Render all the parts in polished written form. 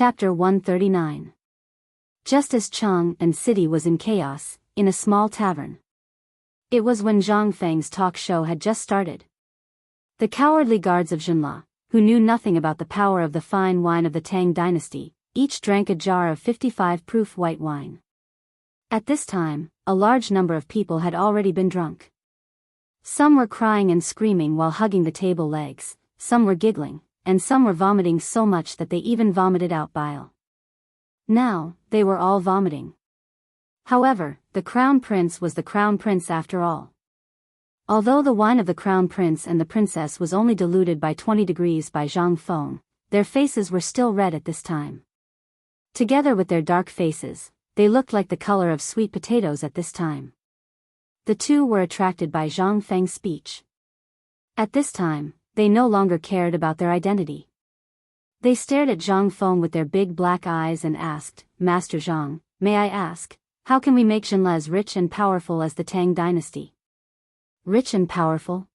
Chapter 139. Just as Chang'an city was in chaos, in a small tavern. It was when Zhang Feng's talk show had just started. The cowardly guards of Zhenla, who knew nothing about the power of the fine wine of the Tang dynasty, each drank a jar of 55-proof white wine. At this time, a large number of people had already been drunk. Some were crying and screaming while hugging the table legs, some were giggling, and some were vomiting so much that they even vomited out bile. Now, they were all vomiting. However, the crown prince was the crown prince after all. Although the wine of the crown prince and the princess was only diluted by 20 degrees by Zhang Feng, their faces were still red at this time. Together with their dark faces, they looked like the color of sweet potatoes at this time. The two were attracted by Zhang Feng's speech. At this time, they no longer cared about their identity. They stared at Zhang Feng with their big black eyes and asked, "Master Zhang, may I ask, how can we make Zhenla as rich and powerful as the Tang dynasty?" Rich and powerful?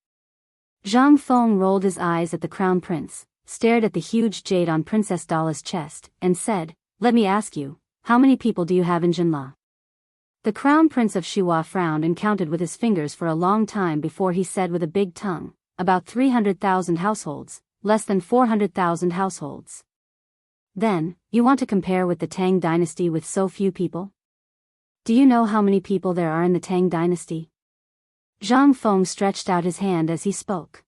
Zhang Feng rolled his eyes at the crown prince, stared at the huge jade on Princess Dala's chest, and said, "Let me ask you, how many people do you have in Zhenla?" The crown prince of Shihua frowned and counted with his fingers for a long time before he said with a big tongue, "About 300,000 households, less than 400,000 households." "Then, you want to compare with the Tang dynasty with so few people? Do you know how many people there are in the Tang dynasty?" Zhang Feng stretched out his hand as he spoke.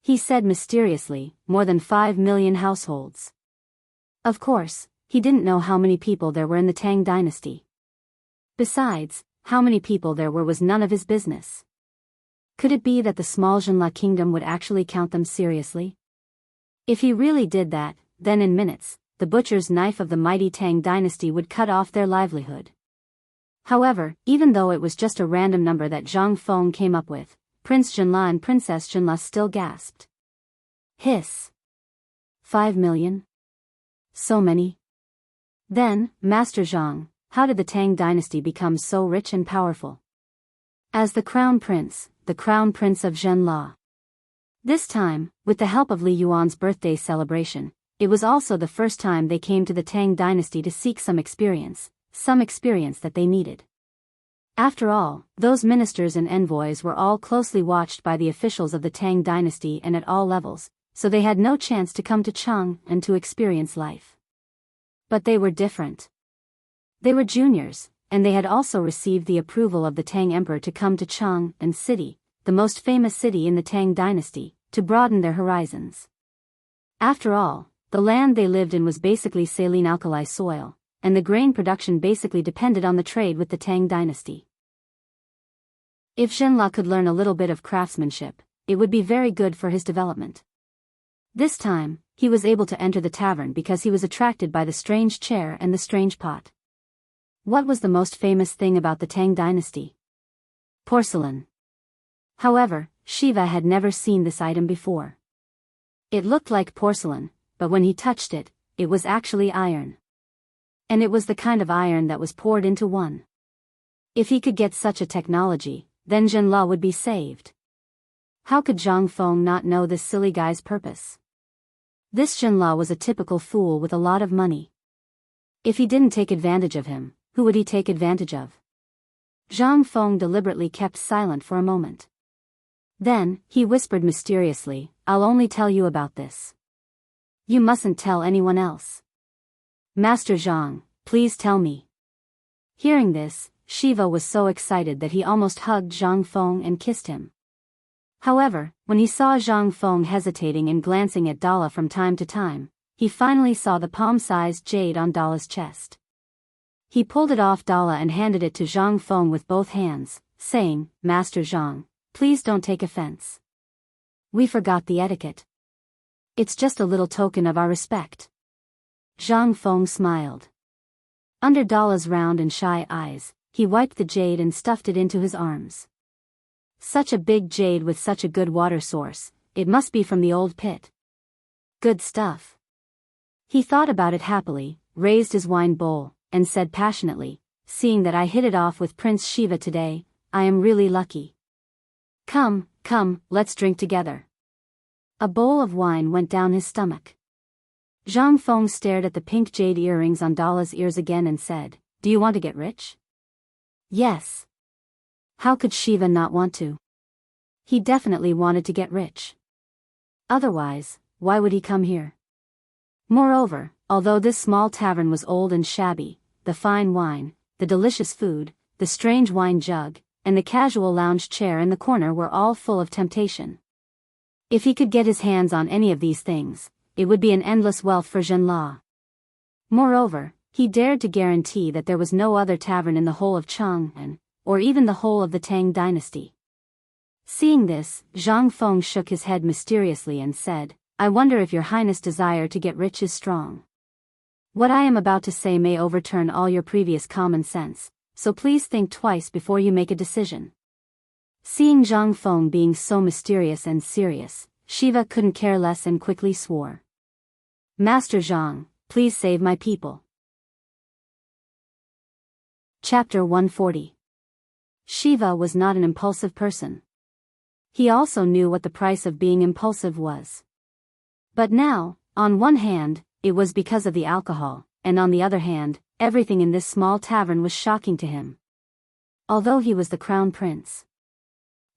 He said mysteriously, "More than 5 million households." Of course, he didn't know how many people there were in the Tang dynasty. Besides, how many people there were was none of his business. Could it be that the small Zhenla kingdom would actually count them seriously? If he really did that, then in minutes, the butcher's knife of the mighty Tang dynasty would cut off their livelihood. However, even though it was just a random number that Zhang Feng came up with, Prince Zhenla and Princess Zhenla still gasped. Hiss. 5 million? So many? Then, Master Zhang, how did the Tang dynasty become so rich and powerful? As the crown prince of Zhenla. This time, with the help of Li Yuan's birthday celebration, it was also the first time they came to the Tang dynasty to seek some experience that they needed. After all, those ministers and envoys were all closely watched by the officials of the Tang dynasty and at all levels, so they had no chance to come to Chang'an to experience life. But they were different. They were juniors, and they had also received the approval of the Tang emperor to come to Chang'an city, the most famous city in the Tang dynasty, to broaden their horizons. After all, the land they lived in was basically saline alkali soil, and the grain production basically depended on the trade with the Tang dynasty. If Zhenla could learn a little bit of craftsmanship, it would be very good for his development. This time, he was able to enter the tavern because he was attracted by the strange chair and the strange pot. What was the most famous thing about the Tang dynasty? Porcelain. However, Shiva had never seen this item before. It looked like porcelain, but when he touched it, it was actually iron. And it was the kind of iron that was poured into one. If he could get such a technology, then Zhenla would be saved. How could Zhang Feng not know this silly guy's purpose? This Zhenla was a typical fool with a lot of money. If he didn't take advantage of him, who would he take advantage of? Zhang Feng deliberately kept silent for a moment. Then, he whispered mysteriously, "I'll only tell you about this. You mustn't tell anyone else. Master Zhang, please tell me." Hearing this, Shiva was so excited that he almost hugged Zhang Feng and kissed him. However, when he saw Zhang Feng hesitating and glancing at Dala from time to time, he finally saw the palm-sized jade on Dala's chest. He pulled it off Dala and handed it to Zhang Feng with both hands, saying, "Master Zhang, please don't take offense. We forgot the etiquette. It's just a little token of our respect." Zhang Feng smiled. Under Dala's round and shy eyes, he wiped the jade and stuffed it into his arms. Such a big jade with such a good water source, it must be from the old pit. Good stuff. He thought about it happily, raised his wine bowl, and said passionately, "Seeing that I hit it off with Prince Shiva today, I am really lucky. Come, let's drink together." A bowl of wine went down his stomach. Zhang Feng stared at the pink jade earrings on Dala's ears again and said, "Do you want to get rich?" "Yes." How could Shiva not want to? He definitely wanted to get rich. Otherwise, why would he come here? Moreover, although this small tavern was old and shabby, the fine wine, the delicious food, the strange wine jug, and the casual lounge chair in the corner were all full of temptation. If he could get his hands on any of these things, it would be an endless wealth for Zhenla. Moreover, he dared to guarantee that there was no other tavern in the whole of Chang'an, or even the whole of the Tang dynasty. Seeing this, Zhang Feng shook his head mysteriously and said, "I wonder if your highness' desire to get rich is strong. What I am about to say may overturn all your previous common sense, so please think twice before you make a decision." Seeing Zhang Feng being so mysterious and serious, Shiva couldn't care less and quickly swore. "Master Zhang, please save my people." Chapter 140. Shiva was not an impulsive person. He also knew what the price of being impulsive was. But now, on one hand, it was because of the alcohol, and on the other hand, everything in this small tavern was shocking to him. Although he was the crown prince,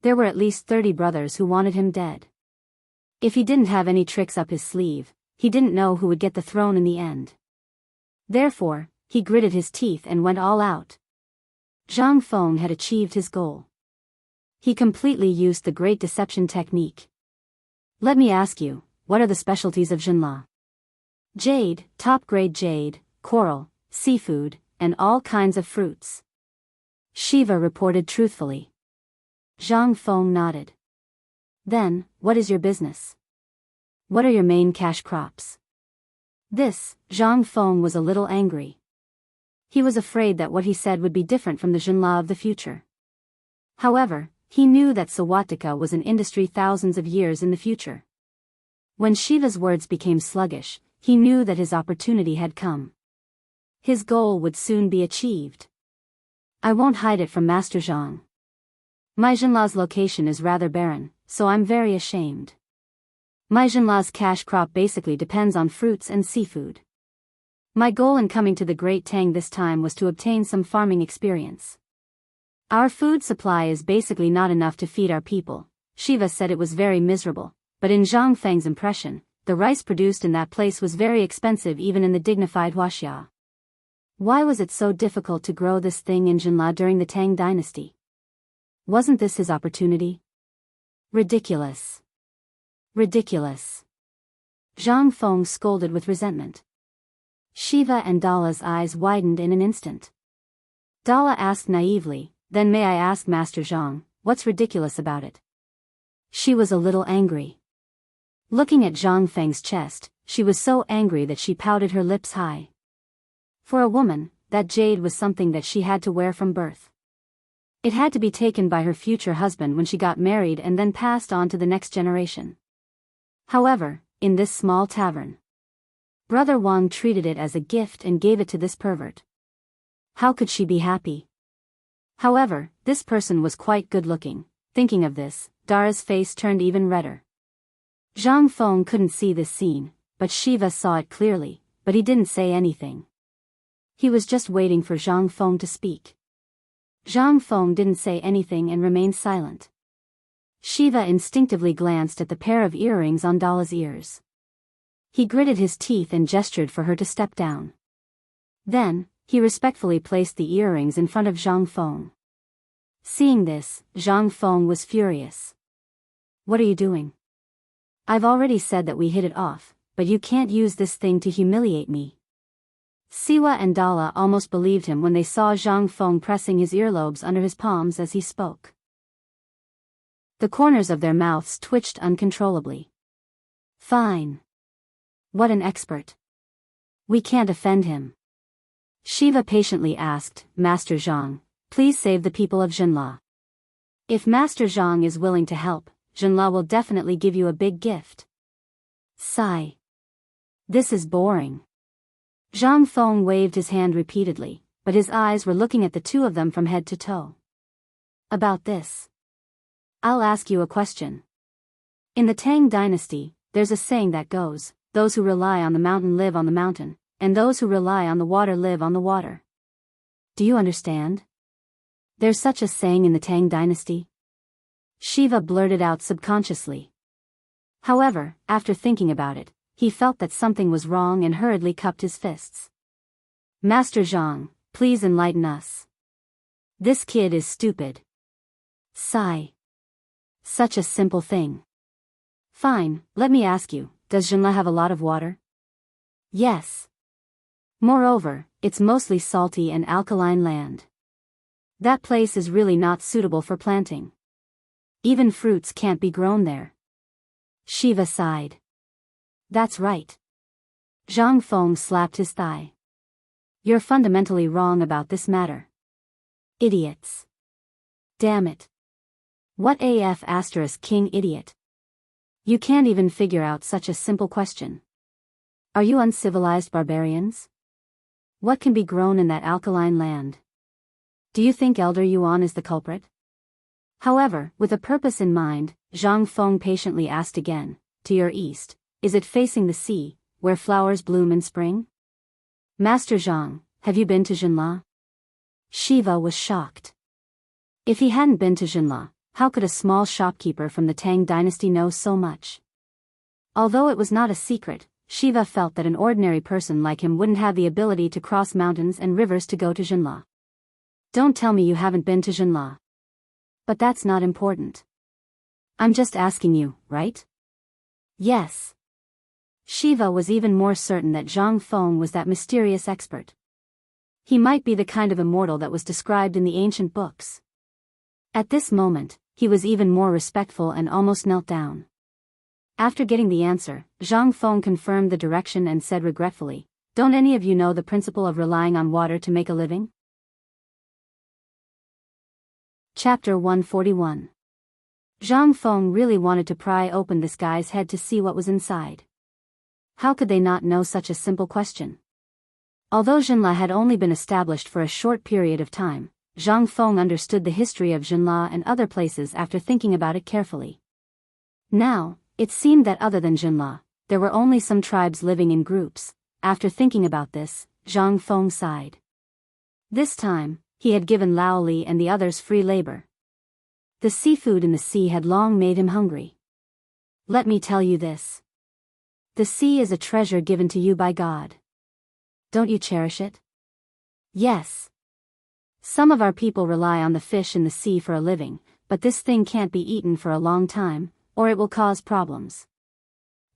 there were at least 30 brothers who wanted him dead. If he didn't have any tricks up his sleeve, he didn't know who would get the throne in the end. Therefore, he gritted his teeth and went all out. Zhang Feng had achieved his goal. He completely used the great deception technique. "Let me ask you, what are the specialties of Zhenla?" "Jade, top-grade jade, coral, seafood, and all kinds of fruits," Shiva reported truthfully. Zhang Feng nodded. "Then, what is your business? What are your main cash crops?" This, Zhang Feng was a little angry. He was afraid that what he said would be different from the Zhenla of the future. However, he knew that Sawatika was an industry thousands of years in the future. When Shiva's words became sluggish, he knew that his opportunity had come. His goal would soon be achieved. "I won't hide it from Master Zhang. My Zhenla's location is rather barren, so I'm very ashamed. My Zhenla's cash crop basically depends on fruits and seafood. My goal in coming to the Great Tang this time was to obtain some farming experience. Our food supply is basically not enough to feed our people." Shiva said it was very miserable, but in Zhang Feng's impression, the rice produced in that place was very expensive even in the dignified Huaxia. Why was it so difficult to grow this thing in Zhenla during the Tang dynasty? Wasn't this his opportunity? Ridiculous. Ridiculous. Zhang Feng scolded with resentment. Shiva and Dala's eyes widened in an instant. Dala asked naively, "Then may I ask Master Zhang, what's ridiculous about it?" She was a little angry. Looking at Zhang Feng's chest, she was so angry that she pouted her lips high. For a woman, that jade was something that she had to wear from birth. It had to be taken by her future husband when she got married and then passed on to the next generation. However, in this small tavern, Brother Wang treated it as a gift and gave it to this pervert. How could she be happy? However, this person was quite good-looking. Thinking of this, Dara's face turned even redder. Zhang Feng couldn't see this scene, but Shiva saw it clearly, but he didn't say anything. He was just waiting for Zhang Feng to speak. Zhang Feng didn't say anything and remained silent. Shiva instinctively glanced at the pair of earrings on Dala's ears. He gritted his teeth and gestured for her to step down. Then, he respectfully placed the earrings in front of Zhang Feng. Seeing this, Zhang Feng was furious. "What are you doing? I've already said that we hit it off, but you can't use this thing to humiliate me." Siwa and Dala almost believed him when they saw Zhang Feng pressing his earlobes under his palms as he spoke. The corners of their mouths twitched uncontrollably. "Fine. What an expert. We can't offend him." Shiva patiently asked, "Master Zhang, please save the people of Zhenla. If Master Zhang is willing to help, Zhenla will definitely give you a big gift." Sigh. This is boring. Zhang Feng waved his hand repeatedly, but his eyes were looking at the two of them from head to toe. "About this. I'll ask you a question. In the Tang dynasty, there's a saying that goes, those who rely on the mountain live on the mountain, and those who rely on the water live on the water. Do you understand? There's such a saying in the Tang dynasty. Shiva blurted out subconsciously. However, after thinking about it, he felt that something was wrong and hurriedly cupped his fists. Master Zhang, please enlighten us. This kid is stupid. Sigh. Such a simple thing. Fine, let me ask you, does Jinla have a lot of water? Yes. Moreover, it's mostly salty and alkaline land. That place is really not suitable for planting. Even fruits can't be grown there. Shiva sighed. That's right. Zhang Feng slapped his thigh. You're fundamentally wrong about this matter. Idiots. Damn it. What AF * king idiot? You can't even figure out such a simple question. Are you uncivilized barbarians? What can be grown in that alkaline land? Do you think Elder Yuan is the culprit? However, with a purpose in mind, Zhang Feng patiently asked again, to your east, is it facing the sea, where flowers bloom in spring? Master Zhang, have you been to Jinla? Shiva was shocked. If he hadn't been to Jinla, how could a small shopkeeper from the Tang dynasty know so much? Although it was not a secret, Shiva felt that an ordinary person like him wouldn't have the ability to cross mountains and rivers to go to Jinla. Don't tell me you haven't been to Jinla. But that's not important. I'm just asking you, right? Yes. Shiva was even more certain that Zhang Feng was that mysterious expert. He might be the kind of immortal that was described in the ancient books. At this moment, he was even more respectful and almost knelt down. After getting the answer, Zhang Feng confirmed the direction and said regretfully, don't any of you know the principle of relying on water to make a living? Chapter 141. Zhang Feng really wanted to pry open this guy's head to see what was inside. How could they not know such a simple question? Although Jinla had only been established for a short period of time, Zhang Feng understood the history of Jinla and other places after thinking about it carefully. Now, it seemed that other than Jinla, there were only some tribes living in groups. After thinking about this, Zhang Feng sighed. This time, he had given Lao Li and the others free labor. The seafood in the sea had long made him hungry. Let me tell you this. The sea is a treasure given to you by God. Don't you cherish it? Yes. Some of our people rely on the fish in the sea for a living, but this thing can't be eaten for a long time, or it will cause problems.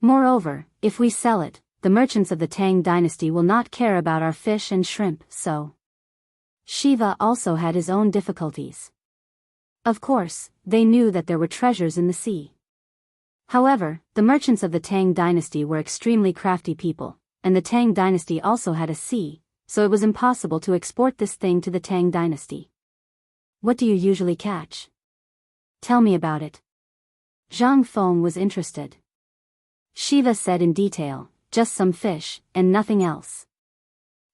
Moreover, if we sell it, the merchants of the Tang dynasty will not care about our fish and shrimp, so. Shiva also had his own difficulties. Of course, they knew that there were treasures in the sea. However, the merchants of the Tang dynasty were extremely crafty people, and the Tang dynasty also had a sea, so it was impossible to export this thing to the Tang dynasty. What do you usually catch? Tell me about it. Zhang Feng was interested. Shiva said in detail, just some fish, and nothing else.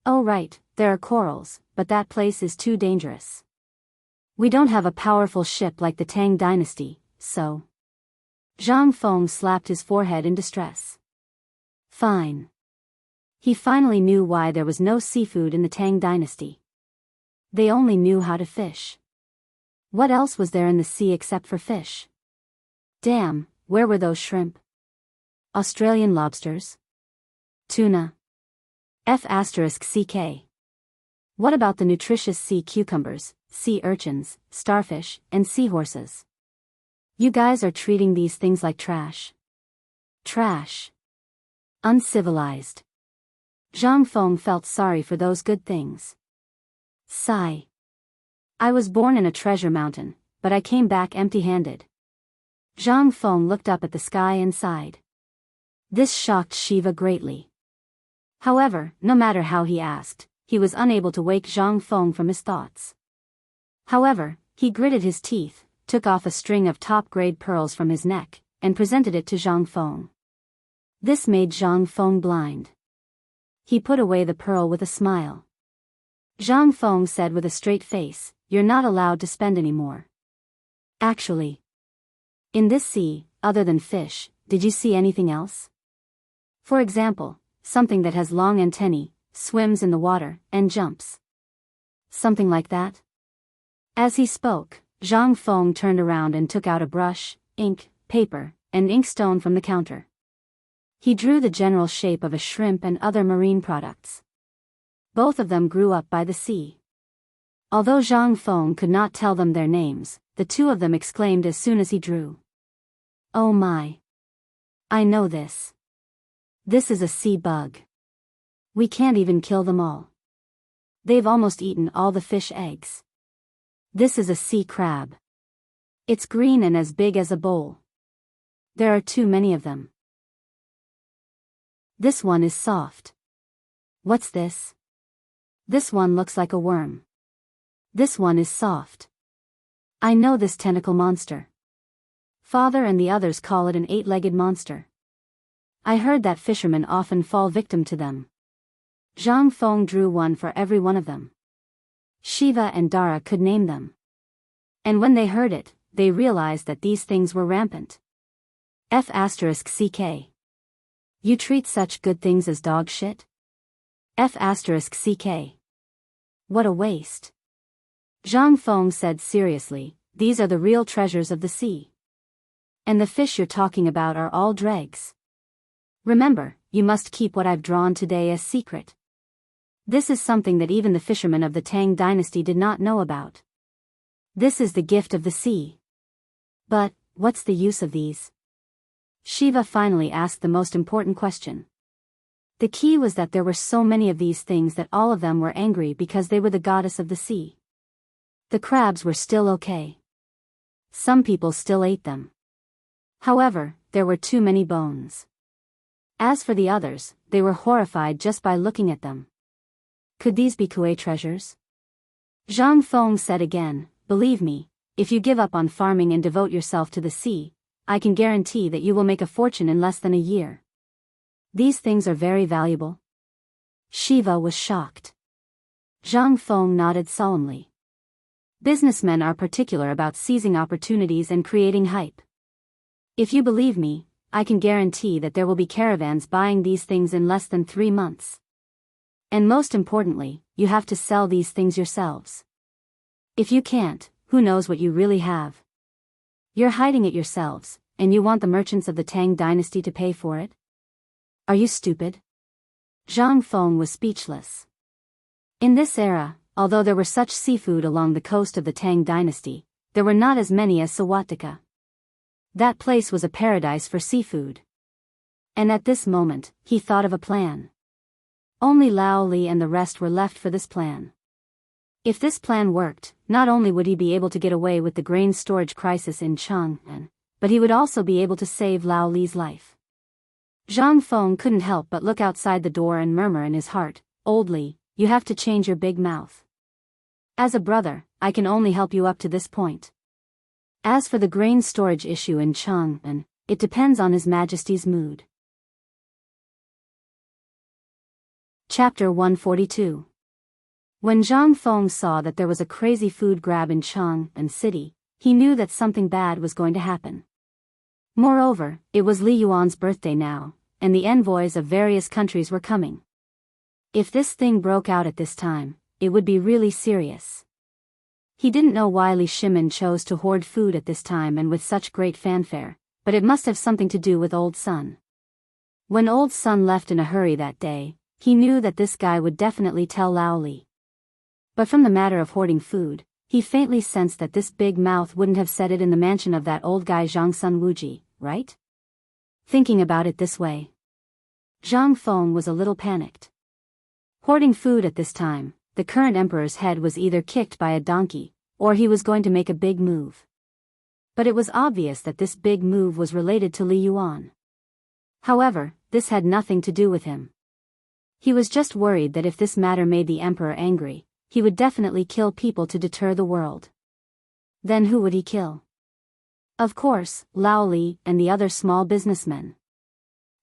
Oh right, there are corals, but that place is too dangerous. We don't have a powerful ship like the Tang dynasty, so. Zhang Feng slapped his forehead in distress. Fine. He finally knew why there was no seafood in the Tang dynasty. They only knew how to fish. What else was there in the sea except for fish? Damn, where were those shrimp? Australian lobsters? Tuna? F***CK. What about the nutritious sea cucumbers, sea urchins, starfish, and seahorses? You guys are treating these things like trash. Trash. Uncivilized. Zhang Feng felt sorry for those good things. Sigh. I was born in a treasure mountain, but I came back empty-handed. Zhang Feng looked up at the sky and sighed. This shocked Shiva greatly. However, no matter how he asked, he was unable to wake Zhang Feng from his thoughts. However, he gritted his teeth, took off a string of top-grade pearls from his neck, and presented it to Zhang Feng. This made Zhang Feng blind. He put away the pearl with a smile. Zhang Feng said with a straight face, "You're not allowed to spend any more." Actually. In this sea, other than fish, did you see anything else? For example, something that has long antennae, swims in the water, and jumps. Something like that? As he spoke, Zhang Feng turned around and took out a brush, ink, paper, and inkstone from the counter. He drew the general shape of a shrimp and other marine products. Both of them grew up by the sea. Although Zhang Feng could not tell them their names, the two of them exclaimed as soon as he drew. "Oh my! I know this. This is a sea bug. We can't even kill them all. They've almost eaten all the fish eggs. This is a sea crab. It's green and as big as a bowl. There are too many of them. This one is soft. What's this? This one looks like a worm. This one is soft. I know this tentacle monster. Father and the others call it an 8-legged monster. I heard that fishermen often fall victim to them." Zhang Feng drew one for every one of them. Shiva and Dara could name them. And when they heard it, they realized that these things were rampant. F***ck. You treat such good things as dog shit? F***ck. What a waste. Zhang Feng said seriously, "These are the real treasures of the sea. And the fish you're talking about are all dregs. Remember, you must keep what I've drawn today a secret. This is something that even the fishermen of the Tang dynasty did not know about. This is the gift of the sea. But, what's the use of these?" Shiva finally asked the most important question. The key was that there were so many of these things that all of them were angry because they were the goddess of the sea. The crabs were still okay. Some people still ate them. However, there were too many bones. As for the others, they were horrified just by looking at them. Could these be Kuei treasures? Zhang Feng said again, "Believe me, if you give up on farming and devote yourself to the sea, I can guarantee that you will make a fortune in less than a year. These things are very valuable." Shiva was shocked. Zhang Feng nodded solemnly. Businessmen are particular about seizing opportunities and creating hype. If you believe me, I can guarantee that there will be caravans buying these things in less than 3 months. And most importantly, you have to sell these things yourselves. If you can't, who knows what you really have? You're hiding it yourselves, and you want the merchants of the Tang dynasty to pay for it? Are you stupid? Zhang Feng was speechless. In this era, although there were such seafood along the coast of the Tang dynasty, there were not as many as Sawatika. That place was a paradise for seafood. And at this moment, he thought of a plan. Only Lao Li and the rest were left for this plan. If this plan worked, not only would he be able to get away with the grain storage crisis in Chang'an, but he would also be able to save Lao Li's life. Zhang Feng couldn't help but look outside the door and murmur in his heart, "Old Li, you have to change your big mouth. As a brother, I can only help you up to this point. As for the grain storage issue in Chang'an, it depends on His Majesty's mood." Chapter 142. When Zhang Feng saw that there was a crazy food grab in Chang'an City, he knew that something bad was going to happen. Moreover, it was Li Yuan's birthday now, and the envoys of various countries were coming. If this thing broke out at this time, it would be really serious. He didn't know why Li Shimin chose to hoard food at this time and with such great fanfare, but it must have something to do with Old Sun. When Old Sun left in a hurry that day, he knew that this guy would definitely tell Lao Li. But from the matter of hoarding food, he faintly sensed that this big mouth wouldn't have said it in the mansion of that old guy Zhang Sun Wuji, right? Thinking about it this way, Zhang Feng was a little panicked. Hoarding food at this time, the current emperor's head was either kicked by a donkey, or he was going to make a big move. But it was obvious that this big move was related to Li Yuan. However, this had nothing to do with him. He was just worried that if this matter made the emperor angry, he would definitely kill people to deter the world. Then who would he kill? Of course, Lao Li and the other small businessmen.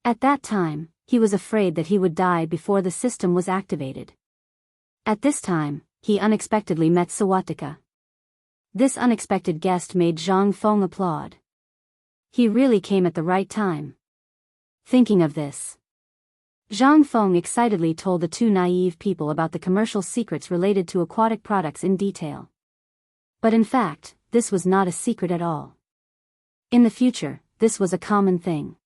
At that time, he was afraid that he would die before the system was activated. At this time, he unexpectedly met Sawatika. This unexpected guest made Zhang Feng applaud. He really came at the right time. Thinking of this, Zhang Feng excitedly told the two naive people about the commercial secrets related to aquatic products in detail. But in fact, this was not a secret at all. In the future, this was a common thing.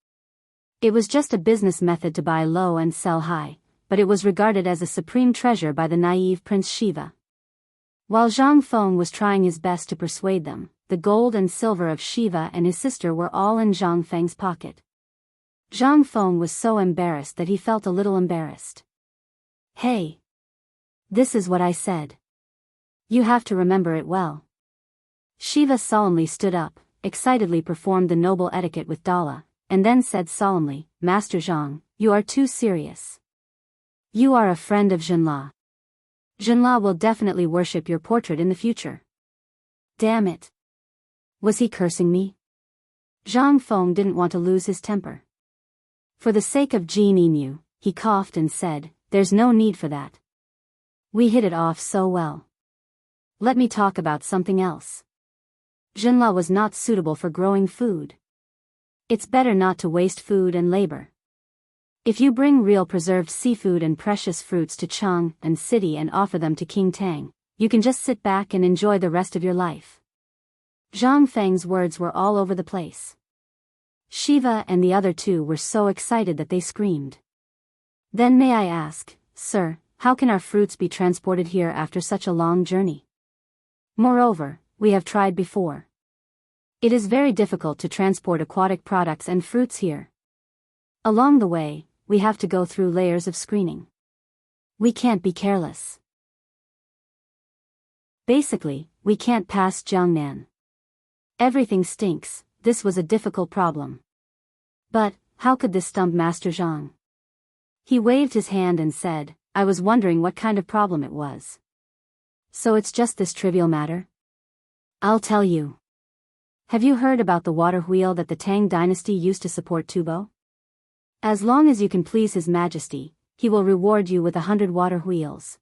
It was just a business method to buy low and sell high, but it was regarded as a supreme treasure by the naive Prince Shiva. While Zhang Feng was trying his best to persuade them, the gold and silver of Shiva and his sister were all in Zhang Feng's pocket. Zhang Feng was so embarrassed that he felt a little embarrassed. Hey! This is what I said. You have to remember it well. Shiva solemnly stood up, excitedly performed the noble etiquette with Dala, and then said solemnly, Master Zhang, you are too serious. You are a friend of Zhenla. Zhenla will definitely worship your portrait in the future. Damn it. Was he cursing me? Zhang Feng didn't want to lose his temper. For the sake of Jin Inu, he coughed and said, there's no need for that. We hit it off so well. Let me talk about something else. Zhenla was not suitable for growing food. It's better not to waste food and labor. If you bring real preserved seafood and precious fruits to Chang'an city and offer them to King Tang, you can just sit back and enjoy the rest of your life. Zhang Feng's words were all over the place. Shiva and the other two were so excited that they screamed. Then may I ask, sir, how can our fruits be transported here after such a long journey? Moreover, we have tried before. It is very difficult to transport aquatic products and fruits here. Along the way, we have to go through layers of screening. We can't be careless. Basically, we can't pass Chang'an. Everything stinks. This was a difficult problem. But, how could this stump Master Zhang? He waved his hand and said, I was wondering what kind of problem it was. So it's just this trivial matter? I'll tell you. Have you heard about the water wheel that the Tang dynasty used to support Tubo? As long as you can please His Majesty, he will reward you with 100 water wheels.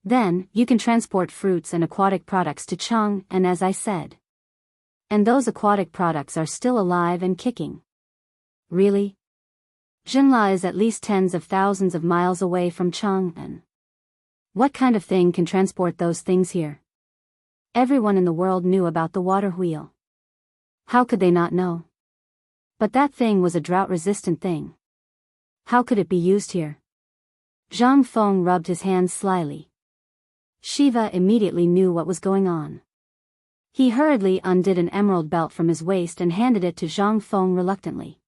Then, you can transport fruits and aquatic products to Chang'an as I said. And those aquatic products are still alive and kicking. Really? Zhenla is at least tens of thousands of miles away from Chang'an. What kind of thing can transport those things here? Everyone in the world knew about the water wheel. How could they not know? But that thing was a drought-resistant thing. How could it be used here? Zhang Feng rubbed his hands slyly. Shiva immediately knew what was going on. He hurriedly undid an emerald belt from his waist and handed it to Zhang Feng reluctantly.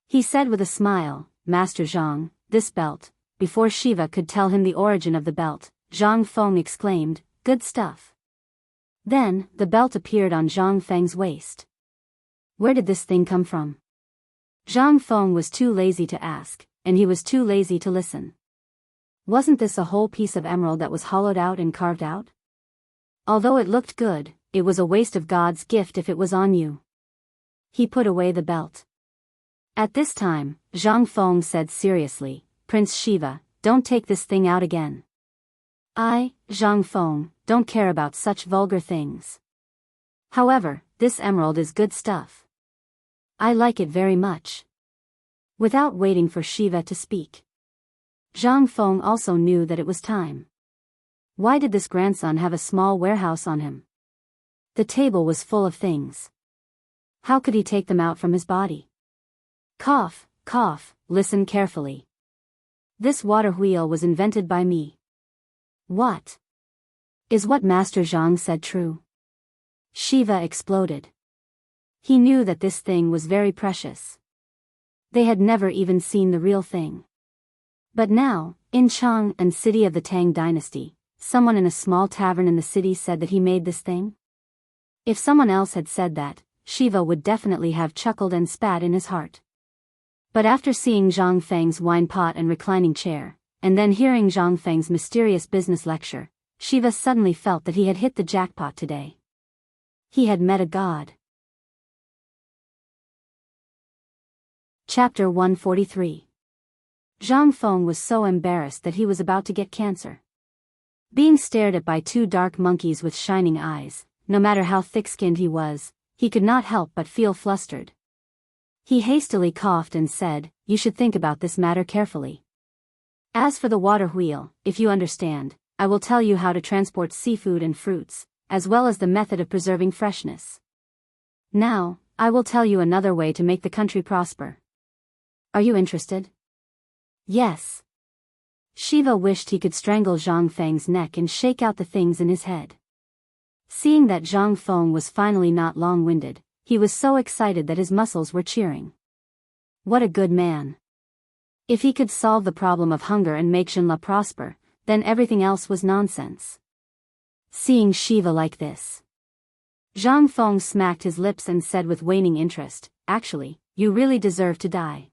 He said with a smile, Master Zhang, this belt. Before Shiva could tell him the origin of the belt, Zhang Feng exclaimed, good stuff. Then, the belt appeared on Zhang Feng's waist. Where did this thing come from? Zhang Feng was too lazy to ask, and he was too lazy to listen. Wasn't this a whole piece of emerald that was hollowed out and carved out? Although it looked good, it was a waste of God's gift if it was on you. He put away the belt. At this time, Zhang Feng said seriously, Prince Shiva, don't take this thing out again. I, Zhang Feng, don't care about such vulgar things. However, this emerald is good stuff. I like it very much. Without waiting for Shiva to speak, Zhang Feng also knew that it was time. Why did this grandson have a small warehouse on him? The table was full of things. How could he take them out from his body? Cough, cough, listen carefully. This water wheel was invented by me. What? Is what Master Zhang said true? Shiva exploded. He knew that this thing was very precious. They had never even seen the real thing. But now, in Chang'an city of the Tang dynasty, someone in a small tavern in the city said that he made this thing? If someone else had said that, Shiva would definitely have chuckled and spat in his heart. But after seeing Zhang Feng's wine pot and reclining chair, and then hearing Zhang Feng's mysterious business lecture, Shiva suddenly felt that he had hit the jackpot today. He had met a god. Chapter 143. Zhang Feng was so embarrassed that he was about to get cancer. Being stared at by two dark monkeys with shining eyes, no matter how thick-skinned he was, he could not help but feel flustered. He hastily coughed and said, "You should think about this matter carefully. As for the water wheel, if you understand, I will tell you how to transport seafood and fruits, as well as the method of preserving freshness. Now, I will tell you another way to make the country prosper. Are you interested?" "Yes." Shiva wished he could strangle Zhang Feng's neck and shake out the things in his head. Seeing that Zhang Feng was finally not long-winded, he was so excited that his muscles were cheering. What a good man. If he could solve the problem of hunger and make Jinla prosper, then everything else was nonsense. Seeing Shiva like this, Zhang Feng smacked his lips and said with waning interest, "Actually, you really deserve to die.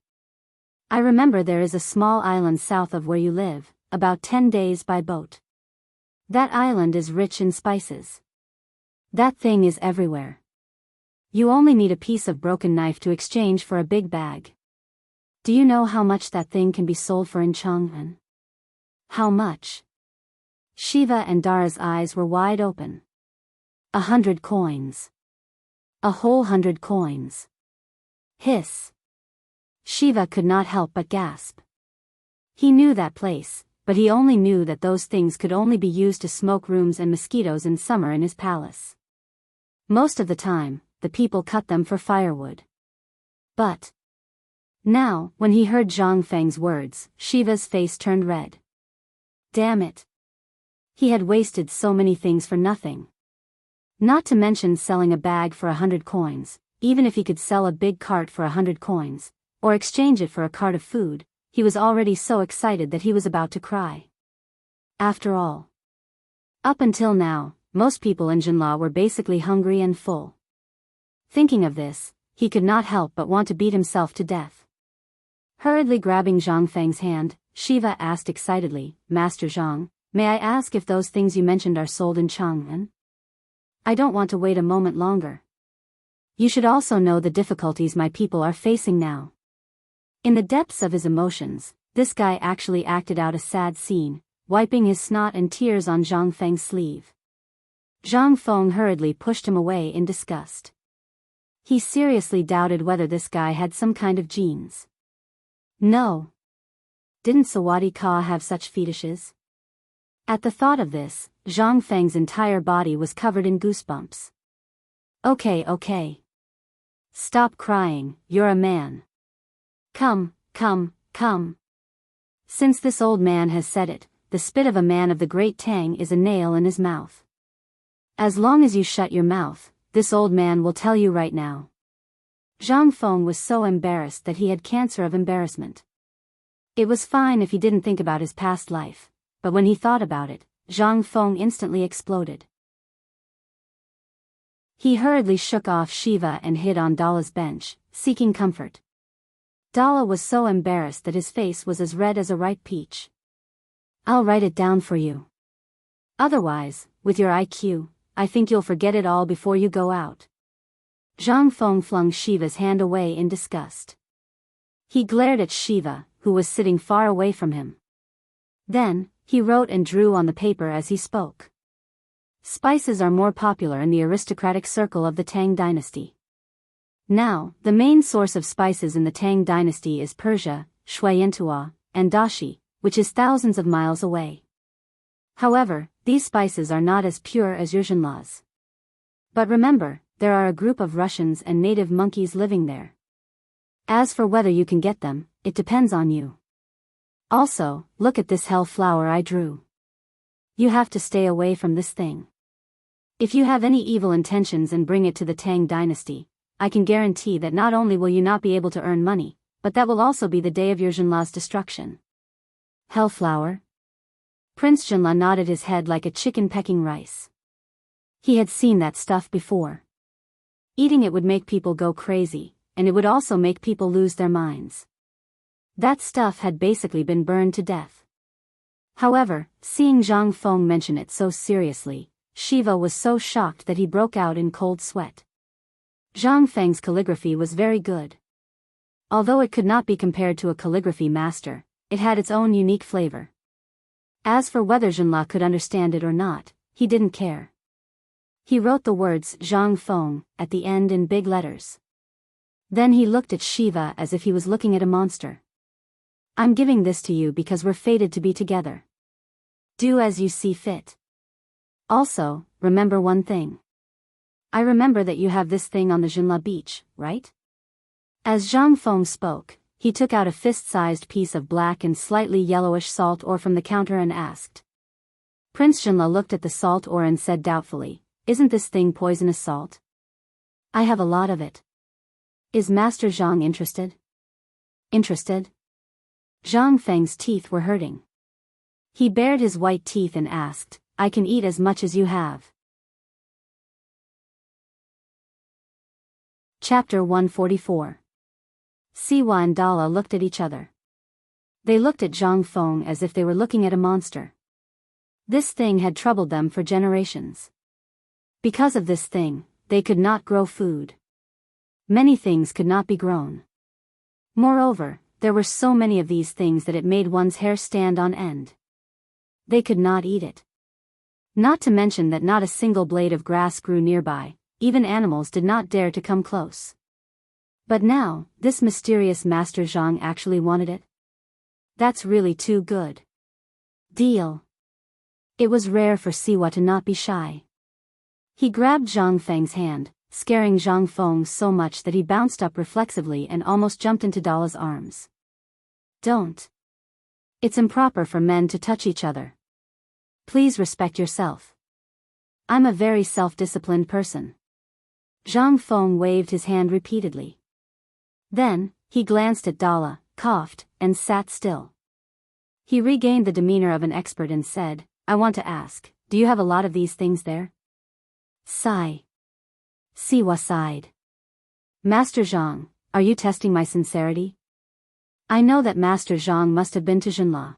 I remember there is a small island south of where you live, about 10 days by boat. That island is rich in spices. That thing is everywhere. You only need a piece of broken knife to exchange for a big bag. Do you know how much that thing can be sold for in Chang'an?" "How much?" Shiva and Dara's eyes were wide open. 100 coins. A whole 100 coins. Hiss. Shiva could not help but gasp. He knew that place, but he only knew that those things could only be used to smoke rooms and mosquitoes in summer in his palace. Most of the time, the people cut them for firewood. But now, when he heard Zhang Feng's words, Shiva's face turned red. Damn it. He had wasted so many things for nothing. Not to mention selling a bag for 100 coins, even if he could sell a big cart for 100 coins, or exchange it for a cart of food, he was already so excited that he was about to cry. After all, up until now, most people in Jinla were basically hungry and full. Thinking of this, he could not help but want to beat himself to death. Hurriedly grabbing Zhang Feng's hand, Shiva asked excitedly, "Master Zhang, may I ask if those things you mentioned are sold in Chang'an? I don't want to wait a moment longer. You should also know the difficulties my people are facing now." In the depths of his emotions, this guy actually acted out a sad scene, wiping his snot and tears on Zhang Feng's sleeve. Zhang Feng hurriedly pushed him away in disgust. He seriously doubted whether this guy had some kind of genes. No. Didn't Sawadi Ka have such fetishes? At the thought of this, Zhang Feng's entire body was covered in goosebumps. Okay. Stop crying, you're a man. Come. Since this old man has said it, the spit of a man of the great Tang is a nail in his mouth. As long as you shut your mouth, this old man will tell you right now. Zhang Feng was so embarrassed that he had cancer of embarrassment. It was fine if he didn't think about his past life, but when he thought about it, Zhang Feng instantly exploded. He hurriedly shook off Shiva and hid on Dala's bench, seeking comfort. Dala was so embarrassed that his face was as red as a ripe peach. "I'll write it down for you. Otherwise, with your IQ, I think you'll forget it all before you go out." Zhang Feng flung Shiva's hand away in disgust. He glared at Shiva, who was sitting far away from him. Then, he wrote and drew on the paper as he spoke. Spices are more popular in the aristocratic circle of the Tang dynasty. Now, the main source of spices in the Tang dynasty is Persia, Shuiyantua, and Dashi, which is thousands of miles away. However, these spices are not as pure as Yuzhanla's. But remember, there are a group of Russians and native monkeys living there. As for whether you can get them, it depends on you. Also, look at this hell flower I drew. You have to stay away from this thing. If you have any evil intentions and bring it to the Tang dynasty, I can guarantee that not only will you not be able to earn money, but that will also be the day of your Jinla's destruction. Hellflower? Prince Jinla nodded his head like a chicken pecking rice. He had seen that stuff before. Eating it would make people go crazy, and it would also make people lose their minds. That stuff had basically been burned to death. However, seeing Zhang Feng mention it so seriously, Shiva was so shocked that he broke out in cold sweat. Zhang Feng's calligraphy was very good. Although it could not be compared to a calligraphy master, it had its own unique flavor. As for whether Jinla could understand it or not, he didn't care. He wrote the words Zhang Feng at the end in big letters. Then he looked at Shiva as if he was looking at a monster. I'm giving this to you because we're fated to be together. Do as you see fit. Also, remember one thing. I remember that you have this thing on the Jinla beach, right? As Zhang Feng spoke, he took out a fist-sized piece of black and slightly yellowish salt ore from the counter and asked. Prince Jinla looked at the salt ore and said doubtfully, "Isn't this thing poisonous salt? I have a lot of it. Is Master Zhang interested?" Interested? Zhang Feng's teeth were hurting. He bared his white teeth and asked, "I can eat as much as you have." Chapter 144. Siwa and Dala looked at each other. They looked at Zhang Feng as if they were looking at a monster. This thing had troubled them for generations. Because of this thing, they could not grow food. Many things could not be grown. Moreover, there were so many of these things that it made one's hair stand on end. They could not eat it. Not to mention that not a single blade of grass grew nearby, even animals did not dare to come close. But now, this mysterious Master Zhang actually wanted it? That's really too good. Deal. It was rare for Siwa to not be shy. He grabbed Zhang Feng's hand, scaring Zhang Feng so much that he bounced up reflexively and almost jumped into Dala's arms. Don't. It's improper for men to touch each other. Please respect yourself. I'm a very self-disciplined person. Zhang Feng waved his hand repeatedly. Then, he glanced at Dala, coughed, and sat still. He regained the demeanor of an expert and said, "I want to ask, do you have a lot of these things there?" Sigh. Siwa sighed. Master Zhang, are you testing my sincerity? I know that Master Zhang must have been to Jinla.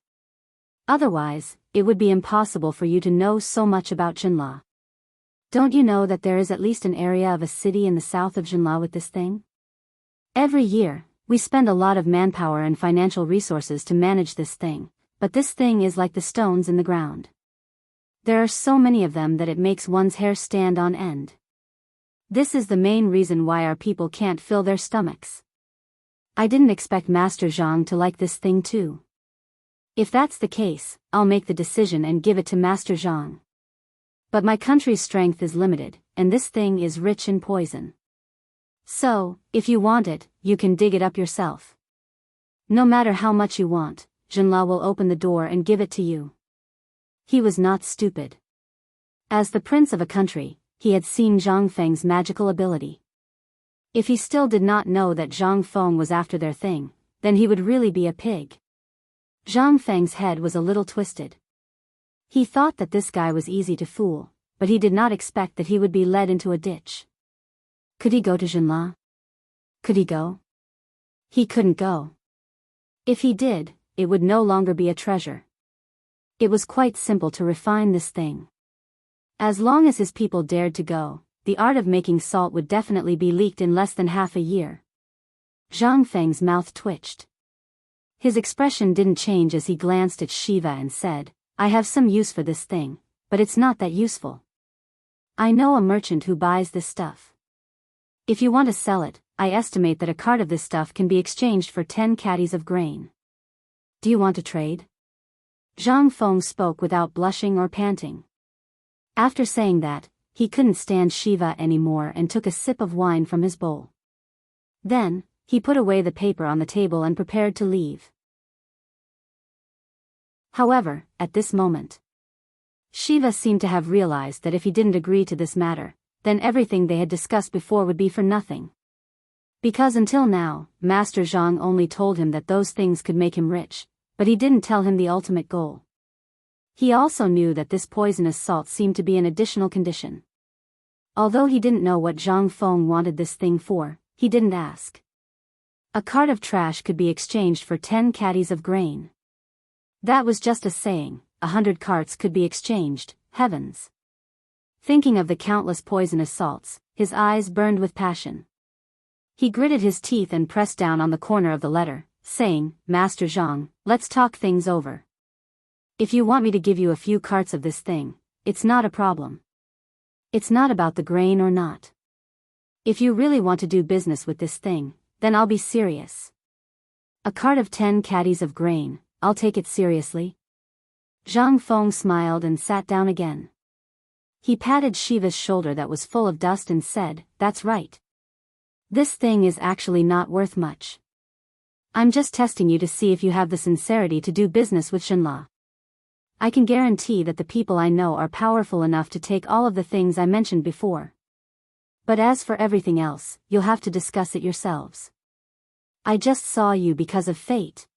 Otherwise, it would be impossible for you to know so much about Jinla. Don't you know that there is at least an area of a city in the south of Jinla with this thing? Every year, we spend a lot of manpower and financial resources to manage this thing, but this thing is like the stones in the ground. There are so many of them that it makes one's hair stand on end. This is the main reason why our people can't fill their stomachs. I didn't expect Master Zhang to like this thing too. If that's the case, I'll make the decision and give it to Master Zhang. But my country's strength is limited, and this thing is rich in poison. So, if you want it, you can dig it up yourself. No matter how much you want, Jinla will open the door and give it to you. He was not stupid. As the prince of a country, he had seen Zhang Feng's magical ability. If he still did not know that Zhang Feng was after their thing, then he would really be a pig. Zhang Feng's head was a little twisted. He thought that this guy was easy to fool, but he did not expect that he would be led into a ditch. Could he go to Jinla? Could he go? He couldn't go. If he did, it would no longer be a treasure. It was quite simple to refine this thing. As long as his people dared to go, the art of making salt would definitely be leaked in less than half a year. Zhang Feng's mouth twitched. His expression didn't change as he glanced at Shiva and said, "I have some use for this thing, but it's not that useful. I know a merchant who buys this stuff. If you want to sell it, I estimate that a cart of this stuff can be exchanged for 10 caddies of grain. Do you want to trade?" Zhang Feng spoke without blushing or panting. After saying that, he couldn't stand Shiva anymore and took a sip of wine from his bowl. Then, he put away the paper on the table and prepared to leave. However, at this moment, Shiva seemed to have realized that if he didn't agree to this matter, then everything they had discussed before would be for nothing. Because until now, Master Zhang only told him that those things could make him rich, but he didn't tell him the ultimate goal. He also knew that this poisonous salt seemed to be an additional condition. Although he didn't know what Zhang Feng wanted this thing for, he didn't ask. A cart of trash could be exchanged for 10 caddies of grain. That was just a saying, 100 carts could be exchanged, heavens. Thinking of the countless poisonous salts, his eyes burned with passion. He gritted his teeth and pressed down on the corner of the letter, saying, "Master Zhang, let's talk things over. If you want me to give you a few carts of this thing, it's not a problem. It's not about the grain or not. If you really want to do business with this thing, Then I'll be serious. A cart of 10 caddies of grain, I'll take it seriously. Zhang Feng smiled and sat down again. He patted Shiva's shoulder that was full of dust and said, "That's right. This thing is actually not worth much. I'm just testing you to see if you have the sincerity to do business with Shenla. I can guarantee that the people I know are powerful enough to take all of the things I mentioned before. But as for everything else, you'll have to discuss it yourselves. I just saw you because of fate."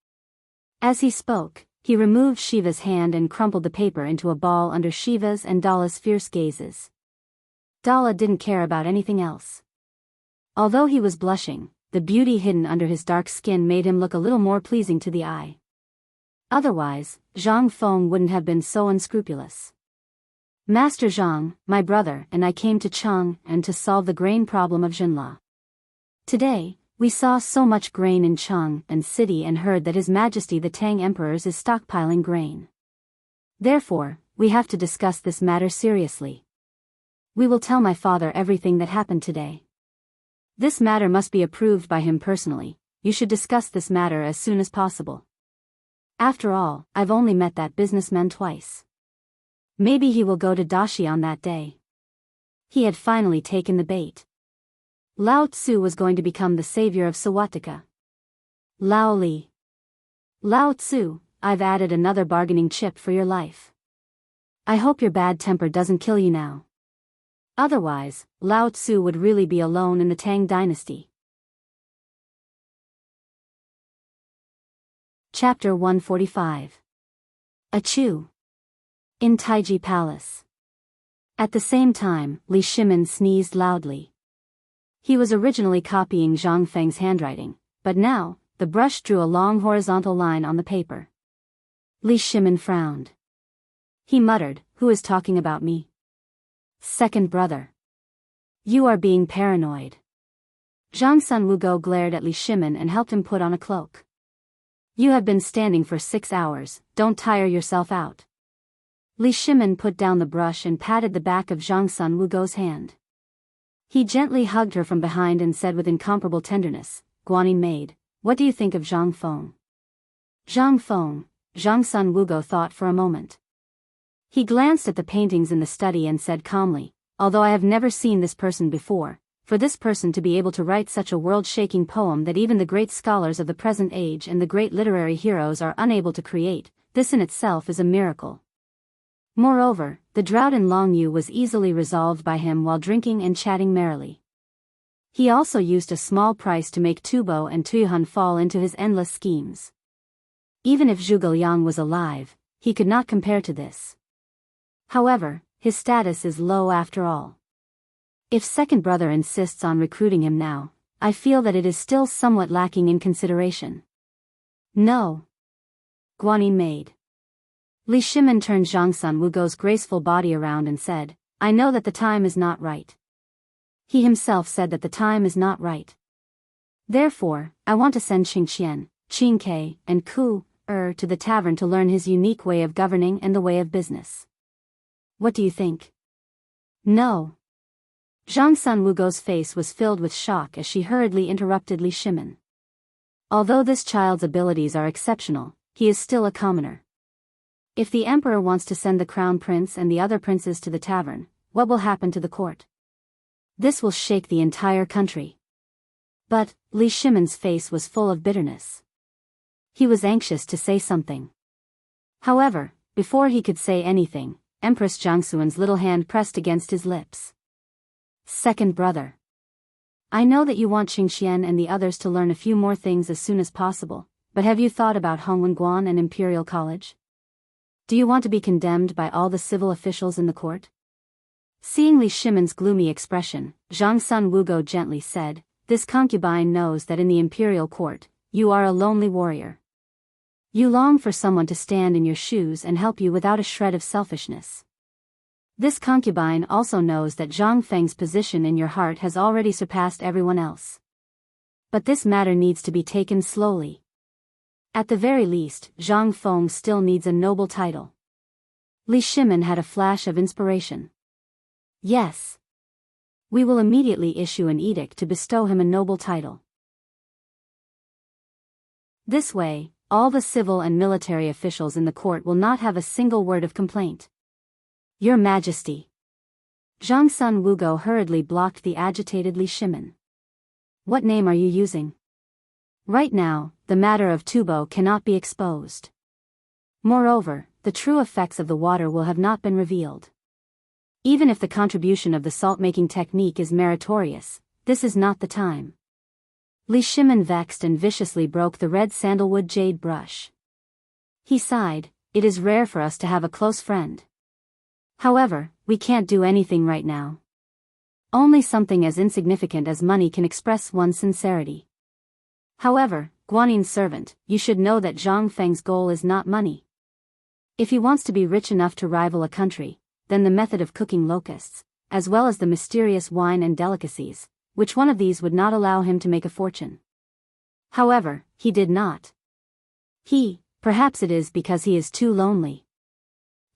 As he spoke, he removed Shiva's hand and crumpled the paper into a ball under Shiva's and Dala's fierce gazes. Dala didn't care about anything else. Although he was blushing, the beauty hidden under his dark skin made him look a little more pleasing to the eye. Otherwise, Zhang Feng wouldn't have been so unscrupulous. "Master Zhang, my brother and I came to Chang'an to solve the grain problem of Jinla. Today, we saw so much grain in Chang'an city and heard that His Majesty the Tang Emperors is stockpiling grain. Therefore, we have to discuss this matter seriously. We will tell my father everything that happened today. This matter must be approved by him personally. You should discuss this matter as soon as possible. After all, I've only met that businessman twice. Maybe he will go to Dashi on that day." He had finally taken the bait. Lao Tzu was going to become the savior of Sawatika. Lao Li. "Lao Tzu, I've added another bargaining chip for your life. I hope your bad temper doesn't kill you now. Otherwise, Lao Tzu would really be alone in the Tang dynasty." Chapter 145. Achu. In Taiji Palace. At the same time, Li Shimin sneezed loudly. He was originally copying Zhang Feng's handwriting, but now, the brush drew a long horizontal line on the paper. Li Shimin frowned. He muttered, "Who is talking about me?" "Second brother. You are being paranoid." Zhang Sun Wugo glared at Li Shimin and helped him put on a cloak. "You have been standing for 6 hours, don't tire yourself out." Li Shimin put down the brush and patted the back of Zhang Sun Wugo's hand. He gently hugged her from behind and said with incomparable tenderness, "Guanyin maid, what do you think of Zhang Feng?" "Zhang Feng," Zhang Sun Wugo thought for a moment. He glanced at the paintings in the study and said calmly, "Although I have never seen this person before, for this person to be able to write such a world-shaking poem that even the great scholars of the present age and the great literary heroes are unable to create, this in itself is a miracle. Moreover, the drought in Longyu was easily resolved by him while drinking and chatting merrily. He also used a small price to make Tubo and Tuyuhun fall into his endless schemes. Even if Zhuge Liang was alive, he could not compare to this. However, his status is low after all. If second brother insists on recruiting him now, I feel that it is still somewhat lacking in consideration." "No." Guanyin maid. Li Shimin turned Zhang Sun Wugo's graceful body around and said, "I know that the time is not right." He himself said that the time is not right. "Therefore, I want to send Qingqian, Qingke, and Ku to the tavern to learn his unique way of governing and the way of business. What do you think?" "No." Zhang Sun Wugo's face was filled with shock as she hurriedly interrupted Li Shimin. "Although this child's abilities are exceptional, he is still a commoner. If the emperor wants to send the crown prince and the other princes to the tavern, what will happen to the court? This will shake the entire country." But Li Shimin's face was full of bitterness. He was anxious to say something. However, before he could say anything, Empress Jiangxuan's little hand pressed against his lips. "Second brother. I know that you want Qingqian and the others to learn a few more things as soon as possible, but have you thought about Hongwenguan and Imperial College? Do you want to be condemned by all the civil officials in the court?" Seeing Li Shimin's gloomy expression, Zhang Sun Wugo gently said, "This concubine knows that in the imperial court, you are a lonely warrior. You long for someone to stand in your shoes and help you without a shred of selfishness. This concubine also knows that Zhang Feng's position in your heart has already surpassed everyone else. But this matter needs to be taken slowly. At the very least, Zhang Feng still needs a noble title." Li Shimin had a flash of inspiration. "Yes. We will immediately issue an edict to bestow him a noble title. This way, all the civil and military officials in the court will not have a single word of complaint. Your Majesty. Zhang Sun Wugo hurriedly blocked the agitated Li Shimin. What name are you using? Right now, the matter of Tubo cannot be exposed. Moreover, the true effects of the water will have not been revealed. Even if the contribution of the salt-making technique is meritorious, this is not the time. Li Shimin vexed and viciously broke the red sandalwood jade brush. He sighed, it is rare for us to have a close friend. However, we can't do anything right now. Only something as insignificant as money can express one's sincerity. However, Guanin's servant, you should know that Zhang Feng's goal is not money. If he wants to be rich enough to rival a country, then the method of cooking locusts, as well as the mysterious wine and delicacies, which one of these would not allow him to make a fortune? However, he did not. Perhaps it is because he is too lonely.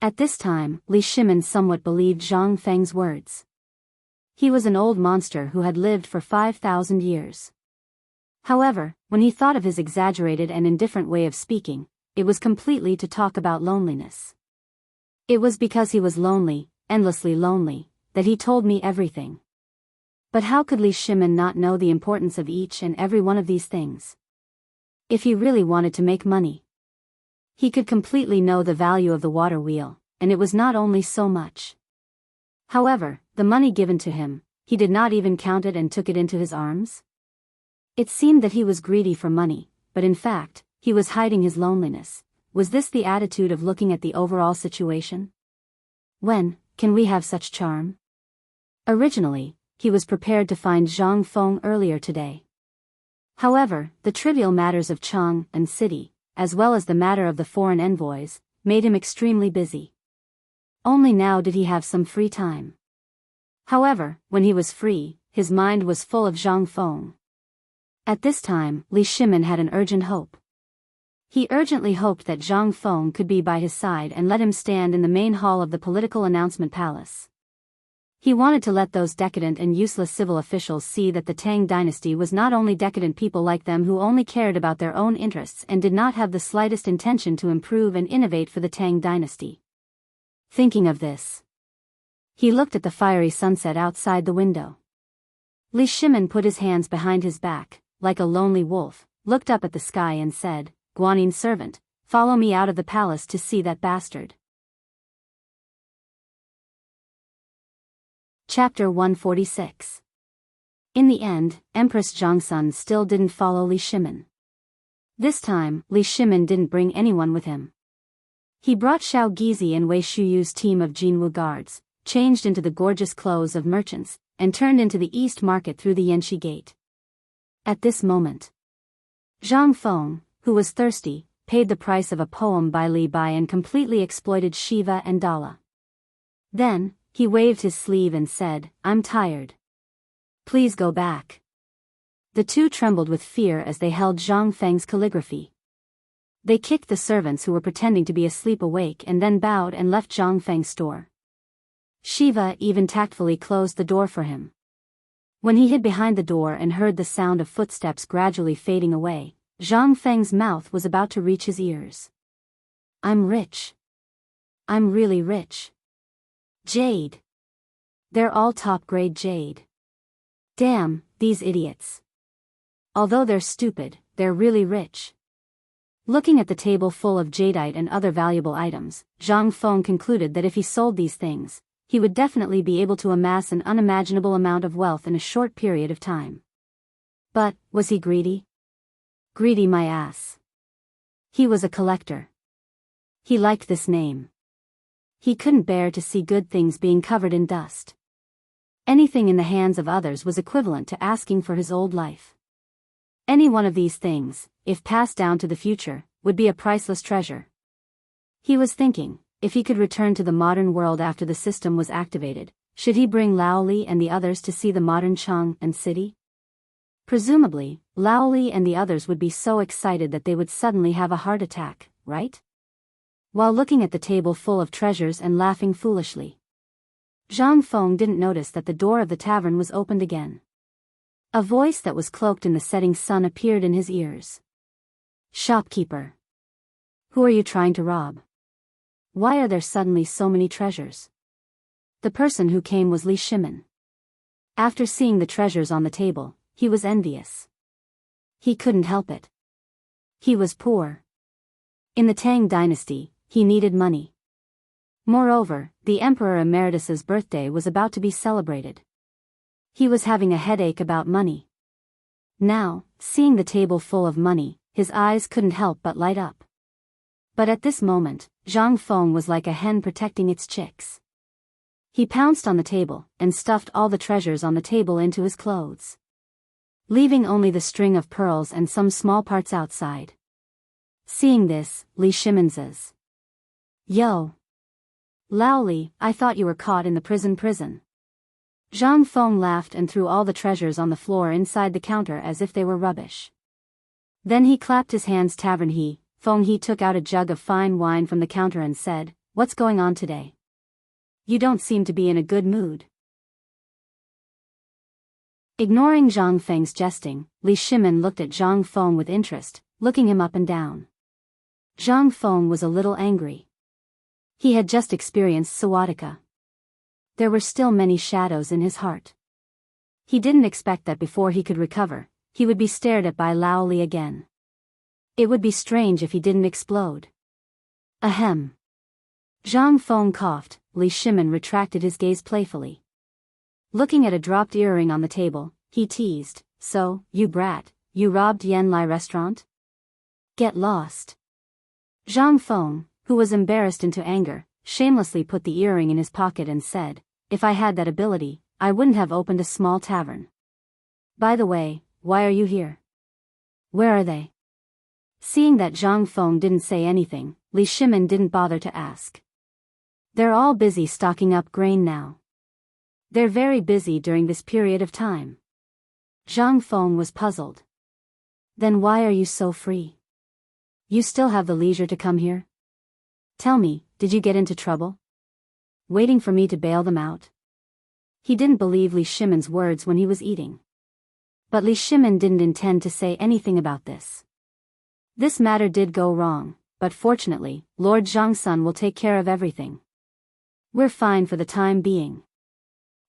At this time, Li Shimin somewhat believed Zhang Feng's words. He was an old monster who had lived for 5,000 years. However, when he thought of his exaggerated and indifferent way of speaking, it was completely to talk about loneliness. It was because he was lonely, endlessly lonely, that he told me everything. But how could Li Shimin not know the importance of each and every one of these things? If he really wanted to make money, he could completely know the value of the water wheel, and it was not only so much. However, the money given to him, he did not even count it and took it into his arms? It seemed that he was greedy for money, but in fact, he was hiding his loneliness. Was this the attitude of looking at the overall situation? When can we have such charm? Originally, he was prepared to find Zhang Feng earlier today. However, the trivial matters of Chang'an city, as well as the matter of the foreign envoys, made him extremely busy. Only now did he have some free time. However, when he was free, his mind was full of Zhang Feng. At this time, Li Shimin had an urgent hope. He urgently hoped that Zhang Feng could be by his side and let him stand in the main hall of the political announcement palace. He wanted to let those decadent and useless civil officials see that the Tang dynasty was not only decadent people like them who only cared about their own interests and did not have the slightest intention to improve and innovate for the Tang dynasty. Thinking of this, he looked at the fiery sunset outside the window. Li Shimin put his hands behind his back, like a lonely wolf, looked up at the sky and said, Guanin's servant, follow me out of the palace to see that bastard. Chapter 146. In the end, Empress Zhangsun still didn't follow Li Shimin. This time, Li Shimin didn't bring anyone with him. He brought Xiao Gizi and Wei Shuyu's team of Jinwu guards, changed into the gorgeous clothes of merchants, and turned into the East Market through the Yanxi Gate. At this moment, Zhang Feng, who was thirsty, paid the price of a poem by Li Bai and completely exploited Shiva and Dala. Then, he waved his sleeve and said, I'm tired. Please go back. The two trembled with fear as they held Zhang Feng's calligraphy. They kicked the servants who were pretending to be asleep awake and then bowed and left Zhang Feng's store. Shiva even tactfully closed the door for him. When he hid behind the door and heard the sound of footsteps gradually fading away, Zhang Feng's mouth was about to reach his ears. I'm rich. I'm really rich. Jade. They're all top-grade jade. Damn, these idiots. Although they're stupid, they're really rich. Looking at the table full of jadeite and other valuable items, Zhang Feng concluded that if he sold these things, he would definitely be able to amass an unimaginable amount of wealth in a short period of time. But, was he greedy? Greedy my ass. He was a collector. He liked this name. He couldn't bear to see good things being covered in dust. Anything in the hands of others was equivalent to asking for his old life. Any one of these things, if passed down to the future, would be a priceless treasure. He was thinking, if he could return to the modern world after the system was activated, should he bring Lao Li and the others to see the modern Chang'an city? Presumably, Lao Li and the others would be so excited that they would suddenly have a heart attack, right? While looking at the table full of treasures and laughing foolishly, Zhang Feng didn't notice that the door of the tavern was opened again. A voice that was cloaked in the setting sun appeared in his ears. Shopkeeper. Who are you trying to rob? Why are there suddenly so many treasures? The person who came was Li Shimin. After seeing the treasures on the table, he was envious. He couldn't help it. He was poor. In the Tang dynasty, he needed money. Moreover, the Emperor Emeritus's birthday was about to be celebrated. He was having a headache about money. Now, seeing the table full of money, his eyes couldn't help but light up. But at this moment, Zhang Feng was like a hen protecting its chicks. He pounced on the table and stuffed all the treasures on the table into his clothes, leaving only the string of pearls and some small parts outside. Seeing this, Li Shimin says, "Yo! Laoli, I thought you were caught in the prison. Zhang Feng laughed and threw all the treasures on the floor inside the counter as if they were rubbish. Then he clapped his hands. Feng He took out a jug of fine wine from the counter and said, "What's going on today? You don't seem to be in a good mood." Ignoring Zhang Feng's jesting, Li Shimin looked at Zhang Feng with interest, looking him up and down. Zhang Feng was a little angry. He had just experienced sciatica. There were still many shadows in his heart. He didn't expect that before he could recover, he would be stared at by Laoli again. It would be strange if he didn't explode. Ahem. Zhang Feng coughed. Li Shimin retracted his gaze playfully. Looking at a dropped earring on the table, he teased, "So, you brat, you robbed Yan Lai restaurant? Get lost." Zhang Feng, who was embarrassed into anger, shamelessly put the earring in his pocket and said, "If I had that ability, I wouldn't have opened a small tavern. By the way, why are you here? Where are they?" Seeing that Zhang Feng didn't say anything, Li Shimin didn't bother to ask. "They're all busy stocking up grain now. They're very busy during this period of time." Zhang Feng was puzzled. "Then why are you so free? You still have the leisure to come here? Tell me, did you get into trouble? Waiting for me to bail them out?" He didn't believe Li Shimin's words when he was eating. But Li Shimin didn't intend to say anything about this. This matter did go wrong, but fortunately, Lord Zhangsun will take care of everything. We're fine for the time being.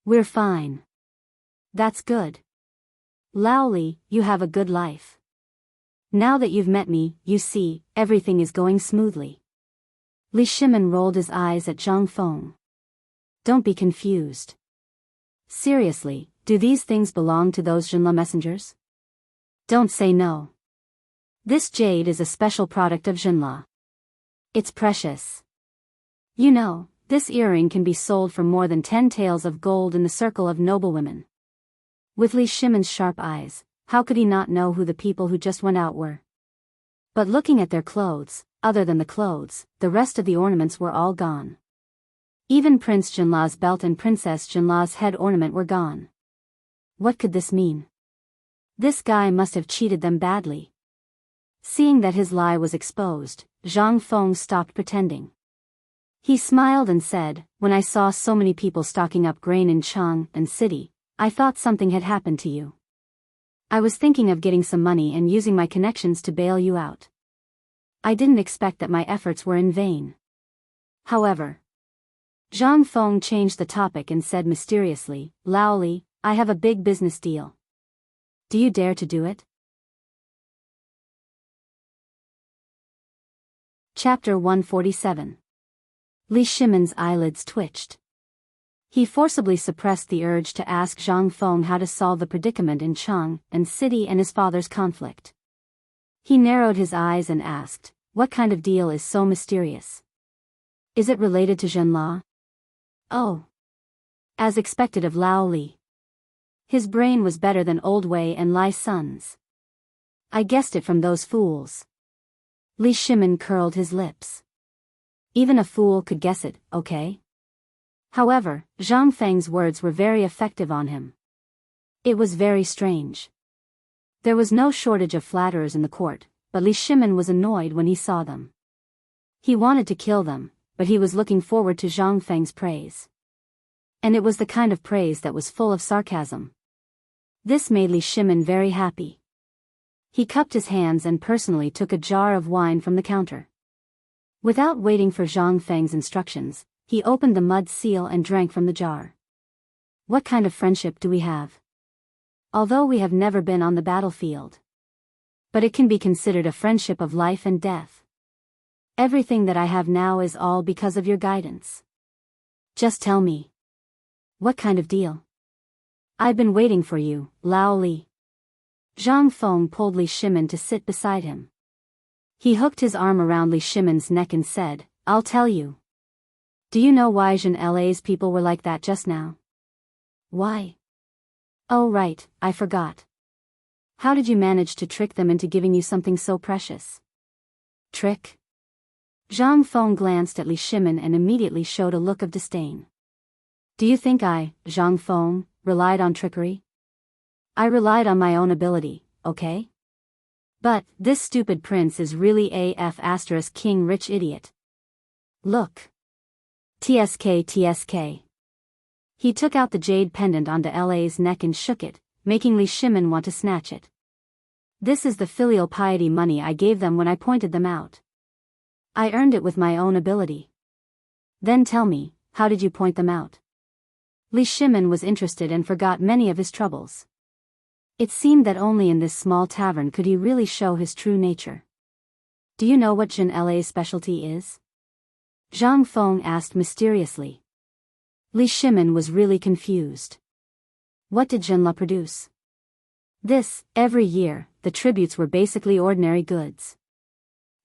We're fine. That's good. Laoli, you have a good life. Now that you've met me, you see, everything is going smoothly. Li Shimin rolled his eyes at Zhang Feng. Don't be confused. Seriously, do these things belong to those Jinla messengers? Don't say no. This jade is a special product of Jinla. It's precious. You know, this earring can be sold for more than 10 taels of gold in the circle of noblewomen. With Li Shimin's sharp eyes, how could he not know who the people who just went out were? But looking at their clothes, other than the clothes, the rest of the ornaments were all gone. Even Prince Jinla's belt and Princess Jinla's head ornament were gone. What could this mean? This guy must have cheated them badly. Seeing that his lie was exposed, Zhang Feng stopped pretending. He smiled and said, "When I saw so many people stocking up grain in Chang'an city, I thought something had happened to you. I was thinking of getting some money and using my connections to bail you out. I didn't expect that my efforts were in vain." However, Zhang Feng changed the topic and said mysteriously, "Laoli, I have a big business deal. Do you dare to do it?" Chapter 147. Li Shimin's eyelids twitched. He forcibly suppressed the urge to ask Zhang Feng how to solve the predicament in Chang'an city and his father's conflict. He narrowed his eyes and asked, "What kind of deal is so mysterious? Is it related to Jinla?" "Oh." As expected of Lao Li. His brain was better than Old Wei and Lai Sun's. "I guessed it from those fools." Li Shimin curled his lips. Even a fool could guess it, okay? However, Zhang Feng's words were very effective on him. It was very strange. There was no shortage of flatterers in the court, but Li Shimin was annoyed when he saw them. He wanted to kill them, but he was looking forward to Zhang Feng's praise. And it was the kind of praise that was full of sarcasm. This made Li Shimin very happy. He cupped his hands and personally took a jar of wine from the counter. Without waiting for Zhang Feng's instructions, he opened the mud seal and drank from the jar. What kind of friendship do we have? Although we have never been on the battlefield. But it can be considered a friendship of life and death. Everything that I have now is all because of your guidance. Just tell me. What kind of deal? I've been waiting for you, Lao Li. Zhang Feng pulled Li Shimin to sit beside him. He hooked his arm around Li Shimin's neck and said, I'll tell you. Do you know why Zhen La's people were like that just now? Why? Oh right, I forgot. How did you manage to trick them into giving you something so precious? Trick? Zhang Feng glanced at Li Shimin and immediately showed a look of disdain. Do you think I, Zhang Feng, relied on trickery? I relied on my own ability, okay? But, this stupid prince is really a king rich idiot. Look. TSK. He took out the jade pendant onto La's neck and shook it, making Li Shimin want to snatch it. This is the filial piety money I gave them when I pointed them out. I earned it with my own ability. Then tell me, how did you point them out? Li Shimin was interested and forgot many of his troubles. It seemed that only in this small tavern could he really show his true nature. Do you know what Zhen La's specialty is? Zhang Feng asked mysteriously. Li Shimin was really confused. What did Zhen La produce? Every year, the tributes were basically ordinary goods.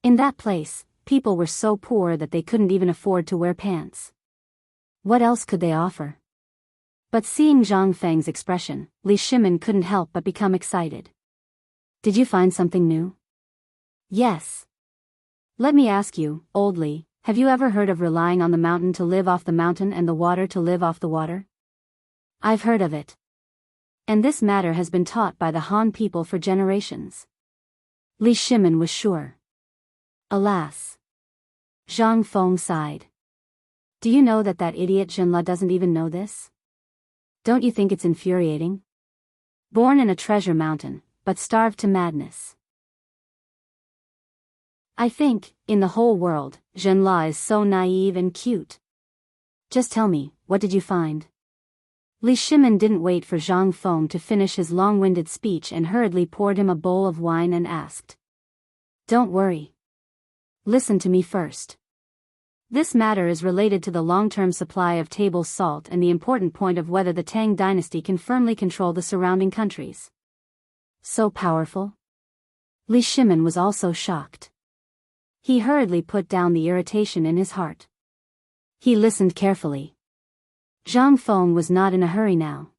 In that place, people were so poor that they couldn't even afford to wear pants. What else could they offer? But seeing Zhang Feng's expression, Li Shimin couldn't help but become excited. Did you find something new? Yes. Let me ask you, old Li, have you ever heard of relying on the mountain to live off the mountain and the water to live off the water? I've heard of it. And this matter has been taught by the Han people for generations. Li Shimin was sure. Alas. Zhang Feng sighed. Do you know that idiot Zhen La doesn't even know this? Don't you think it's infuriating? Born in a treasure mountain, but starved to madness. I think, in the whole world, Zhen La is so naive and cute. Just tell me, what did you find? Li Shimin didn't wait for Zhang Feng to finish his long-winded speech and hurriedly poured him a bowl of wine and asked. Don't worry. Listen to me first. This matter is related to the long-term supply of table salt and the important point of whether the Tang dynasty can firmly control the surrounding countries. So powerful? Li Shimin was also shocked. He hurriedly put down the irritation in his heart. He listened carefully. Zhang Feng was not in a hurry now.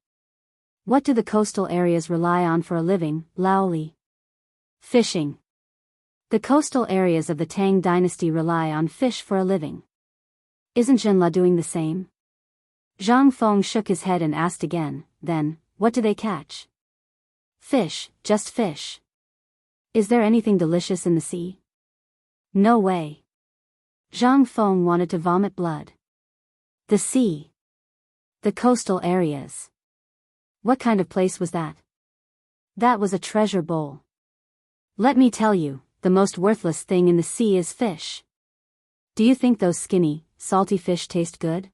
What do the coastal areas rely on for a living, Lao Li? Fishing. The coastal areas of the Tang dynasty rely on fish for a living. Isn't Zhen La doing the same? Zhang Feng shook his head and asked again, then, what do they catch? Fish, just fish. Is there anything delicious in the sea? No way. Zhang Feng wanted to vomit blood. The sea. The coastal areas. What kind of place was that? That was a treasure bowl. Let me tell you, the most worthless thing in the sea is fish. Do you think those skinny, salty fish taste good?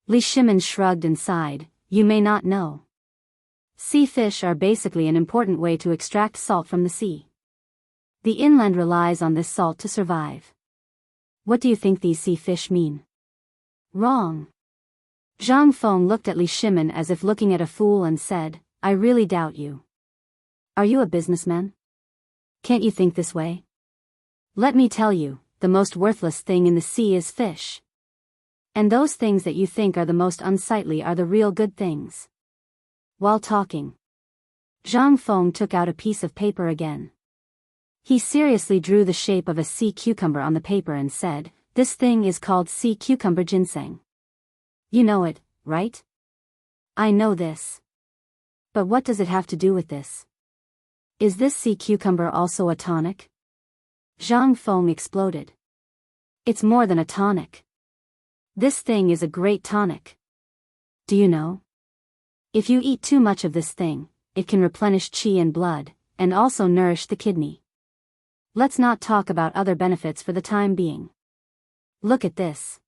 Li Shimin shrugged and sighed, you may not know. Sea fish are basically an important way to extract salt from the sea. The inland relies on this salt to survive. What do you think these sea fish mean? Wrong. Zhang Feng looked at Li Shimin as if looking at a fool and said, I really doubt you. Are you a businessman? Can't you think this way? Let me tell you, the most worthless thing in the sea is fish. And those things that you think are the most unsightly are the real good things. While talking, Zhang Feng took out a piece of paper again. He seriously drew the shape of a sea cucumber on the paper and said, this thing is called sea cucumber ginseng. You know it, right? I know this. But what does it have to do with this? Is this sea cucumber also a tonic? Zhang Feng exploded. It's more than a tonic. This thing is a great tonic. Do you know? If you eat too much of this thing, it can replenish qi and blood, and also nourish the kidney. Let's not talk about other benefits for the time being. Look at this.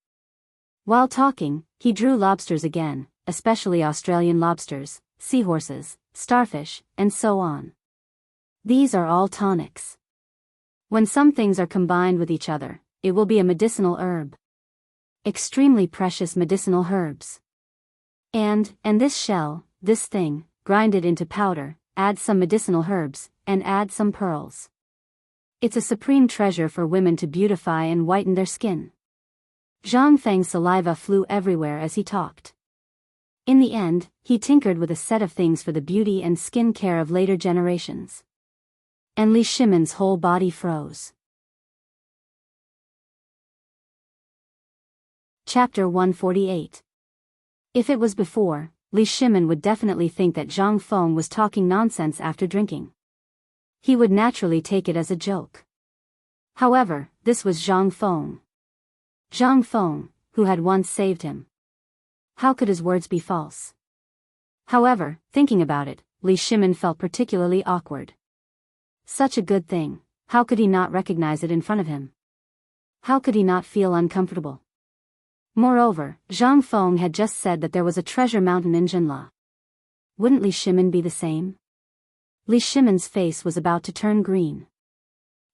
While talking, he drew lobsters again, especially Australian lobsters, seahorses, starfish, and so on. These are all tonics. When some things are combined with each other, it will be a medicinal herb. Extremely precious medicinal herbs. And this shell, this thing, grind it into powder, add some medicinal herbs, and add some pearls. It's a supreme treasure for women to beautify and whiten their skin. Zhang Feng's saliva flew everywhere as he talked. In the end, he tinkered with a set of things for the beauty and skin care of later generations. And Li Shimon's whole body froze. Chapter 148. If it was before, Li Shimon would definitely think that Zhang Feng was talking nonsense after drinking. He would naturally take it as a joke. However, this was Zhang Feng. Zhang Feng, who had once saved him. How could his words be false? However, thinking about it, Li Shimon felt particularly awkward. Such a good thing, how could he not recognize it in front of him? How could he not feel uncomfortable? Moreover, Zhang Feng had just said that there was a treasure mountain in Zhenla. Wouldn't Li Shimon be the same? Li Shimon's face was about to turn green.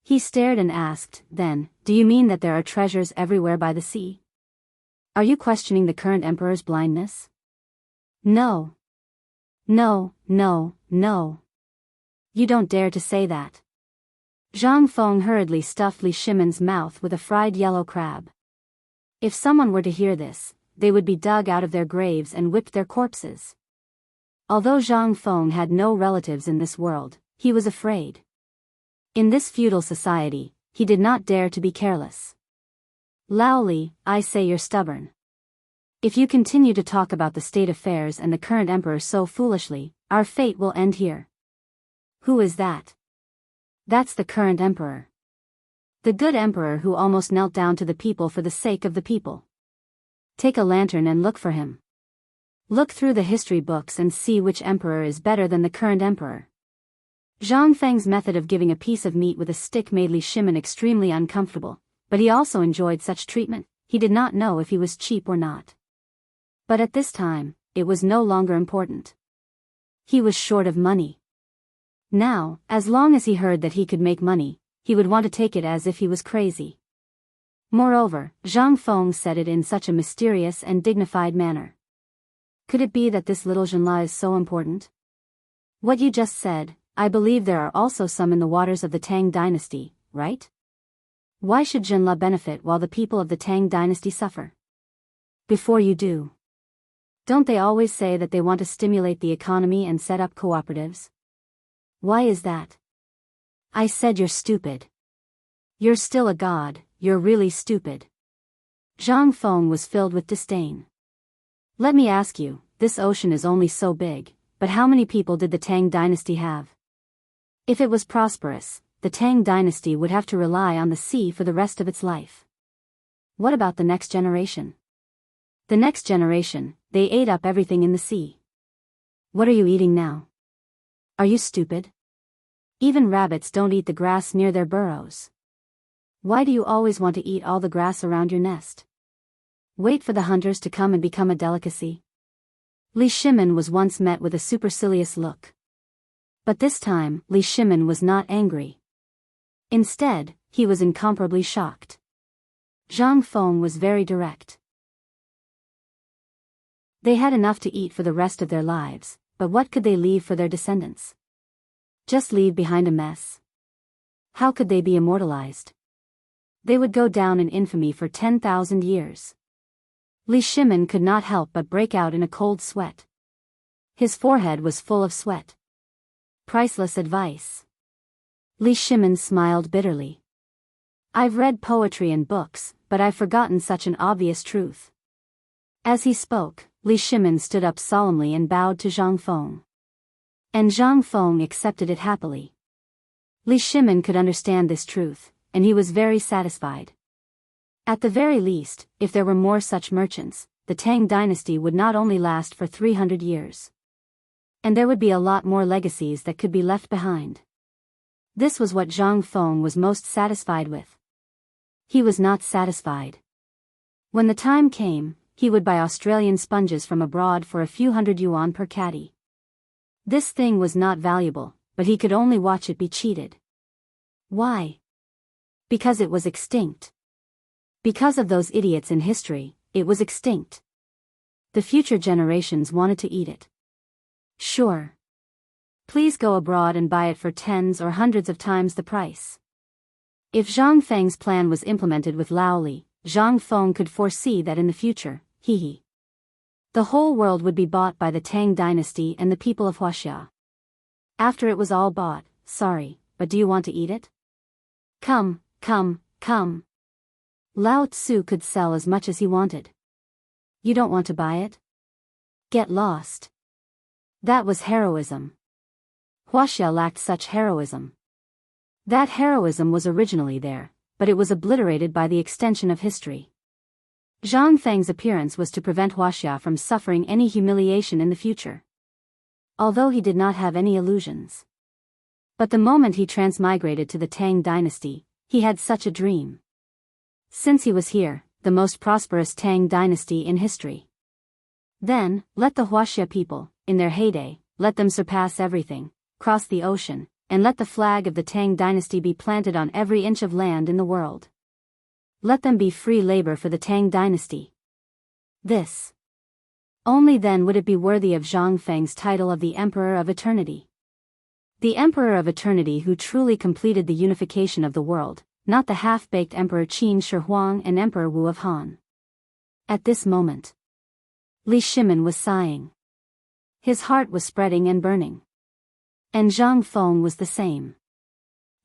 He stared and asked, then, do you mean that there are treasures everywhere by the sea? Are you questioning the current emperor's blindness? No. No, no, no. You don't dare to say that. Zhang Feng hurriedly stuffed Li Shimon's mouth with a fried yellow crab. If someone were to hear this, they would be dug out of their graves and whipped their corpses. Although Zhang Feng had no relatives in this world, he was afraid. In this feudal society, he did not dare to be careless. Lao Li, I say you're stubborn. If you continue to talk about the state affairs and the current emperor so foolishly, our fate will end here. Who is that? That's the current emperor. The good emperor who almost knelt down to the people for the sake of the people. Take a lantern and look for him. Look through the history books and see which emperor is better than the current emperor. Zhang Feng's method of giving a piece of meat with a stick made Li Shimon extremely uncomfortable, but he also enjoyed such treatment. He did not know if he was cheap or not. But at this time, it was no longer important. He was short of money. Now, as long as he heard that he could make money, he would want to take it as if he was crazy. Moreover, Zhang Feng said it in such a mysterious and dignified manner. Could it be that this little Zhenla is so important? What you just said, I believe there are also some in the waters of the Tang dynasty, right? Why should Zhenla benefit while the people of the Tang dynasty suffer? Before you do. Don't they always say that they want to stimulate the economy and set up cooperatives? Why is that? I said you're stupid. You're still a god, you're really stupid. Zhang Feng was filled with disdain. Let me ask you, this ocean is only so big, but how many people did the Tang dynasty have? If it was prosperous, the Tang dynasty would have to rely on the sea for the rest of its life. What about the next generation? The next generation, they ate up everything in the sea. What are you eating now? Are you stupid? Even rabbits don't eat the grass near their burrows. Why do you always want to eat all the grass around your nest? Wait for the hunters to come and become a delicacy. Li Shimon was once met with a supercilious look. But this time, Li Shimon was not angry. Instead, he was incomparably shocked. Zhang Feng was very direct. They had enough to eat for the rest of their lives, but what could they leave for their descendants? Just leave behind a mess. How could they be immortalized? They would go down in infamy for 10,000 years. Li Shimon could not help but break out in a cold sweat. His forehead was full of sweat. Priceless advice. Li Shimon smiled bitterly. I've read poetry and books, but I've forgotten such an obvious truth. As he spoke, Li Shimon stood up solemnly and bowed to Zhang Feng. And Zhang Feng accepted it happily. Li Shimon could understand this truth, and he was very satisfied. At the very least, if there were more such merchants, the Tang dynasty would not only last for 300 years. And there would be a lot more legacies that could be left behind. This was what Zhang Feng was most satisfied with. He was not satisfied. When the time came, he would buy Australian sponges from abroad for a few hundred yuan per caddy. This thing was not valuable, but he could only watch it be cheated. Why? Because it was extinct. Because of those idiots in history, it was extinct. The future generations wanted to eat it. Sure. Please go abroad and buy it for tens or hundreds of times the price. If Zhang Feng's plan was implemented with Laoli, Zhang Feng could foresee that in the future, the whole world would be bought by the Tang dynasty and the people of Huaxia. After it was all bought, sorry, but do you want to eat it? Come, come, come. Lao Tzu could sell as much as he wanted. You don't want to buy it? Get lost. That was heroism. Huaxia lacked such heroism. That heroism was originally there, but it was obliterated by the extension of history. Zhang Feng's appearance was to prevent Huaxia from suffering any humiliation in the future. Although he did not have any illusions. But the moment he transmigrated to the Tang dynasty, he had such a dream. Since he was here, the most prosperous Tang dynasty in history. Then, let the Huaxia people, in their heyday, let them surpass everything, cross the ocean, and let the flag of the Tang dynasty be planted on every inch of land in the world. Let them be free labor for the Tang dynasty. This. Only then would it be worthy of Zhang Feng's title of the Emperor of Eternity. The Emperor of Eternity who truly completed the unification of the world, not the half-baked Emperor Qin Shi Huang and Emperor Wu of Han. At this moment, Li Shimin was sighing. His heart was spreading and burning. And Zhang Feng was the same.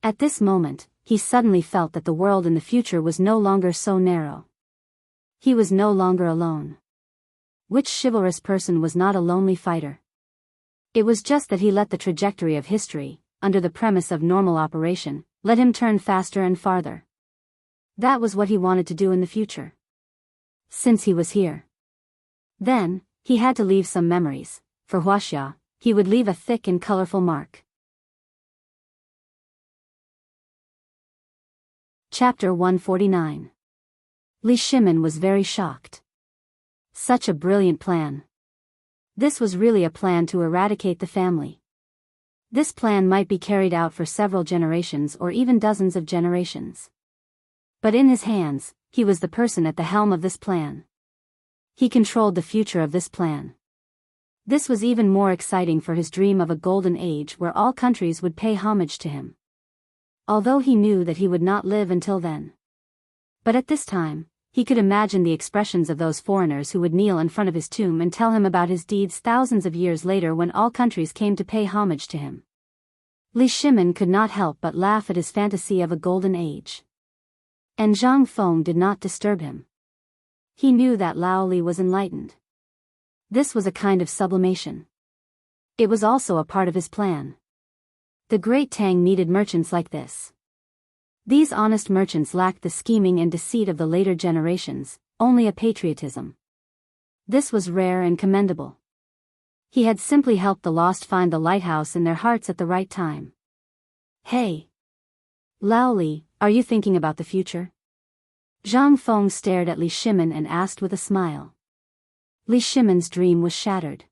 At this moment, he suddenly felt that the world in the future was no longer so narrow. He was no longer alone. Which chivalrous person was not a lonely fighter? It was just that he let the trajectory of history, under the premise of normal operation, let him turn faster and farther. That was what he wanted to do in the future. Since he was here. Then, he had to leave some memories. For Huaxia, he would leave a thick and colorful mark. Chapter 149. Li Shimin was very shocked. Such a brilliant plan. This was really a plan to eradicate the family. This plan might be carried out for several generations or even dozens of generations. But in his hands, he was the person at the helm of this plan. He controlled the future of this plan. This was even more exciting for his dream of a golden age where all countries would pay homage to him. Although he knew that he would not live until then. But at this time, he could imagine the expressions of those foreigners who would kneel in front of his tomb and tell him about his deeds thousands of years later when all countries came to pay homage to him. Li Shimin could not help but laugh at his fantasy of a golden age. And Zhang Feng did not disturb him. He knew that Lao Li was enlightened. This was a kind of sublimation. It was also a part of his plan. The great Tang needed merchants like this. These honest merchants lacked the scheming and deceit of the later generations, only a patriotism. This was rare and commendable. He had simply helped the lost find the lighthouse in their hearts at the right time. Hey! Lao Li, are you thinking about the future? Zhang Feng stared at Li Shimin and asked with a smile. Li Shimin's dream was shattered.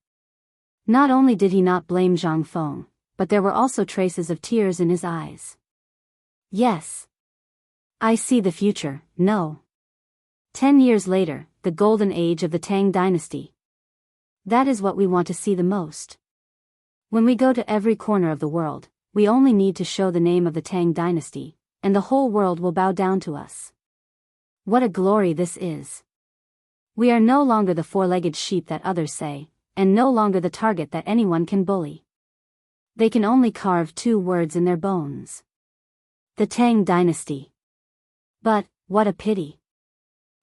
Not only did he not blame Zhang Feng, but there were also traces of tears in his eyes. Yes. I see the future, no. 10 years later, the golden age of the Tang dynasty. That is what we want to see the most. When we go to every corner of the world, we only need to show the name of the Tang dynasty, and the whole world will bow down to us. What a glory this is. We are no longer the four-legged sheep that others say, and no longer the target that anyone can bully. They can only carve 2 words in their bones. The Tang dynasty. But, what a pity.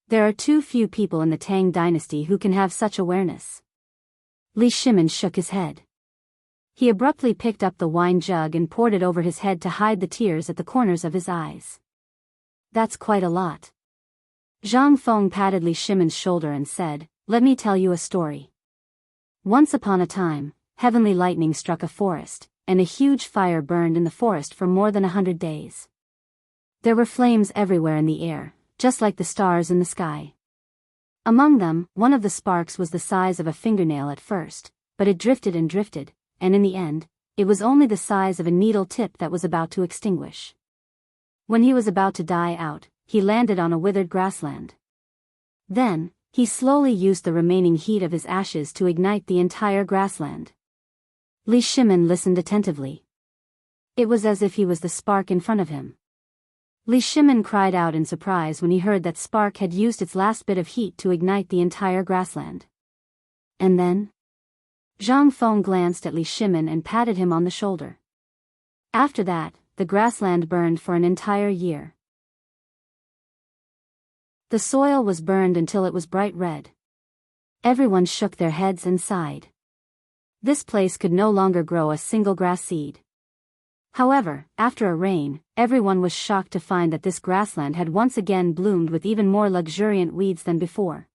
There are too few people in the Tang dynasty who can have such awareness. Li Shimin shook his head. He abruptly picked up the wine jug and poured it over his head to hide the tears at the corners of his eyes. That's quite a lot. Zhang Feng patted Li Shimin's shoulder and said, "Let me tell you a story. Once upon a time, heavenly lightning struck a forest, and a huge fire burned in the forest for more than 100 days. There were flames everywhere in the air, just like the stars in the sky. Among them, one of the sparks was the size of a fingernail at first, but it drifted and drifted, and in the end, it was only the size of a needle tip that was about to extinguish. When he was about to die out, he landed on a withered grassland. Then, he slowly used the remaining heat of his ashes to ignite the entire grassland. Li Shimin listened attentively. It was as if he was the spark in front of him. Li Shimin cried out in surprise when he heard that spark had used its last bit of heat to ignite the entire grassland. And then? Zhang Feng glanced at Li Shimin and patted him on the shoulder. After that, the grassland burned for an entire year. The soil was burned until it was bright red. Everyone shook their heads and sighed. This place could no longer grow a single grass seed. However, after a rain, everyone was shocked to find that this grassland had once again bloomed with even more luxuriant weeds than before.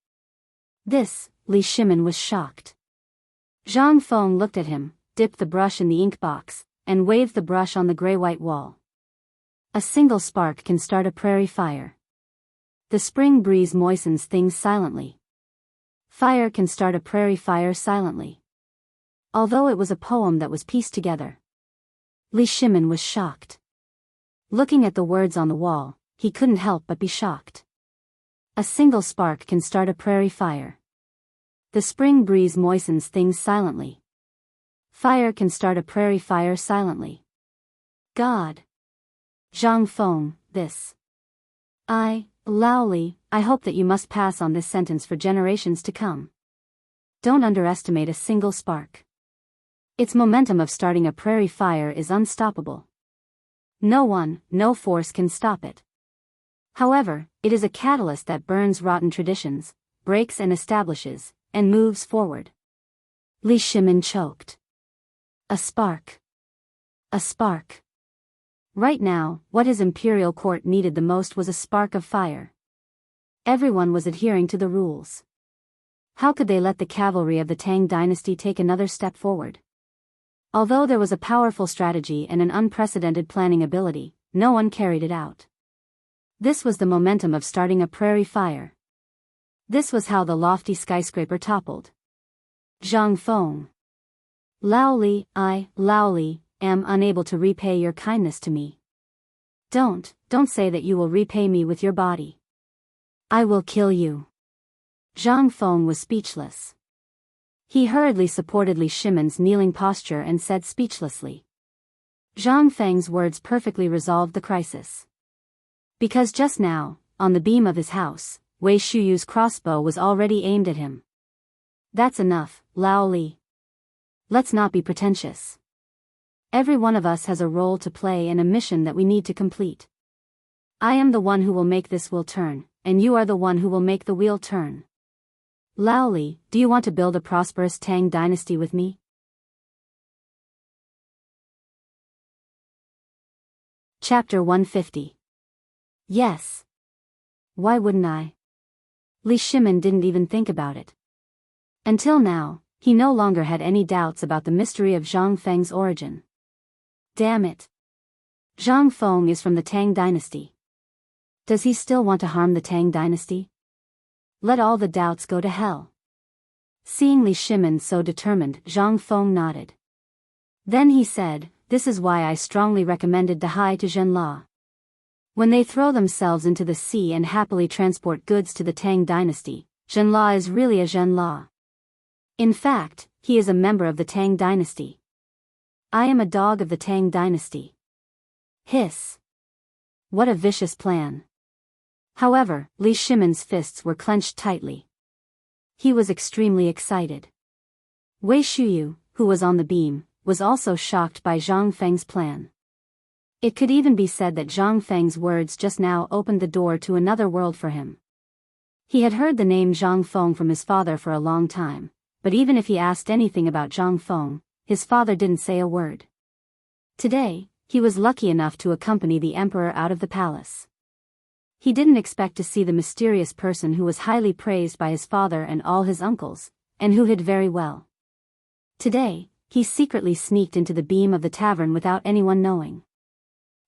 This, Li Shimin was shocked. Zhang Feng looked at him, dipped the brush in the ink box, and waved the brush on the gray-white wall. A single spark can start a prairie fire. The spring breeze moistens things silently. Fire can start a prairie fire silently. Although it was a poem that was pieced together. Li Shimin was shocked. Looking at the words on the wall, he couldn't help but be shocked. A single spark can start a prairie fire. The spring breeze moistens things silently. Fire can start a prairie fire silently. God. Zhang Feng, this. Lao Li, I hope that you must pass on this sentence for generations to come. Don't underestimate a single spark. Its momentum of starting a prairie fire is unstoppable. No force can stop it. However, it is a catalyst that burns rotten traditions, breaks and establishes, and moves forward. Li Shimin choked. A spark. A spark. Right now, what his imperial court needed the most was a spark of fire. Everyone was adhering to the rules. How could they let the cavalry of the Tang dynasty take another step forward? Although there was a powerful strategy and an unprecedented planning ability, no one carried it out. This was the momentum of starting a prairie fire. This was how the lofty skyscraper toppled. Zhang Feng. Lao Li, am unable to repay your kindness to me. Don't say that you will repay me with your body. I will kill you. Zhang Feng was speechless. He hurriedly supported Li Shimin's kneeling posture and said speechlessly. Zhang Feng's words perfectly resolved the crisis. Because just now, on the beam of his house, Wei Shuyu's crossbow was already aimed at him. That's enough, Lao Li. Let's not be pretentious. Every one of us has a role to play and a mission that we need to complete. I am the one who will make this wheel turn, and you are the one who will make the wheel turn. Lao Li, do you want to build a prosperous Tang dynasty with me? Chapter 150. Yes. Why wouldn't I? Li Shimin didn't even think about it. Until now, he no longer had any doubts about the mystery of Zhang Feng's origin. Damn it. Zhang Feng is from the Tang dynasty. Does he still want to harm the Tang dynasty? Let all the doubts go to hell. Seeing Li Shimin so determined, Zhang Feng nodded. Then he said, this is why I strongly recommended Dahai to Zhenla. When they throw themselves into the sea and happily transport goods to the Tang dynasty, Zhenla is really a Zhenla. In fact, he is a member of the Tang dynasty. I am a dog of the Tang dynasty. Hiss. What a vicious plan. However, Li Shimin's fists were clenched tightly. He was extremely excited. Wei Shuyu, who was on the beam, was also shocked by Zhang Feng's plan. It could even be said that Zhang Feng's words just now opened the door to another world for him. He had heard the name Zhang Feng from his father for a long time, but even if he asked anything about Zhang Feng, his father didn't say a word. Today, he was lucky enough to accompany the emperor out of the palace. He didn't expect to see the mysterious person who was highly praised by his father and all his uncles, and who hid very well. Today, he secretly sneaked into the beam of the tavern without anyone knowing.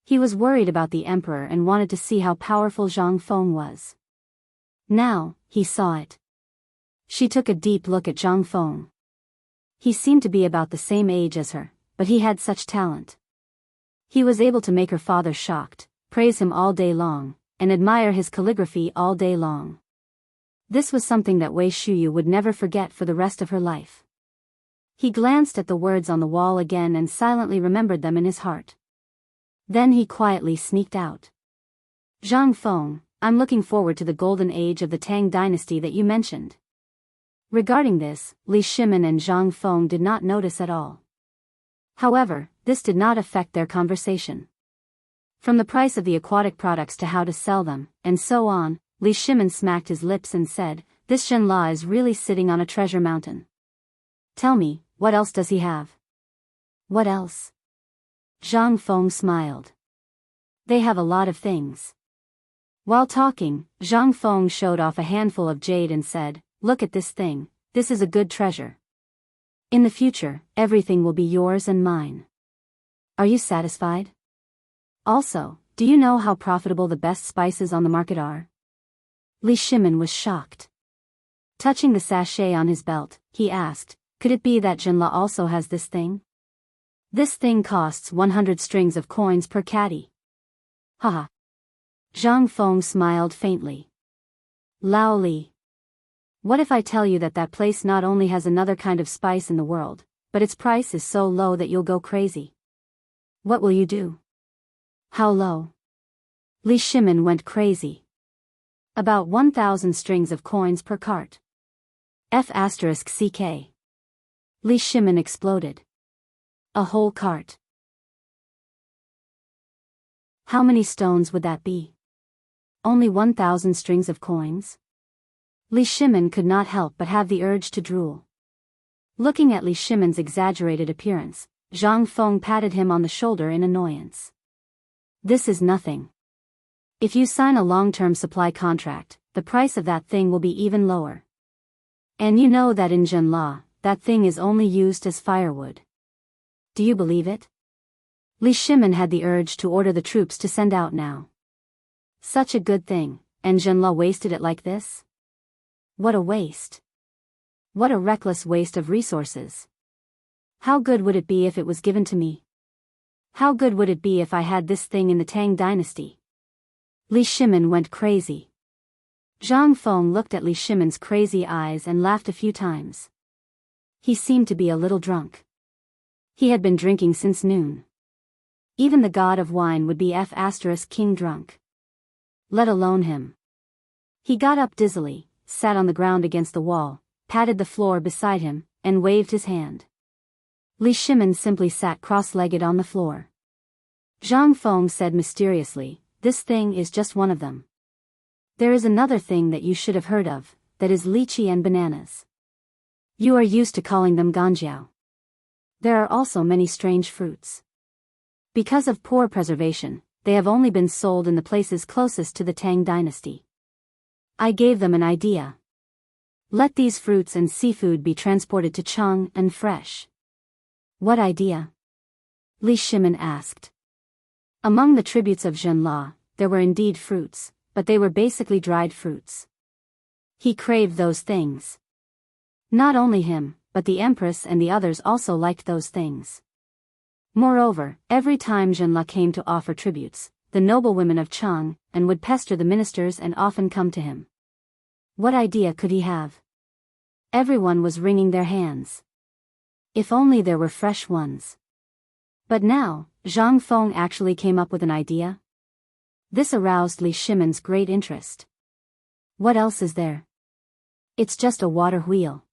He was worried about the emperor and wanted to see how powerful Zhang Feng was. Now, he saw it. She took a deep look at Zhang Feng. He seemed to be about the same age as her, but he had such talent. He was able to make her father shocked, praise him all day long, and admire his calligraphy all day long. This was something that Wei Shuyu would never forget for the rest of her life. He glanced at the words on the wall again and silently remembered them in his heart. Then he quietly sneaked out. Zhang Feng, I'm looking forward to the golden age of the Tang dynasty that you mentioned. Regarding this, Li Shimin and Zhang Feng did not notice at all. However, this did not affect their conversation. From the price of the aquatic products to how to sell them, and so on, Li Shimin smacked his lips and said, this Zhenla is really sitting on a treasure mountain. Tell me, what else does he have? What else? Zhang Feng smiled. They have a lot of things. While talking, Zhang Feng showed off a handful of jade and said, look at this thing, this is a good treasure. In the future, everything will be yours and mine. Are you satisfied? Also, do you know how profitable the best spices on the market are? Li Shimin was shocked. Touching the sachet on his belt, he asked, could it be that Zhenla also has this thing? This thing costs 100 strings of coins per caddy. Haha. Zhang Feng smiled faintly. Lao Li. What if I tell you that that place not only has another kind of spice in the world, but its price is so low that you'll go crazy? What will you do? How low? Li Shimin went crazy. About 1,000 strings of coins per cart. F***CK. Li Shimin exploded. A whole cart. How many stones would that be? Only 1,000 strings of coins? Li Shimin could not help but have the urge to drool. Looking at Li Shimin's exaggerated appearance, Zhang Feng patted him on the shoulder in annoyance. This is nothing. If you sign a long-term supply contract, the price of that thing will be even lower. And you know that in Zhenla, that thing is only used as firewood. Do you believe it? Li Shimin had the urge to order the troops to send out now. Such a good thing, and Zhenla wasted it like this? What a waste. What a reckless waste of resources. How good would it be if it was given to me? How good would it be if I had this thing in the Tang dynasty? Li Shimin went crazy. Zhang Feng looked at Li Shimin's crazy eyes and laughed a few times. He seemed to be a little drunk. He had been drinking since noon. Even the god of wine would be F***king drunk. Let alone him. He got up dizzily, sat on the ground against the wall, patted the floor beside him, and waved his hand. Li Shimin simply sat cross-legged on the floor. Zhang Feng said mysteriously, this thing is just one of them. There is another thing that you should have heard of, that is lychee and bananas. You are used to calling them ganjiao. There are also many strange fruits. Because of poor preservation, they have only been sold in the places closest to the Tang dynasty. I gave them an idea. Let these fruits and seafood be transported to Chang'an fresh. What idea? Li Shimin asked. Among the tributes of Zhenla, there were indeed fruits, but they were basically dried fruits. He craved those things. Not only him, but the Empress and the others also liked those things. Moreover, every time Zhenla came to offer tributes, the noblewomen of Chang'an would pester the ministers and often come to him. What idea could he have? Everyone was wringing their hands. If only there were fresh ones. But now, Zhang Feng actually came up with an idea? This aroused Li Shimin's great interest. What else is there? It's just a water wheel.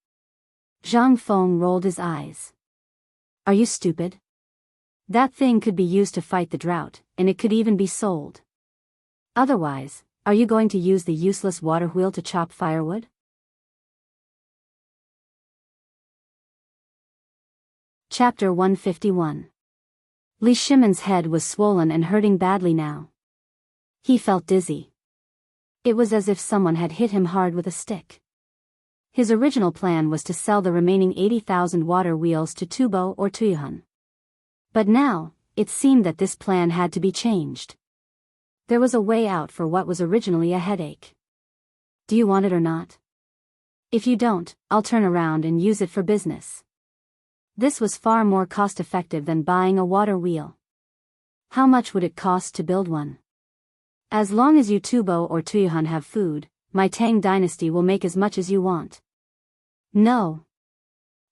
Zhang Feng rolled his eyes. Are you stupid? That thing could be used to fight the drought, and it could even be sold. Otherwise, are you going to use the useless water wheel to chop firewood? Chapter 151. Li Shimin's head was swollen and hurting badly now. He felt dizzy. It was as if someone had hit him hard with a stick. His original plan was to sell the remaining 80,000 water wheels to Tubo or Tuyuhun. But now, it seemed that this plan had to be changed. There was a way out for what was originally a headache. Do you want it or not? If you don't, I'll turn around and use it for business. This was far more cost-effective than buying a water wheel. How much would it cost to build one? As long as you Tubo or Tuyuhun have food, my Tang dynasty will make as much as you want. No.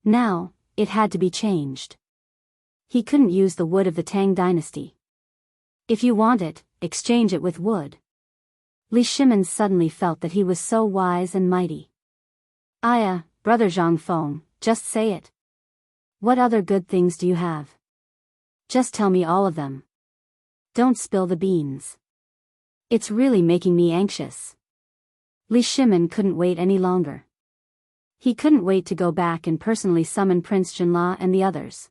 Now, it had to be changed. He couldn't use the wood of the Tang dynasty. If you want it, exchange it with wood. Li Shimin suddenly felt that he was so wise and mighty. Brother Zhang Feng, just say it. What other good things do you have? Just tell me all of them. Don't spill the beans. It's really making me anxious. Li Shimin couldn't wait any longer. He couldn't wait to go back and personally summon Prince Jinla and the others.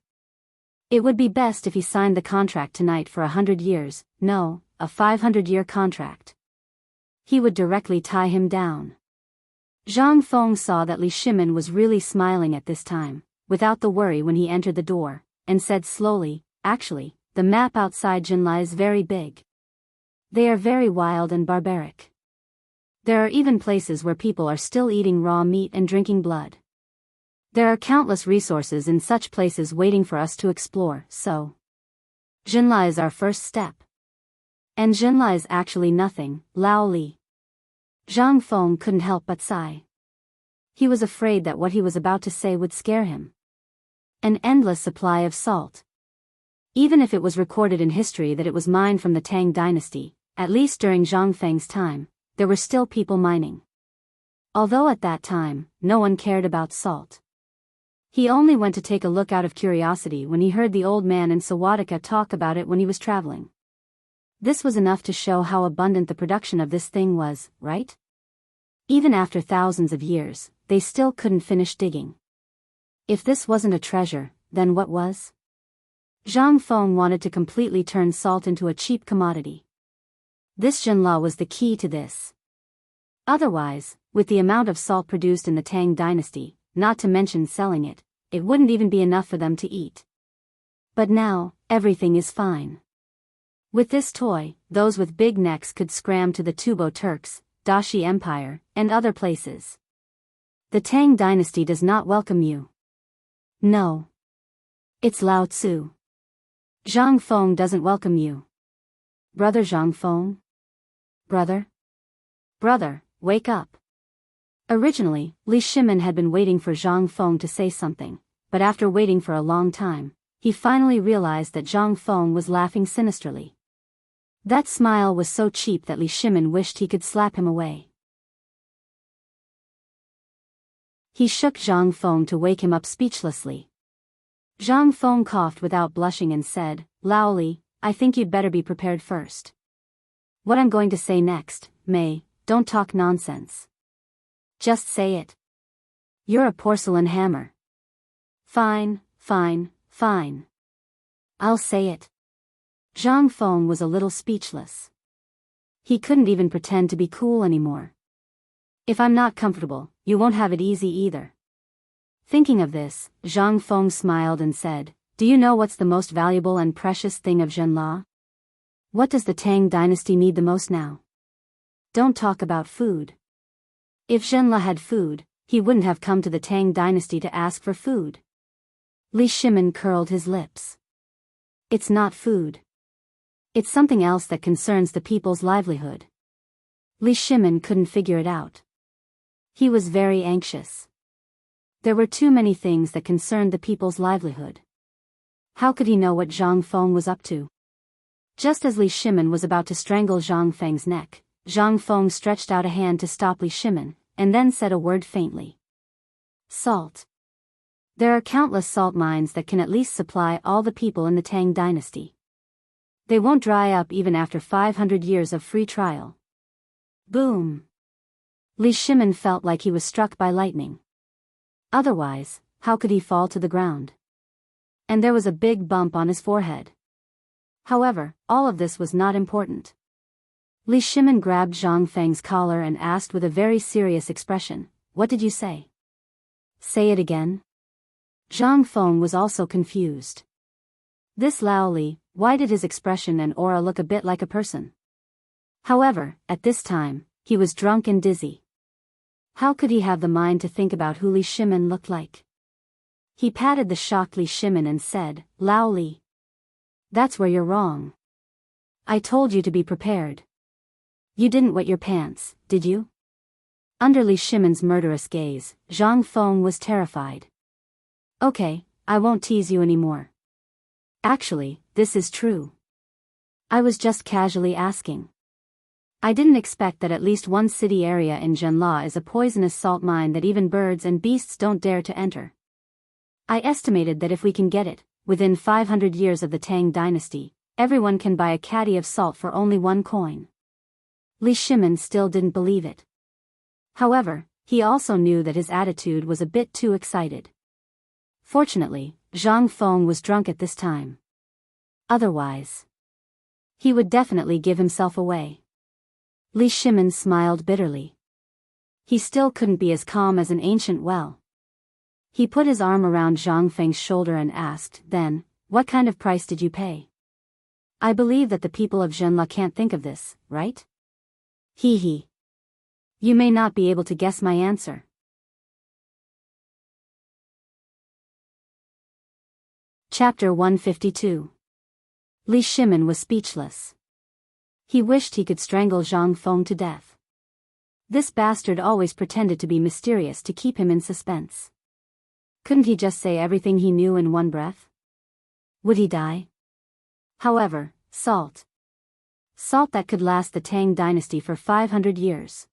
It would be best if he signed the contract tonight for 100 years, no, a 500-year contract. He would directly tie him down. Zhang Feng saw that Li Shimin was really smiling at this time, without the worry when he entered the door, and said slowly, actually, the map outside Jinla is very big. They are very wild and barbaric. There are even places where people are still eating raw meat and drinking blood. There are countless resources in such places waiting for us to explore, so Jinla is our first step. And Jinla is actually nothing, Lao Li. Zhang Feng couldn't help but sigh. He was afraid that what he was about to say would scare him. An endless supply of salt. Even if it was recorded in history that it was mined from the Tang dynasty, at least during Zhang Feng's time, there were still people mining. Although at that time, no one cared about salt. He only went to take a look out of curiosity when he heard the old man in Sawadika talk about it when he was traveling. This was enough to show how abundant the production of this thing was, right? Even after thousands of years, they still couldn't finish digging. If this wasn't a treasure, then what was? Zhang Feng wanted to completely turn salt into a cheap commodity. This Jinla was the key to this. Otherwise, with the amount of salt produced in the Tang dynasty, not to mention selling it, it wouldn't even be enough for them to eat. But now, everything is fine. With this toy, those with big necks could scram to the Tubo Turks, Dashi Empire, and other places. The Tang dynasty does not welcome you. No. It's Lao Tzu. Zhang Feng doesn't welcome you. Brother Zhang Feng? Brother? Brother, wake up. Originally, Li Shimin had been waiting for Zhang Feng to say something, but after waiting for a long time, he finally realized that Zhang Feng was laughing sinisterly. That smile was so cheap that Li Shimin wished he could slap him away. He shook Zhang Feng to wake him up speechlessly. Zhang Feng coughed without blushing and said, Lao Li, I think you'd better be prepared first. What I'm going to say next, don't talk nonsense. Just say it. You're a porcelain hammer. Fine. I'll say it. Zhang Feng was a little speechless. He couldn't even pretend to be cool anymore. If I'm not comfortable, you won't have it easy either. Thinking of this, Zhang Feng smiled and said, do you know what's the most valuable and precious thing of Jinla? What does the Tang dynasty need the most now? Don't talk about food. If Jinla had food, he wouldn't have come to the Tang dynasty to ask for food. Li Shimin curled his lips. It's not food. It's something else that concerns the people's livelihood. Li Shimin couldn't figure it out. He was very anxious. There were too many things that concerned the people's livelihood. How could he know what Zhang Feng was up to? Just as Li Shimin was about to strangle Zhang Feng's neck, Zhang Feng stretched out a hand to stop Li Shimin, and then said a word faintly. Salt. There are countless salt mines that can at least supply all the people in the Tang dynasty. They won't dry up even after 500 years of free trial. Boom. Li Shimin felt like he was struck by lightning. Otherwise, how could he fall to the ground? And there was a big bump on his forehead. However, all of this was not important. Li Shimin grabbed Zhang Feng's collar and asked with a very serious expression, what did you say? Say it again? Zhang Feng was also confused. This Lao Li, why did his expression and aura look a bit like a person? However, at this time, he was drunk and dizzy. How could he have the mind to think about who Li Shimin looked like? He patted the shocked Li Shimin and said, Lao Li. That's where you're wrong. I told you to be prepared. You didn't wet your pants, did you? Under Li Shimin's murderous gaze, Zhang Feng was terrified. Okay, I won't tease you anymore. Actually, this is true. I was just casually asking. I didn't expect that at least one city area in Zhenla is a poisonous salt mine that even birds and beasts don't dare to enter. I estimated that if we can get it, within 500 years of the Tang dynasty, everyone can buy a caddy of salt for only 1 coin. Li Shimin still didn't believe it. However, he also knew that his attitude was a bit too excited. Fortunately, Zhang Feng was drunk at this time. Otherwise, he would definitely give himself away. Li Shimin smiled bitterly. He still couldn't be as calm as an ancient well. He put his arm around Zhang Feng's shoulder and asked, then, what kind of price did you pay? I believe that the people of Zhenla can't think of this, right? Hee hee. You may not be able to guess my answer. Chapter 152. Li Shimin was speechless. He wished he could strangle Zhang Feng to death. This bastard always pretended to be mysterious to keep him in suspense. Couldn't he just say everything he knew in one breath? Would he die? However, salt. Salt that could last the Tang dynasty for 500 years.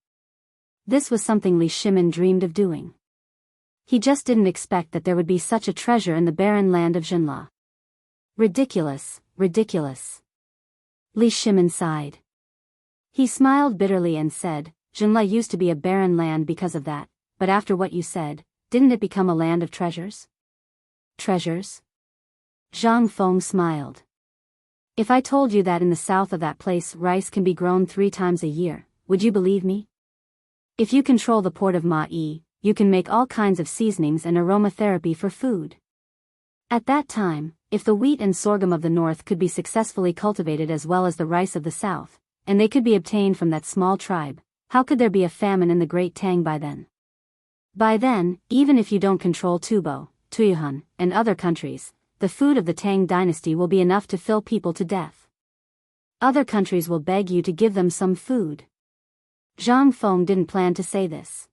This was something Li Shimin dreamed of doing. He just didn't expect that there would be such a treasure in the barren land of Zhenla. Ridiculous, ridiculous. Li Shimin sighed. He smiled bitterly and said, Zhenla used to be a barren land because of that, but after what you said, didn't it become a land of treasures? Treasures? Zhang Feng smiled. If I told you that in the south of that place rice can be grown 3 times a year, would you believe me? If you control the port of Ma-yi, you can make all kinds of seasonings and aromatherapy for food. At that time, if the wheat and sorghum of the north could be successfully cultivated as well as the rice of the south, and they could be obtained from that small tribe, how could there be a famine in the Great Tang by then? By then, even if you don't control Tubo, Tuyuhun, and other countries, the food of the Tang dynasty will be enough to fill people to death. Other countries will beg you to give them some food. Zhang Feng didn't plan to say this.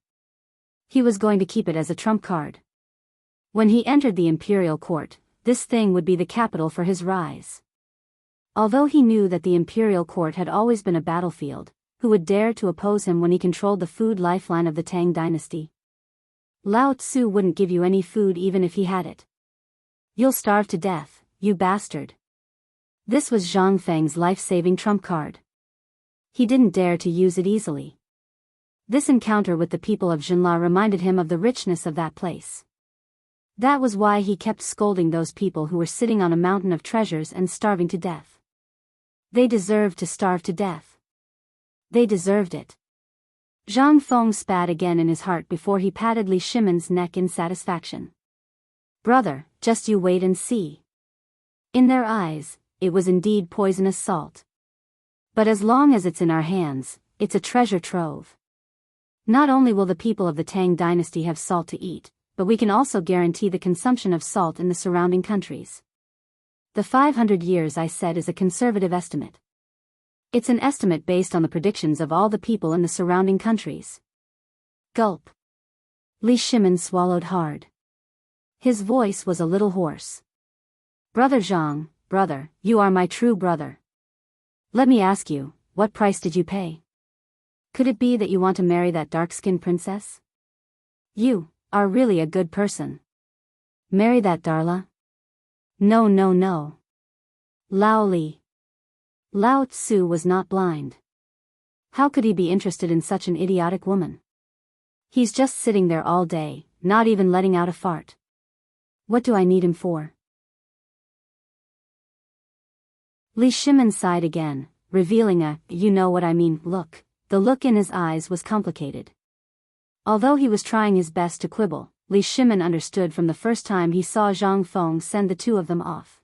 He was going to keep it as a trump card. When he entered the imperial court, this thing would be the capital for his rise. Although he knew that the imperial court had always been a battlefield, who would dare to oppose him when he controlled the food lifeline of the Tang dynasty? Lao Tzu wouldn't give you any food even if he had it. You'll starve to death, you bastard. This was Zhang Feng's life-saving trump card. He didn't dare to use it easily. This encounter with the people of Zhenla reminded him of the richness of that place. That was why he kept scolding those people who were sitting on a mountain of treasures and starving to death. They deserved to starve to death. They deserved it. Zhang Feng spat again in his heart before he patted Li Shimin's neck in satisfaction. Brother, just you wait and see. In their eyes, it was indeed poisonous salt. But as long as it's in our hands, it's a treasure trove. Not only will the people of the Tang dynasty have salt to eat, but we can also guarantee the consumption of salt in the surrounding countries. The 500 years I said is a conservative estimate. It's an estimate based on the predictions of all the people in the surrounding countries. Gulp. Li Shimin swallowed hard. His voice was a little hoarse. Brother Zhang, brother, you are my true brother. Let me ask you, what price did you pay? Could it be that you want to marry that dark-skinned princess? You are really a good person. Marry that Darla? No, no, no. Lao Li. Lao Tzu was not blind. How could he be interested in such an idiotic woman? He's just sitting there all day, not even letting out a fart. What do I need him for? Li Shimin sighed again, revealing a, you know what I mean, look. The look in his eyes was complicated. Although he was trying his best to quibble, Li Shimin understood from the first time he saw Zhang Feng send the two of them off.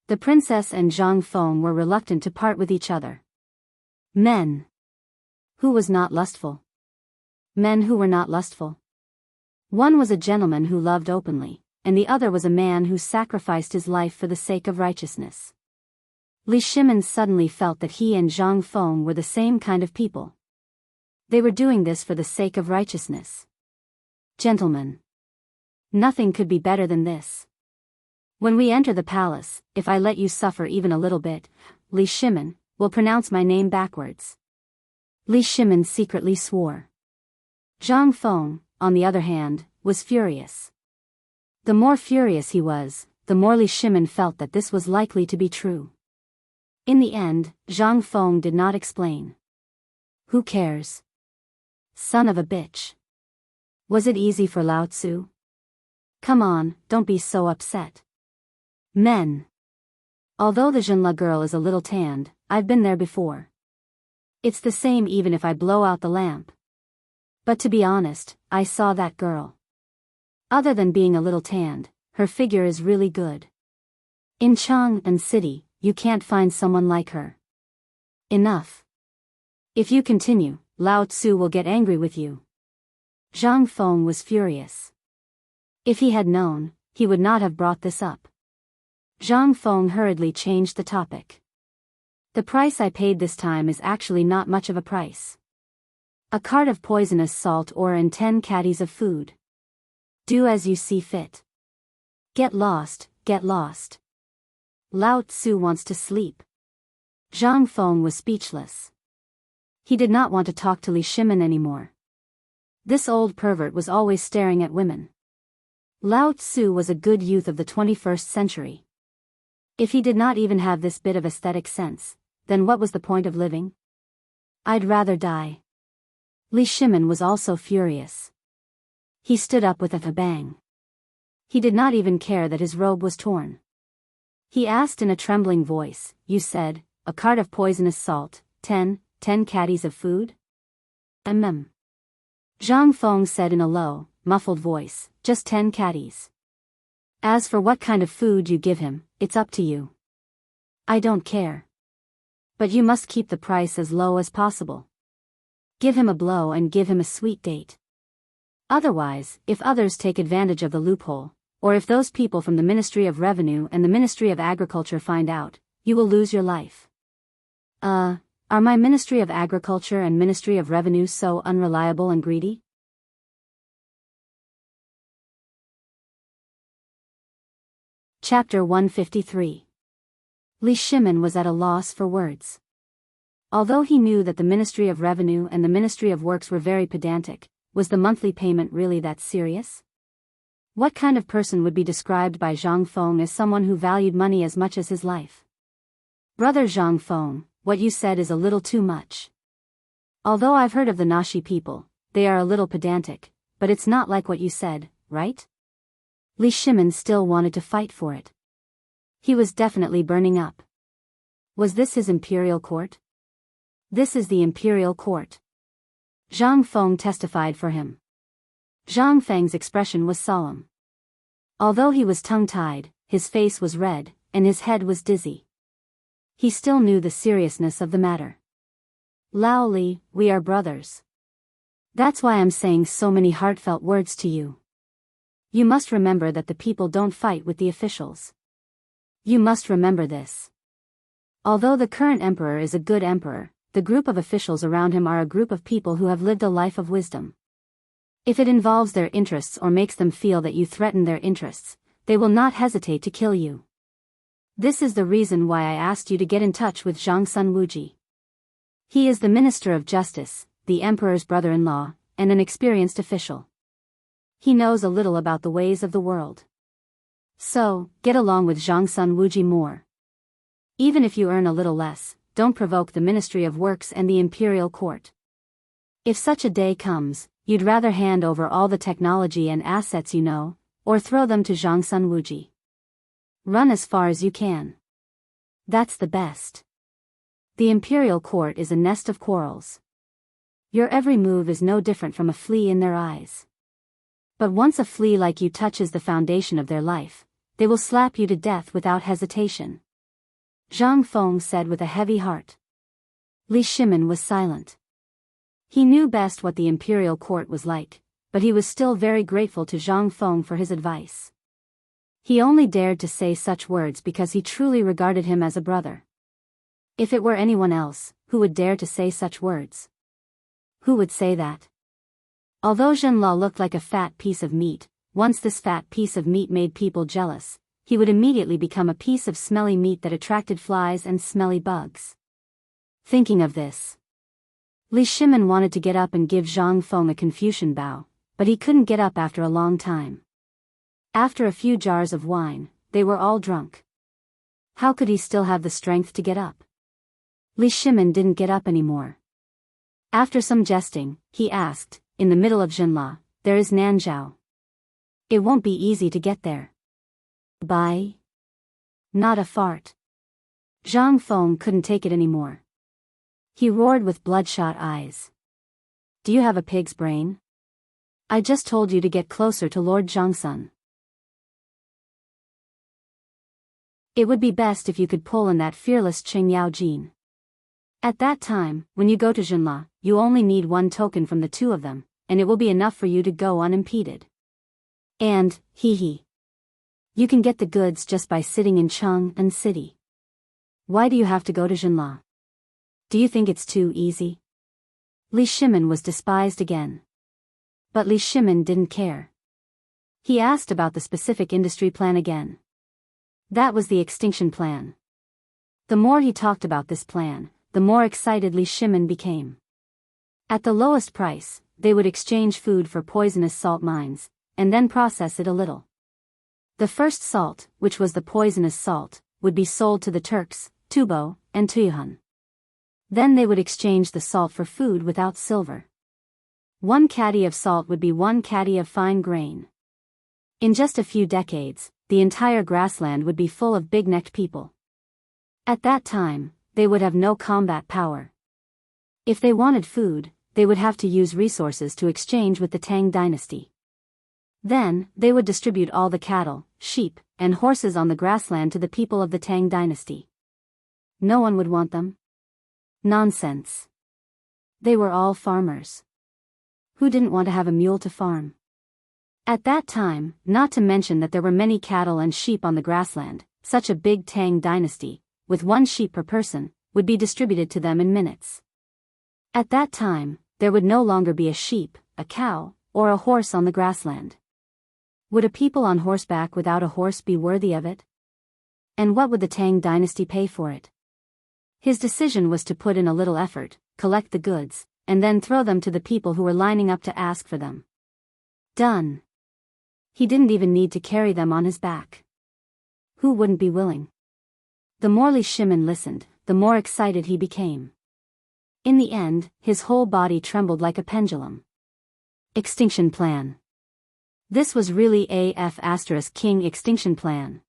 The princess and Zhang Feng were reluctant to part with each other. Men. Who was not lustful? Men who were not lustful. One was a gentleman who loved openly, and the other was a man who sacrificed his life for the sake of righteousness. Li Shimin suddenly felt that he and Zhang Feng were the same kind of people. They were doing this for the sake of righteousness. Gentlemen. Nothing could be better than this. When we enter the palace, if I let you suffer even a little bit, Li Shimin will pronounce my name backwards. Li Shimin secretly swore. Zhang Feng, on the other hand, was furious. The more furious he was, the more Li Shimin felt that this was likely to be true. In the end, Zhang Feng did not explain. Who cares? Son of a bitch. Was it easy for Lao Tzu? Come on, don't be so upset. Men. Although the Zhenla girl is a little tanned, I've been there before. It's the same even if I blow out the lamp. But to be honest, I saw that girl. Other than being a little tanned, her figure is really good. In Chang'an city, you can't find someone like her. Enough. If you continue, Lao Tzu will get angry with you. Zhang Feng was furious. If he had known, he would not have brought this up. Zhang Feng hurriedly changed the topic. The price I paid this time is actually not much of a price. A cart of poisonous salt ore and 10 caddies of food. Do as you see fit. Get lost, get lost. Lao Tzu wants to sleep. Zhang Feng was speechless. He did not want to talk to Li Shimin anymore. This old pervert was always staring at women. Lao Tzu was a good youth of the 21st century. If he did not even have this bit of aesthetic sense, then what was the point of living? I'd rather die. Li Shimin was also furious. He stood up with a bang. He did not even care that his robe was torn. He asked in a trembling voice, you said, a cart of poisonous salt, 10 caddies of food? Zhang Feng said in a low, muffled voice, just 10 caddies. As for what kind of food you give him, it's up to you. I don't care. But you must keep the price as low as possible. Give him a blow and give him a sweet date. Otherwise, if others take advantage of the loophole, or if those people from the Ministry of Revenue and the Ministry of Agriculture find out, you will lose your life. Are my Ministry of Agriculture and Ministry of Revenue so unreliable and greedy? Chapter 153. Li Shimin was at a loss for words. Although he knew that the Ministry of Revenue and the Ministry of Works were very pedantic, was the monthly payment really that serious? What kind of person would be described by Zhang Feng as someone who valued money as much as his life? Brother Zhang Feng, what you said is a little too much. Although I've heard of the Nashi people, they are a little pedantic, but it's not like what you said, right? Li Shimin still wanted to fight for it. He was definitely burning up. Was this his imperial court? This is the imperial court. Zhang Feng testified for him. Zhang Feng's expression was solemn. Although he was tongue-tied, his face was red, and his head was dizzy. He still knew the seriousness of the matter. Lao Li, we are brothers. That's why I'm saying so many heartfelt words to you. You must remember that the people don't fight with the officials. You must remember this. Although the current emperor is a good emperor, the group of officials around him are a group of people who have lived a life of wisdom. If it involves their interests or makes them feel that you threaten their interests, they will not hesitate to kill you. This is the reason why I asked you to get in touch with Zhang Sun Wuji. He is the Minister of Justice, the Emperor's brother-in-law, and an experienced official. He knows a little about the ways of the world. So, get along with Zhang Sun Wuji more. Even if you earn a little less, don't provoke the Ministry of Works and the Imperial Court. If such a day comes, you'd rather hand over all the technology and assets you know, or throw them to Zhang Sun Wuji. Run as far as you can. That's the best. The Imperial Court is a nest of quarrels. Your every move is no different from a flea in their eyes. But once a flea like you touches the foundation of their life, they will slap you to death without hesitation. Zhang Feng said with a heavy heart. Li Shimin was silent. He knew best what the imperial court was like, but he was still very grateful to Zhang Feng for his advice. He only dared to say such words because he truly regarded him as a brother. If it were anyone else, who would dare to say such words? Who would say that? Although Zhenla looked like a fat piece of meat, once this fat piece of meat made people jealous, he would immediately become a piece of smelly meat that attracted flies and smelly bugs. Thinking of this, Li Shimin wanted to get up and give Zhang Feng a Confucian bow, but he couldn't get up after a long time. After a few jars of wine, they were all drunk. How could he still have the strength to get up? Li Shimin didn't get up anymore. After some jesting, he asked, in the middle of Zhenla, there is Nanzhao. It won't be easy to get there. Bye. Not a fart. Zhang Feng couldn't take it anymore. He roared with bloodshot eyes. Do you have a pig's brain? I just told you to get closer to Lord Zhangsun. It would be best if you could pull in that fearless Qing Yao Jin. At that time, when you go to Zhenla, you only need one token from the two of them, and it will be enough for you to go unimpeded. And, you can get the goods just by sitting in Chang'an City. Why do you have to go to Zhenla? Do you think it's too easy? Li Shimin was despised again. But Li Shimin didn't care. He asked about the specific industry plan again. That was the extinction plan. The more he talked about this plan, the more excited Li Shimin became. At the lowest price, they would exchange food for poisonous salt mines, and then process it a little. The first salt, which was the poisonous salt, would be sold to the Turks, Tubo, and Tuyuhun. Then they would exchange the salt for food without silver. 1 caddy of salt would be 1 caddy of fine grain. In just a few decades, the entire grassland would be full of big-necked people. At that time, they would have no combat power. If they wanted food, they would have to use resources to exchange with the Tang dynasty. Then, they would distribute all the cattle, sheep, and horses on the grassland to the people of the Tang dynasty. No one would want them. Nonsense. They were all farmers. Who didn't want to have a mule to farm? At that time, not to mention that there were many cattle and sheep on the grassland, such a big Tang dynasty, with 1 sheep per person, would be distributed to them in minutes. At that time, there would no longer be a sheep, a cow, or a horse on the grassland. Would a people on horseback without a horse be worthy of it? And what would the Tang dynasty pay for it? His decision was to put in a little effort, collect the goods, and then throw them to the people who were lining up to ask for them. Done. He didn't even need to carry them on his back. Who wouldn't be willing? The more Li Shimin listened, the more excited he became. In the end, his whole body trembled like a pendulum. Extinction plan. This was really King extinction plan.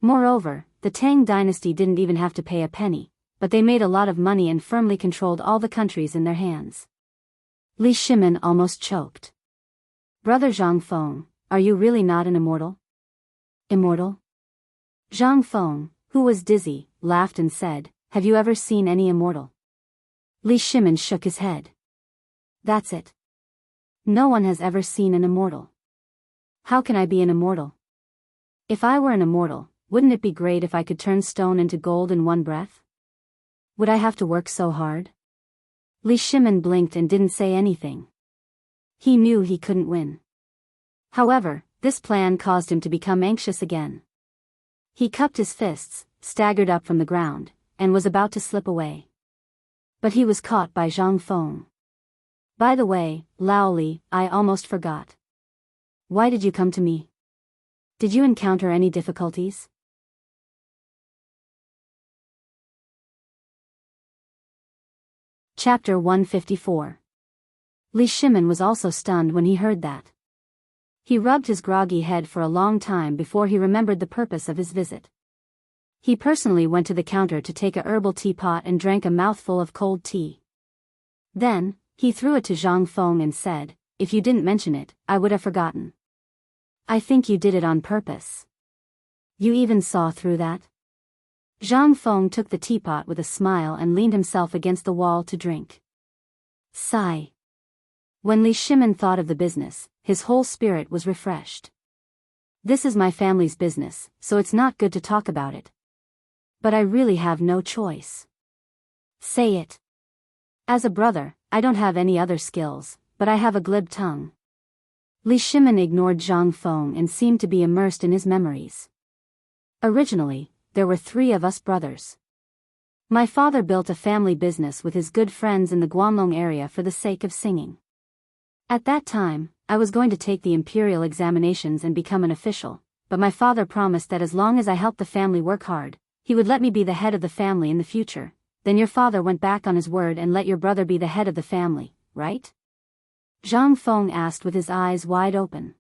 Moreover, the Tang dynasty didn't even have to pay a penny, but they made a lot of money and firmly controlled all the countries in their hands. Li Shimin almost choked. Brother Zhang Feng, are you really not an immortal? Immortal? Zhang Feng, who was dizzy, laughed and said, have you ever seen any immortal? Li Shimin shook his head. That's it. No one has ever seen an immortal. How can I be an immortal? If I were an immortal, wouldn't it be great if I could turn stone into gold in one breath? Would I have to work so hard? Li Shimin blinked and didn't say anything. He knew he couldn't win. However, this plan caused him to become anxious again. He cupped his fists, staggered up from the ground, and was about to slip away. But he was caught by Zhang Feng. By the way, Lao Li, I almost forgot. Why did you come to me? Did you encounter any difficulties? Chapter 154. Li Shimin was also stunned when he heard that. He rubbed his groggy head for a long time before he remembered the purpose of his visit. He personally went to the counter to take a herbal teapot and drank a mouthful of cold tea. Then, he threw it to Zhang Feng and said, if you didn't mention it, I would have forgotten. I think you did it on purpose. You even saw through that? Zhang Feng took the teapot with a smile and leaned himself against the wall to drink. Sigh. When Li Shimin thought of the business, his whole spirit was refreshed. This is my family's business, so it's not good to talk about it. But I really have no choice. Say it. As a brother, I don't have any other skills, but I have a glib tongue. Li Shimin ignored Zhang Feng and seemed to be immersed in his memories. Originally, there were 3 of us brothers. My father built a family business with his good friends in the Guanlong area for the sake of singing. At that time, I was going to take the imperial examinations and become an official, but my father promised that as long as I helped the family work hard, he would let me be the head of the family in the future. Then your father went back on his word and let your brother be the head of the family, right? Zhang Feng asked with his eyes wide open.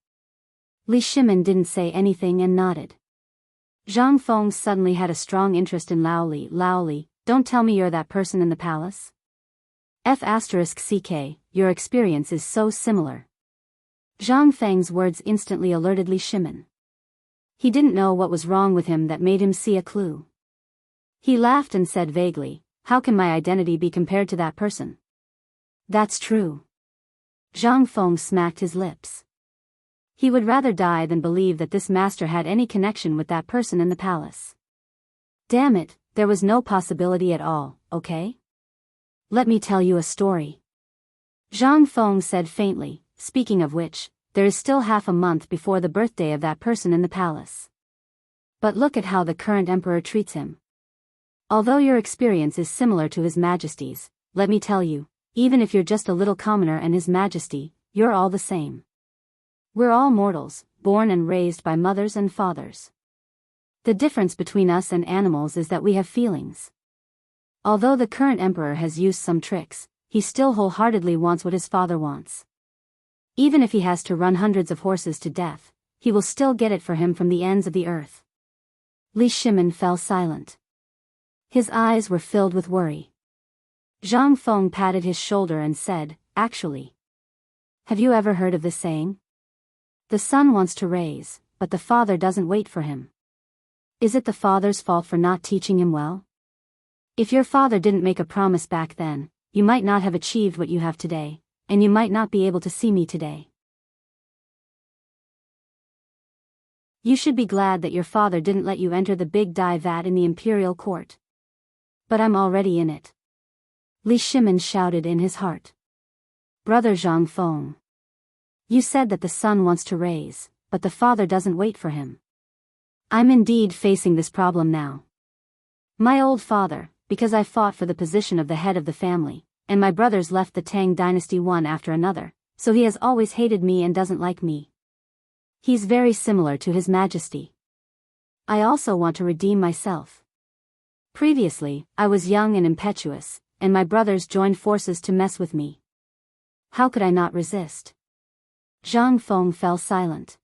Li Shimin didn't say anything and nodded. Zhang Feng suddenly had a strong interest in Lao Li. Lao Li, don't tell me you're that person in the palace? F***ck, your experience is so similar. Zhang Feng's words instantly alerted Li Shimin. He didn't know what was wrong with him that made him see a clue. He laughed and said vaguely, how can my identity be compared to that person? That's true. Zhang Feng smacked his lips. He would rather die than believe that this master had any connection with that person in the palace. Damn it, there was no possibility at all, okay? Let me tell you a story. Zhang Feng said faintly, speaking of which, there is still half a month before the birthday of that person in the palace. But look at how the current emperor treats him. Although your experience is similar to His Majesty's, let me tell you, even if you're just a little commoner and His Majesty, you're all the same. We're all mortals, born and raised by mothers and fathers. The difference between us and animals is that we have feelings. Although the current emperor has used some tricks, he still wholeheartedly wants what his father wants. Even if he has to run hundreds of horses to death, he will still get it for him from the ends of the earth. Li Shimin fell silent. His eyes were filled with worry. Zhang Feng patted his shoulder and said, actually. Have you ever heard of this saying? The son wants to raise, but the father doesn't wait for him. Is it the father's fault for not teaching him well? If your father didn't make a promise back then, you might not have achieved what you have today, and you might not be able to see me today. You should be glad that your father didn't let you enter the big dye vat in the imperial court. But I'm already in it. Li Shimin shouted in his heart. Brother Zhang Feng. You said that the son wants to raise, but the father doesn't wait for him. I'm indeed facing this problem now. My old father, because I fought for the position of the head of the family, and my brothers left the Tang dynasty one after another, so he has always hated me and doesn't like me. He's very similar to His Majesty. I also want to redeem myself. Previously, I was young and impetuous, and my brothers joined forces to mess with me. How could I not resist? Zhang Feng fell silent.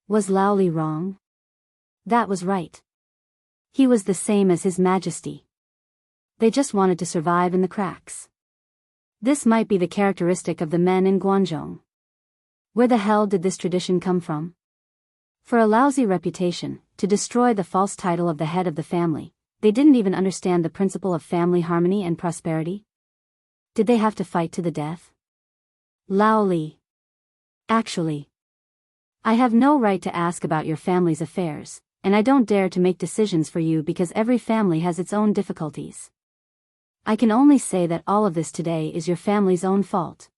Was Lao Li wrong? That was right. He was the same as His Majesty. They just wanted to survive in the cracks. This might be the characteristic of the men in Guanzhong. Where the hell did this tradition come from? For a lousy reputation, to destroy the false title of the head of the family, they didn't even understand the principle of family harmony and prosperity? Did they have to fight to the death? Lao Li. Actually, I have no right to ask about your family's affairs, and I don't dare to make decisions for you because every family has its own difficulties. I can only say that all of this today is your family's own fault.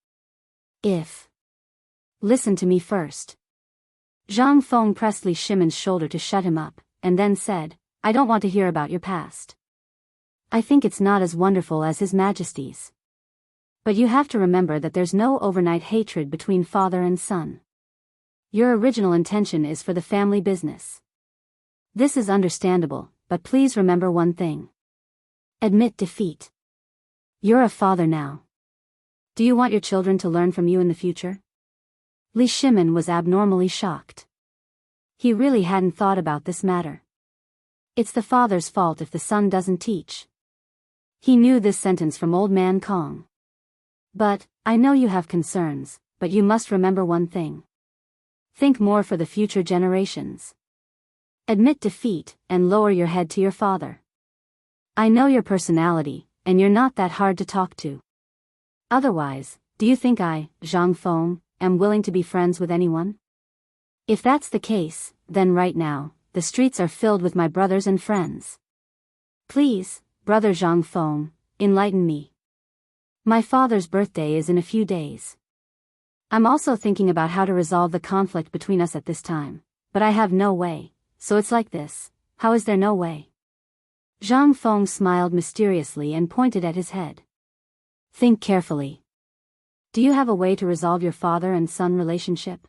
Listen to me first. Zhang Feng pressed Li Shimin's shoulder to shut him up, and then said, I don't want to hear about your past. I think it's not as wonderful as His Majesty's. But you have to remember that there's no overnight hatred between father and son. Your original intention is for the family business. This is understandable, but please remember one thing. Admit defeat. You're a father now. Do you want your children to learn from you in the future? Li Shimin was abnormally shocked. He really hadn't thought about this matter. It's the father's fault if the son doesn't teach. He knew this sentence from Old Man Kong. But, I know you have concerns, but you must remember one thing. Think more for the future generations. Admit defeat, and lower your head to your father. I know your personality, and you're not that hard to talk to. Otherwise, do you think I, Zhang Feng, am willing to be friends with anyone? If that's the case, then right now, the streets are filled with my brothers and friends. Please, brother Zhang Feng, enlighten me. My father's birthday is in a few days. I'm also thinking about how to resolve the conflict between us at this time, but I have no way, so it's like this. How is there no way? Zhang Feng smiled mysteriously and pointed at his head. Think carefully. Do you have a way to resolve your father and son relationship?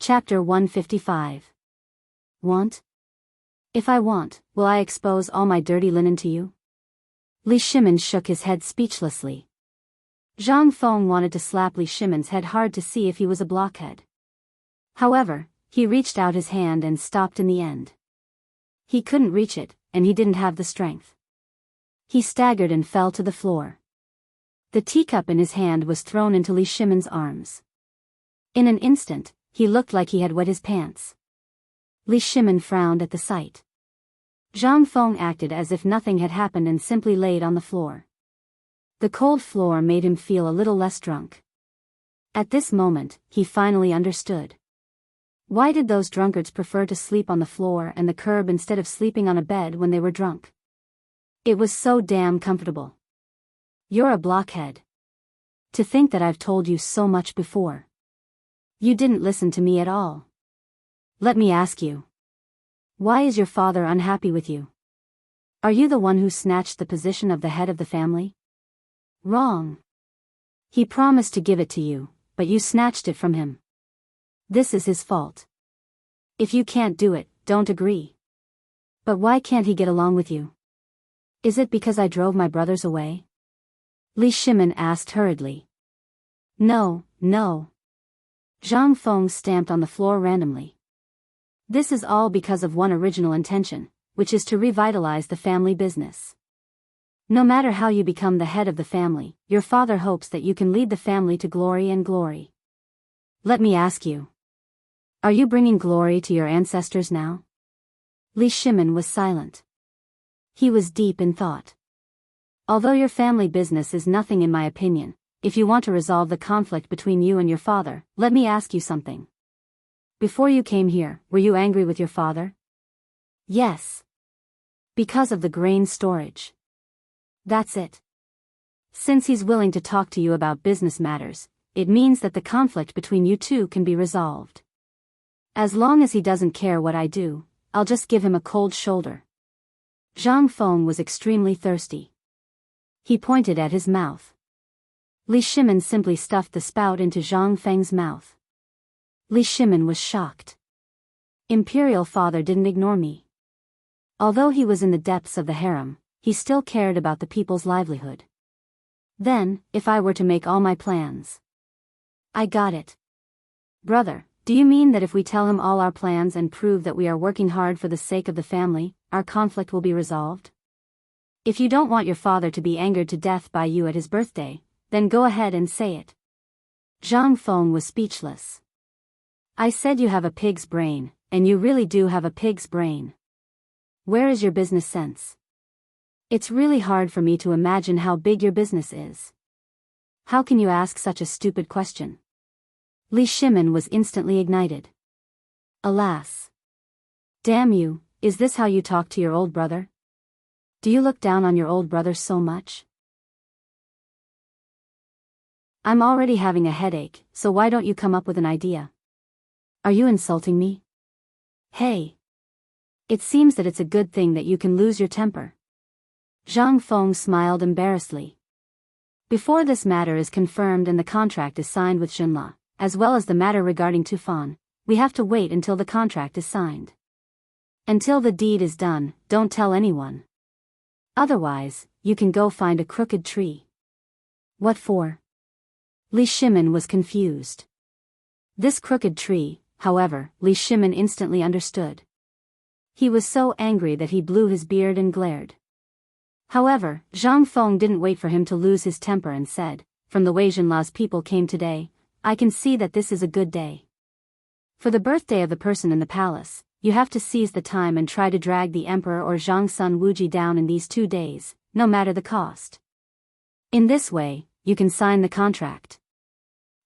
Chapter 155. Want? If I want, will I expose all my dirty linen to you? Li Shimin shook his head speechlessly. Zhang Feng wanted to slap Li Shimin's head hard to see if he was a blockhead. However, he reached out his hand and stopped in the end. He couldn't reach it, and he didn't have the strength. He staggered and fell to the floor. The teacup in his hand was thrown into Li Shimin's arms. In an instant, he looked like he had wet his pants. Li Shimin frowned at the sight. Zhang Feng acted as if nothing had happened and simply laid on the floor. The cold floor made him feel a little less drunk. At this moment, he finally understood. Why did those drunkards prefer to sleep on the floor and the curb instead of sleeping on a bed when they were drunk? It was so damn comfortable. You're a blockhead. To think that I've told you so much before. You didn't listen to me at all. Let me ask you. Why is your father unhappy with you? Are you the one who snatched the position of the head of the family? Wrong. He promised to give it to you, but you snatched it from him. This is his fault. If you can't do it, don't agree. But why can't he get along with you? Is it because I drove my brothers away? Li Shimin asked hurriedly. No, no. Zhang Feng stamped on the floor randomly. This is all because of one original intention, which is to revitalize the family business. No matter how you become the head of the family, your father hopes that you can lead the family to glory and glory. Let me ask you. Are you bringing glory to your ancestors now? Li Shimin was silent. He was deep in thought. Although your family business is nothing in my opinion, if you want to resolve the conflict between you and your father, let me ask you something. Before you came here, were you angry with your father? Yes. Because of the grain storage. That's it. Since he's willing to talk to you about business matters, it means that the conflict between you two can be resolved. As long as he doesn't care what I do, I'll just give him a cold shoulder. Zhang Feng was extremely thirsty. He pointed at his mouth. Li Shimin simply stuffed the spout into Zhang Feng's mouth. Li Shimin was shocked. Imperial father didn't ignore me. Although he was in the depths of the harem, he still cared about the people's livelihood. Then, if I were to make all my plans. I got it. Brother, do you mean that if we tell him all our plans and prove that we are working hard for the sake of the family, our conflict will be resolved? If you don't want your father to be angered to death by you at his birthday, then go ahead and say it. Zhang Feng was speechless. I said you have a pig's brain, and you really do have a pig's brain. Where is your business sense? It's really hard for me to imagine how big your business is. How can you ask such a stupid question? Li Shimin was instantly ignited. Alas. Damn you, is this how you talk to your old brother? Do you look down on your old brother so much? I'm already having a headache, so why don't you come up with an idea? Are you insulting me? Hey. It seems that it's a good thing that you can lose your temper. Zhang Feng smiled embarrassedly. Before this matter is confirmed and the contract is signed with Xinla, as well as the matter regarding Tufan, we have to wait until the contract is signed. Until the deed is done, don't tell anyone. Otherwise, you can go find a crooked tree. What for? Li Shimin was confused. This crooked tree, however, Li Shimin instantly understood. He was so angry that he blew his beard and glared. However, Zhang Feng didn't wait for him to lose his temper and said, "From the way Jinla's people came today, I can see that this is a good day. For the birthday of the person in the palace, you have to seize the time and try to drag the emperor or Zhang Sun Wuji down in these 2 days, no matter the cost. In this way, you can sign the contract.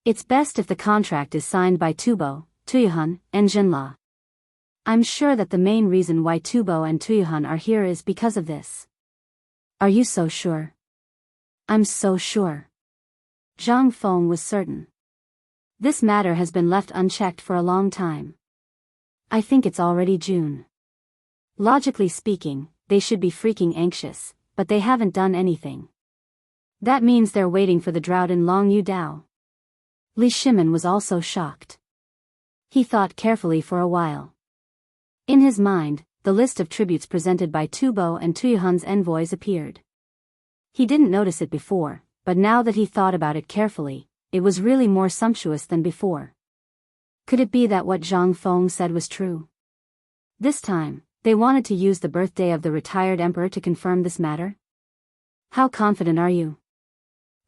It's best if the contract is signed by Tubo, Tuyuhan, and Jinla. I'm sure that the main reason why Tubo and Tuyuhan are here is because of this." "Are you so sure?" "I'm so sure." Zhang Feng was certain. This matter has been left unchecked for a long time. I think it's already June. Logically speaking, they should be freaking anxious, but they haven't done anything. That means they're waiting for the drought in Longyu Dao. Li Shimin was also shocked. He thought carefully for a while. In his mind, the list of tributes presented by Tubo and Tuyuhan's envoys appeared. He didn't notice it before, but now that he thought about it carefully, it was really more sumptuous than before. Could it be that what Zhang Feng said was true? This time, they wanted to use the birthday of the retired emperor to confirm this matter? How confident are you?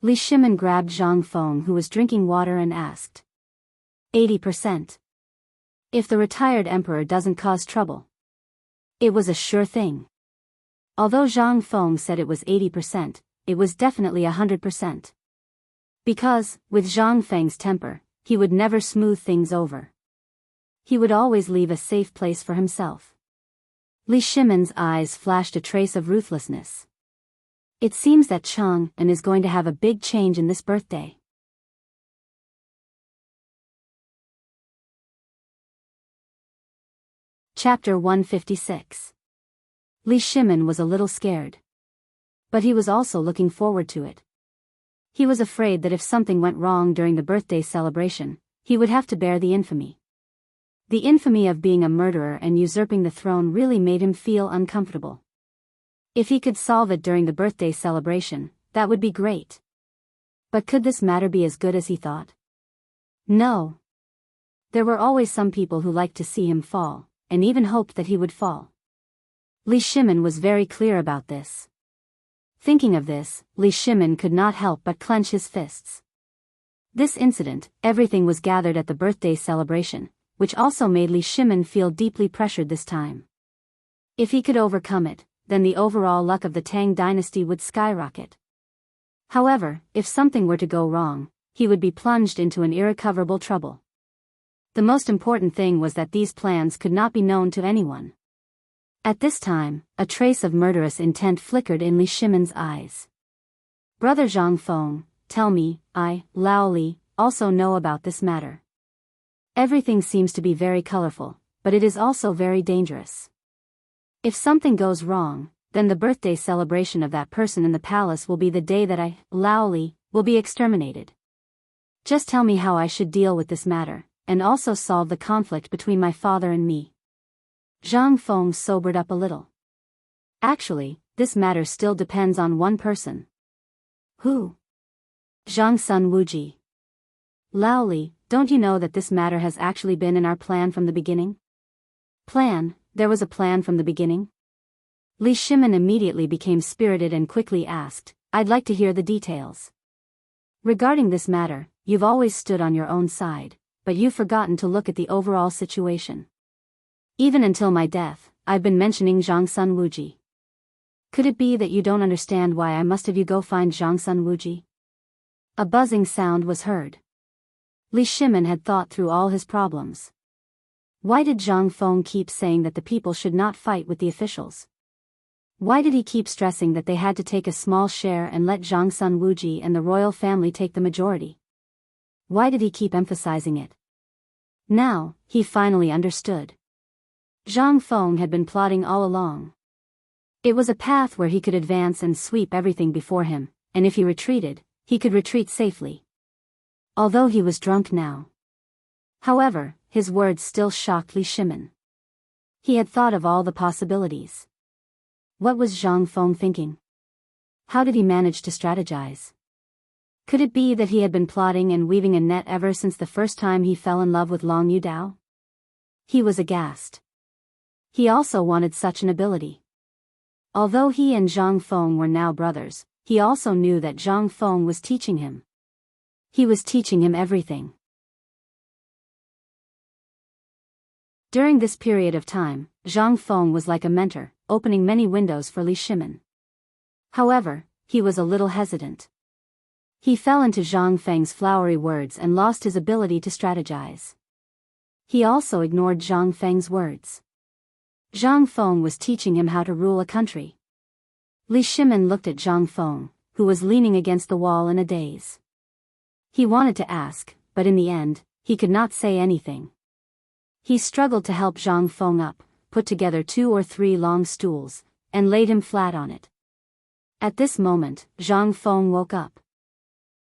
Li Shimin grabbed Zhang Feng, who was drinking water, and asked. 80%. If the retired emperor doesn't cause trouble. It was a sure thing. Although Zhang Feng said it was 80%, it was definitely 100%. Because, with Zhang Feng's temper, he would never smooth things over. He would always leave a safe place for himself. Li Shimin's eyes flashed a trace of ruthlessness. It seems that Chang'an is going to have a big change in this birthday. Chapter 156. Li Shimin was a little scared. But he was also looking forward to it. He was afraid that if something went wrong during the birthday celebration, he would have to bear the infamy. The infamy of being a murderer and usurping the throne really made him feel uncomfortable. If he could solve it during the birthday celebration, that would be great. But could this matter be as good as he thought? No. There were always some people who liked to see him fall, and even hoped that he would fall. Li Shimin was very clear about this. Thinking of this, Li Shimin could not help but clench his fists. This incident, everything was gathered at the birthday celebration, which also made Li Shimin feel deeply pressured this time. If he could overcome it, then the overall luck of the Tang dynasty would skyrocket. However, if something were to go wrong, he would be plunged into an irrecoverable trouble. The most important thing was that these plans could not be known to anyone. At this time, a trace of murderous intent flickered in Li Shimin's eyes. "Brother Zhang Feng, tell me, I, Lao Li, also know about this matter. Everything seems to be very colorful, but it is also very dangerous. If something goes wrong, then the birthday celebration of that person in the palace will be the day that I, Lao Li, will be exterminated. Just tell me how I should deal with this matter, and also solve the conflict between my father and me." Zhang Feng sobered up a little. "Actually, this matter still depends on one person." "Who?" "Zhang Sun Wuji." "Lao Li, don't you know that this matter has actually been in our plan from the beginning?" "Plan? There was a plan from the beginning?" Li Shimin immediately became spirited and quickly asked, "I'd like to hear the details. Regarding this matter, you've always stood on your own side, but you've forgotten to look at the overall situation. Even until my death, I've been mentioning Zhang Sun Wuji. Could it be that you don't understand why I must have you go find Zhang Sun Wuji?" A buzzing sound was heard. Li Shimin had thought through all his problems. Why did Zhang Feng keep saying that the people should not fight with the officials? Why did he keep stressing that they had to take a small share and let Zhang Sun Wuji and the royal family take the majority? Why did he keep emphasizing it? Now, he finally understood. Zhang Feng had been plotting all along. It was a path where he could advance and sweep everything before him, and if he retreated, he could retreat safely. Although he was drunk now. However, his words still shocked Li Shimin. He had thought of all the possibilities. What was Zhang Feng thinking? How did he manage to strategize? Could it be that he had been plotting and weaving a net ever since the first time he fell in love with Longyu Dao? He was aghast. He also wanted such an ability. Although he and Zhang Feng were now brothers, he also knew that Zhang Feng was teaching him. He was teaching him everything. During this period of time, Zhang Feng was like a mentor, opening many windows for Li Shimin. However, he was a little hesitant. He fell into Zhang Feng's flowery words and lost his ability to strategize. He also ignored Zhang Feng's words. Zhang Feng was teaching him how to rule a country. Li Shimin looked at Zhang Feng, who was leaning against the wall in a daze. He wanted to ask, but in the end, he could not say anything. He struggled to help Zhang Feng up, put together 2 or 3 long stools, and laid him flat on it. At this moment, Zhang Feng woke up.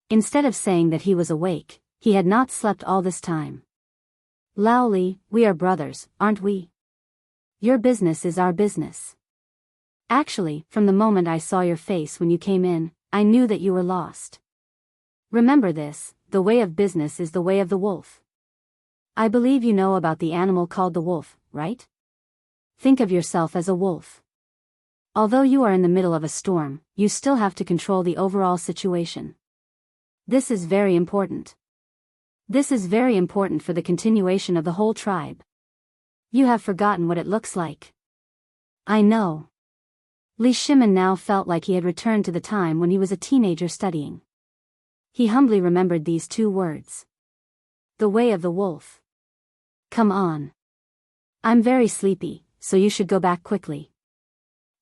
Instead of saying that he was awake, he had not slept all this time. Lao Li, we are brothers, aren't we? Your business is our business. Actually, from the moment I saw your face when you came in, I knew that you were lost. Remember this, the way of business is the way of the wolf. I believe you know about the animal called the wolf, right? Think of yourself as a wolf. Although you are in the middle of a storm, you still have to control the overall situation. This is very important. This is very important for the continuation of the whole tribe. You have forgotten what it looks like. I know. Li Shimin now felt like he had returned to the time when he was a teenager studying. He humbly remembered these 2 words. The way of the wolf. Come on. I'm very sleepy, so you should go back quickly.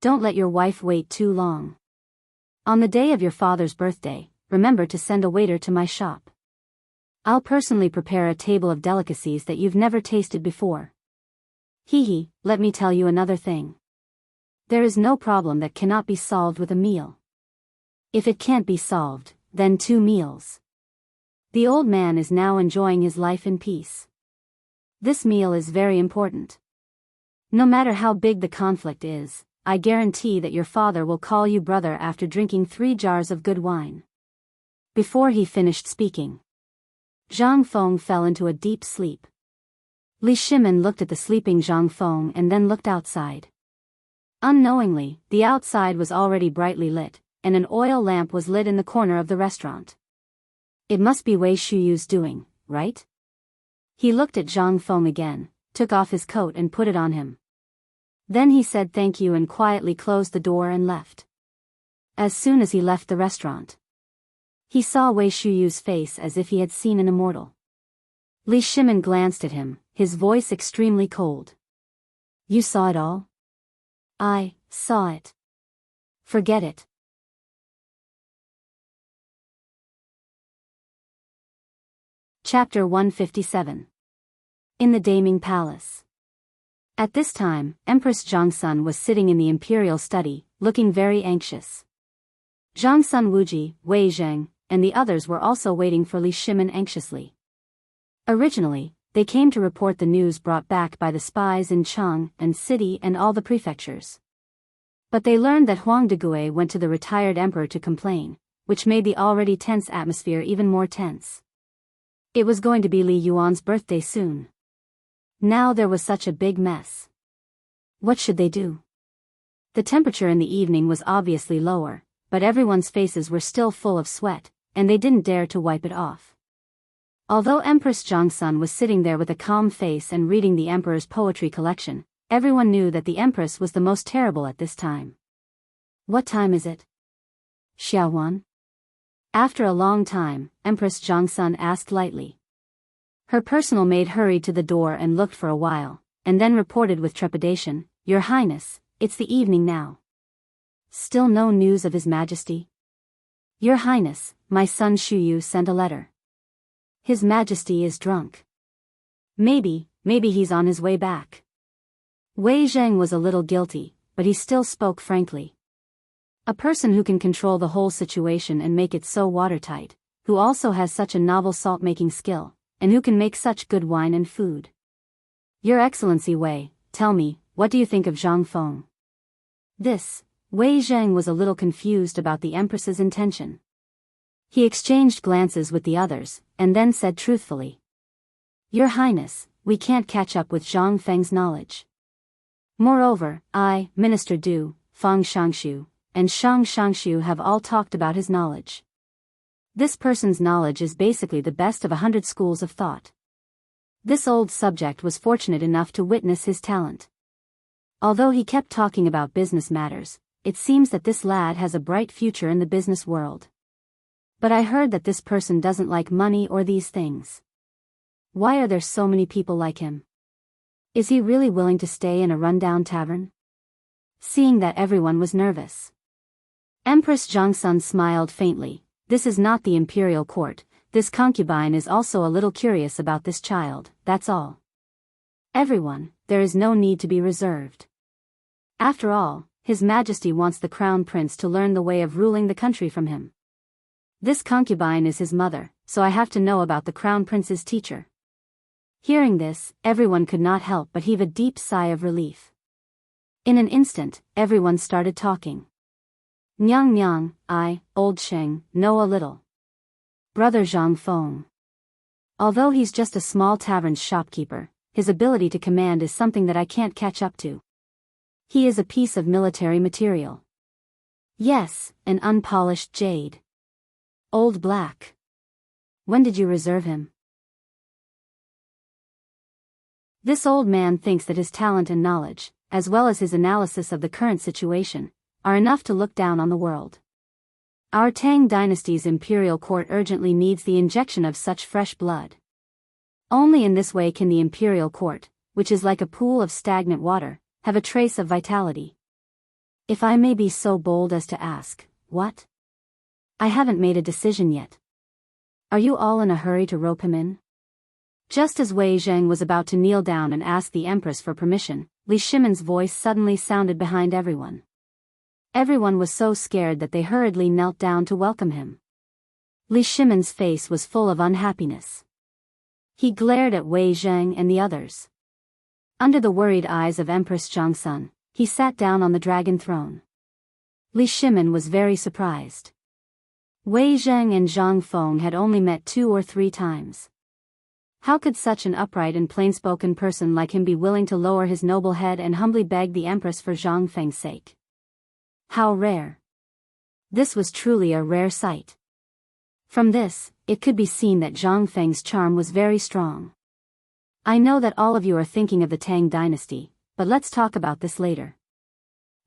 Don't let your wife wait too long. On the day of your father's birthday, remember to send a waiter to my shop. I'll personally prepare a table of delicacies that you've never tasted before. Hee, let me tell you another thing. There is no problem that cannot be solved with a meal. If it can't be solved, then 2 meals. The old man is now enjoying his life in peace. This meal is very important. No matter how big the conflict is, I guarantee that your father will call you brother after drinking 3 jars of good wine. Before he finished speaking, Zhang Feng fell into a deep sleep. Li Shimin looked at the sleeping Zhang Feng and then looked outside. Unknowingly, the outside was already brightly lit, and an oil lamp was lit in the corner of the restaurant. It must be Wei Shuyu's doing, right? He looked at Zhang Feng again, took off his coat and put it on him. Then he said thank you and quietly closed the door and left. As soon as he left the restaurant, he saw Wei Shuyu's face as if he had seen an immortal. Li Shimin glanced at him, his voice extremely cold. You saw it all? I saw it. Forget it. Chapter 157. In the Daming Palace. At this time, Empress Zhangsun was sitting in the imperial study, looking very anxious. Zhangsun Wuji, Wei Zheng, and the others were also waiting for Li Shimin anxiously. Originally, they came to report the news brought back by the spies in Chang'an city and all the prefectures. But they learned that Huang Degui went to the retired emperor to complain, which made the already tense atmosphere even more tense. It was going to be Li Yuan's birthday soon. Now there was such a big mess. What should they do? The temperature in the evening was obviously lower, but everyone's faces were still full of sweat, and they didn't dare to wipe it off. Although Empress Zhangsun was sitting there with a calm face and reading the emperor's poetry collection, everyone knew that the empress was the most terrible at this time. What time is it? Xiaowan? After a long time, Empress Zhangsun asked lightly. Her personal maid hurried to the door and looked for a while, and then reported with trepidation, Your Highness, it's the evening now. Still no news of His Majesty? Your Highness, my son Shuyu sent a letter. His Majesty is drunk. Maybe he's on his way back. Wei Zheng was a little guilty, but he still spoke frankly. A person who can control the whole situation and make it so watertight, who also has such a novel salt-making skill, and who can make such good wine and food. Your Excellency Wei, tell me, what do you think of Zhang Feng? Wei Zheng was a little confused about the Empress's intention. He exchanged glances with the others, and then said truthfully. Your Highness, we can't catch up with Zhang Feng's knowledge. Moreover, Minister Du, Fang Shangshu, and Shang Shangshu have all talked about his knowledge. This person's knowledge is basically the best of 100 schools of thought. This old subject was fortunate enough to witness his talent. Although he kept talking about business matters, it seems that this lad has a bright future in the business world. But I heard that this person doesn't like money or these things. Why are there so many people like him? Is he really willing to stay in a rundown tavern? Seeing that everyone was nervous, Empress Zhongsun smiled faintly. This is not the imperial court. This concubine is also a little curious about this child, that's all. Everyone, there is no need to be reserved. After all, His Majesty wants the crown prince to learn the way of ruling the country from him. This concubine is his mother, so I have to know about the crown prince's teacher. Hearing this, everyone could not help but heave a deep sigh of relief. In an instant, everyone started talking. Nyang Nyang, I, Old Sheng, know a little. Brother Zhang Feng. Although he's just a small tavern's shopkeeper, his ability to command is something that I can't catch up to. He is a piece of military material. Yes, an unpolished jade. Old Black. When did you reserve him? This old man thinks that his talent and knowledge, as well as his analysis of the current situation, are enough to look down on the world. Our Tang dynasty's imperial court urgently needs the injection of such fresh blood. Only in this way can the imperial court, which is like a pool of stagnant water, have a trace of vitality. If I may be so bold as to ask, what? I haven't made a decision yet. Are you all in a hurry to rope him in? Just as Wei Zheng was about to kneel down and ask the Empress for permission, Li Shimon's voice suddenly sounded behind everyone. Everyone was so scared that they hurriedly knelt down to welcome him. Li Shimon's face was full of unhappiness. He glared at Wei Zheng and the others. Under the worried eyes of Empress Zhongsun, he sat down on the dragon throne. Li Shimon was very surprised. Wei Zheng and Zhang Feng had only met 2 or 3 times. How could such an upright and plain-spoken person like him be willing to lower his noble head and humbly beg the Empress for Zhang Feng's sake? How rare. This was truly a rare sight. From this, it could be seen that Zhang Feng's charm was very strong. I know that all of you are thinking of the Tang dynasty, but let's talk about this later.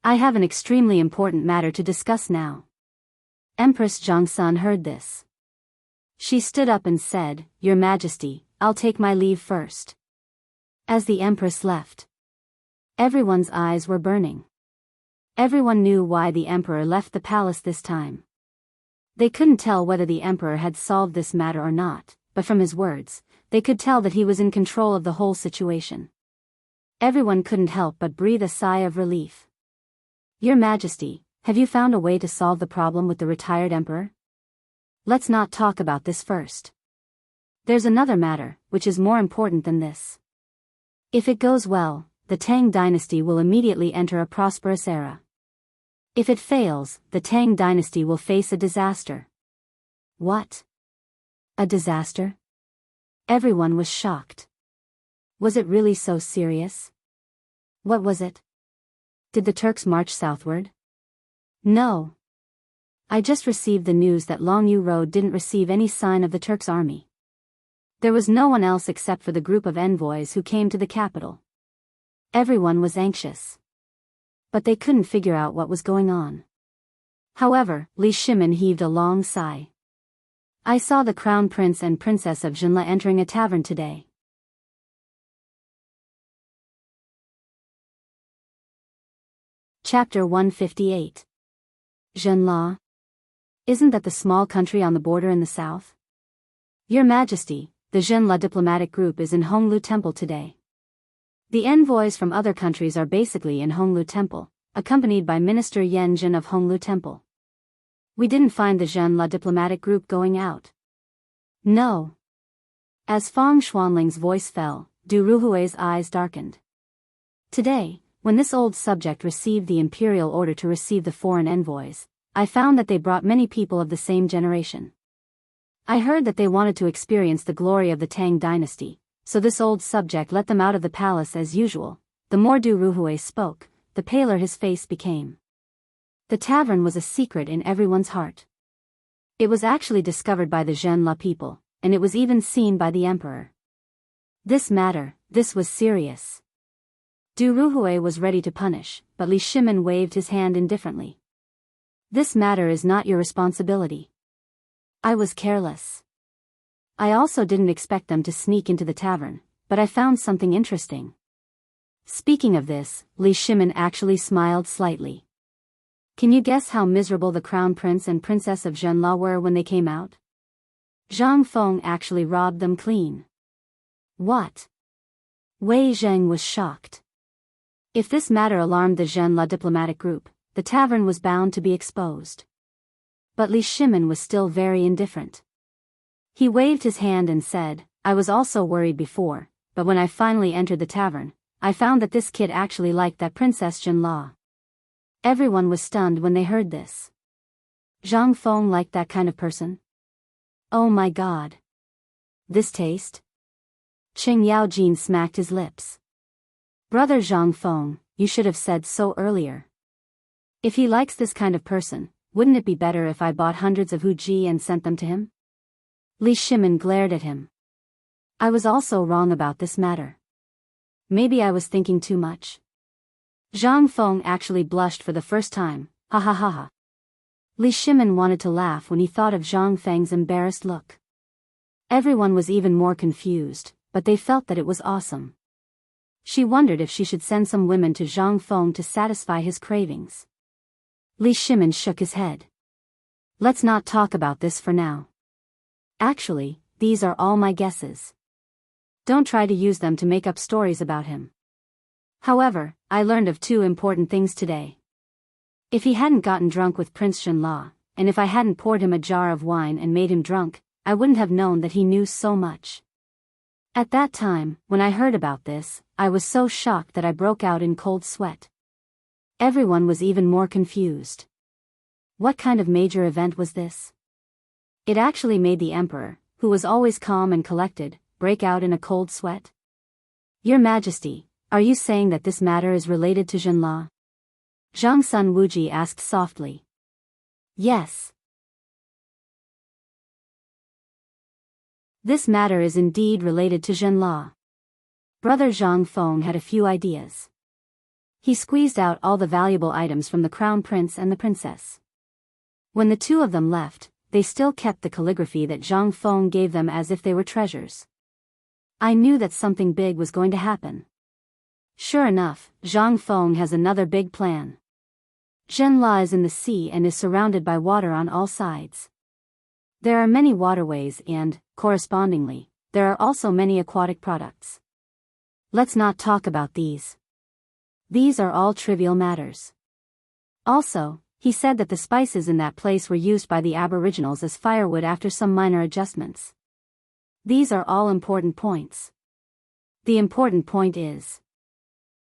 I have an extremely important matter to discuss now. Empress Zhongsun heard this. She stood up and said, Your Majesty, I'll take my leave first. As the Empress left, everyone's eyes were burning. Everyone knew why the Emperor left the palace this time. They couldn't tell whether the Emperor had solved this matter or not, but from his words, they could tell that he was in control of the whole situation. Everyone couldn't help but breathe a sigh of relief. Your Majesty, have you found a way to solve the problem with the retired Emperor? Let's not talk about this first. There's another matter, which is more important than this. If it goes well, the Tang dynasty will immediately enter a prosperous era. If it fails, the Tang dynasty will face a disaster. What? A disaster? Everyone was shocked. Was it really so serious? What was it? Did the Turks march southward? No. I just received the news that Longyu Road didn't receive any sign of the Turks' army. There was no one else except for the group of envoys who came to the capital. Everyone was anxious. But they couldn't figure out what was going on. However, Li Shimon heaved a long sigh. I saw the Crown Prince and Princess of Jinla entering a tavern today. Chapter 158. Jinla? Isn't that the small country on the border in the south? Your Majesty, the Jinla diplomatic group is in Honglu Temple today. The envoys from other countries are basically in Honglu Temple, accompanied by Minister Yan Jin of Honglu Temple. We didn't find the Jinla diplomatic group going out. No. As Fang Xuanling's voice fell, Du Ruhui's eyes darkened. Today, when this old subject received the imperial order to receive the foreign envoys, I found that they brought many people of the same generation. I heard that they wanted to experience the glory of the Tang dynasty, so this old subject let them out of the palace as usual. The more Du Ruhui spoke, the paler his face became. The tavern was a secret in everyone's heart. It was actually discovered by the Zhenla people, and it was even seen by the emperor. This was serious. Du Ruhui was ready to punish, but Li Shimin waved his hand indifferently. This matter is not your responsibility. I was careless. I also didn't expect them to sneak into the tavern, but I found something interesting. Speaking of this, Li Shimin actually smiled slightly. Can you guess how miserable the crown prince and princess of Zhenla were when they came out? Zhang Feng actually robbed them clean. What? Wei Zheng was shocked. If this matter alarmed the Zhenla diplomatic group, the tavern was bound to be exposed. But Li Shimin was still very indifferent. He waved his hand and said, I was also worried before, but when I finally entered the tavern, I found that this kid actually liked that Princess Zhenla. Everyone was stunned when they heard this. Zhang Feng liked that kind of person? Oh my god. This taste? Qing Yaojin smacked his lips. Brother Zhang Feng, you should have said so earlier. If he likes this kind of person, wouldn't it be better if I bought hundreds of huji and sent them to him? Li Shimin glared at him. I was also wrong about this matter. Maybe I was thinking too much. Zhang Feng actually blushed for the first time, ha ha ha ha. Li Shimin wanted to laugh when he thought of Zhang Feng's embarrassed look. Everyone was even more confused, but they felt that it was awesome. She wondered if she should send some women to Zhang Feng to satisfy his cravings. Li Shimin shook his head. Let's not talk about this for now. Actually, these are all my guesses. Don't try to use them to make up stories about him. However, I learned of two important things today. If he hadn't gotten drunk with Prince Zhenla, and if I hadn't poured him a jar of wine and made him drunk, I wouldn't have known that he knew so much. At that time, when I heard about this, I was so shocked that I broke out in cold sweat. Everyone was even more confused. What kind of major event was this? It actually made the emperor, who was always calm and collected, break out in a cold sweat. Your Majesty, are you saying that this matter is related to Zhenla? Zhang Sun Wuji asked softly. Yes. This matter is indeed related to Zhenla. Brother Zhang Feng had a few ideas. He squeezed out all the valuable items from the crown prince and the princess. When the two of them left, they still kept the calligraphy that Zhang Feng gave them as if they were treasures. I knew that something big was going to happen. Sure enough, Zhang Feng has another big plan. Zhenla is in the sea and is surrounded by water on all sides. There are many waterways and, correspondingly, there are also many aquatic products. Let's not talk about these. These are all trivial matters. Also, he said that the spices in that place were used by the Aboriginals as firewood after some minor adjustments. These are all important points. The important point is,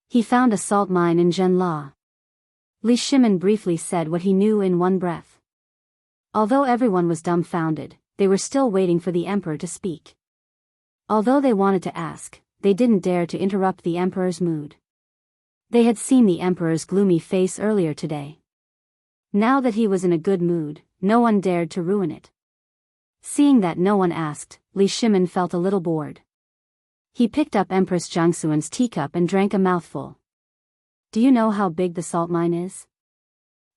he found a salt mine in Zhenla. Li Shimin briefly said what he knew in one breath. Although everyone was dumbfounded, they were still waiting for the emperor to speak. Although they wanted to ask, they didn't dare to interrupt the emperor's mood. They had seen the emperor's gloomy face earlier today. Now that he was in a good mood, no one dared to ruin it. Seeing that no one asked, Li Shimin felt a little bored. He picked up Empress Jiangxuan's teacup and drank a mouthful. Do you know how big the salt mine is?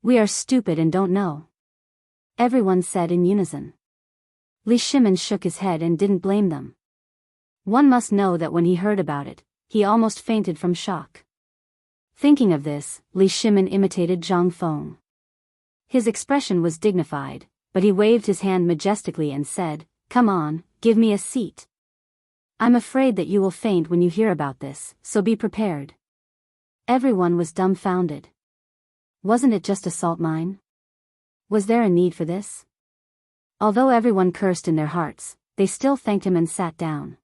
We are stupid and don't know. Everyone said in unison. Li Shimin shook his head and didn't blame them. One must know that when he heard about it, he almost fainted from shock. Thinking of this, Li Shimin imitated Zhang Feng. His expression was dignified, but he waved his hand majestically and said, "Come on, give me a seat. I'm afraid that you will faint when you hear about this, so be prepared." Everyone was dumbfounded. Wasn't it just a salt mine? Was there a need for this? Although everyone cursed in their hearts, they still thanked him and sat down.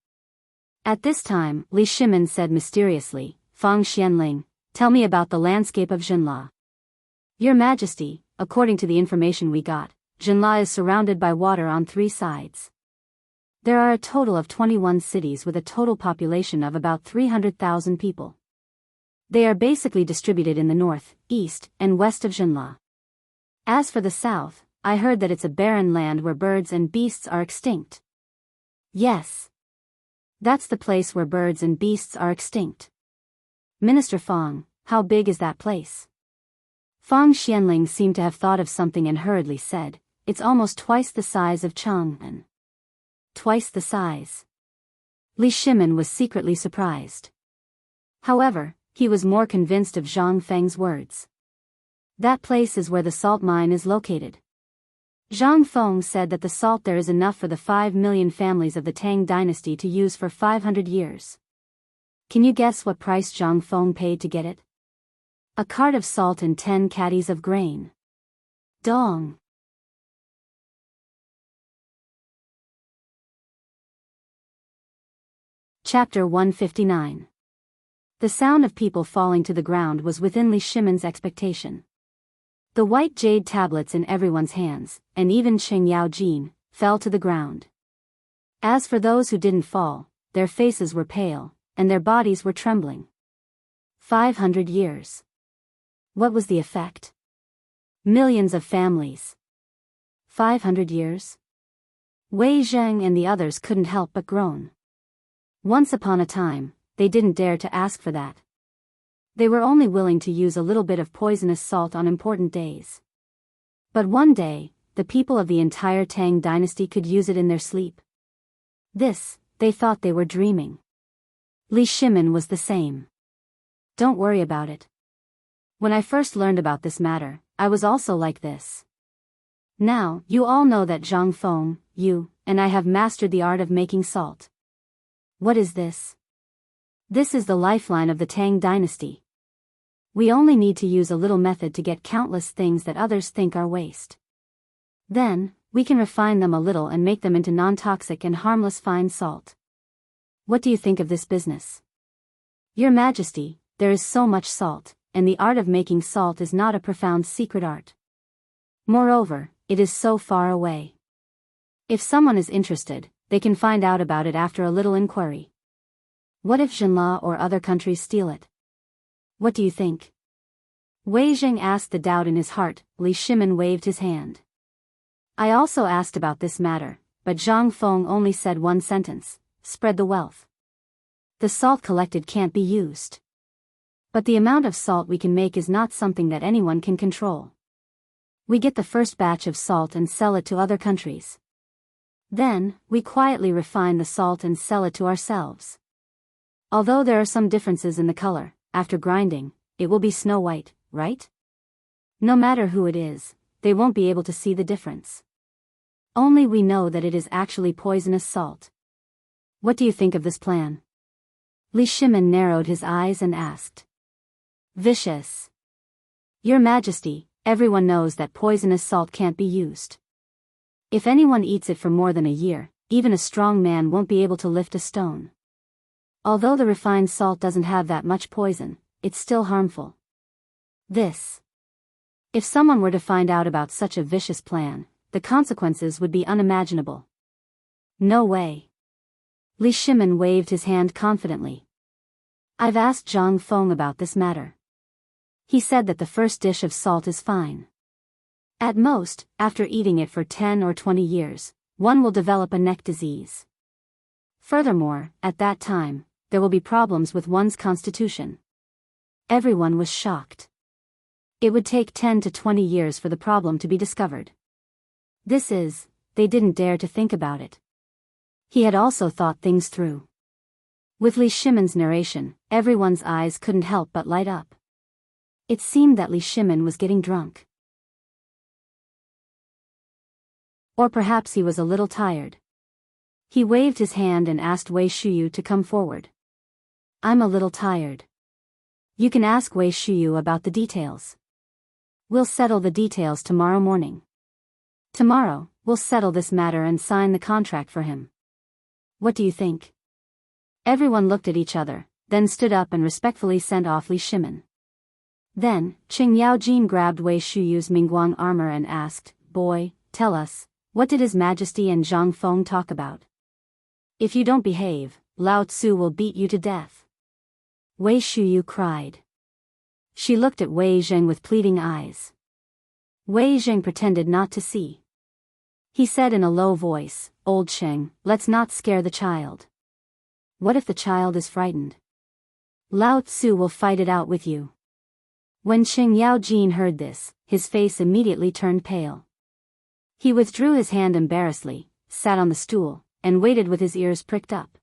At this time, Li Shimin said mysteriously, "Fang Xianling, tell me about the landscape of Zhenla." Your Majesty, according to the information we got, Zhenla is surrounded by water on 3 sides. There are a total of 21 cities with a total population of about 300,000 people. They are basically distributed in the north, east, and west of Zhenla. As for the south, I heard that it's a barren land where birds and beasts are extinct. Yes. That's the place where birds and beasts are extinct. Minister Fong, how big is that place? Fong Xianling seemed to have thought of something and hurriedly said, it's almost twice the size of Chang'an. Twice the size. Li Shimin was secretly surprised. However, he was more convinced of Zhang Feng's words. That place is where the salt mine is located. Zhang Feng said that the salt there is enough for the 5 million families of the Tang dynasty to use for 500 years. Can you guess what price Zhang Feng paid to get it? A cart of salt and 10 caddies of grain. Dong. Chapter 159. The sound of people falling to the ground was within Li Shimin's expectation. The white jade tablets in everyone's hands, and even Cheng Yaojin, fell to the ground. As for those who didn't fall, their faces were pale, and their bodies were trembling. 500 years. What was the effect? Millions of families. 500 years? Wei Zheng and the others couldn't help but groan. Once upon a time, they didn't dare to ask for that. They were only willing to use a little bit of poisonous salt on important days. But one day, the people of the entire Tang dynasty could use it in their sleep. This, they thought they were dreaming. Li Shimin was the same. Don't worry about it. When I first learned about this matter, I was also like this. Now, you all know that Zhang Feng, you, and I have mastered the art of making salt. What is this? This is the lifeline of the Tang dynasty. We only need to use a little method to get countless things that others think are waste. Then, we can refine them a little and make them into non-toxic and harmless fine salt. What do you think of this business? Your Majesty, there is so much salt, and the art of making salt is not a profound secret art. Moreover, it is so far away. If someone is interested, they can find out about it after a little inquiry. What if Zhenla or other countries steal it? What do you think? Wei Zheng asked the doubt in his heart. Li Shimin waved his hand. I also asked about this matter, but Zhang Feng only said one sentence, spread the wealth. The salt collected can't be used. But the amount of salt we can make is not something that anyone can control. We get the first batch of salt and sell it to other countries. Then, we quietly refine the salt and sell it to ourselves. Although there are some differences in the color, after grinding, it will be snow white, right? No matter who it is, they won't be able to see the difference. Only we know that it is actually poisonous salt. What do you think of this plan? Li Shimin narrowed his eyes and asked. Vicious. Your Majesty, everyone knows that poisonous salt can't be used. If anyone eats it for more than a year, even a strong man won't be able to lift a stone. Although the refined salt doesn't have that much poison, it's still harmful. This. If someone were to find out about such a vicious plan, the consequences would be unimaginable. No way. Li Shimin waved his hand confidently. I've asked Zhang Feng about this matter. He said that the first dish of salt is fine. At most, after eating it for 10 or 20 years, one will develop a neck disease. Furthermore, at that time, there will be problems with one's constitution. Everyone was shocked. It would take 10 to 20 years for the problem to be discovered. They didn't dare to think about it. He had also thought things through. With Li Shimin's narration, everyone's eyes couldn't help but light up. It seemed that Li Shimin was getting drunk. Or perhaps he was a little tired. He waved his hand and asked Wei Shuyu to come forward. I'm a little tired. You can ask Wei Shuyu about the details. We'll settle the details tomorrow morning. Tomorrow, we'll settle this matter and sign the contract for him. What do you think? Everyone looked at each other, then stood up and respectfully sent off Li Shimin. Then, Cheng Yaojin grabbed Wei Shuyu's Mingguang armor and asked, Boy, tell us, what did His Majesty and Zhang Feng talk about? If you don't behave, Lao Tzu will beat you to death. Wei Shuyu cried. She looked at Wei Zheng with pleading eyes. Wei Zheng pretended not to see. He said in a low voice, "Old Sheng, let's not scare the child. What if the child is frightened? Lao Tzu will fight it out with you." When Qing Yaojin heard this, his face immediately turned pale. He withdrew his hand embarrassedly, sat on the stool, and waited with his ears pricked up.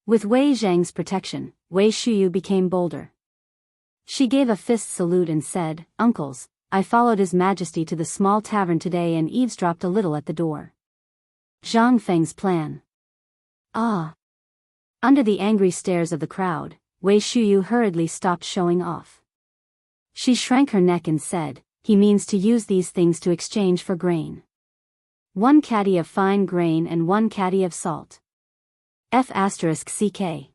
With Wei Zheng's protection, Wei Shuyu became bolder. She gave a fist salute and said, "Uncles, I followed His Majesty to the small tavern today and eavesdropped a little at the door. Zhang Feng's plan." Ah! Under the angry stares of the crowd, Wei Shuyu hurriedly stopped showing off. She shrank her neck and said, "He means to use these things to exchange for grain. 1 caddy of fine grain and 1 caddy of salt. F***CK.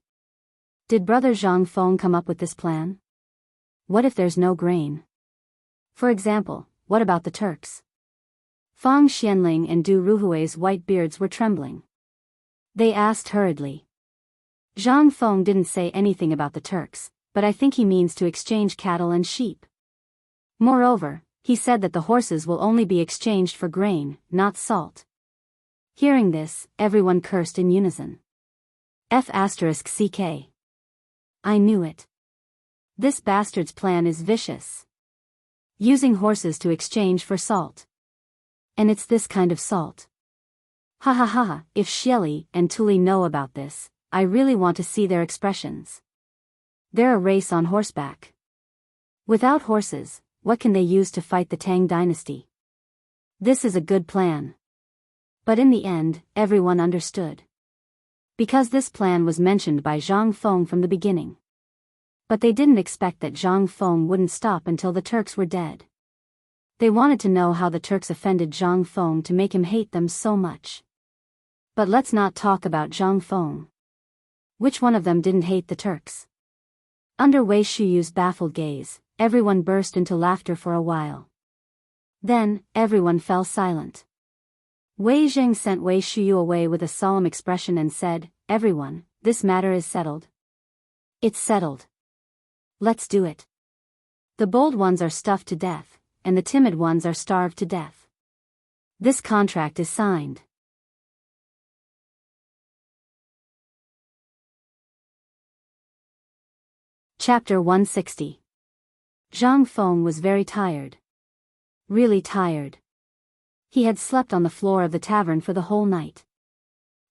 Did Brother Zhang Feng come up with this plan? What if there's no grain? For example, what about the Turks?" Fang Xianling and Du Ruhui's white beards were trembling. They asked hurriedly. "Zhang Feng didn't say anything about the Turks, but I think he means to exchange cattle and sheep. Moreover, he said that the horses will only be exchanged for grain, not salt." Hearing this, everyone cursed in unison. F***CK. I knew it. This bastard's plan is vicious. Using horses to exchange for salt. And it's this kind of salt. Ha ha ha, if Xieli and Tuli know about this, I really want to see their expressions. They're a race on horseback. Without horses, what can they use to fight the Tang dynasty? This is a good plan. But in the end, everyone understood. Because this plan was mentioned by Zhang Feng from the beginning. But they didn't expect that Zhang Feng wouldn't stop until the Turks were dead. They wanted to know how the Turks offended Zhang Feng to make him hate them so much. But let's not talk about Zhang Feng. Which one of them didn't hate the Turks? Under Wei Shuyu's baffled gaze, everyone burst into laughter for a while. Then, everyone fell silent. Wei Zheng sent Wei Shuyu away with a solemn expression and said, "Everyone, this matter is settled." It's settled. Let's do it. The bold ones are stuffed to death, and the timid ones are starved to death. This contract is signed. Chapter 160. Zhang Feng was very tired. Really tired. He had slept on the floor of the tavern for the whole night.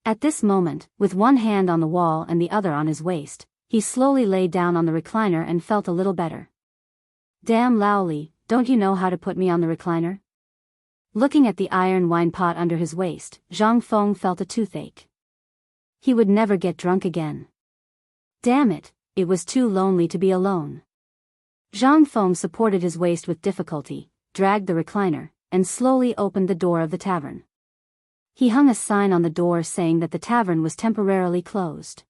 At this moment, with one hand on the wall and the other on his waist, he slowly lay down on the recliner and felt a little better. "Damn Laoli, don't you know how to put me on the recliner?" Looking at the iron wine pot under his waist, Zhang Feng felt a toothache. He would never get drunk again. Damn it, it was too lonely to be alone. Zhang Feng supported his waist with difficulty, dragged the recliner, and slowly opened the door of the tavern. He hung a sign on the door saying that the tavern was temporarily closed.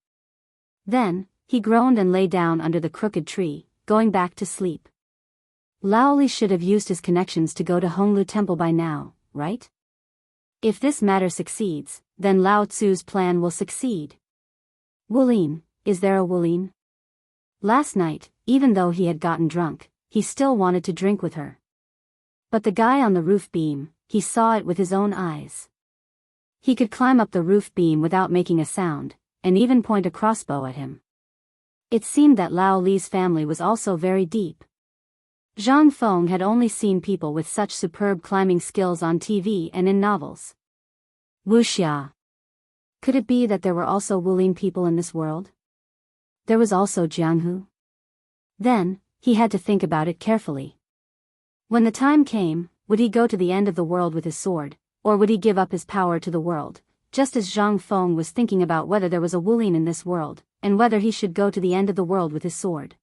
Then, he groaned and lay down under the crooked tree, going back to sleep. Laoli should have used his connections to go to Honglu Temple by now, right? If this matter succeeds, then Lao Tzu's plan will succeed. Wulin, is there a Wulin? Last night, even though he had gotten drunk, he still wanted to drink with her. But the guy on the roof beam, he saw it with his own eyes. He could climb up the roof beam without making a sound, and even point a crossbow at him. It seemed that Lao Li's family was also very deep. Zhang Feng had only seen people with such superb climbing skills on TV and in novels. Wuxia. Could it be that there were also Wulin people in this world? There was also Jianghu. Then, he had to think about it carefully. When the time came, would he go to the end of the world with his sword, or would he give up his power to the world, just as Zhang Feng was thinking about whether there was a Wulin in this world, and whether he should go to the end of the world with his sword.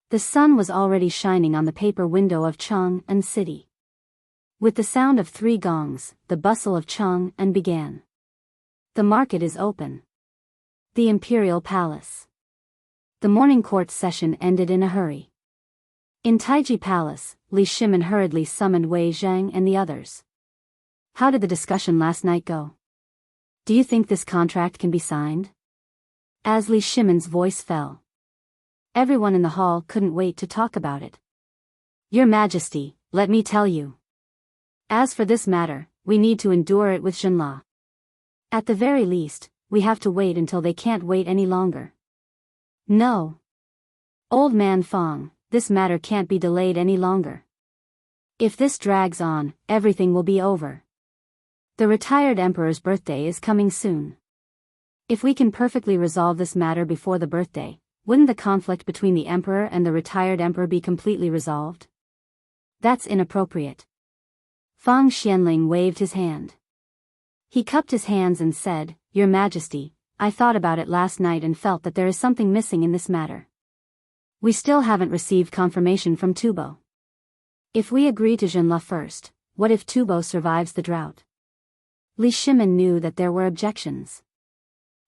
The sun was already shining on the paper window of Chang'an city. With the sound of 3 gongs, the bustle of Chang'an began. The market is open. The imperial palace. The morning court session ended in a hurry. In Taiji Palace, Li Shimin hurriedly summoned Wei Zheng and the others. "How did the discussion last night go? Do you think this contract can be signed?" As Li Shimin's voice fell. Everyone in the hall couldn't wait to talk about it. "Your Majesty, let me tell you. As for this matter, we need to endure it with Jinla. At the very least, we have to wait until they can't wait any longer. No. Old man Fong, this matter can't be delayed any longer. If this drags on, everything will be over. The retired emperor's birthday is coming soon. If we can perfectly resolve this matter before the birthday, wouldn't the conflict between the emperor and the retired emperor be completely resolved? That's inappropriate. Fang Xianling waved his hand. He cupped his hands and said, Your Majesty, I thought about it last night and felt that there is something missing in this matter. We still haven't received confirmation from Tubo. If we agree to Jinla first, what if Tubo survives the drought? Li Shimin knew that there were objections.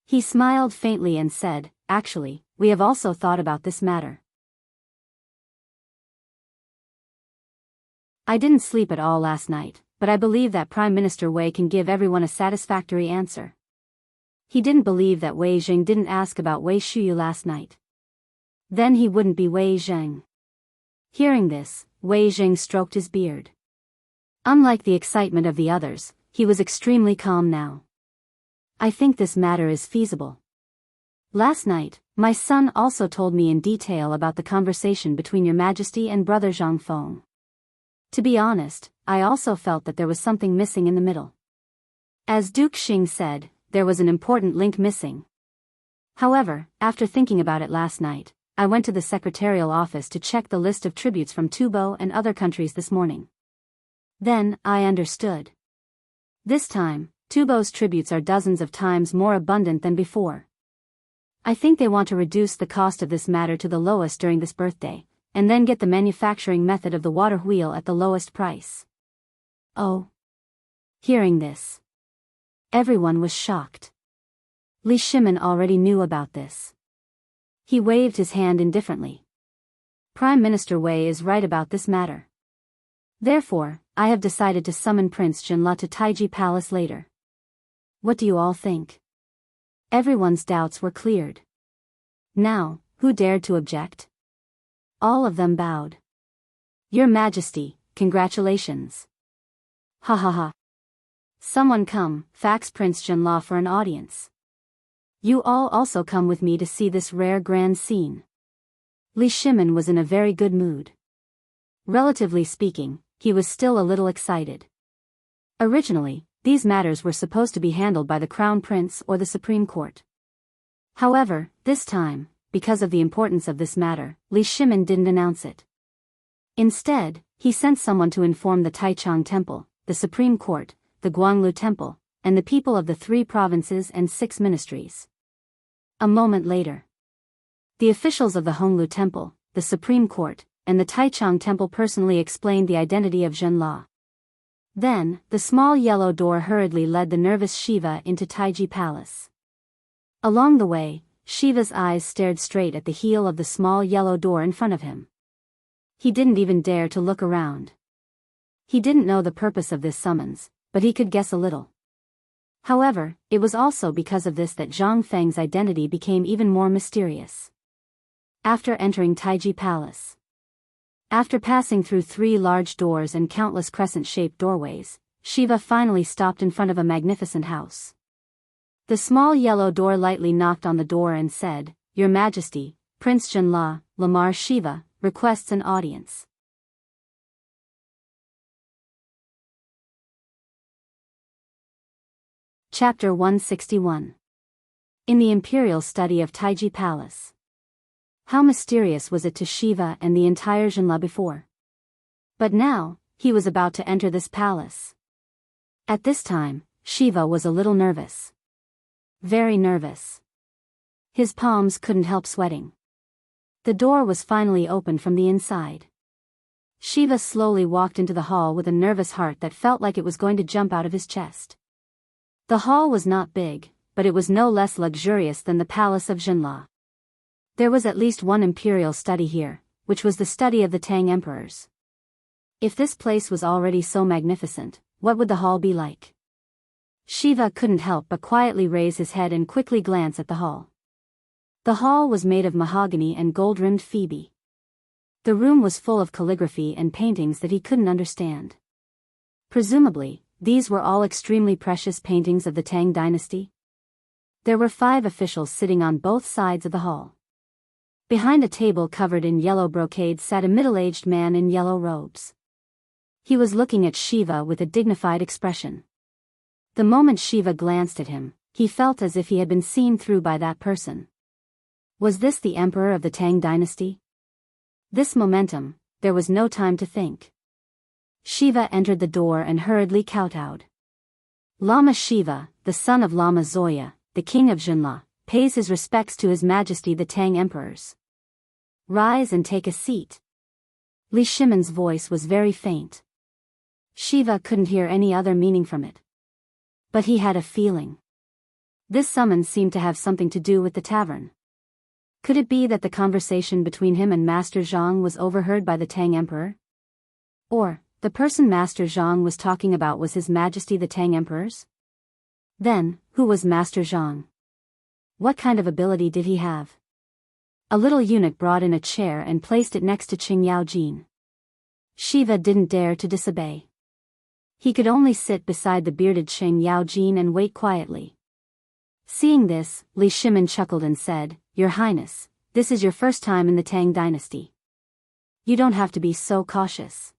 He smiled faintly and said, Actually, we have also thought about this matter. I didn't sleep at all last night, but I believe that Prime Minister Wei can give everyone a satisfactory answer. He didn't believe that Wei Jing didn't ask about Wei Shuyu last night. Then he wouldn't be Wei Zheng. Hearing this, Wei Jing stroked his beard. Unlike the excitement of the others, he was extremely calm now. I think this matter is feasible. Last night, my son also told me in detail about the conversation between Your Majesty and Brother Zhang Feng. To be honest, I also felt that there was something missing in the middle. As Duke Xing said, there was an important link missing. However, after thinking about it last night, I went to the secretarial office to check the list of tributes from Tubo and other countries this morning. Then, I understood. This time, Tubo's tributes are dozens of times more abundant than before. I think they want to reduce the cost of this matter to the lowest during this birthday, and then get the manufacturing method of the water wheel at the lowest price. Oh. Hearing this, everyone was shocked. Li Shimin already knew about this. He waved his hand indifferently. Prime Minister Wei is right about this matter. Therefore, I have decided to summon Prince Jinla to Taiji Palace later. What do you all think? Everyone's doubts were cleared. Now, who dared to object? All of them bowed. Your Majesty, congratulations. Ha ha ha. Someone come, fax Prince Jinla for an audience. You all also come with me to see this rare grand scene. Li Shimin was in a very good mood. Relatively speaking, he was still a little excited. Originally, these matters were supposed to be handled by the Crown Prince or the Supreme Court. However, this time, because of the importance of this matter, Li Shimin didn't announce it. Instead, he sent someone to inform the Taichung Temple, the Supreme Court, the Guanglu Temple, and the people of the 3 provinces and 6 ministries. A moment later, the officials of the Honglu Temple, the Supreme Court, and the Taichung Temple personally explained the identity of Jinla. Then, the small yellow door hurriedly led the nervous Shiva into Taiji Palace. Along the way, Shiva's eyes stared straight at the heel of the small yellow door in front of him. He didn't even dare to look around. He didn't know the purpose of this summons, but he could guess a little. However, it was also because of this that Zhang Feng's identity became even more mysterious. After entering Taiji Palace, after passing through 3 large doors and countless crescent-shaped doorways, Shiva finally stopped in front of a magnificent house. The small yellow door lightly knocked on the door and said, Your Majesty, Prince Jinla, Lamar Shiva, requests an audience. Chapter 161. In the imperial study of Taiji Palace. How mysterious was it to Shiva and the entire Jinla before? But now, he was about to enter this palace. At this time, Shiva was a little nervous. Very nervous. His palms couldn't help sweating. The door was finally opened from the inside. Shiva slowly walked into the hall with a nervous heart that felt like it was going to jump out of his chest. The hall was not big, but it was no less luxurious than the palace of Jinla. There was at least one imperial study here, which was the study of the Tang emperors. If this place was already so magnificent, what would the hall be like? Shiva couldn't help but quietly raise his head and quickly glance at the hall. The hall was made of mahogany and gold-rimmed phoebe. The room was full of calligraphy and paintings that he couldn't understand. Presumably, these were all extremely precious paintings of the Tang dynasty. There were 5 officials sitting on both sides of the hall. Behind a table covered in yellow brocade sat a middle-aged man in yellow robes. He was looking at Shiva with a dignified expression. The moment Shiva glanced at him, he felt as if he had been seen through by that person. Was this the emperor of the Tang dynasty? This momentum, there was no time to think. Shiva entered the door and hurriedly kowtowed. Lama Shiva, the son of Lama Zoya, the king of Zhenla, pays his respects to His Majesty the Tang emperors. Rise and take a seat. Li Shimon's voice was very faint. Shiva couldn't hear any other meaning from it. But he had a feeling. This summons seemed to have something to do with the tavern. Could it be that the conversation between him and Master Zhang was overheard by the Tang emperor? Or, the person Master Zhang was talking about was His Majesty the Tang emperors? Then, who was Master Zhang? What kind of ability did he have? A little eunuch brought in a chair and placed it next to Qing Yaojin. Shiva didn't dare to disobey. He could only sit beside the bearded Qing Yaojin and wait quietly. Seeing this, Li Shimon chuckled and said, "Your Highness, this is your first time in the Tang dynasty. You don't have to be so cautious.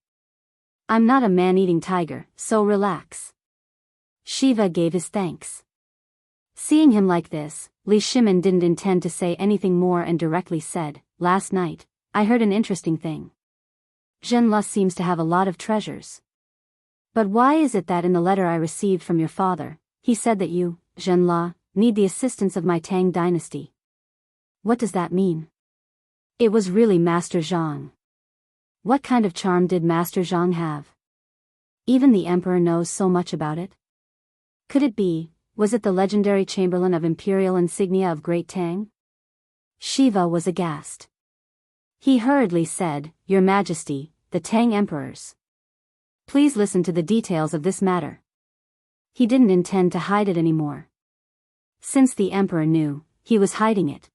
I'm not a man-eating tiger, so relax." Shiva gave his thanks. Seeing him like this, Li Shimon didn't intend to say anything more and directly said, "Last night, I heard an interesting thing. Zhenla seems to have a lot of treasures. But why is it that in the letter I received from your father, he said that you, Zhenla, need the assistance of my Tang dynasty? What does that mean?" It was really Master Zhang. What kind of charm did Master Zhang have? Even the emperor knows so much about it. Could it be, was it the legendary chamberlain of imperial insignia of Great Tang? Shiva was aghast. He hurriedly said, "Your Majesty, the Tang emperors. Please listen to the details of this matter." He didn't intend to hide it anymore. Since the emperor knew, he was hiding it.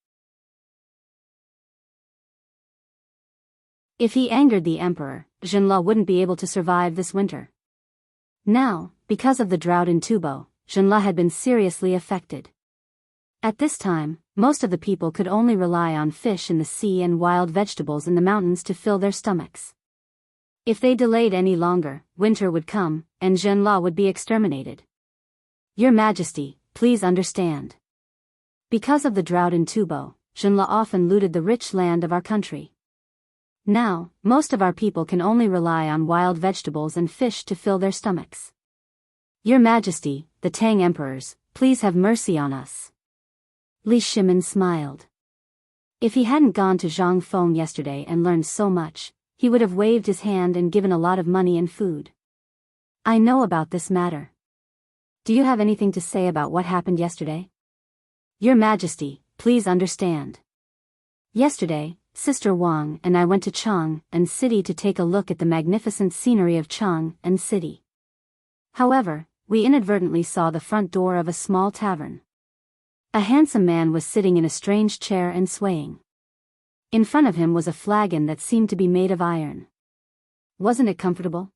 If he angered the emperor, Zhenla wouldn't be able to survive this winter. Now, because of the drought in Tubo, Zhenla had been seriously affected. At this time, most of the people could only rely on fish in the sea and wild vegetables in the mountains to fill their stomachs. If they delayed any longer, winter would come, and Zhenla would be exterminated. "Your Majesty, please understand. Because of the drought in Tubo, Zhenla often looted the rich land of our country. Now, most of our people can only rely on wild vegetables and fish to fill their stomachs. Your Majesty, the Tang emperors, please have mercy on us." Li Shimon smiled. If he hadn't gone to Zhang Feng yesterday and learned so much, he would have waved his hand and given a lot of money and food. "I know about this matter. Do you have anything to say about what happened yesterday?" "Your Majesty, please understand. Yesterday, Sister Wang and I went to Chang'an City to take a look at the magnificent scenery of Chang'an City. However, we inadvertently saw the front door of a small tavern. A handsome man was sitting in a strange chair and swaying. In front of him was a flagon that seemed to be made of iron. Wasn't it comfortable?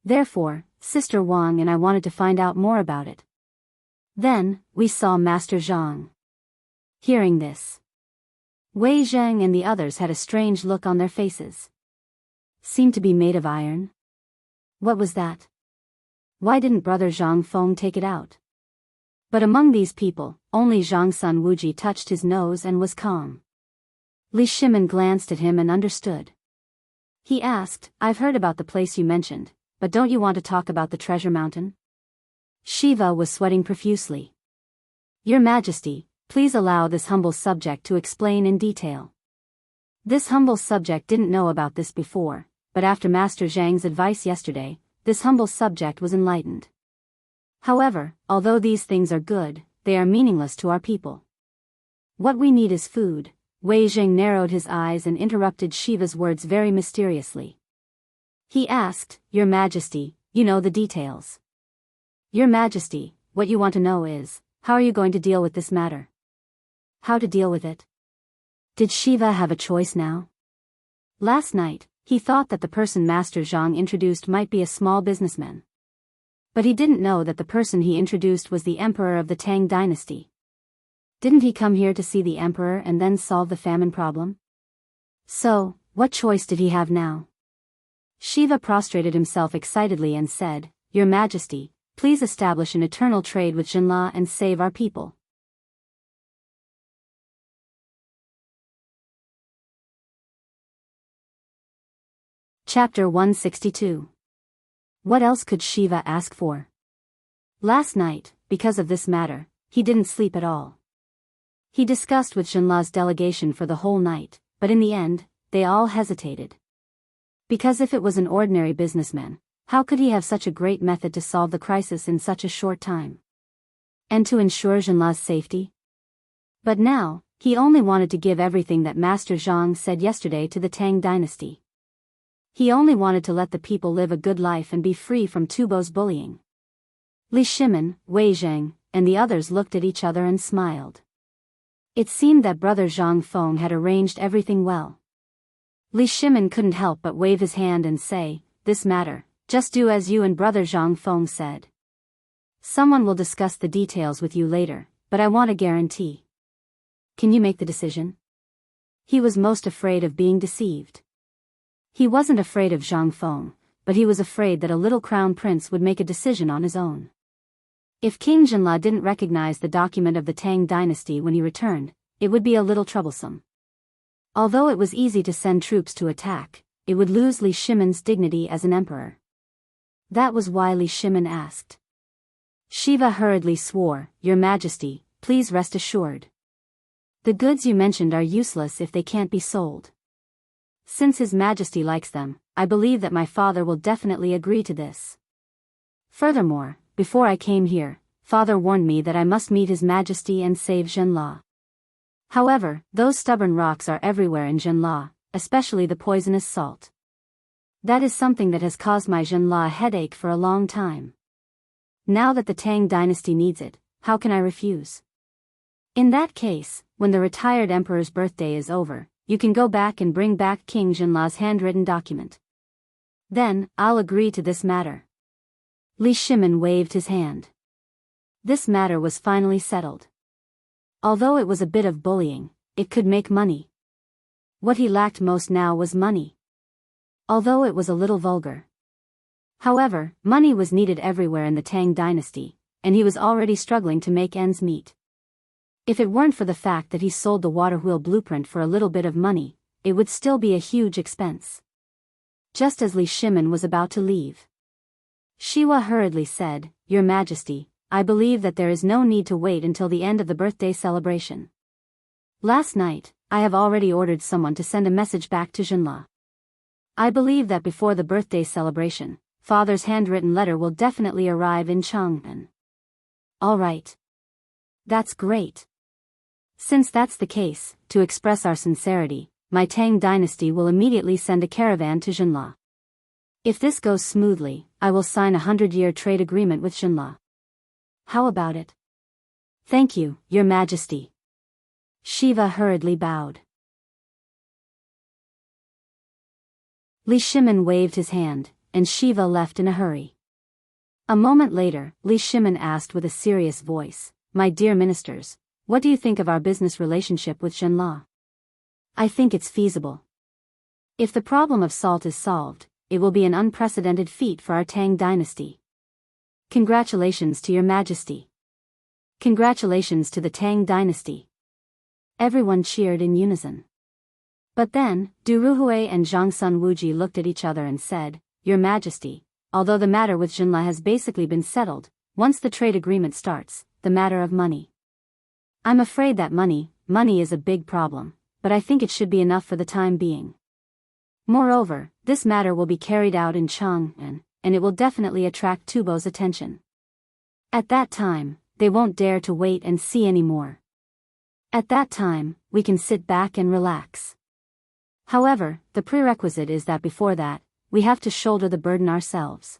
Therefore, Sister Wang and I wanted to find out more about it. Then, we saw Master Zhang." Hearing this, Wei Zheng and the others had a strange look on their faces. Seemed to be made of iron? What was that? Why didn't Brother Zhang Feng take it out? But among these people, only Zhang Sun Wuji touched his nose and was calm. Li Shimon glanced at him and understood. He asked, "I've heard about the place you mentioned, but don't you want to talk about the treasure mountain?" Shiva was sweating profusely. "Your Majesty, please allow this humble subject to explain in detail." This humble subject didn't know about this before, but after Master Zhang's advice yesterday, this humble subject was enlightened. However, although these things are good, they are meaningless to our people. What we need is food. Wei Zheng narrowed his eyes and interrupted Shiva's words very mysteriously. He asked, "Your Majesty, you know the details. Your Majesty, what you want to know is, how are you going to deal with this matter?" How to deal with it? Did Shiva have a choice now? Last night, he thought that the person Master Zhang introduced might be a small businessman. But he didn't know that the person he introduced was the emperor of the Tang dynasty. Didn't he come here to see the emperor and then solve the famine problem? So, what choice did he have now? Shiva prostrated himself excitedly and said, "Your Majesty, please establish an eternal trade with Jinla and save our people." Chapter 162. What else could Shiva ask for? Last night, because of this matter, he didn't sleep at all. He discussed with Jinla's delegation for the whole night, but in the end, they all hesitated. Because if it was an ordinary businessman, how could he have such a great method to solve the crisis in such a short time? And to ensure Jinla's safety? But now, he only wanted to give everything that Master Zhang said yesterday to the Tang dynasty. He only wanted to let the people live a good life and be free from Tubo's bullying. Li Shimin, Wei Zheng, and the others looked at each other and smiled. It seemed that brother Zhang Feng had arranged everything well. Li Shimin couldn't help but wave his hand and say, "This matter, just do as you and brother Zhang Feng said. Someone will discuss the details with you later, but I want a guarantee. Can you make the decision?" He was most afraid of being deceived. He wasn't afraid of Zhang Feng, but he was afraid that a little crown prince would make a decision on his own. If King Jinla didn't recognize the document of the Tang dynasty when he returned, it would be a little troublesome. Although it was easy to send troops to attack, it would lose Li Shimin's dignity as an emperor. That was why Li Shimin asked. Shiva hurriedly swore, "Your Majesty, please rest assured. The goods you mentioned are useless if they can't be sold. Since His Majesty likes them, I believe that my father will definitely agree to this. Furthermore, before I came here, Father warned me that I must meet His Majesty and save Jinla. However, those stubborn rocks are everywhere in Jinla, especially the poisonous salt. That is something that has caused my Jinla a headache for a long time. Now that the Tang dynasty needs it, how can I refuse? In that case, when the retired emperor's birthday is over, you can go back and bring back King Jinla's handwritten document. Then, I'll agree to this matter." Li Shimin waved his hand. This matter was finally settled. Although it was a bit of bullying, it could make money. What he lacked most now was money. Although it was a little vulgar. However, money was needed everywhere in the Tang dynasty, and he was already struggling to make ends meet. If it weren't for the fact that he sold the water wheel blueprint for a little bit of money, it would still be a huge expense. Just as Li Shimin was about to leave, Shiwa hurriedly said, "Your Majesty, I believe that there is no need to wait until the end of the birthday celebration. Last night, I have already ordered someone to send a message back to Jinla. I believe that before the birthday celebration, Father's handwritten letter will definitely arrive in Chang'an." "All right. That's great. Since that's the case, to express our sincerity, my Tang dynasty will immediately send a caravan to Jinla. If this goes smoothly, I will sign a 100-year trade agreement with Jinla. How about it?" "Thank you, Your Majesty." Shiva hurriedly bowed. Li Shimin waved his hand, and Shiva left in a hurry. A moment later, Li Shimin asked with a serious voice, "My dear ministers, what do you think of our business relationship with Jinla? I think it's feasible. If the problem of salt is solved, it will be an unprecedented feat for our Tang dynasty. Congratulations to Your Majesty. Congratulations to the Tang dynasty." Everyone cheered in unison. But then, Du Ruhui and Zhang Sun Wuji looked at each other and said, "Your Majesty, although the matter with Jinla has basically been settled, once the trade agreement starts, the matter of money. I'm afraid that money is a big problem, but I think it should be enough for the time being. Moreover, this matter will be carried out in Chang'an, and it will definitely attract Tubo's attention. At that time, they won't dare to wait and see anymore. At that time, we can sit back and relax. However, the prerequisite is that before that, we have to shoulder the burden ourselves.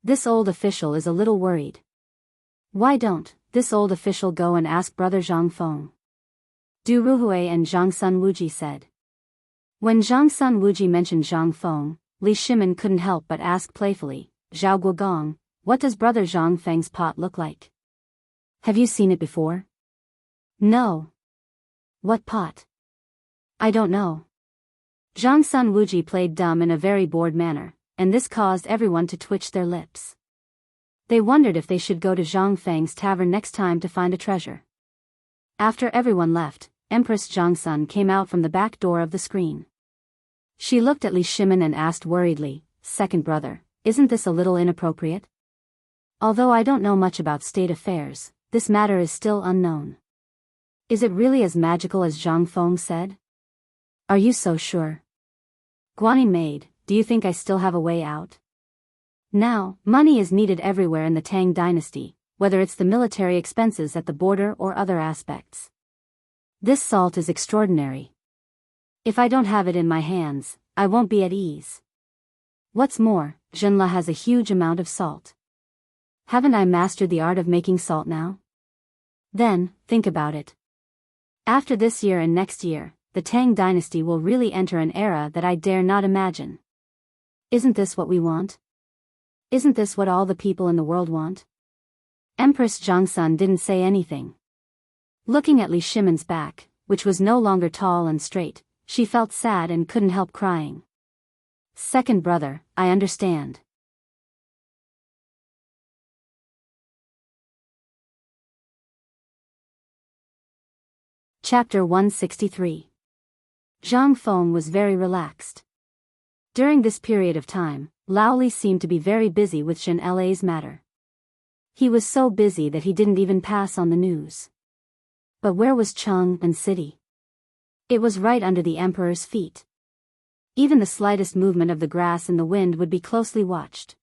This old official is a little worried. Why don't this old official go and ask brother Zhang Feng?" Du Ruhui and Zhang Sun Wuji said. When Zhang Sun Wuji mentioned Zhang Feng, Li Shimin couldn't help but ask playfully, Zhao Guogong, what does brother Zhang Feng's pot look like? Have you seen it before? No. What pot? I don't know. Zhang Sun Wuji played dumb in a very bored manner, and this caused everyone to twitch their lips. They wondered if they should go to Zhang Feng's tavern next time to find a treasure. After everyone left, Empress Zhang Sun came out from the back door of the screen. She looked at Li Shimin and asked worriedly, second brother, isn't this a little inappropriate? Although I don't know much about state affairs, this matter is still unknown. Is it really as magical as Zhang Feng said? Are you so sure? Guanyin maid, do you think I still have a way out? Now, money is needed everywhere in the Tang dynasty, whether it's the military expenses at the border or other aspects. This salt is extraordinary. If I don't have it in my hands, I won't be at ease. What's more, Zhenla has a huge amount of salt. Haven't I mastered the art of making salt now? Then, think about it. After this year and next year, the Tang dynasty will really enter an era that I dare not imagine. Isn't this what we want? Isn't this what all the people in the world want? Empress Zhangsun didn't say anything. Looking at Li Shimin's back, which was no longer tall and straight, she felt sad and couldn't help crying. Second brother, I understand. Chapter 163. Zhang Feng was very relaxed. During this period of time, Lao Li seemed to be very busy with Shen La's matter. He was so busy that he didn't even pass on the news. But where was Chang'an city? It was right under the emperor's feet. Even the slightest movement of the grass in the wind would be closely watched.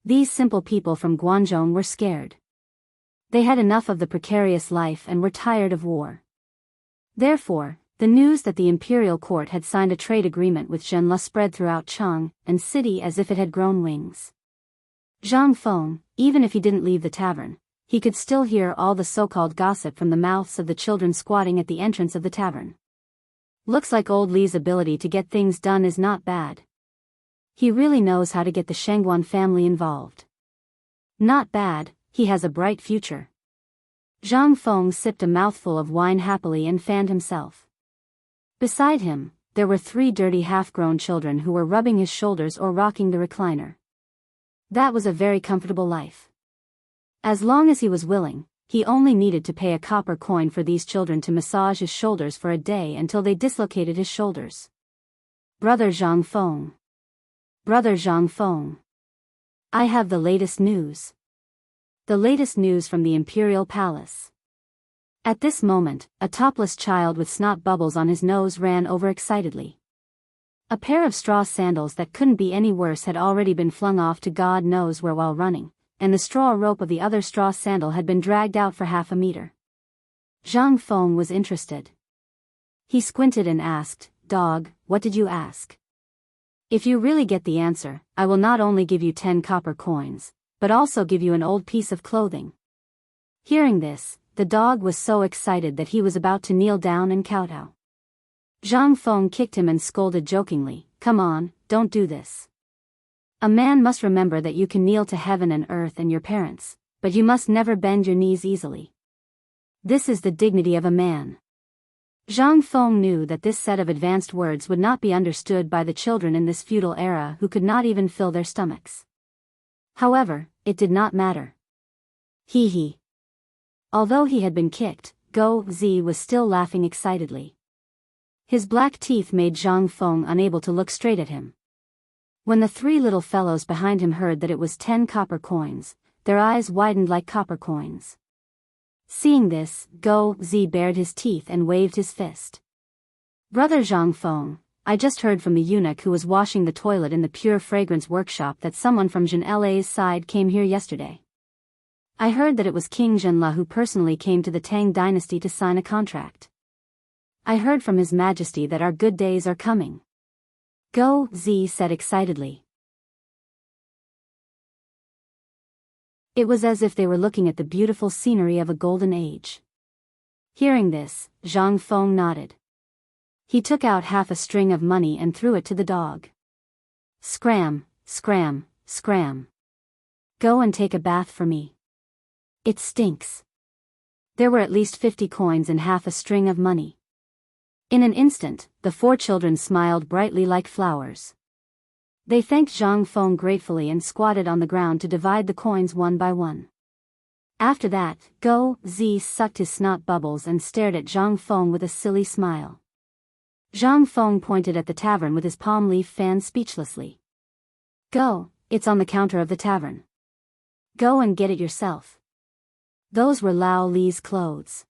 These simple people from Guangzhou were scared. They had enough of the precarious life and were tired of war. Therefore, the news that the imperial court had signed a trade agreement with Zhenla spread throughout Chang'an city as if it had grown wings. Zhang Feng, even if he didn't leave the tavern, he could still hear all the so-called gossip from the mouths of the children squatting at the entrance of the tavern. Looks like old Li's ability to get things done is not bad. He really knows how to get the Shangguan family involved. Not bad, he has a bright future. Zhang Feng sipped a mouthful of wine happily and fanned himself. Beside him, there were 3 dirty half-grown children who were rubbing his shoulders or rocking the recliner. That was a very comfortable life. As long as he was willing, he only needed to pay a copper coin for these children to massage his shoulders for a day until they dislocated his shoulders. Brother Zhang Feng. Brother Zhang Feng. I have the latest news. The latest news from the Imperial Palace. At this moment, a topless child with snot bubbles on his nose ran over excitedly. A pair of straw sandals that couldn't be any worse had already been flung off to God knows where while running, and the straw rope of the other straw sandal had been dragged out for half a meter. Zhang Feng was interested. He squinted and asked, Dog, what did you ask? If you really get the answer, I will not only give you 10 copper coins, but also give you an old piece of clothing. Hearing this, the dog was so excited that he was about to kneel down and kowtow. Zhang Feng kicked him and scolded jokingly, Come on, don't do this. A man must remember that you can kneel to heaven and earth and your parents, but you must never bend your knees easily. This is the dignity of a man. Zhang Feng knew that this set of advanced words would not be understood by the children in this feudal era who could not even fill their stomachs. However, it did not matter. Hee. Although he had been kicked, Go Zi was still laughing excitedly. His black teeth made Zhang Feng unable to look straight at him. When the 3 little fellows behind him heard that it was 10 copper coins, their eyes widened like copper coins. Seeing this, Go Zi bared his teeth and waved his fist. Brother Zhang Feng, I just heard from the eunuch who was washing the toilet in the pure fragrance workshop that someone from Zhenla's side came here yesterday. I heard that it was King Zhenla who personally came to the Tang dynasty to sign a contract. I heard from His Majesty that our good days are coming. Go Zi said excitedly. It was as if they were looking at the beautiful scenery of a golden age. Hearing this, Zhang Feng nodded. He took out half a string of money and threw it to the dog. Scram, scram, scram. Go and take a bath for me. It stinks. There were at least 50 coins and half a string of money. In an instant, the 4 children smiled brightly like flowers. They thanked Zhang Feng gratefully and squatted on the ground to divide the coins one by one. After that, Go Zi sucked his snot bubbles and stared at Zhang Feng with a silly smile. Zhang Feng pointed at the tavern with his palm leaf fan speechlessly. Go, it's on the counter of the tavern. Go and get it yourself. Those were Lao Li's clothes.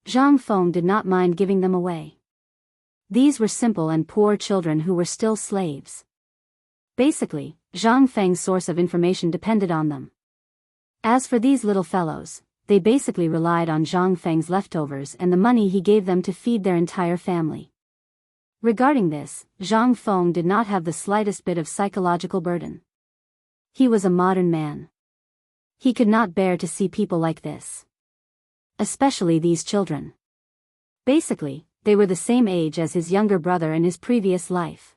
Zhang Feng did not mind giving them away. These were simple and poor children who were still slaves. Basically, Zhang Feng's source of information depended on them. As for these little fellows, they basically relied on Zhang Feng's leftovers and the money he gave them to feed their entire family. Regarding this, Zhang Feng did not have the slightest bit of psychological burden. He was a modern man. He could not bear to see people like this. Especially these children. Basically, they were the same age as his younger brother in his previous life.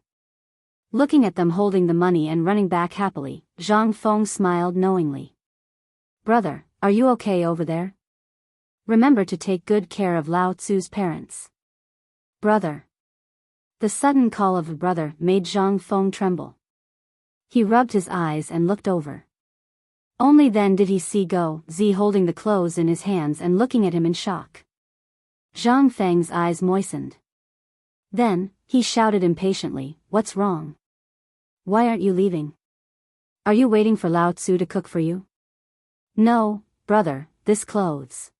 Looking at them holding the money and running back happily, Zhang Feng smiled knowingly. Brother, are you okay over there? Remember to take good care of Lao Tzu's parents. Brother. The sudden call of a brother made Zhang Feng tremble. He rubbed his eyes and looked over. Only then did he see Go Zi holding the clothes in his hands and looking at him in shock. Zhang Feng's eyes moistened. Then, he shouted impatiently, "What's wrong? Why aren't you leaving? Are you waiting for Lao Tzu to cook for you?" "No, brother, this clothes.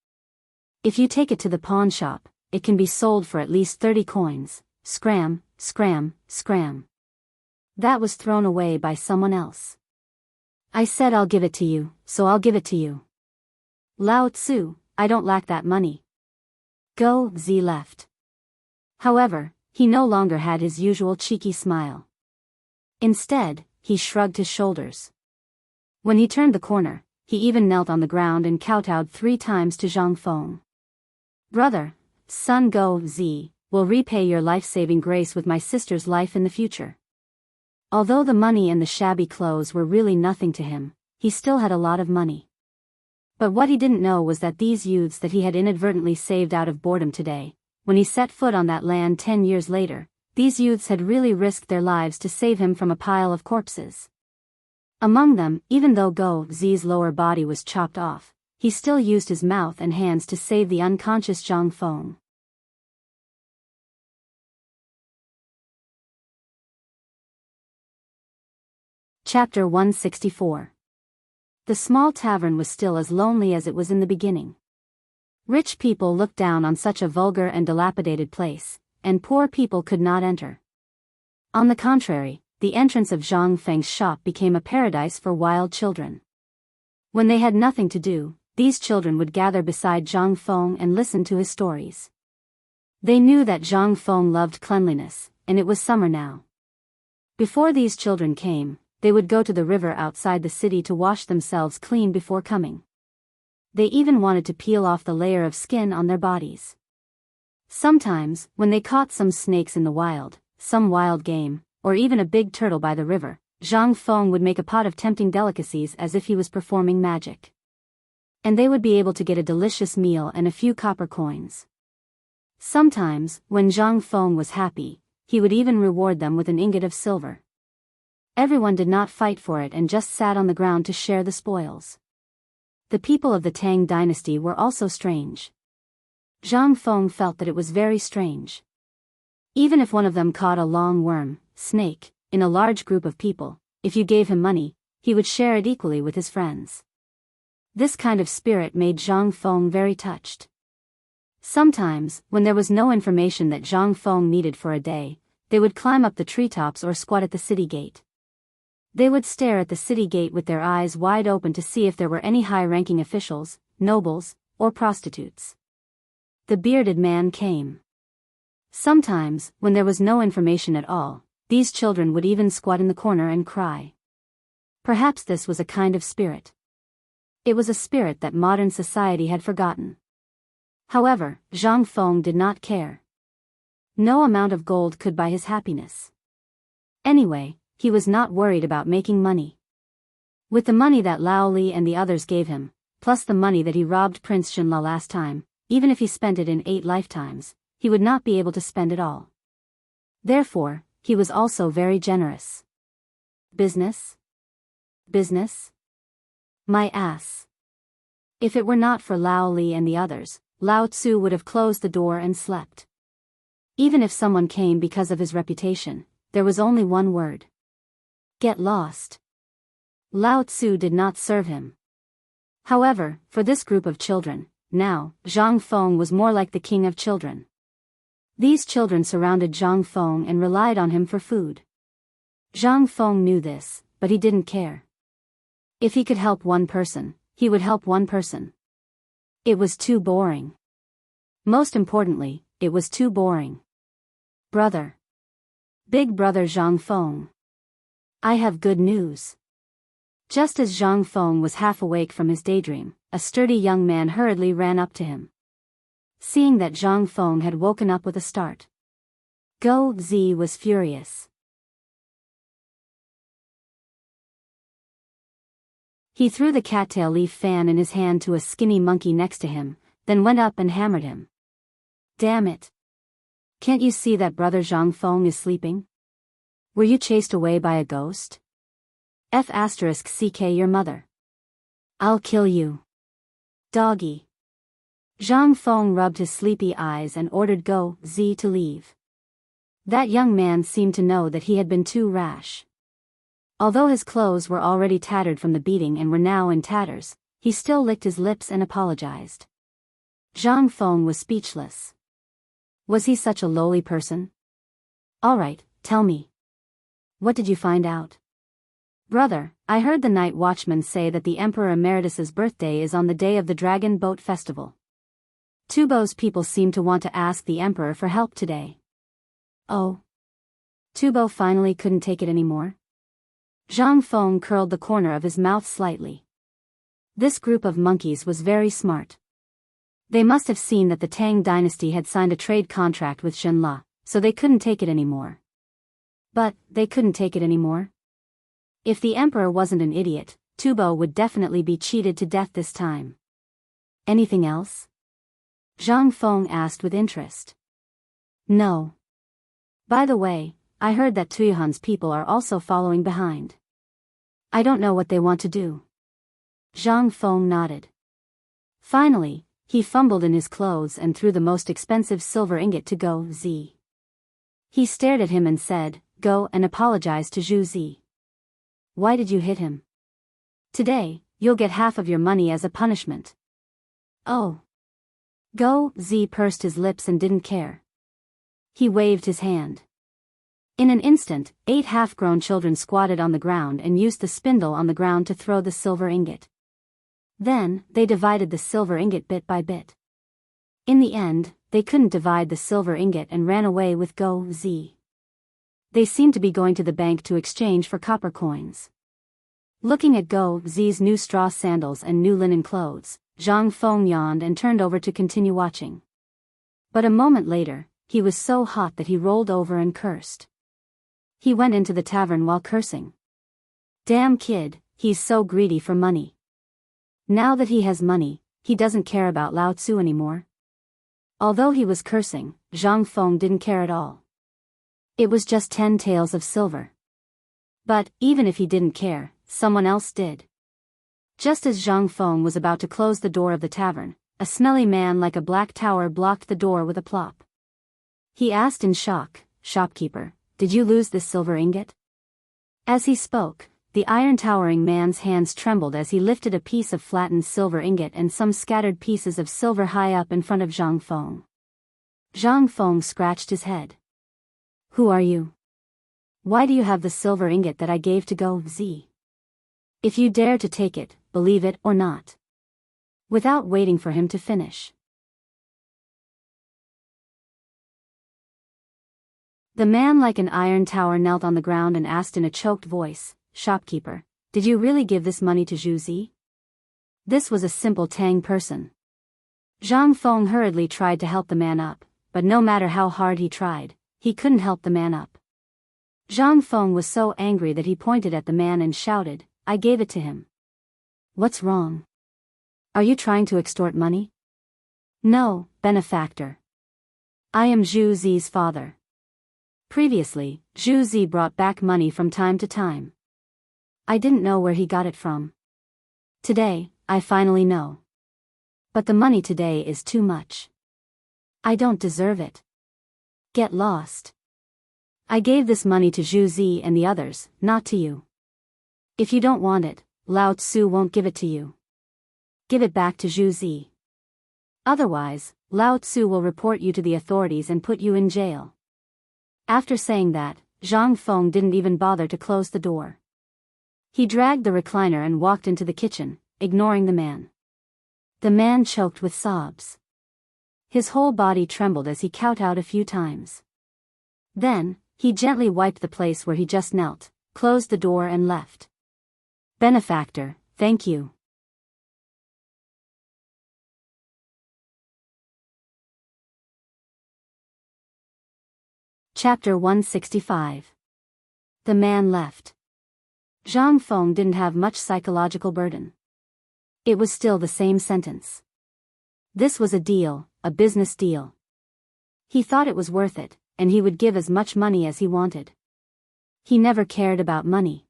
If you take it to the pawn shop, it can be sold for at least 30 coins, scram, scram, scram. That was thrown away by someone else. I said I'll give it to you, so I'll give it to you. Lao Tzu, I don't lack that money." Go Zi left. However, he no longer had his usual cheeky smile. Instead, he shrugged his shoulders. When he turned the corner, he even knelt on the ground and kowtowed 3 times to Zhang Feng. "Brother, son Go Zi, will repay your life-saving grace with my sister's life in the future." Although the money and the shabby clothes were really nothing to him, he still had a lot of money. But what he didn't know was that these youths that he had inadvertently saved out of boredom today, when he set foot on that land 10 years later, these youths had really risked their lives to save him from a pile of corpses. Among them, even though Go Zi's lower body was chopped off, he still used his mouth and hands to save the unconscious Zhang Feng. Chapter 164. The small tavern was still as lonely as it was in the beginning. Rich people looked down on such a vulgar and dilapidated place, and poor people could not enter. On the contrary, the entrance of Zhang Feng's shop became a paradise for wild children. When they had nothing to do, these children would gather beside Zhang Feng and listen to his stories. They knew that Zhang Feng loved cleanliness, and it was summer now. Before these children came, they would go to the river outside the city to wash themselves clean before coming. They even wanted to peel off the layer of skin on their bodies. Sometimes, when they caught some snakes in the wild, some wild game, or even a big turtle by the river, Zhang Feng would make a pot of tempting delicacies as if he was performing magic. And they would be able to get a delicious meal and a few copper coins. Sometimes, when Zhang Feng was happy, he would even reward them with an ingot of silver. Everyone did not fight for it and just sat on the ground to share the spoils. The people of the Tang dynasty were also strange. Zhang Feng felt that it was very strange. Even if one of them caught a long worm, snake, in a large group of people, if you gave him money, he would share it equally with his friends. This kind of spirit made Zhang Feng very touched. Sometimes, when there was no information that Zhang Feng needed for a day, they would climb up the treetops or squat at the city gate. They would stare at the city gate with their eyes wide open to see if there were any high-ranking officials, nobles, or prostitutes. The bearded man came. Sometimes, when there was no information at all, these children would even squat in the corner and cry. Perhaps this was a kind of spirit. It was a spirit that modern society had forgotten. However, Zhang Feng did not care. No amount of gold could buy his happiness. Anyway, he was not worried about making money. With the money that Lao Li and the others gave him, plus the money that he robbed Prince Xinla last time, even if he spent it in 8 lifetimes, he would not be able to spend it all. Therefore, he was also very generous. Business? Business? My ass. If it were not for Lao Li and the others, Lao Tzu would have closed the door and slept. Even if someone came because of his reputation, there was only one word. Get lost. Lao Tzu did not serve him. However, for this group of children, now, Zhang Feng was more like the king of children. These children surrounded Zhang Feng and relied on him for food. Zhang Feng knew this, but he didn't care. If he could help one person, he would help one person. It was too boring. Most importantly, it was too boring. Brother. Big brother Zhang Feng. I have good news. Just as Zhang Feng was half awake from his daydream, a sturdy young man hurriedly ran up to him. Seeing that Zhang Feng had woken up with a start, Go Zi was furious. He threw the cattail leaf fan in his hand to a skinny monkey next to him, then went up and hammered him. Damn it. Can't you see that brother Zhang Feng is sleeping? Were you chased away by a ghost? F***ck your mother. I'll kill you. Doggy. Zhang Feng rubbed his sleepy eyes and ordered Go Zi to leave. That young man seemed to know that he had been too rash. Although his clothes were already tattered from the beating and were now in tatters, he still licked his lips and apologized. Zhang Feng was speechless. Was he such a lowly person? All right, tell me. What did you find out? Brother, I heard the night watchman say that the Emperor Emeritus's birthday is on the day of the Dragon Boat Festival. Tubo's people seem to want to ask the Emperor for help today. Oh. Tubo finally couldn't take it anymore? Zhang Feng curled the corner of his mouth slightly. This group of monkeys was very smart. They must have seen that the Tang dynasty had signed a trade contract with Xinla, so they couldn't take it anymore. But, they couldn't take it anymore? If the Emperor wasn't an idiot, Tubo would definitely be cheated to death this time. Anything else? Zhang Feng asked with interest. No. By the way, I heard that Tuihan's people are also following behind. I don't know what they want to do. Zhang Feng nodded. Finally, he fumbled in his clothes and threw the most expensive silver ingot to Go Zi. He stared at him and said, Go and apologize to Zhu Zi. Why did you hit him? Today, you'll get half of your money as a punishment. Oh. Go Zi pursed his lips and didn't care. He waved his hand. In an instant, 8 half-grown children squatted on the ground and used the spindle on the ground to throw the silver ingot. Then, they divided the silver ingot bit by bit. In the end, they couldn't divide the silver ingot and ran away with Go Zi. They seemed to be going to the bank to exchange for copper coins. Looking at Go Zi's new straw sandals and new linen clothes, Zhang Feng yawned and turned over to continue watching. But a moment later, he was so hot that he rolled over and cursed. He went into the tavern while cursing. Damn kid, he's so greedy for money. Now that he has money, he doesn't care about Lao Tzu anymore. Although he was cursing, Zhang Feng didn't care at all. It was just 10 taels of silver. But, even if he didn't care, someone else did. Just as Zhang Feng was about to close the door of the tavern, a smelly man like a black tower blocked the door with a plop. He asked in shock, Shopkeeper, did you lose this silver ingot? As he spoke, the iron-towering man's hands trembled as he lifted a piece of flattened silver ingot and some scattered pieces of silver high up in front of Zhang Feng. Zhang Feng scratched his head. Who are you? Why do you have the silver ingot that I gave to Go Zi? If you dare to take it, believe it or not. Without waiting for him to finish, the man like an iron tower knelt on the ground and asked in a choked voice, Shopkeeper, did you really give this money to Zhu Zi? This was a simple Tang person. Zhang Feng hurriedly tried to help the man up, but no matter how hard he tried, he couldn't help the man up. Zhang Feng was so angry that he pointed at the man and shouted, "I gave it to him." "What's wrong? Are you trying to extort money?" "No, benefactor. I am Zhu Zi's father." Previously, Zhu Zi brought back money from time to time. I didn't know where he got it from. Today, I finally know. But the money today is too much. I don't deserve it. Get lost. I gave this money to Zhu Zi and the others, not to you. If you don't want it, Lao Tzu won't give it to you. Give it back to Zhu Zi. Otherwise, Lao Tzu will report you to the authorities and put you in jail. After saying that, Zhang Feng didn't even bother to close the door. He dragged the recliner and walked into the kitchen, ignoring the man. The man choked with sobs. His whole body trembled as he kowtowed a few times. Then, he gently wiped the place where he just knelt, closed the door and left. "Benefactor, thank you." Chapter 165. The man left. Zhang Feng didn't have much psychological burden. It was still the same sentence. This was a deal, a business deal. He thought it was worth it, and he would give as much money as he wanted. He never cared about money.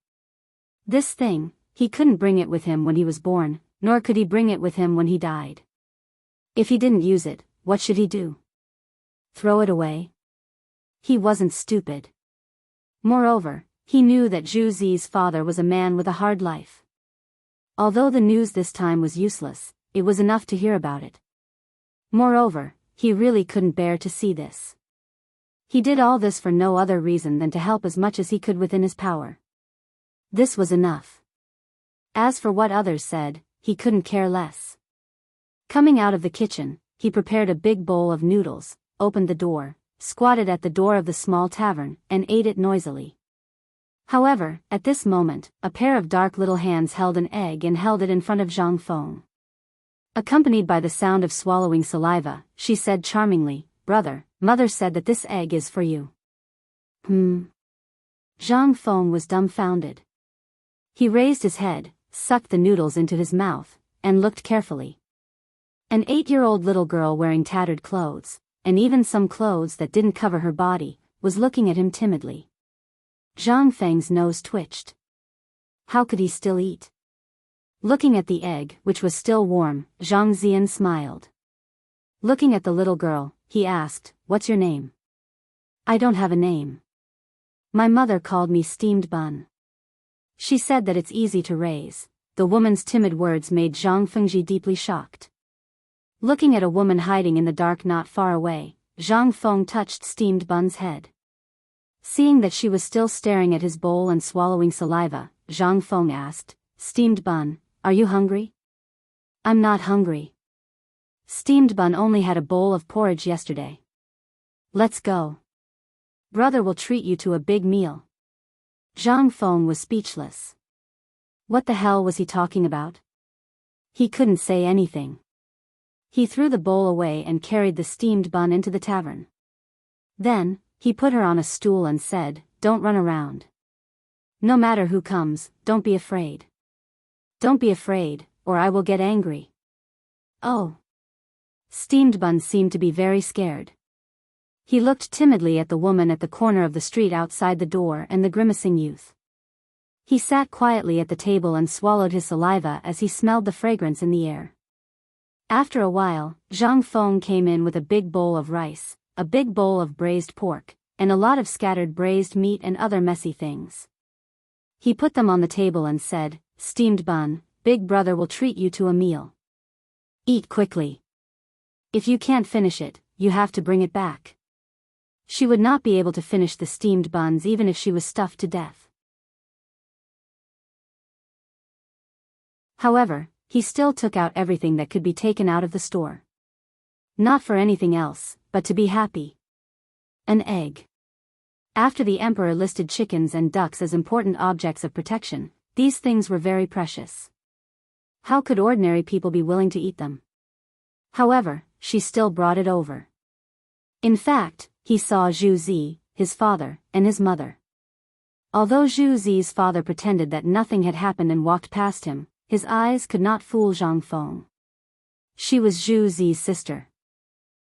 This thing, he couldn't bring it with him when he was born, nor could he bring it with him when he died. If he didn't use it, what should he do? Throw it away? He wasn't stupid. Moreover, he knew that Zhu Zi's father was a man with a hard life. Although the news this time was useless, it was enough to hear about it. Moreover, he really couldn't bear to see this. He did all this for no other reason than to help as much as he could within his power. This was enough. As for what others said, he couldn't care less. Coming out of the kitchen, he prepared a big bowl of noodles, opened the door, squatted at the door of the small tavern, and ate it noisily. However, at this moment, a pair of dark little hands held an egg and held it in front of Zhang Feng. Accompanied by the sound of swallowing saliva, she said charmingly, "Brother, mother said that this egg is for you." Zhang Feng was dumbfounded. He raised his head, sucked the noodles into his mouth, and looked carefully. An 8-year-old little girl wearing tattered clothes, and even some clothes that didn't cover her body, was looking at him timidly. Zhang Feng's nose twitched. How could he still eat? Looking at the egg, which was still warm, Zhang Zian smiled. Looking at the little girl, he asked, "What's your name?" "I don't have a name. My mother called me Steamed Bun. She said that it's easy to raise." The woman's timid words made Zhang Fengji deeply shocked. Looking at a woman hiding in the dark not far away, Zhang Feng touched Steamed Bun's head. Seeing that she was still staring at his bowl and swallowing saliva, Zhang Feng asked, "Steamed Bun, are you hungry?" "I'm not hungry. Steamed Bun only had a bowl of porridge yesterday." "Let's go. Brother will treat you to a big meal." Zhang Feng was speechless. What the hell was he talking about? He couldn't say anything. He threw the bowl away and carried the steamed bun into the tavern. Then, he put her on a stool and said, "Don't run around. No matter who comes, don't be afraid. Don't be afraid, or I will get angry." "Oh." Steamed Bun seemed to be very scared. He looked timidly at the woman at the corner of the street outside the door and the grimacing youth. He sat quietly at the table and swallowed his saliva as he smelled the fragrance in the air. After a while, Zhang Feng came in with a big bowl of rice, a big bowl of braised pork, and a lot of scattered braised meat and other messy things. He put them on the table and said, "Steamed Bun, Big Brother will treat you to a meal. Eat quickly. If you can't finish it, you have to bring it back." She would not be able to finish the steamed buns even if she was stuffed to death. However, he still took out everything that could be taken out of the store. Not for anything else, but to be happy. An egg. After the emperor listed chickens and ducks as important objects of protection, these things were very precious. How could ordinary people be willing to eat them? However, she still brought it over. In fact, he saw Zhu Zi, his father, and his mother. Although Zhu Zi's father pretended that nothing had happened and walked past him, his eyes could not fool Zhang Feng. She was Zhu Zi's sister.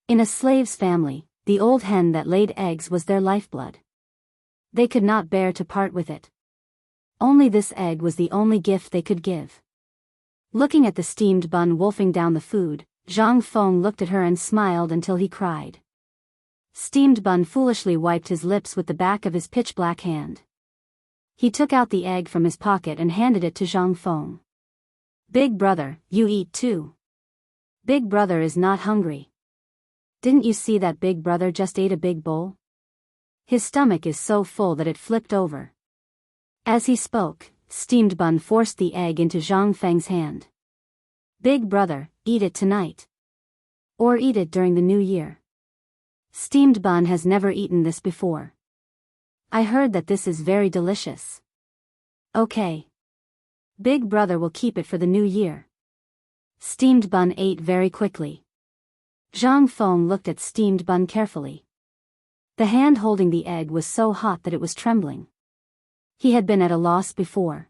In a slave's family, the old hen that laid eggs was their lifeblood. They could not bear to part with it. Only this egg was the only gift they could give. Looking at the steamed bun wolfing down the food, Zhang Feng looked at her and smiled until he cried. Steamed bun foolishly wiped his lips with the back of his pitch-black hand. He took out the egg from his pocket and handed it to Zhang Feng. Big brother, you eat too. Big brother is not hungry. Didn't you see that big brother just ate a big bowl? His stomach is so full that it flipped over. As he spoke, steamed bun forced the egg into Zhang Feng's hand. Big brother, eat it tonight. Or eat it during the new year. Steamed bun has never eaten this before. I heard that this is very delicious. Okay. Big brother will keep it for the new year. Steamed bun ate very quickly. Zhang Feng looked at steamed bun carefully. The hand holding the egg was so hot that it was trembling. He had been at a loss before.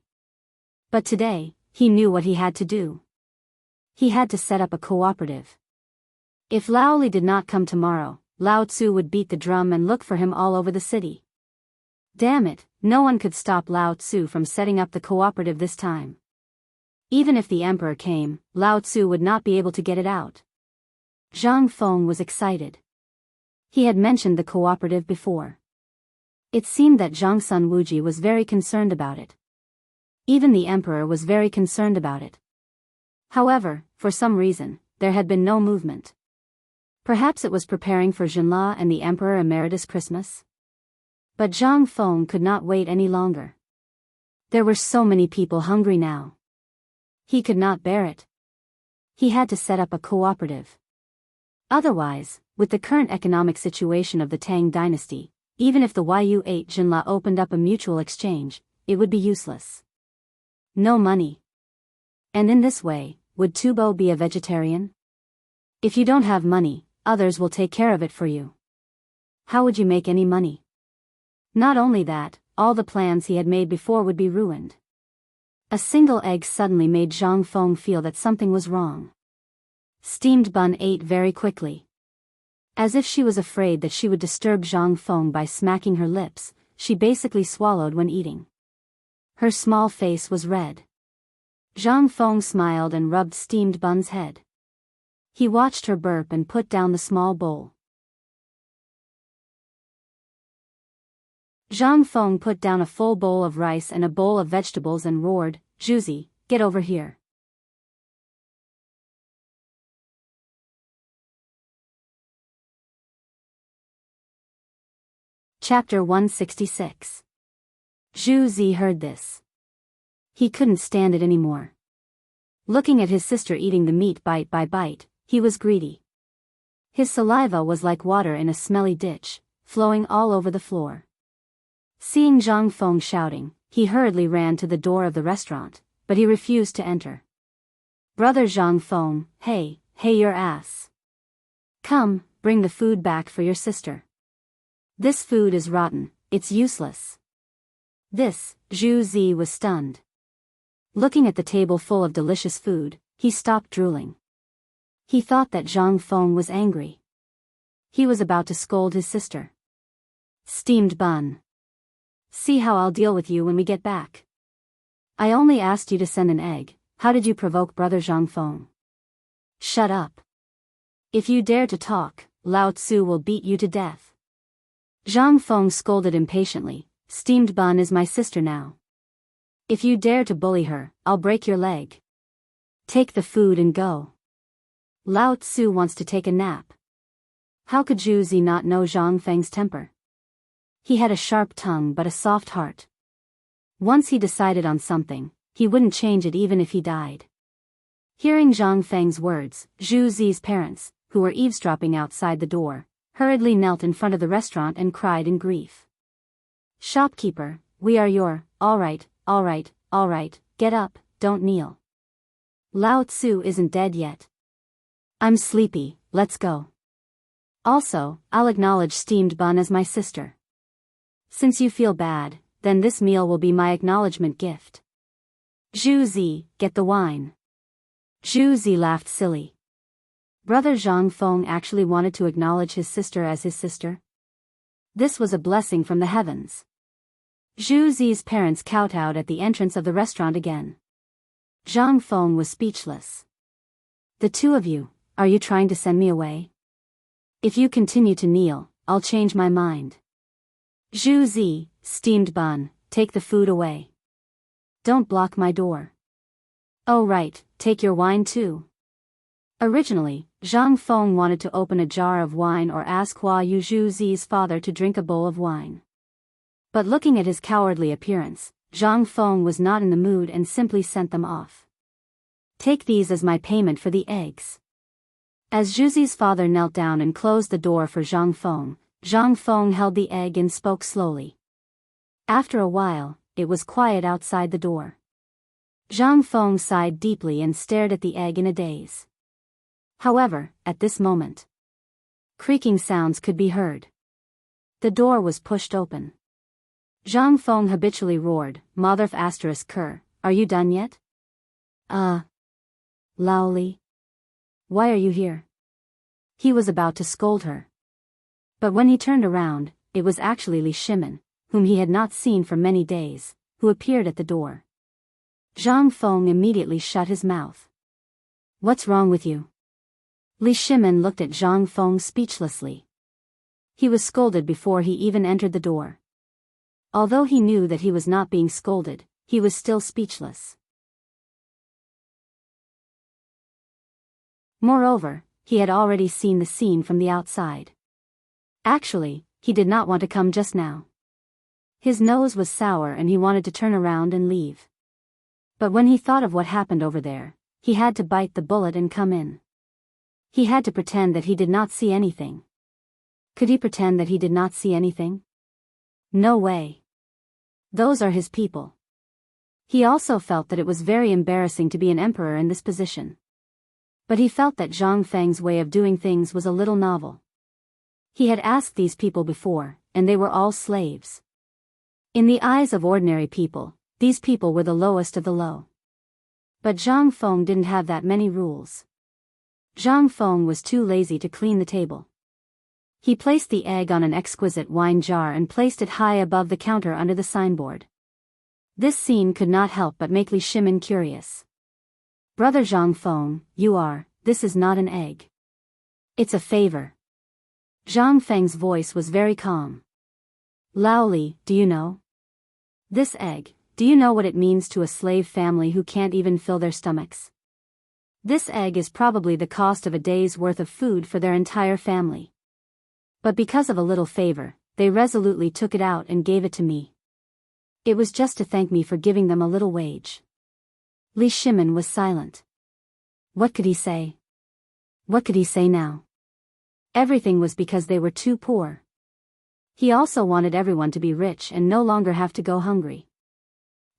But today, he knew what he had to do. He had to set up a cooperative. If Lao Li did not come tomorrow, Lao Tzu would beat the drum and look for him all over the city. Damn it, no one could stop Lao Tzu from setting up the cooperative this time. Even if the emperor came, Lao Tzu would not be able to get it out. Zhang Feng was excited. He had mentioned the cooperative before. It seemed that Zhang Sun Wuji was very concerned about it. Even the emperor was very concerned about it. However, for some reason, there had been no movement. Perhaps it was preparing for Jinla and the Emperor Emeritus Christmas? But Zhang Feng could not wait any longer. There were so many people hungry now. He could not bear it. He had to set up a cooperative. Otherwise, with the current economic situation of the Tang dynasty, even if the Yu-8 Jinla opened up a mutual exchange, it would be useless. No money. And in this way, would Tubo be a vegetarian? If you don't have money, others will take care of it for you. How would you make any money? Not only that, all the plans he had made before would be ruined. A single egg suddenly made Zhang Feng feel that something was wrong. Steamed bun ate very quickly. As if she was afraid that she would disturb Zhang Feng by smacking her lips, she basically swallowed when eating. Her small face was red. Zhang Feng smiled and rubbed steamed bun's head. He watched her burp and put down the small bowl. Zhang Feng put down a full bowl of rice and a bowl of vegetables and roared, "Zhuzi, get over here." Chapter 166. Zhu Zi heard this. He couldn't stand it anymore. Looking at his sister eating the meat bite by bite, he was greedy. His saliva was like water in a smelly ditch, flowing all over the floor. Seeing Zhang Feng shouting, he hurriedly ran to the door of the restaurant, but he refused to enter. Brother Zhang Feng, hey your ass. Come, bring the food back for your sister. This food is rotten, it's useless. This, Zhu Zi was stunned. Looking at the table full of delicious food, he stopped drooling. He thought that Zhang Feng was angry. He was about to scold his sister. Steamed bun. See how I'll deal with you when we get back. I only asked you to send an egg, how did you provoke brother Zhang Feng? Shut up. If you dare to talk, Lao Tzu will beat you to death. Zhang Feng scolded impatiently, steamed bun is my sister now. If you dare to bully her, I'll break your leg. Take the food and go. Lao Tzu wants to take a nap. How could Zhu Zi not know Zhang Feng's temper? He had a sharp tongue but a soft heart. Once he decided on something, he wouldn't change it even if he died. Hearing Zhang Feng's words, Zhu Zi's parents, who were eavesdropping outside the door, hurriedly knelt in front of the restaurant and cried in grief. Shopkeeper, we are your, all right, get up, don't kneel. Lao Tzu isn't dead yet. I'm sleepy, let's go. Also, I'll acknowledge steamed bun as my sister. Since you feel bad, then this meal will be my acknowledgement gift. Zhu Zi, get the wine. Zhu Zi laughed silly. Brother Zhang Feng actually wanted to acknowledge his sister as his sister? This was a blessing from the heavens. Zhu Zi's parents kowtowed at the entrance of the restaurant again. Zhang Feng was speechless. The two of you, are you trying to send me away? If you continue to kneel, I'll change my mind. Zhu Zi, steamed bun, take the food away. Don't block my door. Oh right, take your wine too. Originally, Zhang Feng wanted to open a jar of wine or ask Hua Yu Zhu Zi's father to drink a bowl of wine. But looking at his cowardly appearance, Zhang Feng was not in the mood and simply sent them off. Take these as my payment for the eggs. As Zhu Zi's father knelt down and closed the door for Zhang Feng held the egg and spoke slowly. After a while, it was quiet outside the door. Zhang Feng sighed deeply and stared at the egg in a daze. However, at this moment, creaking sounds could be heard. The door was pushed open. Zhang Feng habitually roared, Motherf ***, are you done yet? Lao Li. Why are you here? He was about to scold her. But when he turned around, it was actually Li Shimin, whom he had not seen for many days, who appeared at the door. Zhang Feng immediately shut his mouth. What's wrong with you? Li Shimin looked at Zhang Feng speechlessly. He was scolded before he even entered the door. Although he knew that he was not being scolded, he was still speechless. Moreover, he had already seen the scene from the outside. Actually, he did not want to come just now. His nose was sour and he wanted to turn around and leave. But when he thought of what happened over there, he had to bite the bullet and come in. He had to pretend that he did not see anything. Could he pretend that he did not see anything? No way. Those are his people. He also felt that it was very embarrassing to be an emperor in this position. But he felt that Zhang Feng's way of doing things was a little novel. He had asked these people before, and they were all slaves. In the eyes of ordinary people, these people were the lowest of the low. But Zhang Feng didn't have that many rules. Zhang Feng was too lazy to clean the table. He placed the egg on an exquisite wine jar and placed it high above the counter under the signboard. This scene could not help but make Li Shimin curious. Brother Zhang Feng, this is not an egg. It's a favor. Zhang Feng's voice was very calm. Lao Li, do you know? This egg, do you know what it means to a slave family who can't even fill their stomachs? This egg is probably the cost of a day's worth of food for their entire family. But because of a little favor, they resolutely took it out and gave it to me. It was just to thank me for giving them a little wage. Li Shimin was silent. What could he say? What could he say now? Everything was because they were too poor. He also wanted everyone to be rich and no longer have to go hungry.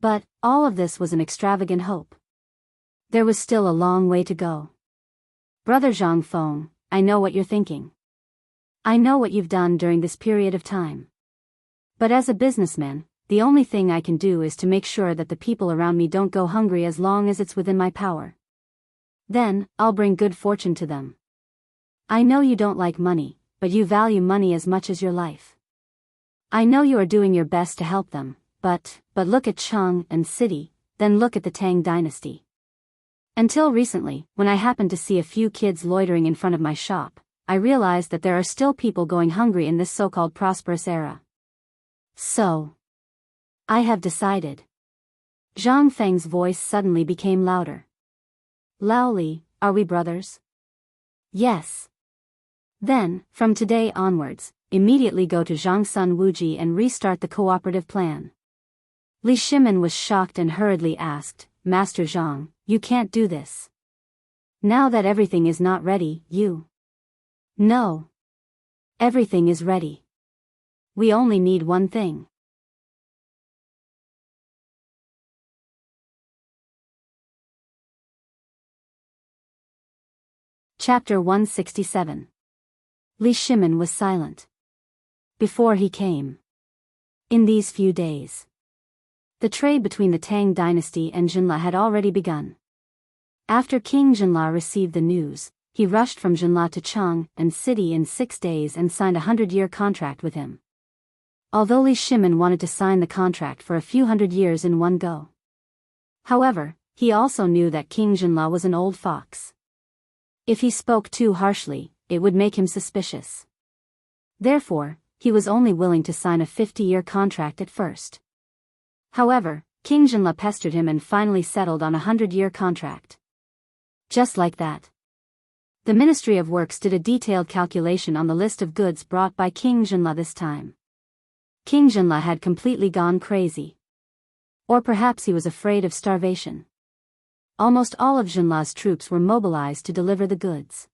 But, all of this was an extravagant hope. There was still a long way to go. Brother Zhang Feng, I know what you're thinking. I know what you've done during this period of time. But as a businessman, the only thing I can do is to make sure that the people around me don't go hungry as long as it's within my power. Then, I'll bring good fortune to them. I know you don't like money, but you value money as much as your life. I know you are doing your best to help them, but look at Chang'an city, then look at the Tang dynasty. Until recently, when I happened to see a few kids loitering in front of my shop, I realized that there are still people going hungry in this so-called prosperous era. So, I have decided. Zhang Feng's voice suddenly became louder. Lao Li, are we brothers? Yes. Then, from today onwards, immediately go to Zhangsun Wuji and restart the cooperative plan. Li Shimin was shocked and hurriedly asked, Master Zhang, you can't do this. Now that everything is not ready, you... No. Everything is ready. We only need one thing. Chapter 167. Li Shimin was silent. Before he came. In these few days. The trade between the Tang dynasty and Jinla had already begun. After King Jinla received the news, he rushed from Jinla to Chang'an city in 6 days and signed a 100-year contract with him. Although Li Shimin wanted to sign the contract for a few hundred years in one go. However, he also knew that King Jinla was an old fox. If he spoke too harshly, it would make him suspicious. Therefore, he was only willing to sign a 50-year contract at first. However, King Jinla pestered him and finally settled on a 100-year contract. Just like that. The Ministry of Works did a detailed calculation on the list of goods brought by King Jinla this time. King Jinla had completely gone crazy. Or perhaps he was afraid of starvation. Almost all of Jinla's troops were mobilized to deliver the goods.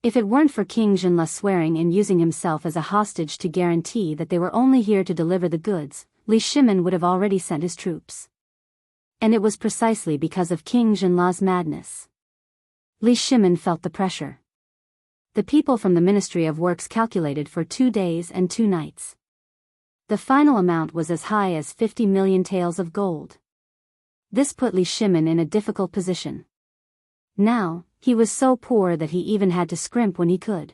If it weren't for King Jinla swearing and using himself as a hostage to guarantee that they were only here to deliver the goods, Li Shimin would have already sent his troops. And it was precisely because of King Jinla's madness. Li Shimin felt the pressure. The people from the Ministry of Works calculated for 2 days and 2 nights. The final amount was as high as 50 million taels of gold. This put Li Shimin in a difficult position. Now, he was so poor that he even had to scrimp when he could.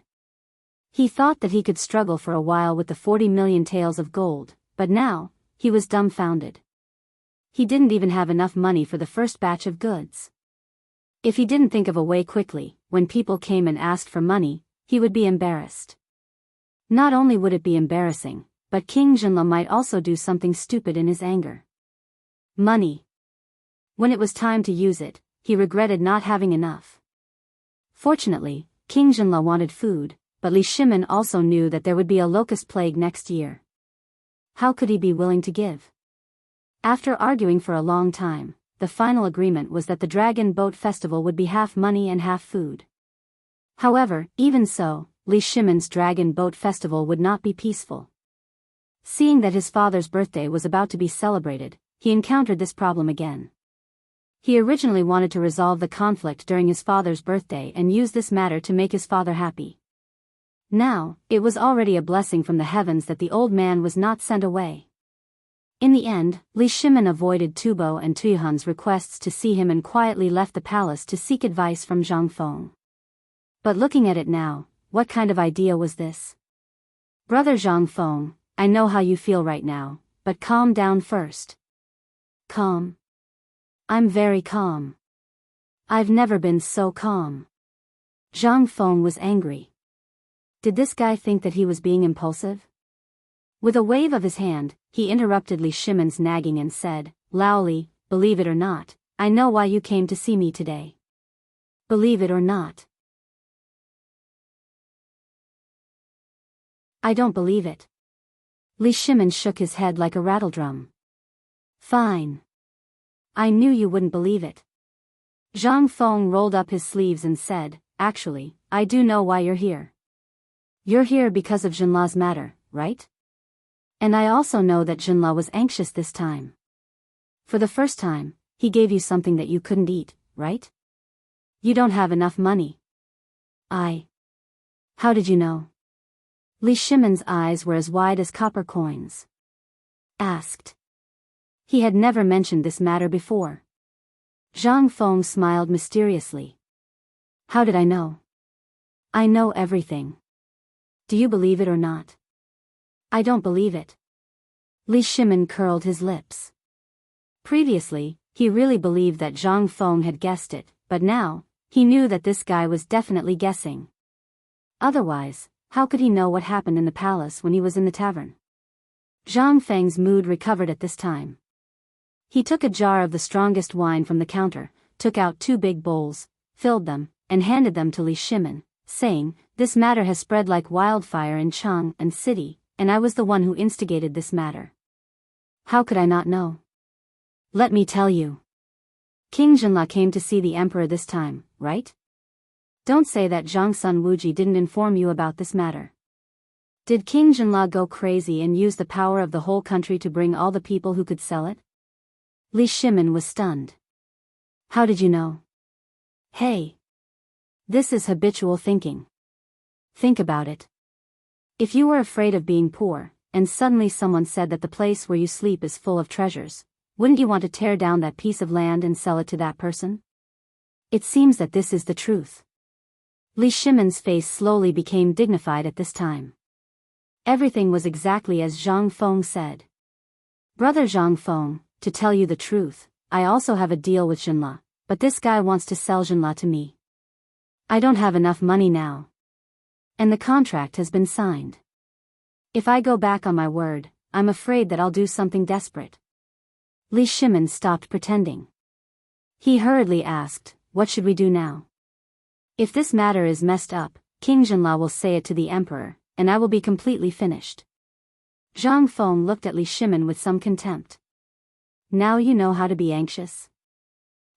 He thought that he could struggle for a while with the 40 million taels of gold, but now, he was dumbfounded. He didn't even have enough money for the first batch of goods. If he didn't think of a way quickly, when people came and asked for money, he would be embarrassed. Not only would it be embarrassing, but King Jinla might also do something stupid in his anger. Money. When it was time to use it, he regretted not having enough. Fortunately, King Jinla wanted food, but Li Shimin also knew that there would be a locust plague next year. How could he be willing to give? After arguing for a long time, the final agreement was that the Dragon Boat Festival would be half money and half food. However, even so, Li Shimin's Dragon Boat Festival would not be peaceful. Seeing that his father's birthday was about to be celebrated, he encountered this problem again. He originally wanted to resolve the conflict during his father's birthday and use this matter to make his father happy. Now, it was already a blessing from the heavens that the old man was not sent away. In the end, Li Shimin avoided Tubo and Tuihan's requests to see him and quietly left the palace to seek advice from Zhang Feng. But looking at it now, what kind of idea was this? Brother Zhang Feng, I know how you feel right now, but calm down first. Calm? I'm very calm. I've never been so calm. Zhang Feng was angry. Did this guy think that he was being impulsive? With a wave of his hand, he interrupted Li Shimin's nagging and said, Laoli, believe it or not, I know why you came to see me today. Believe it or not. I don't believe it. Li Shimin shook his head like a rattledrum. Fine. I knew you wouldn't believe it. Zhang Feng rolled up his sleeves and said, Actually, I do know why you're here. You're here because of Jinla's matter, right? And I also know that Jinla was anxious this time. For the first time, he gave you something that you couldn't eat, right? You don't have enough money. How did you know? Li Shimin's eyes were as wide as copper coins. Asked. He had never mentioned this matter before. Zhang Feng smiled mysteriously. How did I know? I know everything. Do you believe it or not? I don't believe it. Li Shimin curled his lips. Previously, he really believed that Zhang Feng had guessed it, but now, he knew that this guy was definitely guessing. Otherwise, how could he know what happened in the palace when he was in the tavern? Zhang Feng's mood recovered at this time. He took a jar of the strongest wine from the counter, took out 2 big bowls, filled them, and handed them to Li Shimin, saying, This matter has spread like wildfire in Chang'an city, and I was the one who instigated this matter. How could I not know? Let me tell you. King Jinla came to see the emperor this time, right? Don't say that Zhang Sun Wuji didn't inform you about this matter. Did King Jinla go crazy and use the power of the whole country to bring all the people who could sell it? Li Shimin was stunned. How did you know? Hey! This is habitual thinking. Think about it. If you were afraid of being poor, and suddenly someone said that the place where you sleep is full of treasures, wouldn't you want to tear down that piece of land and sell it to that person? It seems that this is the truth. Li Shimon's face slowly became dignified at this time. Everything was exactly as Zhang Feng said. Brother Zhang Feng, to tell you the truth, I also have a deal with Jinla, but this guy wants to sell Jinla to me. I don't have enough money now. And the contract has been signed. If I go back on my word, I'm afraid that I'll do something desperate. Li Shimon stopped pretending. He hurriedly asked, what should we do now? If this matter is messed up, King Jinla will say it to the emperor, and I will be completely finished. Zhang Feng looked at Li Shimon with some contempt. Now you know how to be anxious.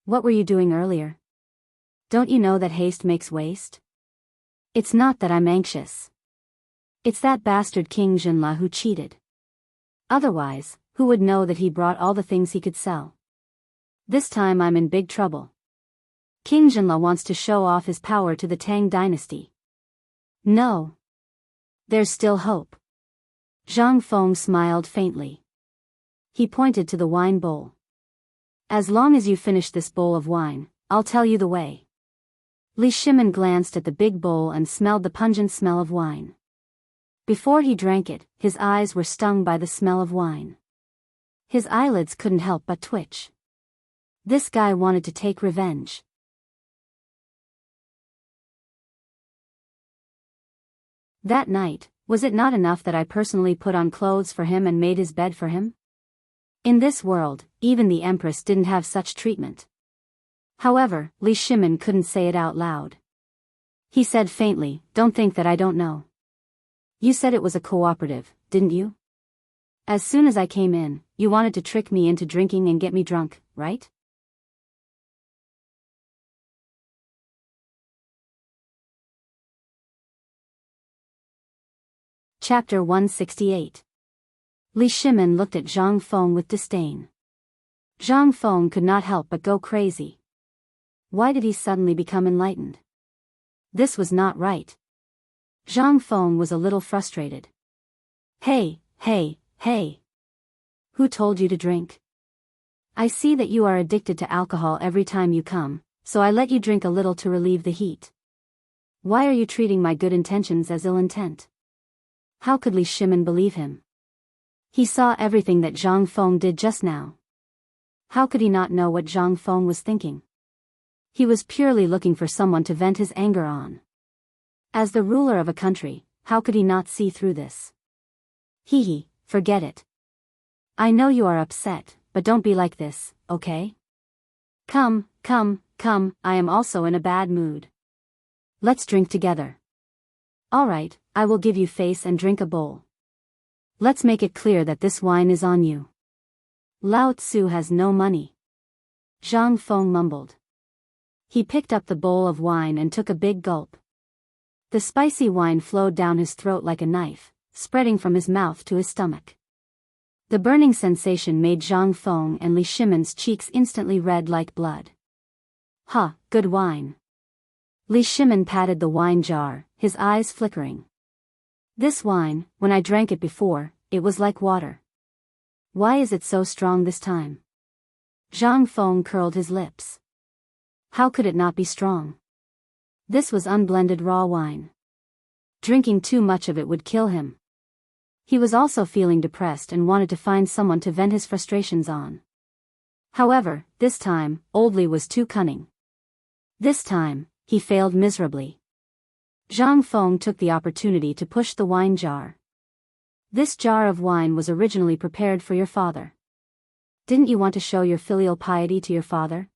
What were you doing earlier? Don't you know that haste makes waste? It's not that I'm anxious. It's that bastard King Jinla who cheated. Otherwise, who would know that he brought all the things he could sell? This time I'm in big trouble. King Jinla wants to show off his power to the Tang dynasty. No. There's still hope. Zhang Feng smiled faintly. He pointed to the wine bowl. As long as you finish this bowl of wine, I'll tell you the way. Li Shimon glanced at the big bowl and smelled the pungent smell of wine. Before he drank it, his eyes were stung by the smell of wine. His eyelids couldn't help but twitch. This guy wanted to take revenge. That night, was it not enough that I personally put on clothes for him and made his bed for him? In this world, even the Empress didn't have such treatment. However, Li Shimon couldn't say it out loud. He said faintly, don't think that I don't know. You said it was a cooperative, didn't you? As soon as I came in, you wanted to trick me into drinking and get me drunk, right? Chapter 168. Li Shimon looked at Zhang Feng with disdain. Zhang Feng could not help but go crazy. Why did he suddenly become enlightened? This was not right. Zhang Feng was a little frustrated. Hey. Who told you to drink? I see that you are addicted to alcohol every time you come, so I let you drink a little to relieve the heat. Why are you treating my good intentions as ill intent? How could Li Shimon believe him? He saw everything that Zhang Feng did just now. How could he not know what Zhang Feng was thinking? He was purely looking for someone to vent his anger on. As the ruler of a country, how could he not see through this? Forget it. I know you are upset, but don't be like this, okay? Come, I am also in a bad mood. Let's drink together. Alright, I will give you face and drink a bowl. Let's make it clear that this wine is on you. Lao Tzu has no money. Zhang Feng mumbled. He picked up the bowl of wine and took a big gulp. The spicy wine flowed down his throat like a knife, spreading from his mouth to his stomach. The burning sensation made Zhang Feng and Li Shimon's cheeks instantly red like blood. Good wine. Li Shimon patted the wine jar, his eyes flickering. This wine, when I drank it before, it was like water. Why is it so strong this time? Zhang Feng curled his lips. How could it not be strong? This was unblended raw wine. Drinking too much of it would kill him. He was also feeling depressed and wanted to find someone to vent his frustrations on. However, this time, Old Li was too cunning. This time, he failed miserably. Zhang Feng took the opportunity to push the wine jar. This jar of wine was originally prepared for your father. Didn't you want to show your filial piety to your father?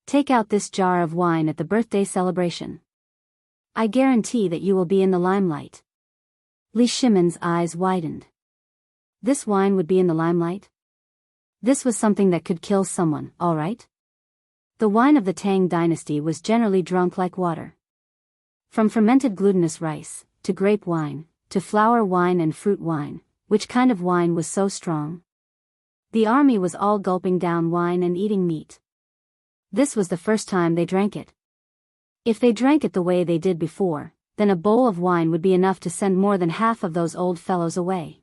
Take out this jar of wine at the birthday celebration. I guarantee that you will be in the limelight. Li Shimon's eyes widened. This wine would be in the limelight? This was something that could kill someone, all right? The wine of the Tang dynasty was generally drunk like water. From fermented glutinous rice, to grape wine, to flour wine and fruit wine, which kind of wine was so strong? The army was all gulping down wine and eating meat. This was the first time they drank it. If they drank it the way they did before, then a bowl of wine would be enough to send more than half of those old fellows away.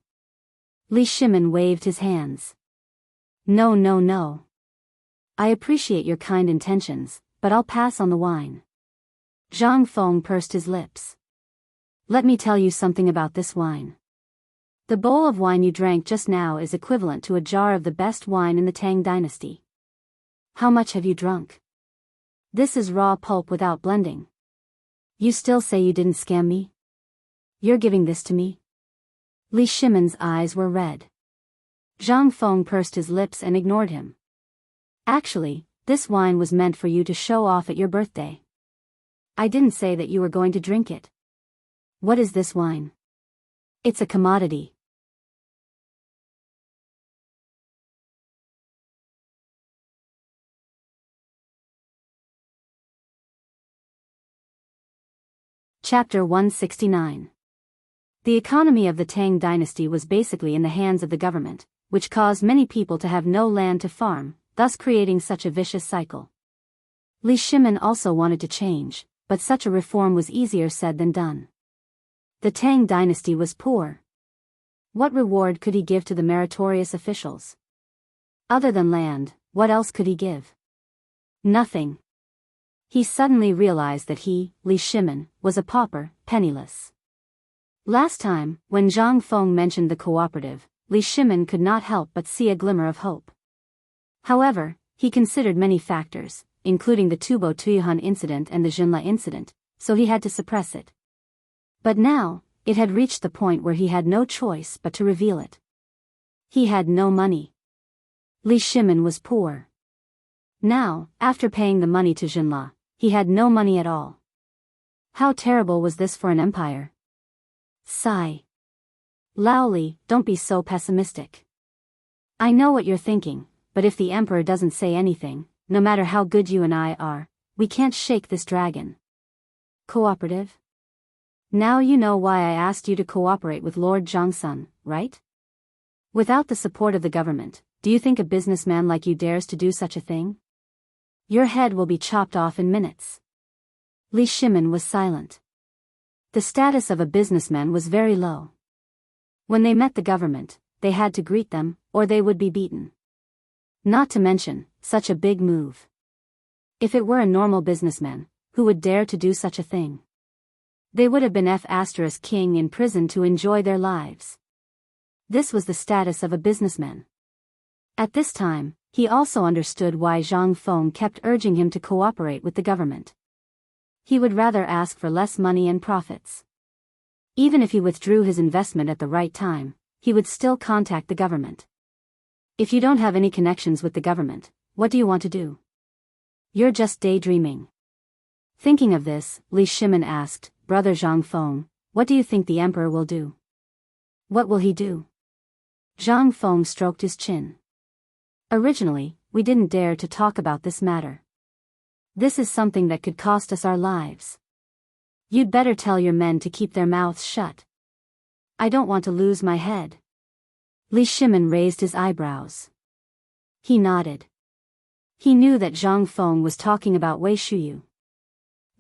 Li Shimin waved his hands. No, no, no. I appreciate your kind intentions, but I'll pass on the wine. Zhang Feng pursed his lips. Let me tell you something about this wine. The bowl of wine you drank just now is equivalent to a jar of the best wine in the Tang dynasty. How much have you drunk? This is raw pulp without blending. You still say you didn't scam me? You're giving this to me? Li Shimin's eyes were red. Zhang Feng pursed his lips and ignored him. Actually, this wine was meant for you to show off at your birthday. I didn't say that you were going to drink it. What is this wine? It's a commodity. Chapter 169. The economy of the Tang dynasty was basically in the hands of the government, which caused many people to have no land to farm, thus creating such a vicious cycle. Li Shimin also wanted to change, but such a reform was easier said than done. The Tang dynasty was poor. What reward could he give to the meritorious officials? Other than land, what else could he give? Nothing. He suddenly realized that he, Li Shimin, was a pauper, penniless. Last time, when Zhang Feng mentioned the cooperative, Li Shimin could not help but see a glimmer of hope. However, he considered many factors, including the Tubo Tuyuhan incident and the Jinla incident, so he had to suppress it. But now, it had reached the point where he had no choice but to reveal it. He had no money. Li Shimin was poor. Now, after paying the money to Jinla, he had no money at all. How terrible was this for an empire? Sigh. Laoli, don't be so pessimistic. I know what you're thinking, but if the emperor doesn't say anything, no matter how good you and I are, we can't shake this dragon. Cooperative? Now you know why I asked you to cooperate with Lord Zhangsun, right? Without the support of the government, do you think a businessman like you dares to do such a thing? Your head will be chopped off in minutes. Li Shimin was silent. The status of a businessman was very low. When they met the government, they had to greet them, or they would be beaten. Not to mention, such a big move. If it were a normal businessman, who would dare to do such a thing? They would have been king in prison to enjoy their lives. This was the status of a businessman. At this time, he also understood why Zhang Feng kept urging him to cooperate with the government. He would rather ask for less money and profits. Even if he withdrew his investment at the right time, he would still contact the government. If you don't have any connections with the government, what do you want to do? You're just daydreaming. Thinking of this, Li Shimin asked, Brother Zhang Feng, what do you think the emperor will do? What will he do? Zhang Feng stroked his chin. Originally, we didn't dare to talk about this matter. This is something that could cost us our lives. You'd better tell your men to keep their mouths shut. I don't want to lose my head. Li Shimin raised his eyebrows. He nodded. He knew that Zhang Feng was talking about Wei Shuyu.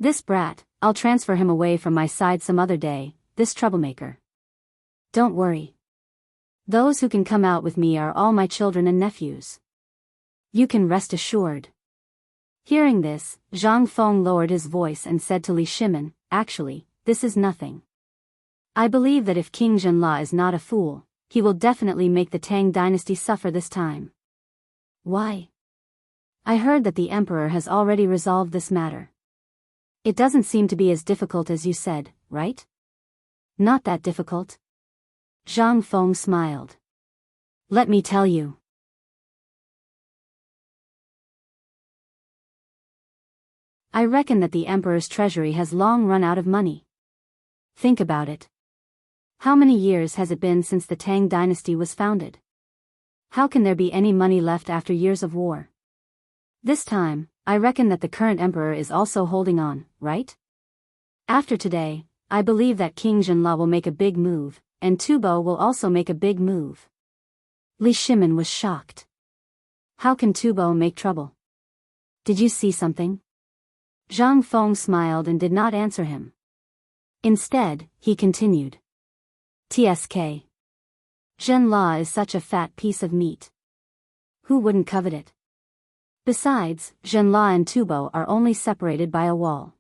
This brat, I'll transfer him away from my side some other day, this troublemaker. Don't worry. Those who can come out with me are all my children and nephews. You can rest assured. Hearing this, Zhang Feng lowered his voice and said to Li Shimin, actually, this is nothing. I believe that if King Jinla is not a fool, he will definitely make the Tang dynasty suffer this time. Why? I heard that the emperor has already resolved this matter. It doesn't seem to be as difficult as you said, right? Not that difficult. Zhang Feng smiled. Let me tell you. I reckon that the emperor's treasury has long run out of money. Think about it. How many years has it been since the Tang dynasty was founded? How can there be any money left after years of war? This time, I reckon that the current emperor is also holding on, right? After today, I believe that King Jinla will make a big move, and Tubo will also make a big move. Li Shimin was shocked. How can Tubo make trouble? Did you see something? Zhang Feng smiled and did not answer him. Instead, he continued. TSK. Zhenla is such a fat piece of meat. Who wouldn't covet it? Besides, Zhenla and Tubo are only separated by a wall.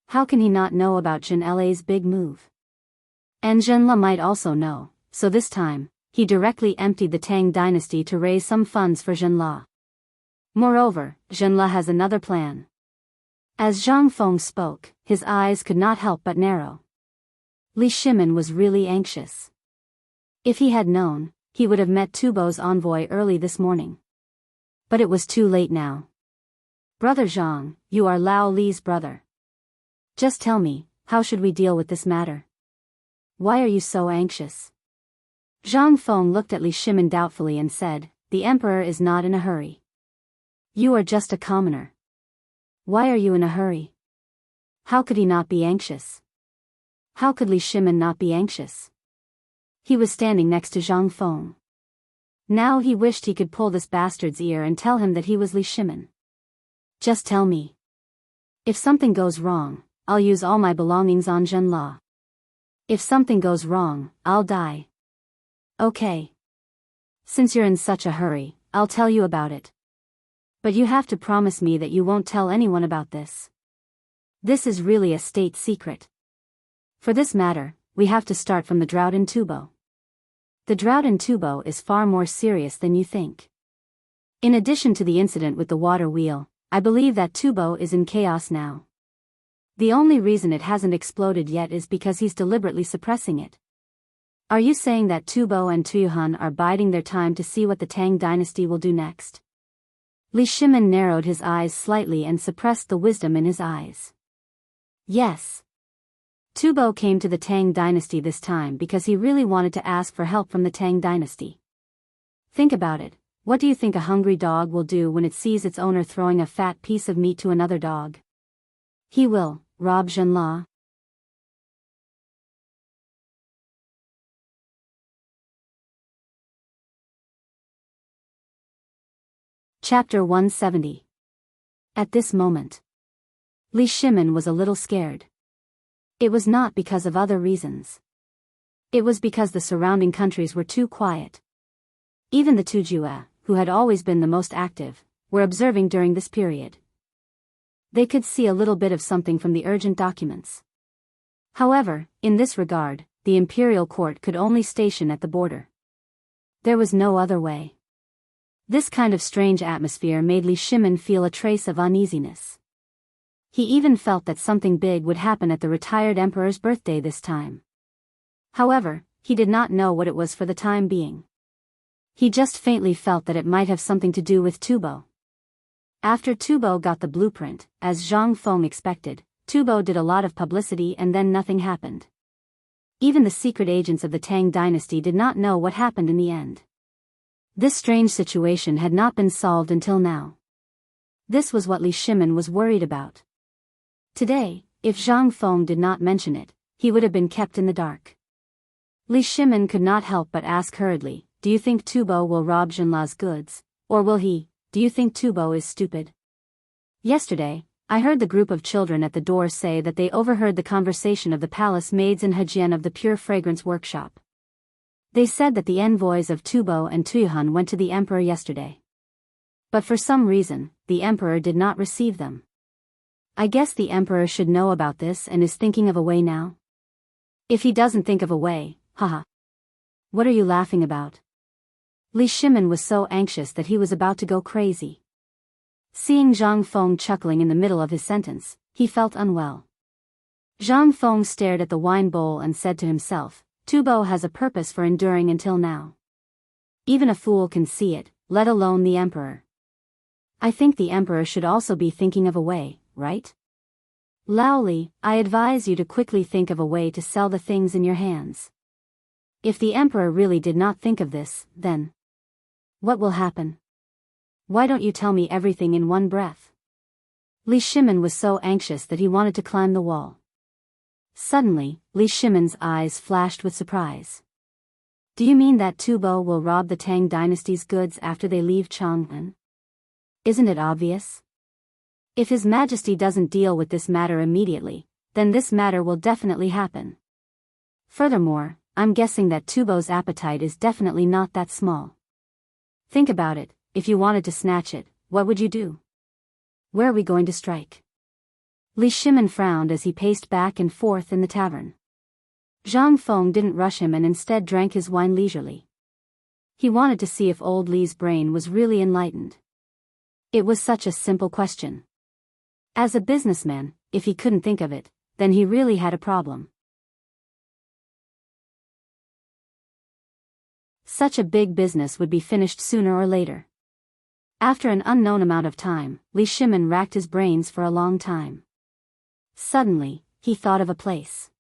How can he not know about Zhenla's big move? And Zhenla might also know, so this time, he directly emptied the Tang dynasty to raise some funds for Zhenla. Moreover, Zhenla has another plan. As Zhang Feng spoke, his eyes could not help but narrow. Li Shimin was really anxious. If he had known, he would have met Tubo's envoy early this morning. But it was too late now. Brother Zhang, you are Lao Li's brother. Just tell me, how should we deal with this matter? Why are you so anxious? Zhang Feng looked at Li Shimin doubtfully and said, the emperor is not in a hurry. You are just a commoner. Why are you in a hurry? How could he not be anxious? How could Li Shimin not be anxious? He was standing next to Zhang Feng. Now he wished he could pull this bastard's ear and tell him that he was Li Shimin. Just tell me. If something goes wrong, I'll use all my belongings on Zhenla. If something goes wrong, I'll die. Okay. Since you're in such a hurry, I'll tell you about it. But you have to promise me that you won't tell anyone about this. This is really a state secret. For this matter, we have to start from the drought in Tubo. The drought in Tubo is far more serious than you think. In addition to the incident with the water wheel, I believe that Tubo is in chaos now. The only reason it hasn't exploded yet is because he's deliberately suppressing it. Are you saying that Tubo and Tuyuhan are biding their time to see what the Tang dynasty will do next? Li Shimin narrowed his eyes slightly and suppressed the wisdom in his eyes. Yes. Tubo came to the Tang dynasty this time because he really wanted to ask for help from the Tang dynasty. Think about it, what do you think a hungry dog will do when it sees its owner throwing a fat piece of meat to another dog? He will rob Zhenla. Chapter 170. At this moment, Li Shimin was a little scared. It was not because of other reasons. It was because the surrounding countries were too quiet. Even the Tujue, who had always been the most active, were observing during this period. They could see a little bit of something from the urgent documents. However, in this regard, the imperial court could only station at the border. There was no other way. This kind of strange atmosphere made Li Shimin feel a trace of uneasiness. He even felt that something big would happen at the retired emperor's birthday this time. However, he did not know what it was for the time being. He just faintly felt that it might have something to do with Tubo. After Tubo got the blueprint, as Zhang Feng expected, Tubo did a lot of publicity and then nothing happened. Even the secret agents of the Tang dynasty did not know what happened in the end. This strange situation had not been solved until now. This was what Li Shimin was worried about. Today, if Zhang Feng did not mention it, he would have been kept in the dark. Li Shimin could not help but ask hurriedly, do you think Tubo will rob Zhenla's goods, or will he? Do you think Tubo is stupid? Yesterday, I heard the group of children at the door say that they overheard the conversation of the palace maids in Hejian of the Pure Fragrance Workshop. They said that the envoys of Tubo and Tuyuhan went to the emperor yesterday. But for some reason, the emperor did not receive them. I guess the emperor should know about this and is thinking of a way now. If he doesn't think of a way, haha. What are you laughing about? Li Shimin was so anxious that he was about to go crazy. Seeing Zhang Feng chuckling in the middle of his sentence, he felt unwell. Zhang Feng stared at the wine bowl and said to himself, Tubo has a purpose for enduring until now. Even a fool can see it, let alone the emperor. I think the emperor should also be thinking of a way, right? Lao Li, I advise you to quickly think of a way to sell the things in your hands. If the emperor really did not think of this, then what will happen? Why don't you tell me everything in one breath? Li Shimin was so anxious that he wanted to climb the wall. Suddenly, Li Shimin's eyes flashed with surprise. Do you mean that Tubo will rob the Tang dynasty's goods after they leave Chang'an? Isn't it obvious? If His Majesty doesn't deal with this matter immediately, then this matter will definitely happen. Furthermore, I'm guessing that Tubo's appetite is definitely not that small. Think about it, if you wanted to snatch it, what would you do? Where are we going to strike? Li Shimin frowned as he paced back and forth in the tavern. Zhang Feng didn't rush him and instead drank his wine leisurely. He wanted to see if old Li's brain was really enlightened. It was such a simple question. As a businessman, if he couldn't think of it, then he really had a problem. Such a big business would be finished sooner or later. After an unknown amount of time, Li Shimin racked his brains for a long time. Suddenly, he thought of a place.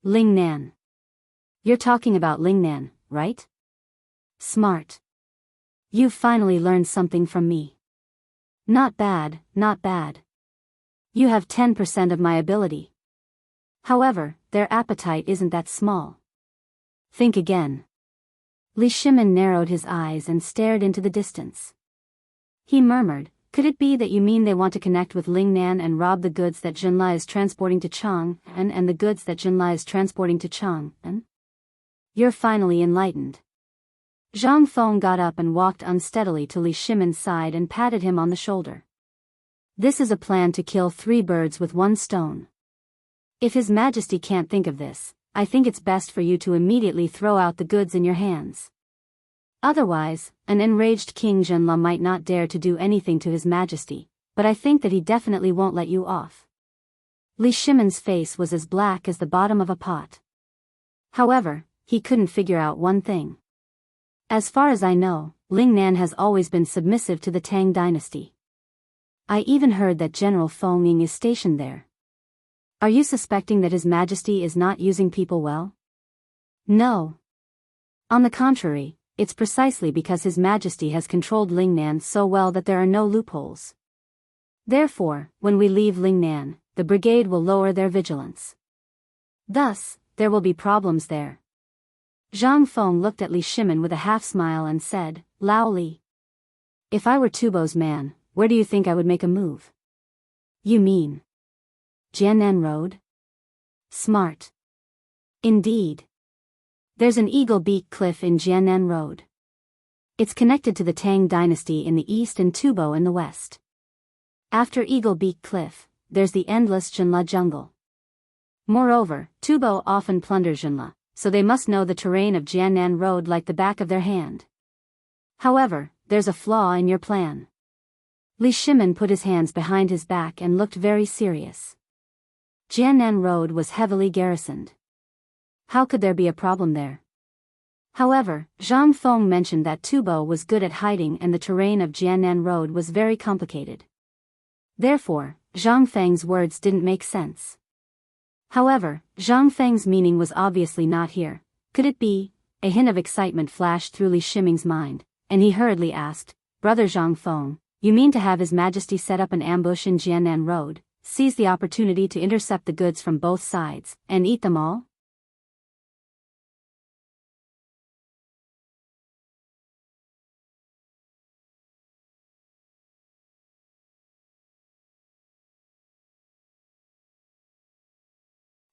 Lingnan. You're talking about Lingnan, right? Smart. You've finally learned something from me. Not bad, not bad. You have 10% of my ability. However, their appetite isn't that small. Think again. Li Shimin narrowed his eyes and stared into the distance. He murmured, could it be that you mean they want to connect with Lingnan and rob the goods that Junlai is transporting to Chang'an and the goods that Junlai is transporting to Chang'an? You're finally enlightened. Zhang Feng got up and walked unsteadily to Li Shimin's side and patted him on the shoulder. This is a plan to kill 3 birds with 1 stone. If His Majesty can't think of this, I think it's best for you to immediately throw out the goods in your hands. Otherwise, an enraged King Junla might not dare to do anything to His Majesty, but I think that he definitely won't let you off. Li Shimin's face was as black as the bottom of a pot. However, he couldn't figure out one thing. As far as I know, Lingnan has always been submissive to the Tang dynasty. I even heard that General Feng Ying is stationed there. Are you suspecting that His Majesty is not using people well? No. On the contrary, it's precisely because His Majesty has controlled Lingnan so well that there are no loopholes. Therefore, when we leave Lingnan, the brigade will lower their vigilance. Thus, there will be problems there. Zhang Feng looked at Li Shimin with a half-smile and said, Lao Li. If I were Tubo's man, where do you think I would make a move? You mean Jiannan Road? Smart. Indeed. There's an Eagle Beak Cliff in Jiannan Road. It's connected to the Tang dynasty in the east and Tubo in the west. After Eagle Beak Cliff, there's the endless Junla jungle. Moreover, Tubo often plunders Junla, so they must know the terrain of Jiannan Road like the back of their hand. However, there's a flaw in your plan. Li Shimin put his hands behind his back and looked very serious. Jiannan Road was heavily garrisoned. How could there be a problem there? However, Zhang Feng mentioned that Tubo was good at hiding and the terrain of Jiannan Road was very complicated. Therefore, Zhang Feng's words didn't make sense. However, Zhang Feng's meaning was obviously not here. Could it be? A hint of excitement flashed through Li Shimin's mind, and he hurriedly asked, Brother Zhang Feng, you mean to have His Majesty set up an ambush in Jiannan Road, seize the opportunity to intercept the goods from both sides, and eat them all?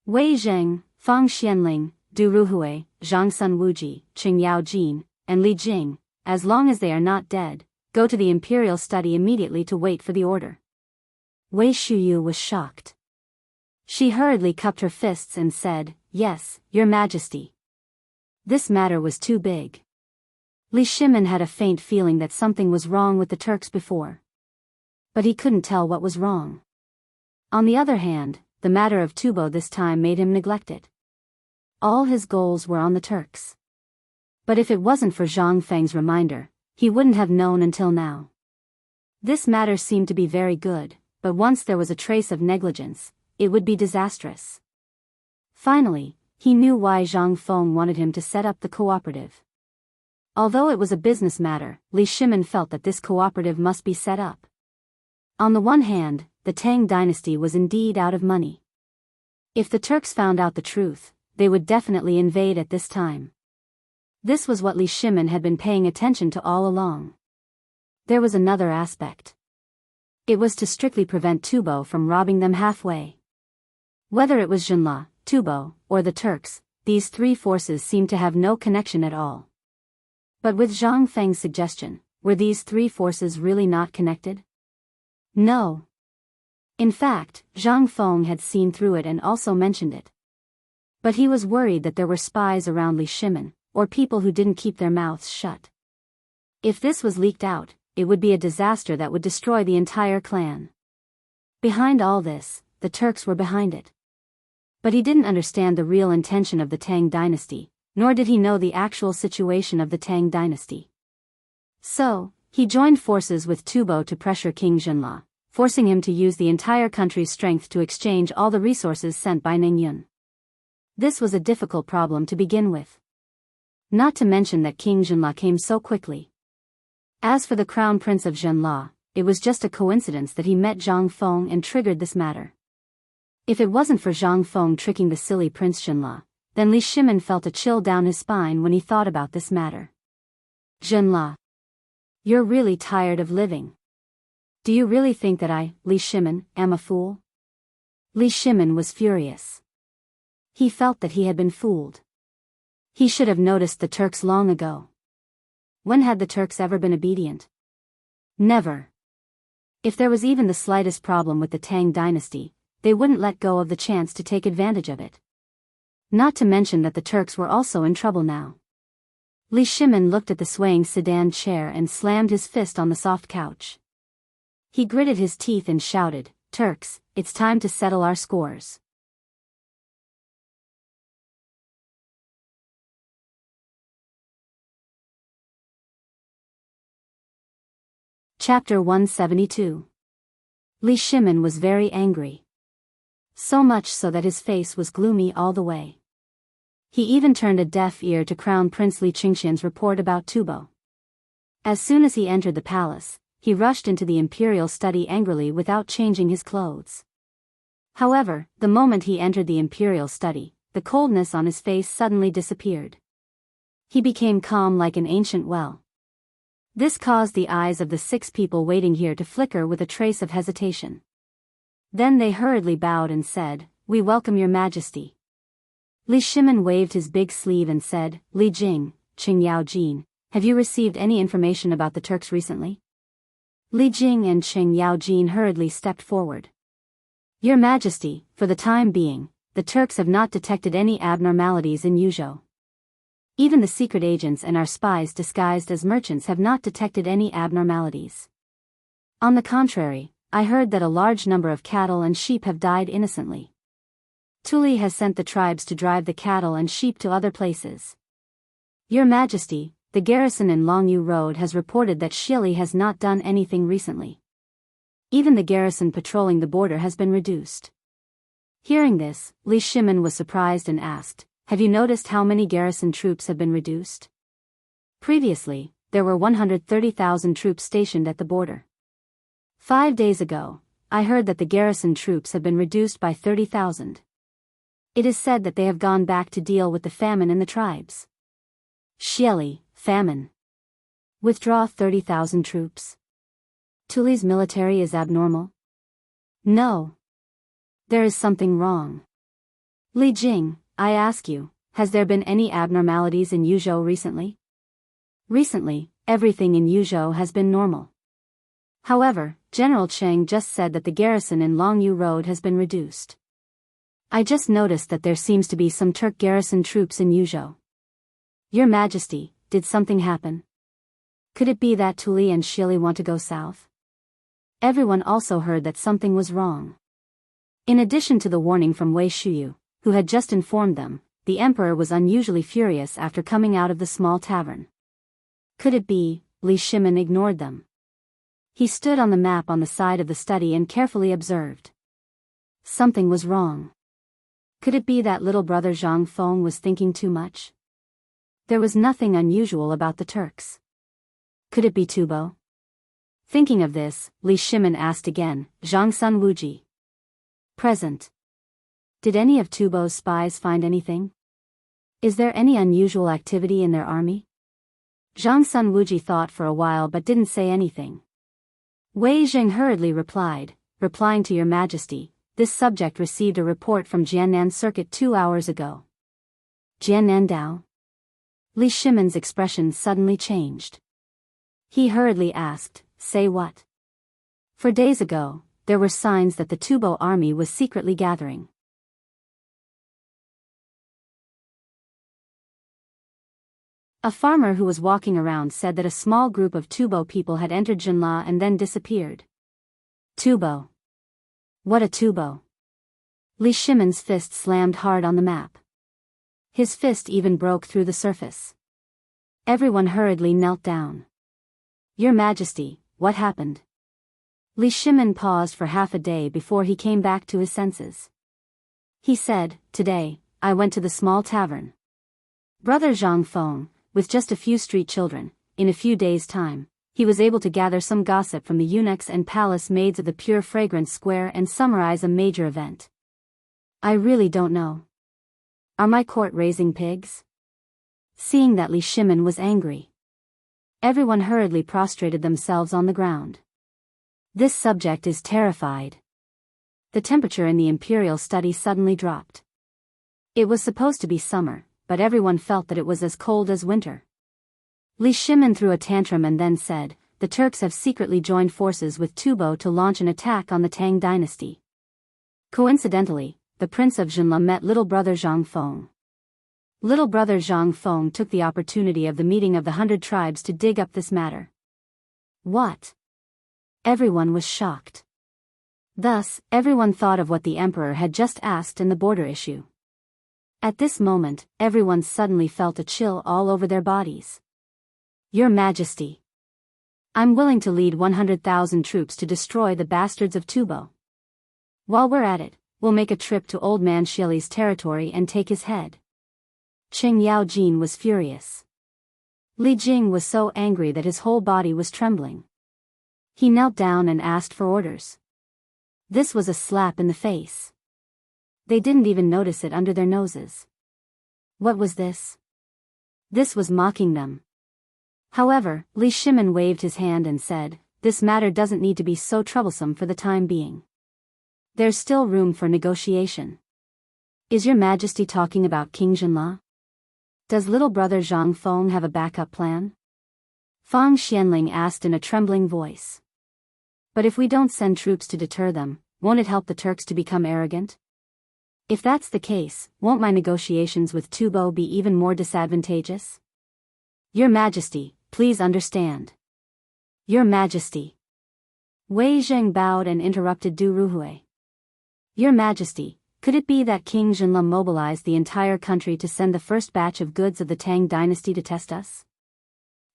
Wei Zheng, Fang Xianling, Du Ruhui, Zhang Sun Wuji, Qing Yao Jin, and Li Jing, as long as they are not dead, go to the imperial study immediately to wait for the order. Wei Shuyu was shocked. She hurriedly cupped her fists and said, Yes, Your Majesty. This matter was too big. Li Shimin had a faint feeling that something was wrong with the Turks before. But he couldn't tell what was wrong. On the other hand, the matter of Tubo this time made him neglect it. All his goals were on the Turks. But if it wasn't for Zhang Feng's reminder, he wouldn't have known until now. This matter seemed to be very good, but once there was a trace of negligence, it would be disastrous. Finally, he knew why Zhang Feng wanted him to set up the cooperative. Although it was a business matter, Li Shimin felt that this cooperative must be set up. On the one hand, the Tang dynasty was indeed out of money. If the Turks found out the truth, they would definitely invade at this time. This was what Li Shimin had been paying attention to all along. There was another aspect. It was to strictly prevent Tubo from robbing them halfway. Whether it was Zhenla, Tubo, or the Turks, these three forces seemed to have no connection at all. But with Zhang Feng's suggestion, were these three forces really not connected? No. In fact, Zhang Feng had seen through it and also mentioned it. But he was worried that there were spies around Li Shimin, or people who didn't keep their mouths shut. If this was leaked out, it would be a disaster that would destroy the entire clan. Behind all this, the Turks were behind it. But he didn't understand the real intention of the Tang dynasty, nor did he know the actual situation of the Tang dynasty. So, he joined forces with Tubo to pressure King Zhenla, forcing him to use the entire country's strength to exchange all the resources sent by Ningyun. This was a difficult problem to begin with. Not to mention that King Zhenla came so quickly. As for the Crown Prince of Zhenla, it was just a coincidence that he met Zhang Feng and triggered this matter. If it wasn't for Zhang Feng tricking the silly Prince Zhenla, then Li Shimin felt a chill down his spine when he thought about this matter. Zhenla. You're really tired of living. Do you really think that I, Li Shimin, am a fool? Li Shimin was furious. He felt that he had been fooled. He should have noticed the Turks long ago. When had the Turks ever been obedient? Never. If there was even the slightest problem with the Tang dynasty, they wouldn't let go of the chance to take advantage of it. Not to mention that the Turks were also in trouble now. Li Shimin looked at the swaying sedan chair and slammed his fist on the soft couch. He gritted his teeth and shouted, "Turks, it's time to settle our scores." Chapter 172. Li Shimin was very angry. So much so that his face was gloomy all the way. He even turned a deaf ear to Crown Prince Li Qingxian's report about Tubo. As soon as he entered the palace, he rushed into the imperial study angrily without changing his clothes. However, the moment he entered the imperial study, the coldness on his face suddenly disappeared. He became calm like an ancient well. This caused the eyes of the 6 people waiting here to flicker with a trace of hesitation. Then they hurriedly bowed and said, "We welcome your majesty." Li Shimin waved his big sleeve and said, "Li Jing, Qing Yao Jin, have you received any information about the Turks recently?" Li Jing and Qing Yao Jin hurriedly stepped forward. "Your Majesty, for the time being, the Turks have not detected any abnormalities in Yuzhou. Even the secret agents and our spies disguised as merchants have not detected any abnormalities. On the contrary, I heard that a large number of cattle and sheep have died innocently. Tuli has sent the tribes to drive the cattle and sheep to other places. Your Majesty, the garrison in Longyu Road has reported that Shili has not done anything recently. Even the garrison patrolling the border has been reduced." Hearing this, Li Shimin was surprised and asked, "Have you noticed how many garrison troops have been reduced?" Previously, there were 130,000 troops stationed at the border. 5 days ago, I heard that the garrison troops have been reduced by 30,000. It is said that they have gone back to deal with the famine in the tribes. Shili, famine. Withdraw 30,000 troops. Tuli's military is abnormal? No. There is something wrong. Li Jing, I ask you, has there been any abnormalities in Yuzhou recently? Recently, everything in Yuzhou has been normal. However, General Cheng just said that the garrison in Longyu Road has been reduced. I just noticed that there seems to be some Turk garrison troops in Yuzhou. Your Majesty, did something happen? Could it be that Tuli and Shili want to go south? Everyone also heard that something was wrong. In addition to the warning from Wei Shuyu, who had just informed them, the emperor was unusually furious after coming out of the small tavern. Could it be? Li Shimin ignored them. He stood on the map on the side of the study and carefully observed. Something was wrong. Could it be that little brother Zhang Feng was thinking too much? There was nothing unusual about the Turks. Could it be Tubo? Thinking of this, Li Shimin asked again, "Zhang Sun Wuji." Present. Did any of Tubo's spies find anything? Is there any unusual activity in their army? Zhang Sun Wuji thought for a while but didn't say anything. Wei Jing hurriedly replied, "Replying to your Majesty, this subject received a report from Jiannan Circuit 2 hours ago. Jiannan Dao? Li Shimon's expression suddenly changed. He hurriedly asked, say what? For days ago, there were signs that the Tubo army was secretly gathering. A farmer who was walking around said that a small group of Tubo people had entered Jinla and then disappeared. Tubo. What a Tubo. Li Shimon's fist slammed hard on the map. His fist even broke through the surface. Everyone hurriedly knelt down. Your Majesty, what happened? Li Shimon paused for half a day before he came back to his senses. He said, today, I went to the small tavern. Brother Zhang Feng, with just a few street children, in a few days' time, he was able to gather some gossip from the eunuchs and palace maids of the pure fragrance square and summarize a major event. I really don't know. Are my court raising pigs? Seeing that Li Shimon was angry, everyone hurriedly prostrated themselves on the ground. This subject is terrified. The temperature in the imperial study suddenly dropped. It was supposed to be summer, but everyone felt that it was as cold as winter. Li Shimon threw a tantrum and then said, the Turks have secretly joined forces with Tubo to launch an attack on the Tang dynasty. Coincidentally, the Prince of Jinla met little brother Zhang Feng. Little brother Zhang Feng took the opportunity of the meeting of the 100 tribes to dig up this matter. What? Everyone was shocked. Thus, everyone thought of what the emperor had just asked in the border issue. At this moment, everyone suddenly felt a chill all over their bodies. Your Majesty. I'm willing to lead 100,000 troops to destroy the bastards of Tubo. While we're at it, we'll make a trip to Old Man Xieli's territory and take his head. Qing Yaojin was furious. Li Jing was so angry that his whole body was trembling. He knelt down and asked for orders. This was a slap in the face. They didn't even notice it under their noses. What was this? This was mocking them. However, Li Shimon waved his hand and said, this matter doesn't need to be so troublesome for the time being. There's still room for negotiation. Is your Majesty talking about King Jinla? Does little brother Zhang Feng have a backup plan? Fang Xianling asked in a trembling voice. But if we don't send troops to deter them, won't it help the Turks to become arrogant? If that's the case, won't my negotiations with Tubo be even more disadvantageous? Your Majesty, please understand. Your Majesty. Wei Zheng bowed and interrupted Du Ruhui. Your Majesty, could it be that King Jinla mobilized the entire country to send the first batch of goods of the Tang dynasty to test us?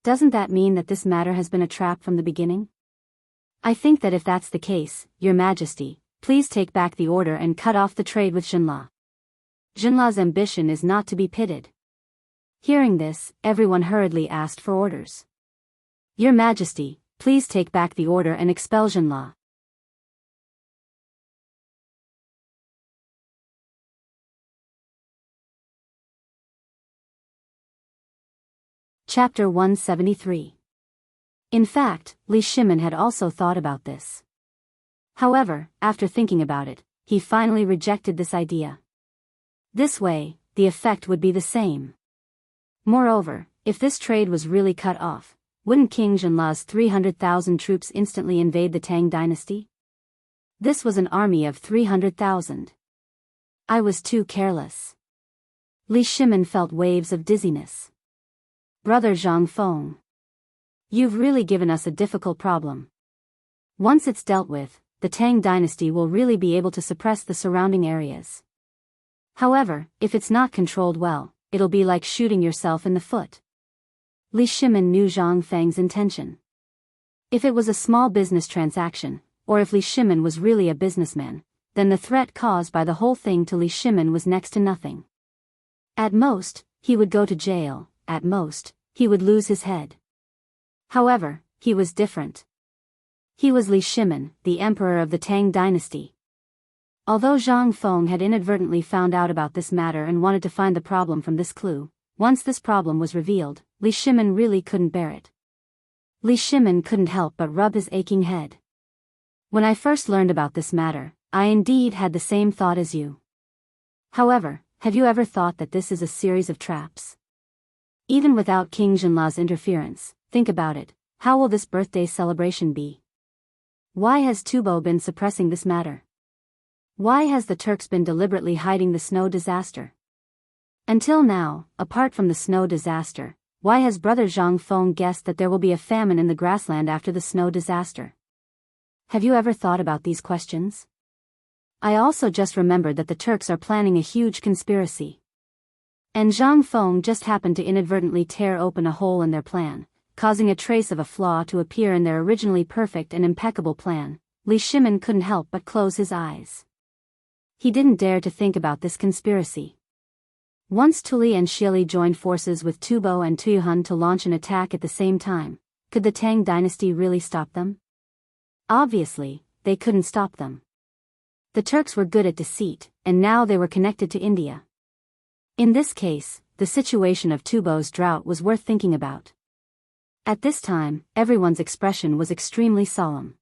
Doesn't that mean that this matter has been a trap from the beginning? I think that if that's the case, Your Majesty, please take back the order and cut off the trade with Jinla. Jinla's ambition is not to be pitted. Hearing this, everyone hurriedly asked for orders. Your Majesty, please take back the order and expel Jinla. Chapter 173. In fact, Li Shimon had also thought about this. However, after thinking about it, he finally rejected this idea. This way, the effect would be the same. Moreover, if this trade was really cut off, wouldn't King Jinla's 300,000 troops instantly invade the Tang dynasty? This was an army of 300,000. I was too careless. Li Shimon felt waves of dizziness. Brother Zhang Feng. You've really given us a difficult problem. Once it's dealt with, the Tang dynasty will really be able to suppress the surrounding areas. However, if it's not controlled well, it'll be like shooting yourself in the foot. Li Shimon knew Zhang Feng's intention. If it was a small business transaction, or if Li Shimon was really a businessman, then the threat caused by the whole thing to Li Shimon was next to nothing. At most, he would go to jail, at most, he would lose his head. However, he was different. He was Li Shimon, the emperor of the Tang dynasty. Although Zhang Feng had inadvertently found out about this matter and wanted to find the problem from this clue, once this problem was revealed, Li Shimon really couldn't bear it. Li Shimon couldn't help but rub his aching head. When I first learned about this matter, I indeed had the same thought as you. However, have you ever thought that this is a series of traps? Even without King Zhenla's interference, think about it, how will this birthday celebration be? Why has Tubo been suppressing this matter? Why has the Turks been deliberately hiding the snow disaster? Until now, apart from the snow disaster, why has Brother Zhang Feng guessed that there will be a famine in the grassland after the snow disaster? Have you ever thought about these questions? I also just remembered that the Turks are planning a huge conspiracy. And Zhang Feng just happened to inadvertently tear open a hole in their plan, causing a trace of a flaw to appear in their originally perfect and impeccable plan. Li Shimin couldn't help but close his eyes. He didn't dare to think about this conspiracy. Once Tuli and Shili joined forces with Tubo and Tuyuhun to launch an attack at the same time, could the Tang dynasty really stop them? Obviously, they couldn't stop them. The Turks were good at deceit, and now they were connected to India. In this case, the situation of Tubo's drought was worth thinking about. At this time, everyone's expression was extremely solemn.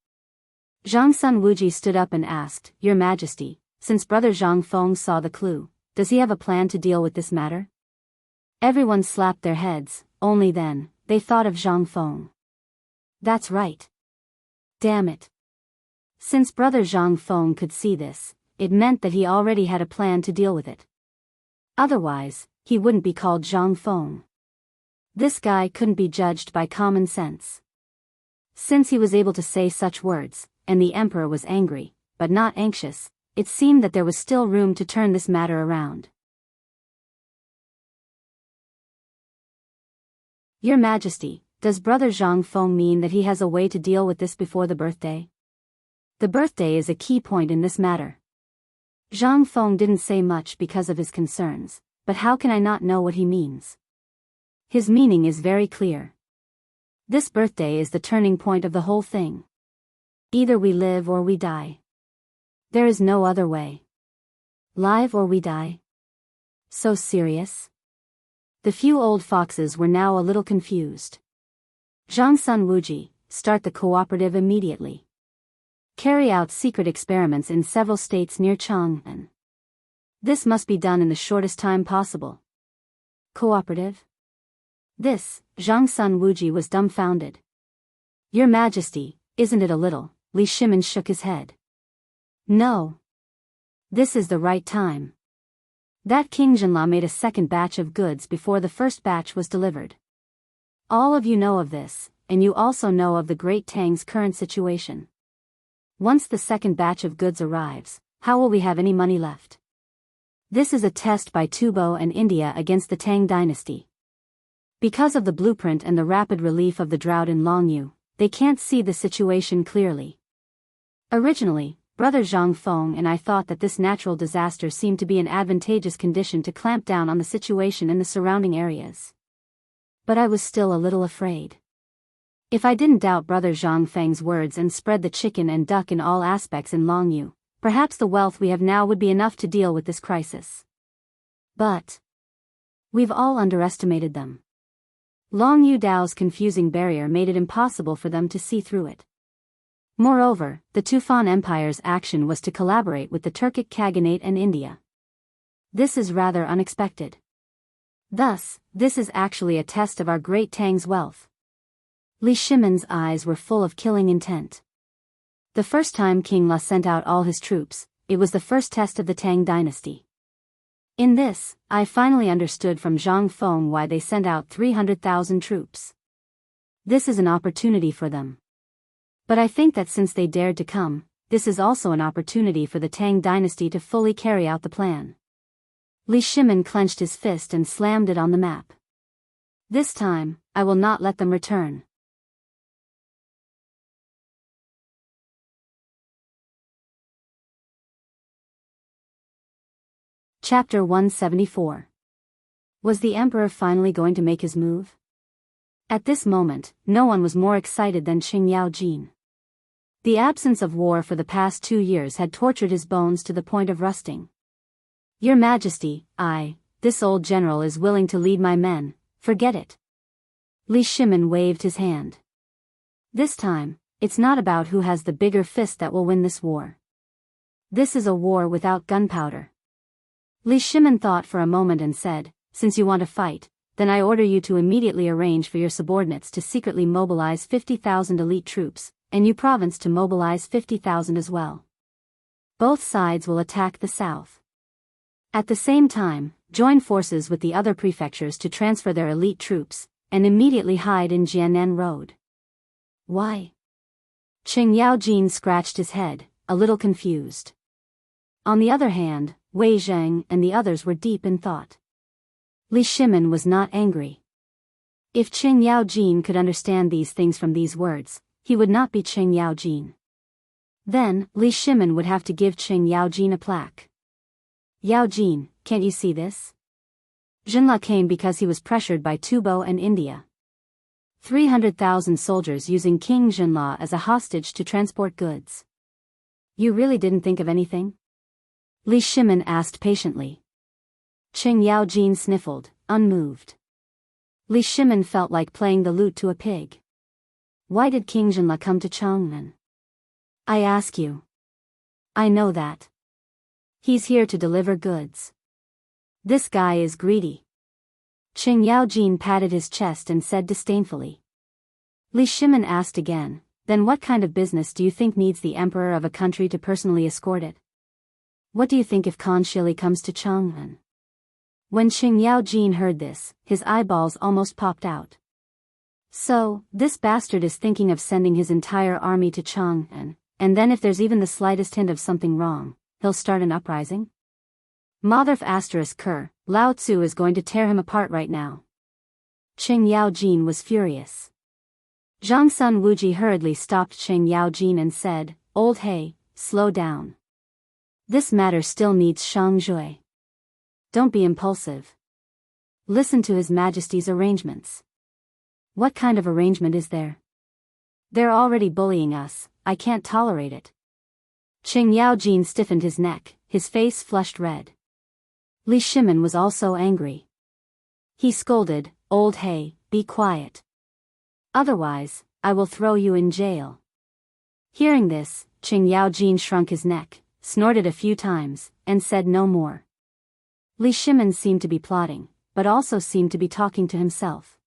Zhang Sun Wuji stood up and asked, "Your Majesty, since Brother Zhang Feng saw the clue, does he have a plan to deal with this matter?" Everyone slapped their heads. Only then, they thought of Zhang Feng. That's right. Damn it. Since Brother Zhang Feng could see this, it meant that he already had a plan to deal with it. Otherwise, he wouldn't be called Zhang Feng. This guy couldn't be judged by common sense. Since he was able to say such words, and the emperor was angry, but not anxious, it seemed that there was still room to turn this matter around. Your Majesty, does Brother Zhang Feng mean that he has a way to deal with this before the birthday? The birthday is a key point in this matter. Zhang Feng didn't say much because of his concerns, but how can I not know what he means? His meaning is very clear. This birthday is the turning point of the whole thing. Either we live or we die. There is no other way. Live or we die. So serious? The few old foxes were now a little confused. Zhang Sun Wuji, start the cooperative immediately. Carry out secret experiments in several states near Chang'an. This must be done in the shortest time possible. Cooperative? This, Zhang Sun Wuji was dumbfounded. Your Majesty, isn't it a little? Li Shimin shook his head. No. This is the right time. That King Zhenla made a second batch of goods before the first batch was delivered. All of you know of this, and you also know of the Great Tang's current situation. Once the second batch of goods arrives, how will we have any money left? This is a test by Tubo and India against the Tang dynasty. Because of the blueprint and the rapid relief of the drought in Longyu, they can't see the situation clearly. Originally, Brother Zhang Feng and I thought that this natural disaster seemed to be an advantageous condition to clamp down on the situation in the surrounding areas. But I was still a little afraid. If I didn't doubt Brother Zhang Feng's words and spread the chicken and duck in all aspects in Longyu, perhaps the wealth we have now would be enough to deal with this crisis. But we've all underestimated them. Longyu Dao's confusing barrier made it impossible for them to see through it. Moreover, the Tufan Empire's action was to collaborate with the Turkic Khaganate and India. This is rather unexpected. Thus, this is actually a test of our Great Tang's wealth. Li Shimin's eyes were full of killing intent. The first time King La sent out all his troops, it was the first test of the Tang dynasty. In this, I finally understood from Zhang Feng why they sent out 300,000 troops. This is an opportunity for them. But I think that since they dared to come, this is also an opportunity for the Tang dynasty to fully carry out the plan. Li Shimin clenched his fist and slammed it on the map. This time, I will not let them return. Chapter 174. Was the Emperor finally going to make his move? At this moment, no one was more excited than Qing Yaojin. The absence of war for the past 2 years had tortured his bones to the point of rusting. Your Majesty, this old general is willing to lead my men, forget it. Li Shimin waved his hand. This time, it's not about who has the bigger fist that will win this war. This is a war without gunpowder. Li Shimin thought for a moment and said, since you want to fight, then I order you to immediately arrange for your subordinates to secretly mobilize 50,000 elite troops, and you province to mobilize 50,000 as well. Both sides will attack the south. At the same time, join forces with the other prefectures to transfer their elite troops, and immediately hide in Jianan Road. Why? Qing Yaojin scratched his head, a little confused. On the other hand, Wei Zheng and the others were deep in thought. Li Shimin was not angry. If Qing Yaojin could understand these things from these words, he would not be Qing Yaojin. Then, Li Shimin would have to give Qing Yaojin a plaque. Yaojin, can't you see this? Jinla came because he was pressured by Tubo and India. 300,000 soldiers using King Jinla as a hostage to transport goods. You really didn't think of anything? Li Shimin asked patiently. Qing Yaojin sniffled, unmoved. Li Shimin felt like playing the lute to a pig. Why did King Jinla come to Chang'an? I ask you. I know that. He's here to deliver goods. This guy is greedy. Qing Yaojin patted his chest and said disdainfully. Li Shimin asked again, then what kind of business do you think needs the emperor of a country to personally escort it? What do you think if Khan Shili comes to Chang'an? When Qing Yaojin heard this, his eyeballs almost popped out. So, this bastard is thinking of sending his entire army to Chang'an, and then if there's even the slightest hint of something wrong, he'll start an uprising? Motherf asterisk Ker, Lao Tzu is going to tear him apart right now. Qing Yaojin was furious. Zhang Sun Wuji hurriedly stopped Qing Yaojin and said, Old He, slow down. This matter still needs Shangzhui. Don't be impulsive. Listen to His Majesty's arrangements. What kind of arrangement is there? They're already bullying us, I can't tolerate it. Qing Yaojin stiffened his neck, his face flushed red. Li Shimin was also angry. He scolded, Old He, be quiet. Otherwise, I will throw you in jail. Hearing this, Qing Yaojin shrunk his neck, snorted a few times, and said no more. Li Shimin seemed to be plotting, but also seemed to be talking to himself.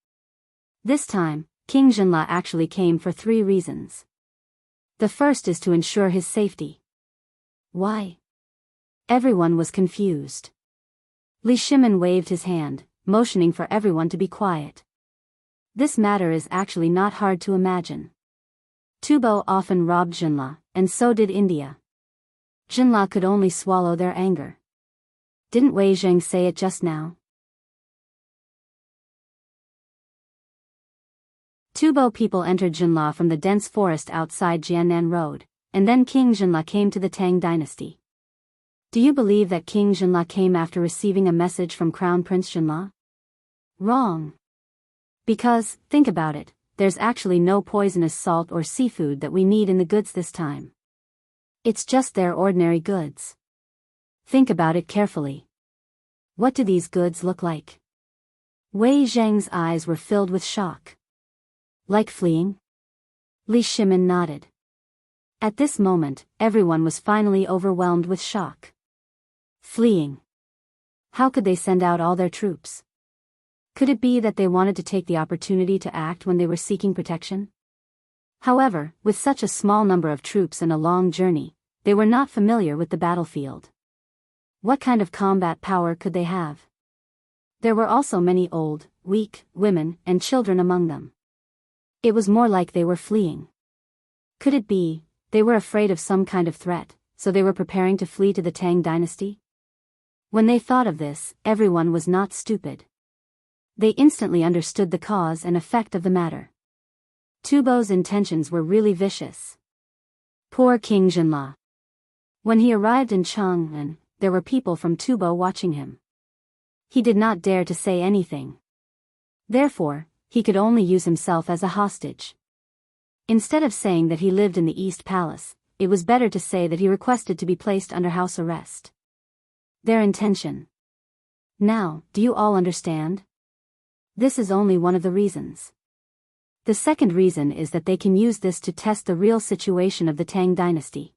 This time, King Jinla actually came for 3 reasons. The first is to ensure his safety. Why? Everyone was confused. Li Shimin waved his hand, motioning for everyone to be quiet. This matter is actually not hard to imagine. Tubo often robbed Jinla, and so did India. Jinla could only swallow their anger. Didn't Wei Zheng say it just now? Tubo people entered Jinla from the dense forest outside Jianan Road, and then King Jinla came to the Tang dynasty. Do you believe that King Jinla came after receiving a message from Crown Prince Jinla? Wrong. Because, think about it, there's actually no poisonous salt or seafood that we need in the goods this time. It's just their ordinary goods. Think about it carefully. What do these goods look like? Wei Zheng's eyes were filled with shock. Like fleeing? Li Shimin nodded. At this moment, everyone was finally overwhelmed with shock. Fleeing. How could they send out all their troops? Could it be that they wanted to take the opportunity to act when they were seeking protection? However, with such a small number of troops and a long journey, they were not familiar with the battlefield. What kind of combat power could they have? There were also many old, weak, women, and children among them. It was more like they were fleeing. Could it be, they were afraid of some kind of threat, so they were preparing to flee to the Tang dynasty? When they thought of this, everyone was not stupid. They instantly understood the cause and effect of the matter. Tubo's intentions were really vicious. Poor King Jinla. When he arrived in Chang'an, there were people from Tubo watching him. He did not dare to say anything. Therefore, he could only use himself as a hostage. Instead of saying that he lived in the East Palace, it was better to say that he requested to be placed under house arrest. Their intention. Now, do you all understand? This is only one of the reasons. The second reason is that they can use this to test the real situation of the Tang dynasty.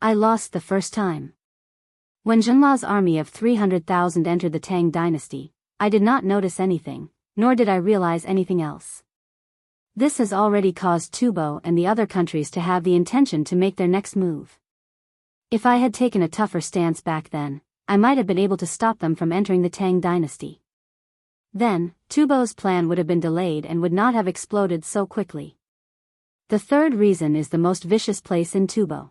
I lost the first time. When Zhenla's army of 300,000 entered the Tang dynasty, I did not notice anything, nor did I realize anything else. This has already caused Tubo and the other countries to have the intention to make their next move. If I had taken a tougher stance back then, I might have been able to stop them from entering the Tang dynasty. Then, Tubo's plan would have been delayed and would not have exploded so quickly. The third reason is the most vicious place in Tubo.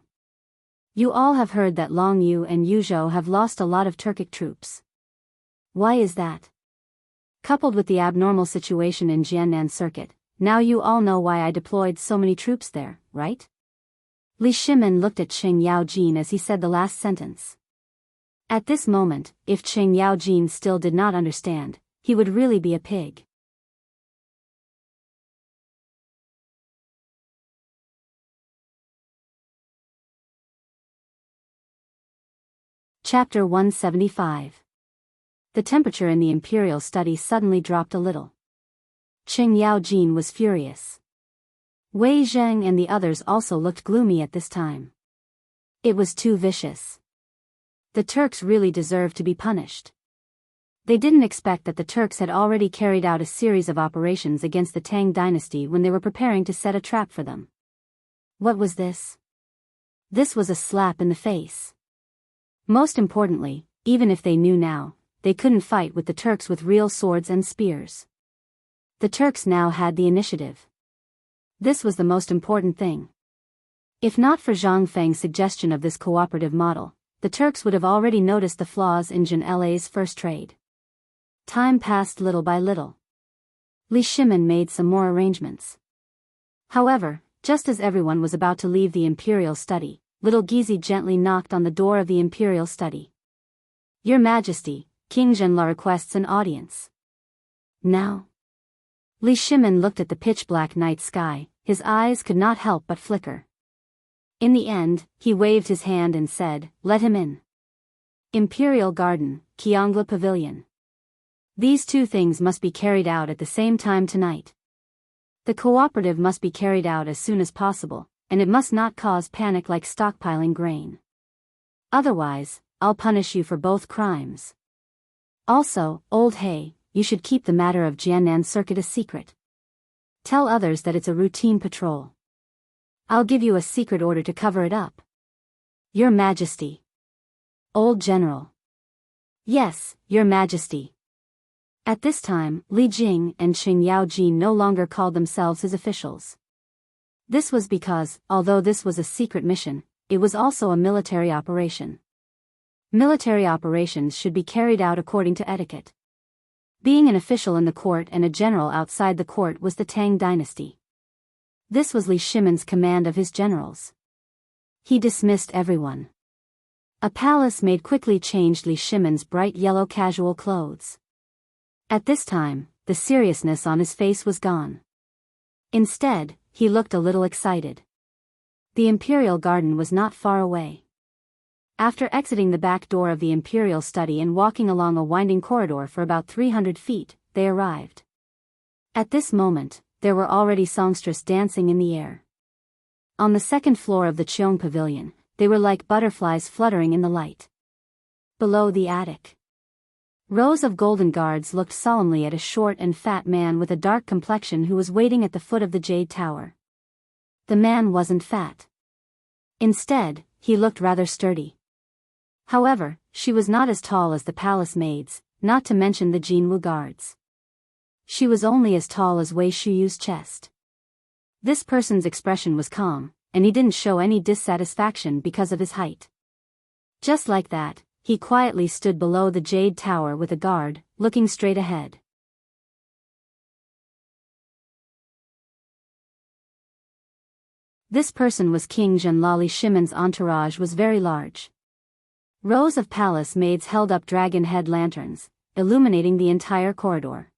You all have heard that Long Yu and Yuzhou have lost a lot of Turkic troops. Why is that? Coupled with the abnormal situation in Jiannan Circuit, now you all know why I deployed so many troops there, right? Li Shimin looked at Cheng Yaojin as he said the last sentence. At this moment, if Cheng Yaojin still did not understand, he would really be a pig. Chapter 175. The temperature in the Imperial study suddenly dropped a little. Cheng Yaojin was furious. Wei Zheng and the others also looked gloomy at this time. It was too vicious. The Turks really deserved to be punished. They didn't expect that the Turks had already carried out a series of operations against the Tang dynasty when they were preparing to set a trap for them. What was this? This was a slap in the face. Most importantly, even if they knew now, they couldn't fight with the Turks with real swords and spears. The Turks now had the initiative. This was the most important thing. If not for Zhang Feng's suggestion of this cooperative model, the Turks would have already noticed the flaws in Jin La's first trade. Time passed little by little. Li Shimin made some more arrangements. However, just as everyone was about to leave the Imperial study, little Gizi gently knocked on the door of the Imperial study. Your Majesty, King Zhenla requests an audience. Now? Li Shimin looked at the pitch-black night sky, his eyes could not help but flicker. In the end, he waved his hand and said, "Let him in." Imperial Garden, Qiangla Pavilion. These two things must be carried out at the same time tonight. The cooperative must be carried out as soon as possible, and it must not cause panic like stockpiling grain. Otherwise, I'll punish you for both crimes. Also, Old Hay, you should keep the matter of Jiannan Circuit a secret. Tell others that it's a routine patrol. I'll give you a secret order to cover it up. Your Majesty. Old General. Yes, Your Majesty. At this time, Li Jing and Cheng Yaojin no longer called themselves his officials. This was because, although this was a secret mission, it was also a military operation. Military operations should be carried out according to etiquette. Being an official in the court and a general outside the court was the Tang dynasty. This was Li Shimin's command of his generals. He dismissed everyone. A palace maid quickly changed Li Shimin's bright yellow casual clothes. At this time, the seriousness on his face was gone. Instead, he looked a little excited. The Imperial Garden was not far away. After exiting the back door of the Imperial study and walking along a winding corridor for about 300 feet, they arrived. At this moment, there were already songsters dancing in the air. On the second floor of the Cheong Pavilion, they were like butterflies fluttering in the light. Below the attic, rows of golden guards looked solemnly at a short and fat man with a dark complexion who was waiting at the foot of the Jade Tower. The man wasn't fat. Instead, he looked rather sturdy. However, she was not as tall as the palace maids, not to mention the Jinwu guards. She was only as tall as Wei Shuyu's chest. This person's expression was calm, and he didn't show any dissatisfaction because of his height. Just like that, he quietly stood below the Jade Tower with a guard, looking straight ahead. This person was King Zhenla. Li Shimin's entourage was very large. Rows of palace maids held up dragon head lanterns, illuminating the entire corridor.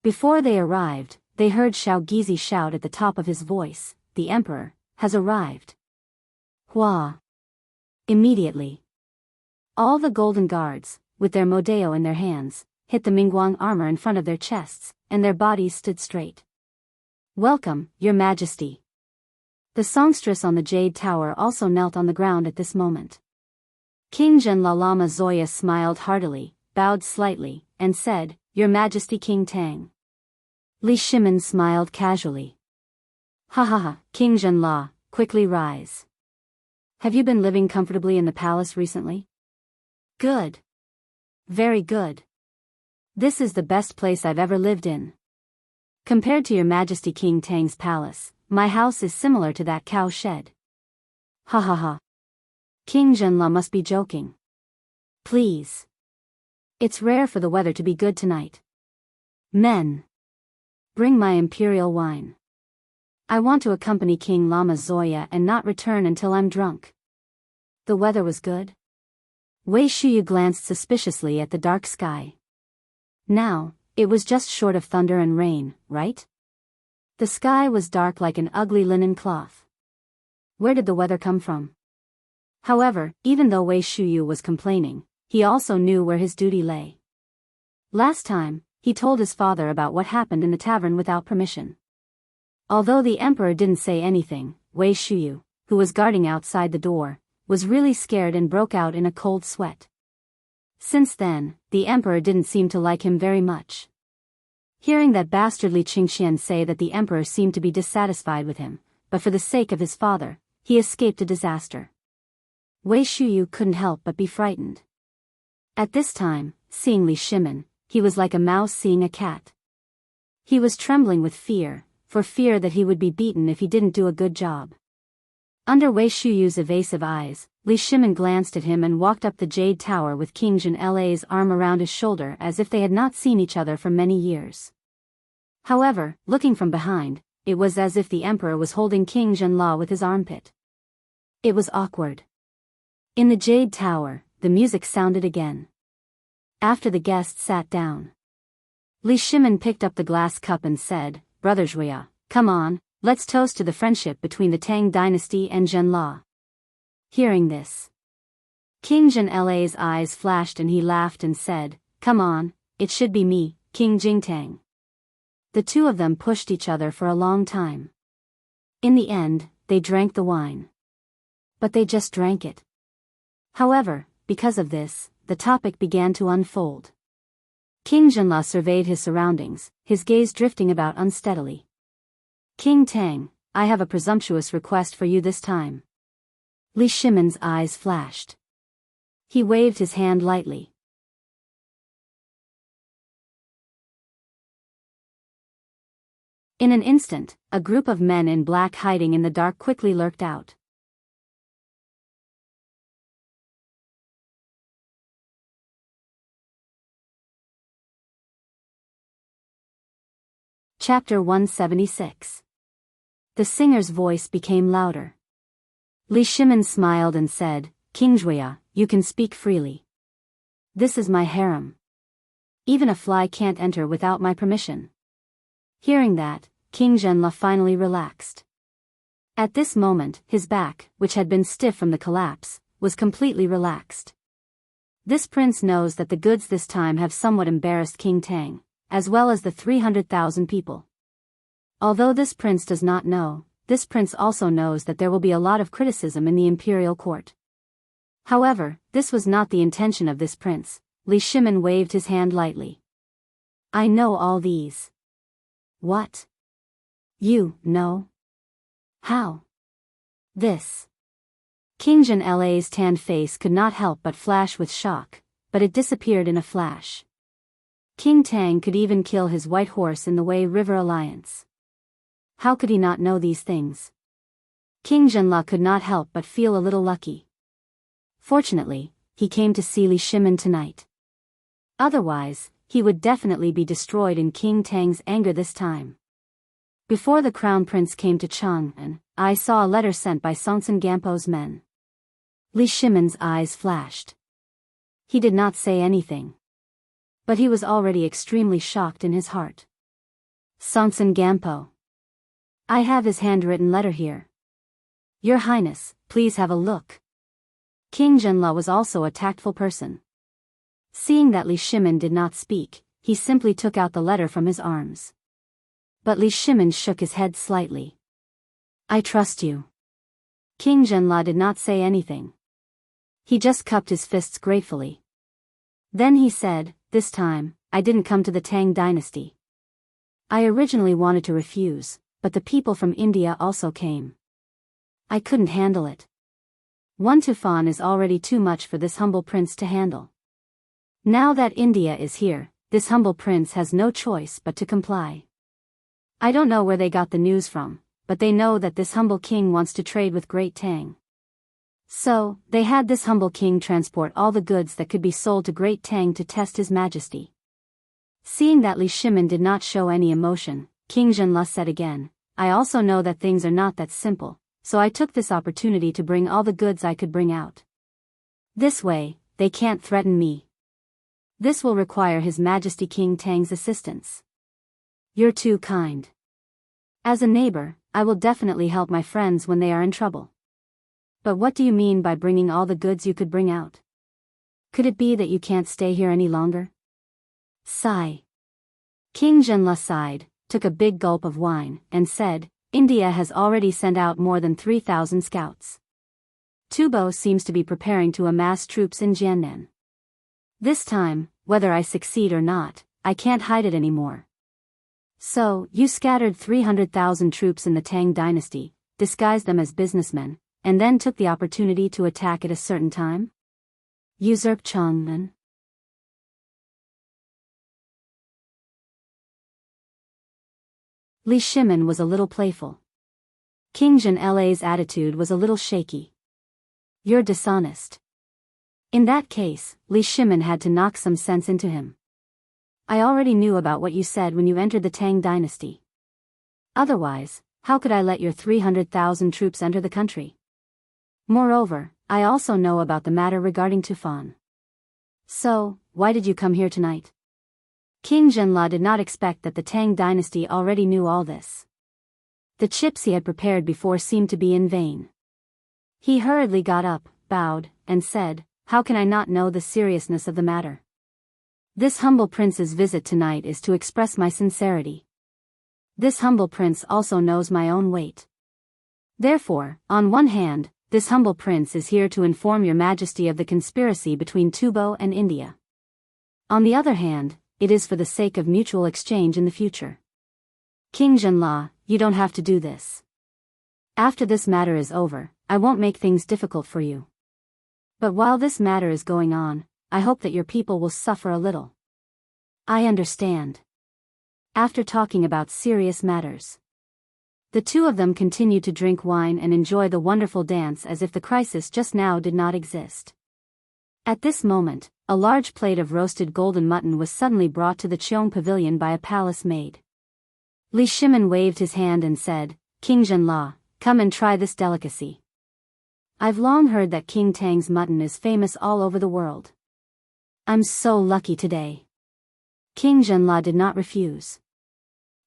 Before they arrived, they heard Xiao Gizi shout at the top of his voice, "The Emperor has arrived." Hua! Immediately, all the golden guards, with their modeo in their hands, hit the Mingguang armor in front of their chests, and their bodies stood straight. "Welcome, Your Majesty." The songstress on the Jade Tower also knelt on the ground at this moment. King Zhenla Lama Zoya smiled heartily, bowed slightly, and said, "Your Majesty King Tang." Li Shimin smiled casually. "Ha ha ha, King Zhenla, quickly rise. Have you been living comfortably in the palace recently?" "Good. Very good. This is the best place I've ever lived in. Compared to Your Majesty King Tang's palace, my house is similar to that cow shed." "Ha ha ha. King Zhenla must be joking. Please. It's rare for the weather to be good tonight. Men. Bring my imperial wine. I want to accompany King Lama Zoya and not return until I'm drunk." The weather was good. Wei Shuyu glanced suspiciously at the dark sky. Now, it was just short of thunder and rain, right? The sky was dark like an ugly linen cloth. Where did the weather come from? However, even though Wei Shuyu was complaining, he also knew where his duty lay. Last time, he told his father about what happened in the tavern without permission. Although the emperor didn't say anything, Wei Shuyu, who was guarding outside the door, was really scared and broke out in a cold sweat. Since then, the emperor didn't seem to like him very much. Hearing that bastardly Qingxian say that the emperor seemed to be dissatisfied with him, but for the sake of his father, he escaped a disaster. Wei Shuyu couldn't help but be frightened. At this time, seeing Li Shimin, he was like a mouse seeing a cat. He was trembling with fear, for fear that he would be beaten if he didn't do a good job. Under Wei Shuyu's evasive eyes, Li Shimin glanced at him and walked up the Jade Tower with King Zhenla's arm around his shoulder as if they had not seen each other for many years. However, looking from behind, it was as if the emperor was holding King Zhenla with his armpit. It was awkward. In the Jade Tower, the music sounded again. After the guests sat down, Li Shimin picked up the glass cup and said, "Brother Zhuya, come on, let's toast to the friendship between the Tang dynasty and Zhenla." Hearing this, King Zhenla's eyes flashed and he laughed and said, "Come on, it should be me, King Jingtang." The two of them pushed each other for a long time. In the end, they drank the wine. But they just drank it. However, because of this, the topic began to unfold. King Zhenla surveyed his surroundings, his gaze drifting about unsteadily. "King Tang, I have a presumptuous request for you this time." Li Shimin's eyes flashed. He waved his hand lightly. In an instant, a group of men in black hiding in the dark quickly lurked out. Chapter 176. The singer's voice became louder. Li Shimin smiled and said, "King Zhuya, you can speak freely. This is my harem. Even a fly can't enter without my permission." Hearing that, King Zhenla finally relaxed. At this moment, his back, which had been stiff from the collapse, was completely relaxed. This prince knows that the goods this time have somewhat embarrassed King Tang, as well as the 300,000 people. Although this prince does not know, this prince also knows that there will be a lot of criticism in the imperial court. However, this was not the intention of this prince. Li Shimin waved his hand lightly. "I know all these." "What? You know? How?" "This." King Zhenla's tanned face could not help but flash with shock, but it disappeared in a flash. King Tang could even kill his white horse in the Wei River Alliance. How could he not know these things? King Zhenla could not help but feel a little lucky. Fortunately, he came to see Li Shimin tonight. Otherwise, he would definitely be destroyed in King Tang's anger this time. Before the crown prince came to Chang'an, I saw a letter sent by Songtsen Gampo's men. Li Shimin's eyes flashed. He did not say anything. But he was already extremely shocked in his heart. "Songtsen Gampo. I have his handwritten letter here. Your Highness, please have a look." King Zhenla was also a tactful person. Seeing that Li Shimin did not speak, he simply took out the letter from his arms. But Li Shimin shook his head slightly. I trust you. King Zhenla did not say anything. He just cupped his fists gratefully. Then he said, "This time, I didn't come to the Tang dynasty. I originally wanted to refuse, but the people from India also came. I couldn't handle it. One tufan is already too much for this humble prince to handle. Now that India is here, this humble prince has no choice but to comply. I don't know where they got the news from, but they know that this humble king wants to trade with Great Tang. So, they had this humble king transport all the goods that could be sold to Great Tang to test his majesty." Seeing that Li Shimin did not show any emotion, King Zhenla said again, "I also know that things are not that simple, so I took this opportunity to bring all the goods I could bring out. This way, they can't threaten me. This will require His Majesty King Tang's assistance. You're too kind. As a neighbor, I will definitely help my friends when they are in trouble. But what do you mean by bringing all the goods you could bring out? Could it be that you can't stay here any longer?" Sigh. King Zhenla sighed, took a big gulp of wine, and said, "India has already sent out more than 3,000 scouts. Tubo seems to be preparing to amass troops in Jiannan. This time, whether I succeed or not, I can't hide it anymore. So, you scattered 300,000 troops in the Tang dynasty, disguised them as businessmen, and then took the opportunity to attack at a certain time? Usurp Chang'an." Li Shimin was a little playful. King Zhenla's attitude was a little shaky. "You're dishonest." In that case, Li Shimin had to knock some sense into him. "I already knew about what you said when you entered the Tang dynasty. Otherwise, how could I let your 300,000 troops enter the country? Moreover, I also know about the matter regarding Tufan. So, why did you come here tonight?" King Zhenla did not expect that the Tang dynasty already knew all this. The chips he had prepared before seemed to be in vain. He hurriedly got up, bowed, and said, "How can I not know the seriousness of the matter? This humble prince's visit tonight is to express my sincerity. This humble prince also knows my own weight. Therefore, on one hand, this humble prince is here to inform your majesty of the conspiracy between Tubo and India. On the other hand, it is for the sake of mutual exchange in the future. King Zhenla, you don't have to do this. After this matter is over, I won't make things difficult for you. But while this matter is going on, I hope that your people will suffer a little." "I understand." After talking about serious matters, the two of them continued to drink wine and enjoy the wonderful dance as if the crisis just now did not exist. At this moment, a large plate of roasted golden mutton was suddenly brought to the Cheong pavilion by a palace maid. Li Shimin waved his hand and said, "King Zhenla, come and try this delicacy. I've long heard that King Tang's mutton is famous all over the world. I'm so lucky today." King Zhenla did not refuse.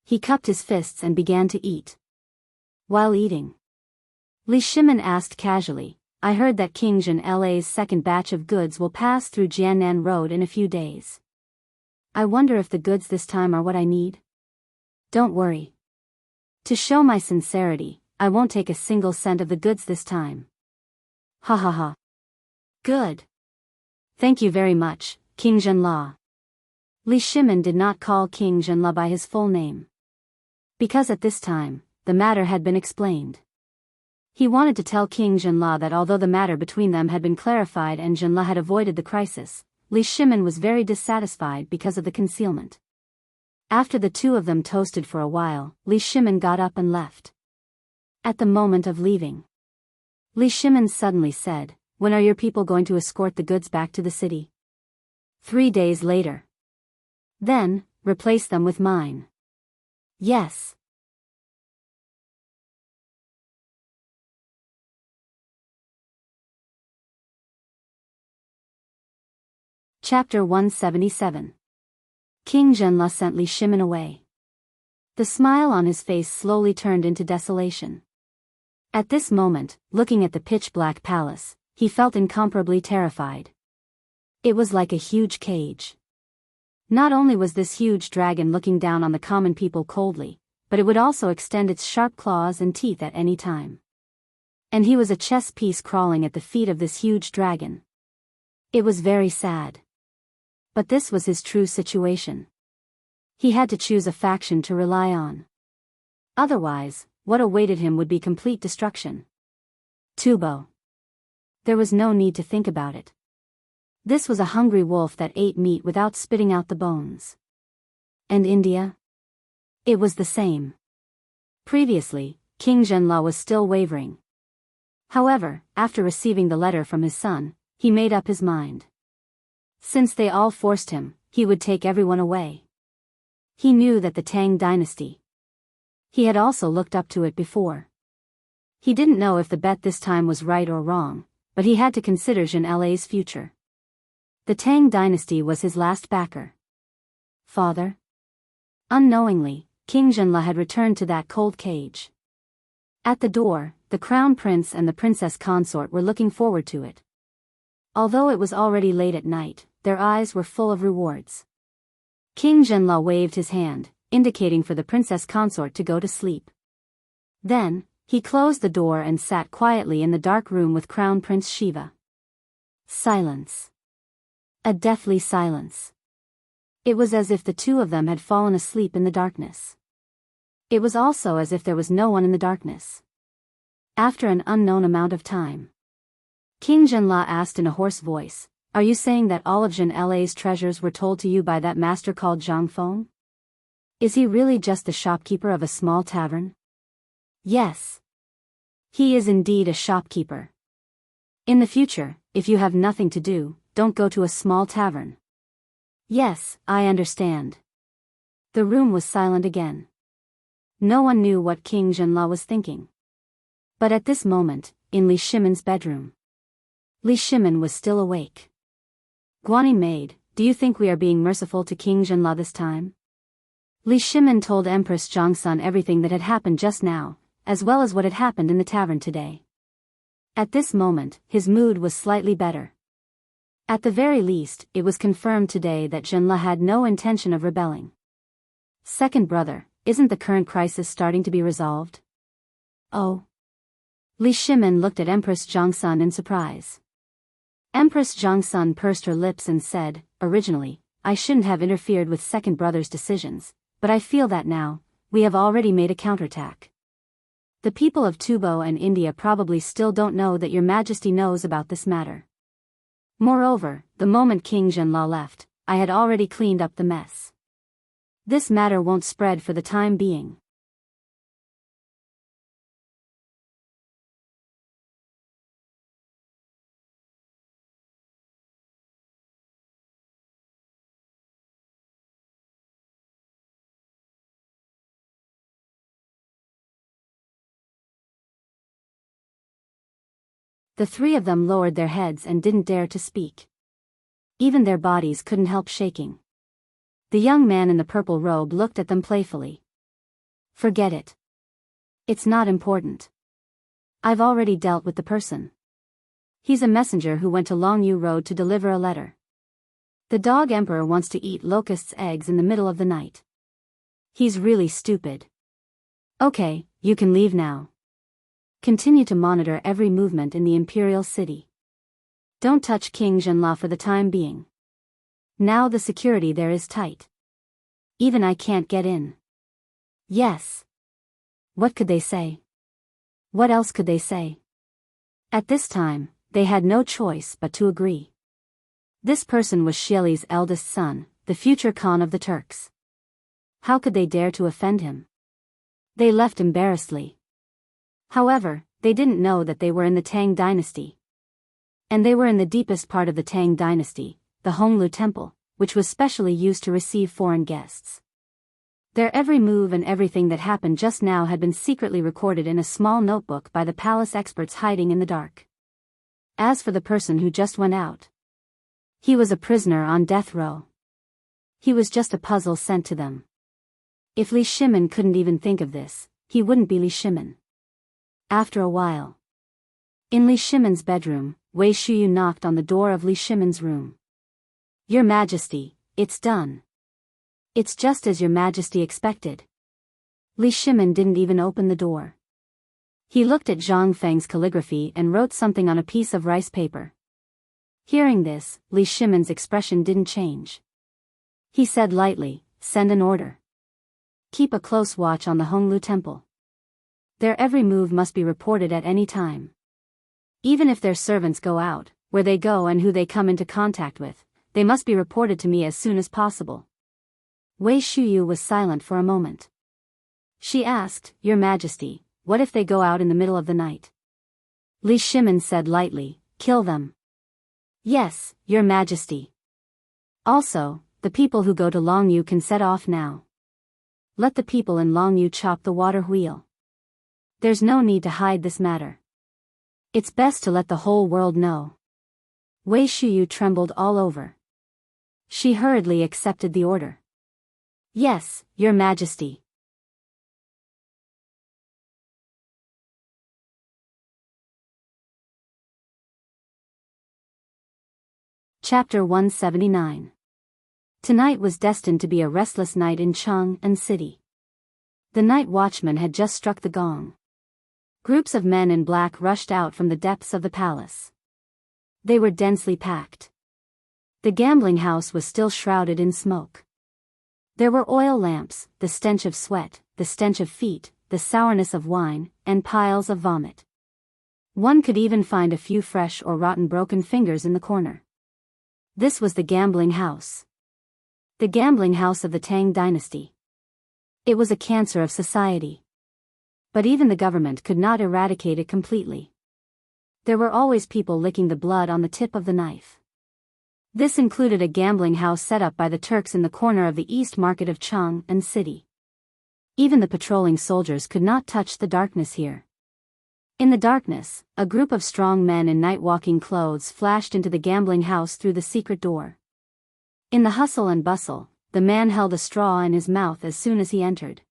He cupped his fists and began to eat. While eating, Li Shimin asked casually, "I heard that King Zhenla's second batch of goods will pass through Jiannan Road in a few days. I wonder if the goods this time are what I need?" "Don't worry. To show my sincerity, I won't take a single cent of the goods this time." "Ha ha ha. Good. Thank you very much, King Zhenla." Li Shimin did not call King Zhenla by his full name, because at this time, the matter had been explained. He wanted to tell King Zhenla that although the matter between them had been clarified and Zhenla had avoided the crisis, Li Shimin was very dissatisfied because of the concealment. After the two of them toasted for a while, Li Shimin got up and left. At the moment of leaving, Li Shimin suddenly said, "When are your people going to escort the goods back to the city?" 3 days later. "Then, replace them with mine." "Yes." Chapter 177. King Zhenla sent Li Shimin away. The smile on his face slowly turned into desolation. At this moment, looking at the pitch-black palace, he felt incomparably terrified. It was like a huge cage. Not only was this huge dragon looking down on the common people coldly, but it would also extend its sharp claws and teeth at any time. And he was a chess piece crawling at the feet of this huge dragon. It was very sad. But this was his true situation. He had to choose a faction to rely on. Otherwise, what awaited him would be complete destruction. Tubo. There was no need to think about it. This was a hungry wolf that ate meat without spitting out the bones. And India? It was the same. Previously, King Zhenla was still wavering. However, after receiving the letter from his son, he made up his mind. Since they all forced him, he would take everyone away. He knew that the Tang dynasty. He had also looked up to it before. He didn't know if the bet this time was right or wrong, but he had to consider Zhenla's future. The Tang dynasty was his last backer. Father? Unknowingly, King Zhenla had returned to that cold cage. At the door, the crown prince and the princess consort were looking forward to it. Although it was already late at night, their eyes were full of rewards. King Zhenla waved his hand, indicating for the princess consort to go to sleep. Then, he closed the door and sat quietly in the dark room with Crown Prince Shiva. Silence. A deathly silence. It was as if the two of them had fallen asleep in the darkness. It was also as if there was no one in the darkness. After an unknown amount of time, King Zhenla asked in a hoarse voice, "Are you saying that all of Zhenla's treasures were told to you by that master called Zhang Feng? Is he really just the shopkeeper of a small tavern?" "Yes. He is indeed a shopkeeper. In the future, if you have nothing to do, don't go to a small tavern." "Yes, I understand." The room was silent again. No one knew what King Zhenla was thinking. But at this moment, in Li Shimon's bedroom, Li Shimon was still awake. "Guanyin maid, do you think we are being merciful to King Zhenla this time?" Li Shimon told Empress Zhangsun everything that had happened just now, as well as what had happened in the tavern today. At this moment, his mood was slightly better. At the very least, it was confirmed today that Zhenla had no intention of rebelling. "Second brother, isn't the current crisis starting to be resolved?" "Oh." Li Shimon looked at Empress Zhangsun in surprise. Empress Zhangsun pursed her lips and said, "Originally, I shouldn't have interfered with second brother's decisions, but I feel that now, we have already made a counterattack. The people of Tubo and India probably still don't know that your majesty knows about this matter. Moreover, the moment King Zhenla left, I had already cleaned up the mess. This matter won't spread for the time being." The three of them lowered their heads and didn't dare to speak. Even their bodies couldn't help shaking. The young man in the purple robe looked at them playfully. "Forget it. It's not important. I've already dealt with the person. He's a messenger who went to Longyu Road to deliver a letter. The dog emperor wants to eat locusts' eggs in the middle of the night. He's really stupid. Okay, you can leave now. Continue to monitor every movement in the imperial city. Don't touch King Zhenla for the time being. Now the security there is tight. Even I can't get in." "Yes." What could they say? What else could they say? At this time, they had no choice but to agree. This person was Xieli's eldest son, the future Khan of the Turks. How could they dare to offend him? They left embarrassedly. However, they didn't know that they were in the Tang dynasty. And they were in the deepest part of the Tang dynasty, the Honglu Temple, which was specially used to receive foreign guests. Their every move and everything that happened just now had been secretly recorded in a small notebook by the palace experts hiding in the dark. As for the person who just went out, he was a prisoner on death row. He was just a puzzle sent to them. If Li Shimon couldn't even think of this, he wouldn't be Li Shimon. After a while, in Li Shimon's bedroom, Wei Shuyu knocked on the door of Li Shimon's room. "Your Majesty, it's done. It's just as your Majesty expected." Li Shimin didn't even open the door. He looked at Zhang Feng's calligraphy and wrote something on a piece of rice paper. Hearing this, Li Shimin's expression didn't change. He said lightly, "Send an order. Keep a close watch on the Honglu Temple. Their every move must be reported at any time. Even if their servants go out, where they go and who they come into contact with, they must be reported to me as soon as possible." Wei Shuyu was silent for a moment. She asked, "Your Majesty, what if they go out in the middle of the night?" Li Shimin said lightly, "Kill them." "Yes, Your Majesty. Also, the people who go to Longyu can set off now. Let the people in Longyu chop the water wheel. There's no need to hide this matter. It's best to let the whole world know." Wei Shuyu trembled all over. She hurriedly accepted the order. "Yes, Your Majesty." Chapter 179. Tonight was destined to be a restless night in Chang'an city. The night watchman had just struck the gong. Groups of men in black rushed out from the depths of the palace. They were densely packed. The gambling house was still shrouded in smoke. There were oil lamps, the stench of sweat, the stench of feet, the sourness of wine, and piles of vomit. One could even find a few fresh or rotten broken fingers in the corner. This was the gambling house. The gambling house of the Tang dynasty. It was a cancer of society. But even the government could not eradicate it completely. There were always people licking the blood on the tip of the knife. This included a gambling house set up by the Turks in the corner of the East Market of Chang'an city. Even the patrolling soldiers could not touch the darkness here. In the darkness, a group of strong men in night-walking clothes flashed into the gambling house through the secret door. In the hustle and bustle, the man held a straw in his mouth as soon as he entered.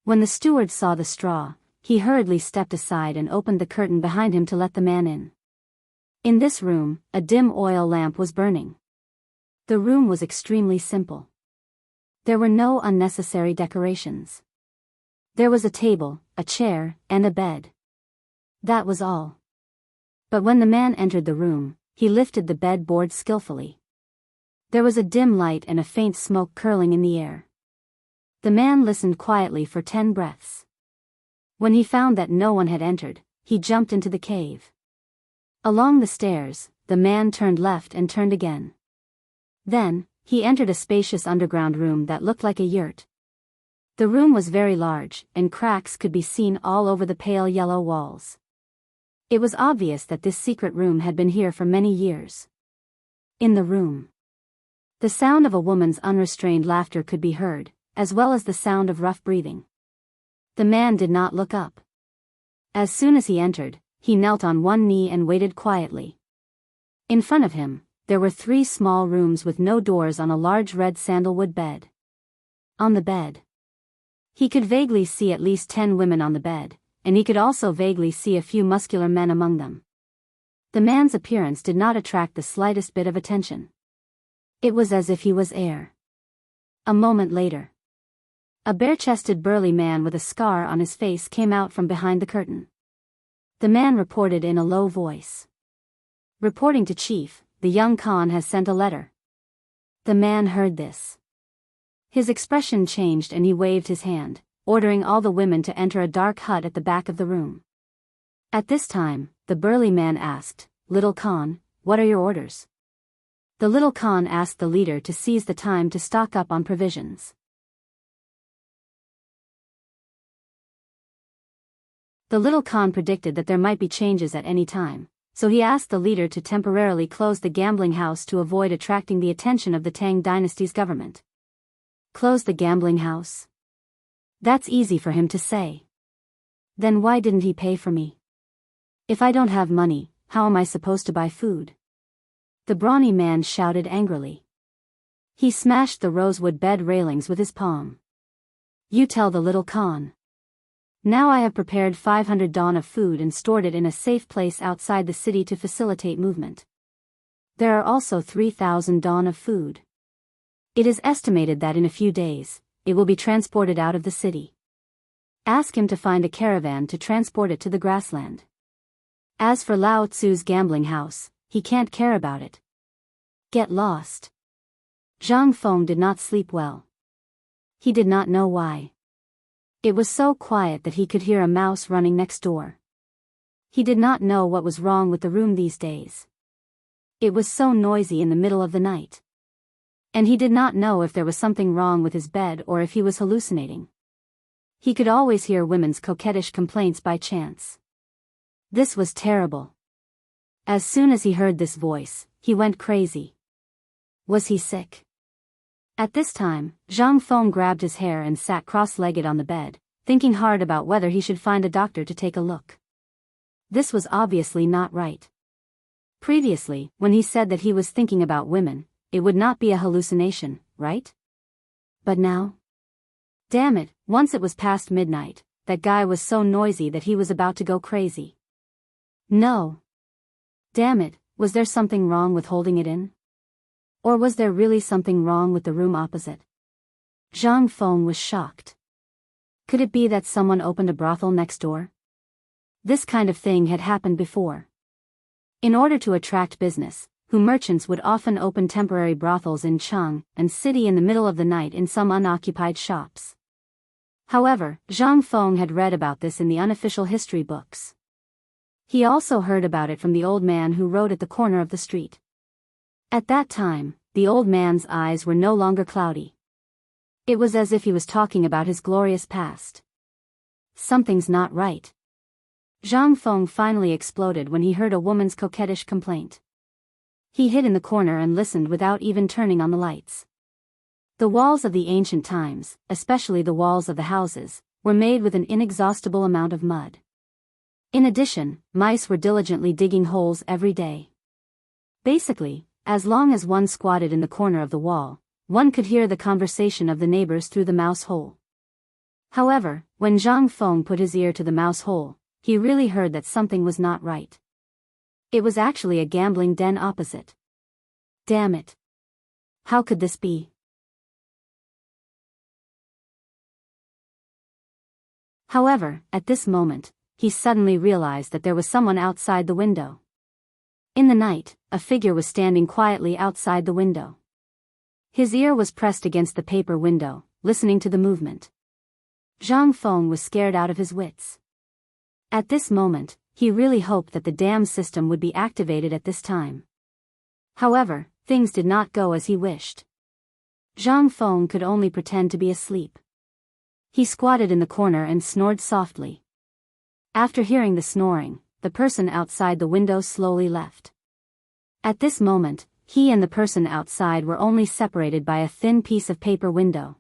When the steward saw the straw, he hurriedly stepped aside and opened the curtain behind him to let the man in. In this room, a dim oil lamp was burning. The room was extremely simple. There were no unnecessary decorations. There was a table, a chair, and a bed. That was all. But when the man entered the room, he lifted the bed board skillfully. There was a dim light and a faint smoke curling in the air. The man listened quietly for 10 breaths. When he found that no one had entered, he jumped into the cave. Along the stairs, the man turned left and turned again. Then, he entered a spacious underground room that looked like a yurt. The room was very large, and cracks could be seen all over the pale yellow walls. It was obvious that this secret room had been here for many years. In the room, the sound of a woman's unrestrained laughter could be heard, as well as the sound of rough breathing. The man did not look up. As soon as he entered, he knelt on one knee and waited quietly. In front of him, there were 3 small rooms with no doors on a large red sandalwood bed. On the bed, he could vaguely see at least 10 women on the bed, and he could also vaguely see a few muscular men among them. The man's appearance did not attract the slightest bit of attention. It was as if he was air. A moment later, a bare-chested burly man with a scar on his face came out from behind the curtain. The man reported in a low voice. "Reporting to Chief, the young Khan has sent a letter." The man heard this. His expression changed and he waved his hand, ordering all the women to enter a dark hut at the back of the room. At this time, the burly man asked, "Little Khan, what are your orders?" The little Khan asked the leader to seize the time to stock up on provisions. The little Khan predicted that there might be changes at any time, so he asked the leader to temporarily close the gambling house to avoid attracting the attention of the Tang dynasty's government. Close the gambling house? That's easy for him to say. Then why didn't he pay for me? If I don't have money, how am I supposed to buy food? The brawny man shouted angrily. He smashed the rosewood bed railings with his palm. "You tell the little Khan. Now I have prepared 500 dawn of food and stored it in a safe place outside the city to facilitate movement. There are also 3,000 dawn of food. It is estimated that in a few days, it will be transported out of the city. Ask him to find a caravan to transport it to the grassland. As for Lao Tzu's gambling house, he can't care about it. Get lost. Zhang Feng did not sleep well. He did not know why. It was so quiet that he could hear a mouse running next door. He did not know what was wrong with the room these days. It was so noisy in the middle of the night. And he did not know if there was something wrong with his bed or if he was hallucinating. He could always hear women's coquettish complaints by chance. This was terrible. As soon as he heard this voice, he went crazy. Was he sick? At this time, Zhang Feng grabbed his hair and sat cross-legged on the bed, thinking hard about whether he should find a doctor to take a look. This was obviously not right. Previously, when he said that he was thinking about women, it would not be a hallucination, right? But now? Damn it, once it was past midnight, that guy was so noisy that he was about to go crazy. No. Damn it, was there something wrong with holding it in? Or was there really something wrong with the room opposite? Zhang Feng was shocked. Could it be that someone opened a brothel next door? This kind of thing had happened before. In order to attract business, merchants would often open temporary brothels in Chang'an city in the middle of the night in some unoccupied shops. However, Zhang Feng had read about this in the unofficial history books. He also heard about it from the old man who rode at the corner of the street. At that time, the old man's eyes were no longer cloudy. It was as if he was talking about his glorious past. Something's not right. Zhang Feng finally exploded when he heard a woman's coquettish complaint. He hid in the corner and listened without even turning on the lights. The walls of the ancient times, especially the walls of the houses, were made with an inexhaustible amount of mud. In addition, mice were diligently digging holes every day. Basically, as long as one squatted in the corner of the wall, one could hear the conversation of the neighbors through the mouse hole. However, when Zhang Feng put his ear to the mouse hole, he really heard that something was not right. It was actually a gambling den opposite. Damn it. How could this be? However, at this moment, he suddenly realized that there was someone outside the window. In the night, a figure was standing quietly outside the window. His ear was pressed against the paper window, listening to the movement. Zhang Feng was scared out of his wits. At this moment, he really hoped that the dam system would be activated at this time. However, things did not go as he wished. Zhang Feng could only pretend to be asleep. He squatted in the corner and snored softly. After hearing the snoring, the person outside the window slowly left. At this moment, he and the person outside were only separated by a thin piece of paper window.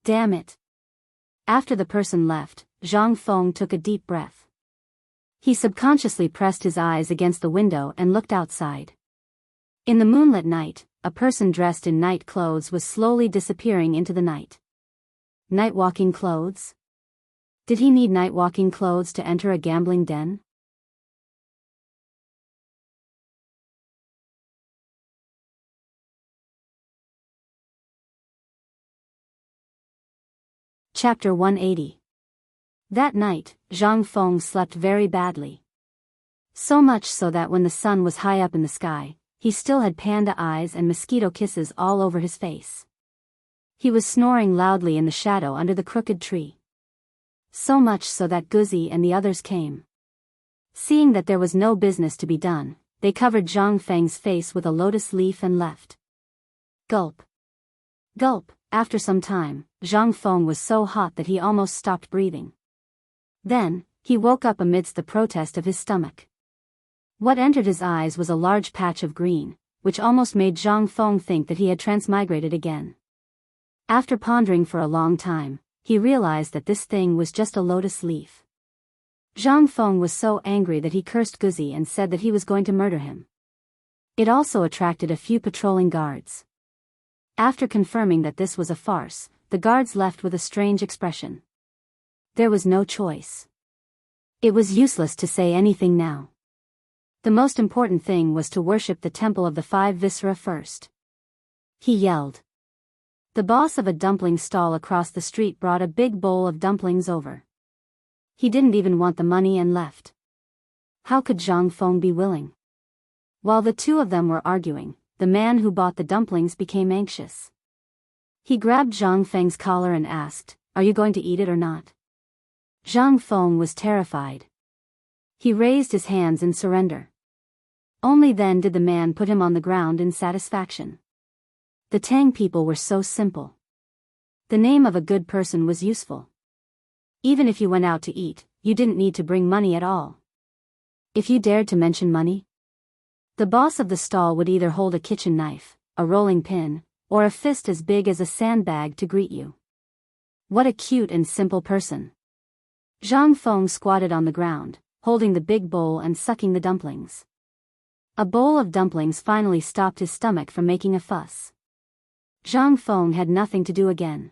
Damn it. After the person left, Zhang Feng took a deep breath. He subconsciously pressed his eyes against the window and looked outside. In the moonlit night, a person dressed in night clothes was slowly disappearing into the night. Night-walking clothes? Did he need night-walking clothes to enter a gambling den? Chapter 180. That night, Zhang Feng slept very badly. So much so that when the sun was high up in the sky, he still had panda eyes and mosquito kisses all over his face. He was snoring loudly in the shadow under the crooked tree. So much so that Guzi and the others came. Seeing that there was no business to be done, they covered Zhang Feng's face with a lotus leaf and left. Gulp. Gulp. After some time, Zhang Feng was so hot that he almost stopped breathing. Then, he woke up amidst the protest of his stomach. What entered his eyes was a large patch of green, which almost made Zhang Feng think that he had transmigrated again. After pondering for a long time, he realized that this thing was just a lotus leaf. Zhang Feng was so angry that he cursed Guzi and said that he was going to murder him. It also attracted a few patrolling guards. After confirming that this was a farce, the guards left with a strange expression. There was no choice. It was useless to say anything now. The most important thing was to worship the temple of the five viscera first. He yelled. The boss of a dumpling stall across the street brought a big bowl of dumplings over. He didn't even want the money and left. How could Zhang Feng be willing? While the two of them were arguing, the man who bought the dumplings became anxious. He grabbed Zhang Feng's collar and asked, "Are you going to eat it or not?" Zhang Feng was terrified. He raised his hands in surrender. Only then did the man put him on the ground in satisfaction. The Tang people were so simple. The name of a good person was useful. Even if you went out to eat, you didn't need to bring money at all. If you dared to mention money, the boss of the stall would either hold a kitchen knife, a rolling pin, or a fist as big as a sandbag to greet you. What a cute and simple person. Zhang Feng squatted on the ground, holding the big bowl and sucking the dumplings. A bowl of dumplings finally stopped his stomach from making a fuss. Zhang Feng had nothing to do again.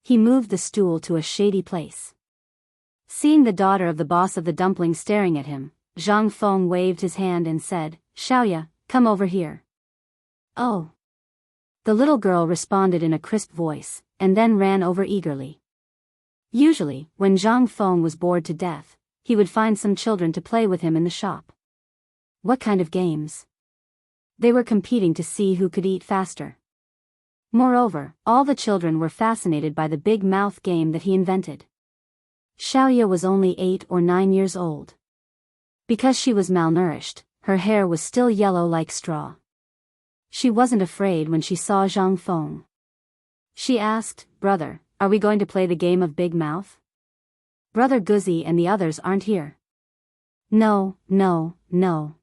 He moved the stool to a shady place. Seeing the daughter of the boss of the dumplings staring at him, Zhang Feng waved his hand and said, "Xiaoya, come over here." "Oh." The little girl responded in a crisp voice, and then ran over eagerly. Usually, when Zhang Feng was bored to death, he would find some children to play with him in the shop. What kind of games? They were competing to see who could eat faster. Moreover, all the children were fascinated by the big mouth game that he invented. Xiaoya was only 8 or 9 years old. Because she was malnourished, her hair was still yellow like straw. She wasn't afraid when she saw Zhang Feng. She asked, "Brother, are we going to play the game of Big Mouth? Brother Guzzi and the others aren't here." "No, no, no.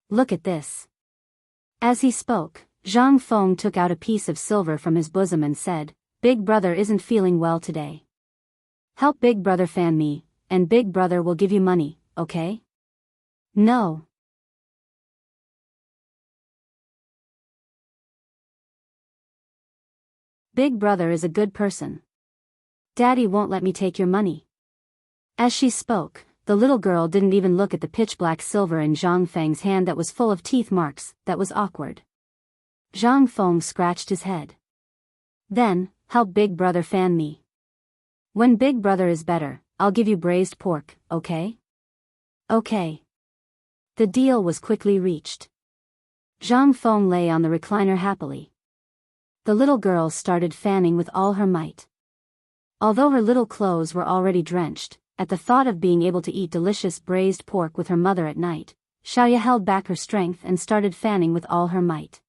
Look at this." As he spoke, Zhang Feng took out a piece of silver from his bosom and said, "Big brother isn't feeling well today. Help Big brother fan me, and Big brother will give you money, okay?" "No." "Big brother is a good person. Daddy won't let me take your money." As she spoke, the little girl didn't even look at the pitch-black silver in Zhang Feng's hand that was full of teeth marks. That was awkward. Zhang Feng scratched his head. "Then, help Big brother fan me. When Big brother is better, I'll give you braised pork, okay?" "Okay." The deal was quickly reached. Zhang Feng lay on the recliner happily. The little girl started fanning with all her might. Although her little clothes were already drenched, at the thought of being able to eat delicious braised pork with her mother at night, Xiaoya held back her strength and started fanning with all her might.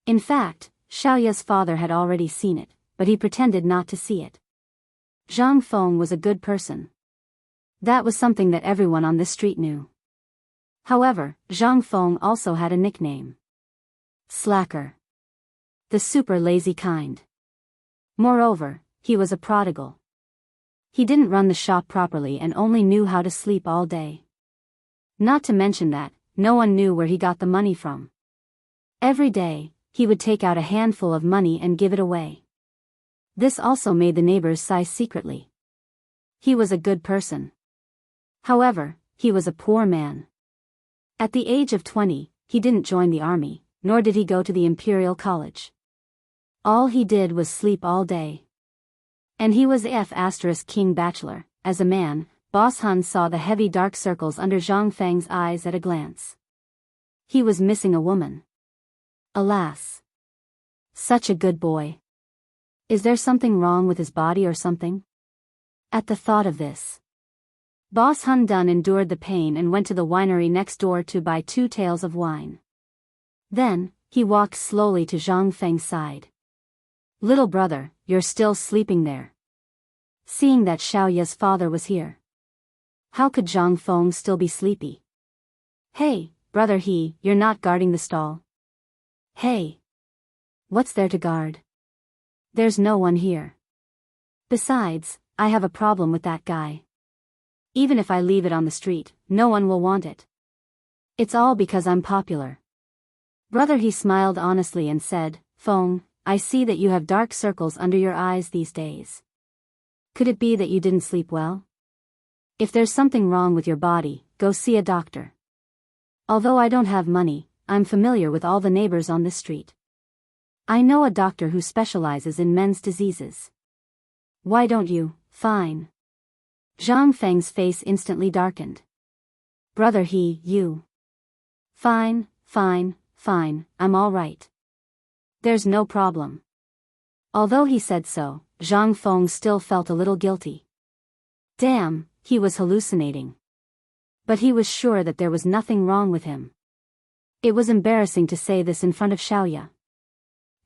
In fact, Xiaoya's father had already seen it, but he pretended not to see it. Zhang Feng was a good person. That was something that everyone on this street knew. However, Zhang Feng also had a nickname. Slacker. The super lazy kind. Moreover, he was a prodigal. He didn't run the shop properly and only knew how to sleep all day. Not to mention that, no one knew where he got the money from. Every day, he would take out a handful of money and give it away. This also made the neighbors sigh secretly. He was a good person. However, he was a poor man. At the age of 20, he didn't join the army, nor did he go to the Imperial College. All he did was sleep all day. And he was King Bachelor. As a man, Boss Hun saw the heavy dark circles under Zhang Feng's eyes at a glance. He was missing a woman. Alas. Such a good boy. Is there something wrong with his body or something? At the thought of this, Boss Hun Dun endured the pain and went to the winery next door to buy 2 taels of wine. Then, he walked slowly to Zhang Feng's side. "Little brother, you're still sleeping there." Seeing that Xiaoya's father was here, how could Zhang Feng still be sleepy? "Hey, brother you're not guarding the stall?" "Hey. What's there to guard? There's no one here. Besides, I have a problem with that guy. Even if I leave it on the street, no one will want it. It's all because I'm popular." Brother he smiled honestly and said, "Feng, I see that you have dark circles under your eyes these days. Could it be that you didn't sleep well? If there's something wrong with your body, go see a doctor. Although I don't have money, I'm familiar with all the neighbors on this street. I know a doctor who specializes in men's diseases. Why don't you?" "Fine." Zhang Feng's face instantly darkened. Brother you. Fine, I'm all right. There's no problem. Although he said so, Zhang Feng still felt a little guilty. Damn, he was hallucinating. But he was sure that there was nothing wrong with him. It was embarrassing to say this in front of Xiaoya.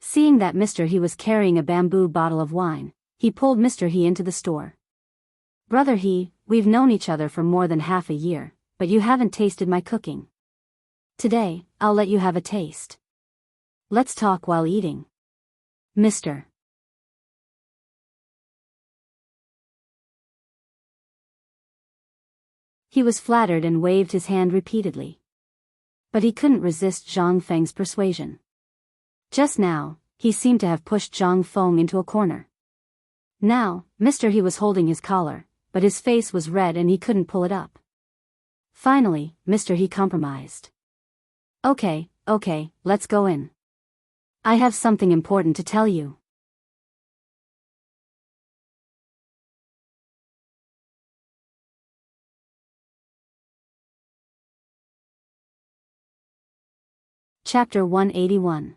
Seeing that Mr. He was carrying a bamboo bottle of wine, he pulled Mr. He into the store. Brother He, we've known each other for more than half a year, but you haven't tasted my cooking. Today, I'll let you have a taste. Let's talk while eating. Mr. He was flattered and waved his hand repeatedly. But he couldn't resist Zhang Feng's persuasion. Just now, he seemed to have pushed Zhang Feng into a corner. Now, Mr. He was holding his collar, but his face was red and he couldn't pull it up. Finally, Mr. He compromised. Okay, let's go in. I have something important to tell you. Chapter 181.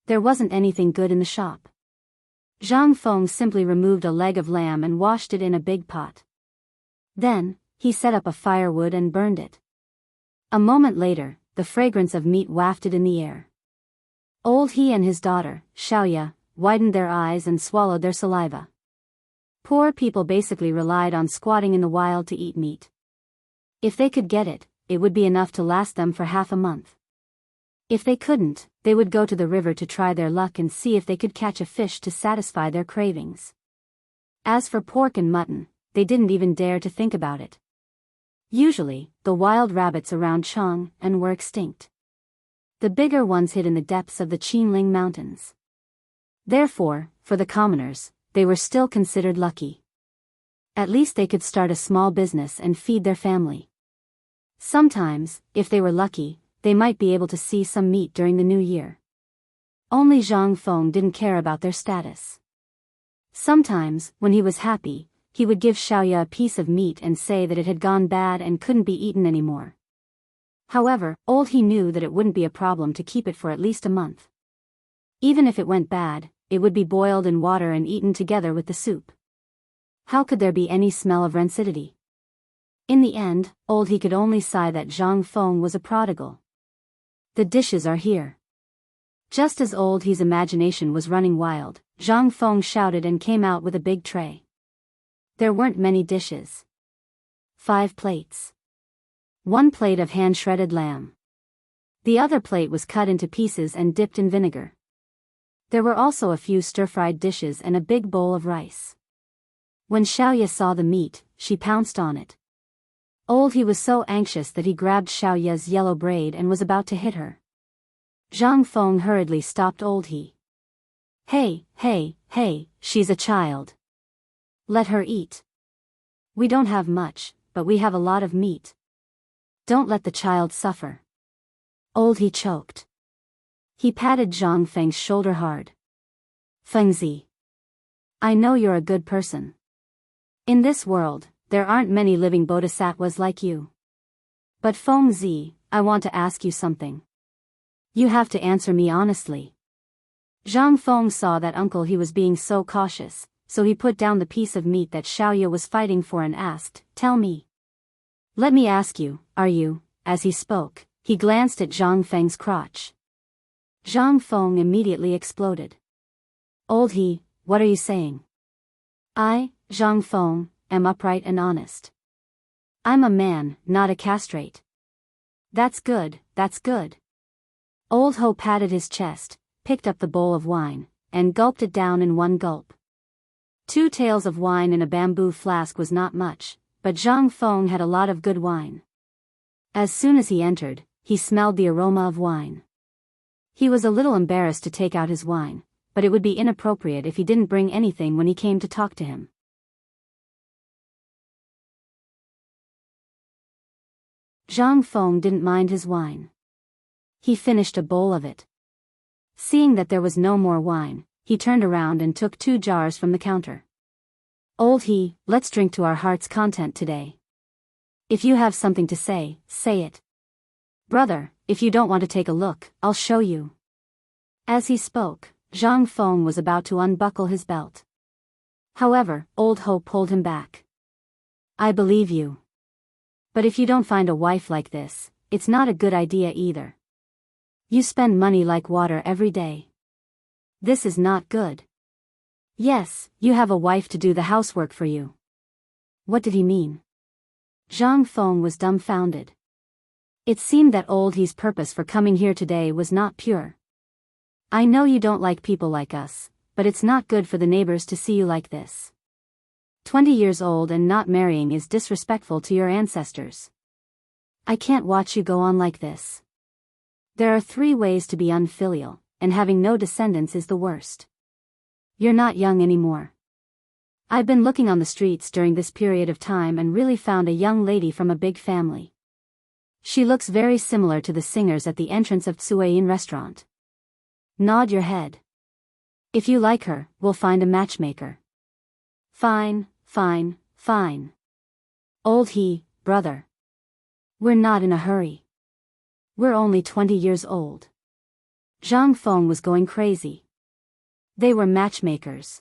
There wasn't anything good in the shop. Zhang Feng simply removed a leg of lamb and washed it in a big pot. Then, he set up a firewood and burned it. A moment later, the fragrance of meat wafted in the air. Old He and his daughter, Xiaoya, widened their eyes and swallowed their saliva. Poor people basically relied on squatting in the wild to eat meat. If they could get it, it would be enough to last them for half a month. If they couldn't, they would go to the river to try their luck and see if they could catch a fish to satisfy their cravings. As for pork and mutton, they didn't even dare to think about it. Usually, the wild rabbits around Chang'an were extinct. The bigger ones hid in the depths of the Qinling Mountains. Therefore, for the commoners, they were still considered lucky. At least they could start a small business and feed their family. Sometimes, if they were lucky, they might be able to see some meat during the new year. Only Zhang Feng didn't care about their status. Sometimes, when he was happy, he would give Xiaoya a piece of meat and say that it had gone bad and couldn't be eaten anymore. However, old He knew that it wouldn't be a problem to keep it for at least a month. Even if it went bad, it would be boiled in water and eaten together with the soup. How could there be any smell of rancidity? In the end, old He could only sigh that Zhang Feng was a prodigal. The dishes are here. Just as old He's imagination was running wild, Zhang Feng shouted and came out with a big tray. There weren't many dishes. 5 plates. 1 plate of hand-shredded lamb. The other plate was cut into pieces and dipped in vinegar. There were also a few stir-fried dishes and a big bowl of rice. When Xiaoya saw the meat, she pounced on it. Old He was so anxious that he grabbed Xiaoya's yellow braid and was about to hit her. Zhang Feng hurriedly stopped old He. Hey, she's a child. Let her eat. We don't have much, but we have a lot of meat. Don't let the child suffer. Old He choked. He patted Zhang Feng's shoulder hard. Fengzi. I know you're a good person. In this world, there aren't many living bodhisattvas like you. But Fengzi, I want to ask you something. You have to answer me honestly. Zhang Feng saw that Uncle He was being so cautious, so he put down the piece of meat that Xiaoya was fighting for and asked, Tell me. Let me ask you, are you, as he spoke, he glanced at Zhang Feng's crotch. Zhang Feng immediately exploded. Old He, what are you saying? I, Zhang Feng, am upright and honest. I'm a man, not a castrate. That's good. Old Ho patted his chest, picked up the bowl of wine, and gulped it down in one gulp. 2 taels of wine in a bamboo flask was not much, but Zhang Feng had a lot of good wine. As soon as he entered, he smelled the aroma of wine. He was a little embarrassed to take out his wine, but it would be inappropriate if he didn't bring anything when he came to talk to him. Zhang Feng didn't mind his wine. He finished a bowl of it. Seeing that there was no more wine, he turned around and took 2 jars from the counter. Old he, let's drink to our heart's content today. If you have something to say, say it. Brother, if you don't want to take a look, I'll show you. As he spoke, Zhang Feng was about to unbuckle his belt. However, Old Ho pulled him back. I believe you. But if you don't find a wife like this, it's not a good idea either. You spend money like water every day. This is not good. Yes, you have a wife to do the housework for you. What did he mean? Zhang Feng was dumbfounded. It seemed that Old He's purpose for coming here today was not pure. I know you don't like people like us, but it's not good for the neighbors to see you like this. 20 years old and not marrying is disrespectful to your ancestors. I can't watch you go on like this. There are 3 ways to be unfilial, and having no descendants is the worst. You're not young anymore. I've been looking on the streets during this period of time and really found a young lady from a big family. She looks very similar to the singers at the entrance of Tsueyin restaurant. Nod your head. If you like her, we'll find a matchmaker. Fine, fine, fine. Old he, brother. We're not in a hurry. We're only 20 years old. Zhang Feng was going crazy. They were matchmakers.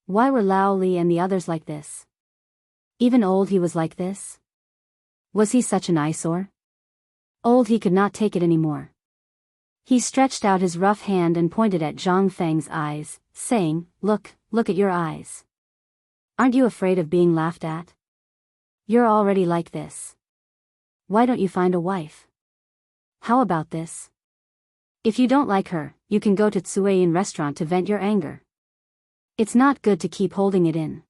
Why were Lao Li and the others like this? Even Old he was like this? Was he such an eyesore? Old he could not take it anymore. He stretched out his rough hand and pointed at Zhang Feng's eyes, saying, look at your eyes. Aren't you afraid of being laughed at? You're already like this. Why don't you find a wife? How about this? If you don't like her, you can go to Tsueyin restaurant to vent your anger. It's not good to keep holding it in.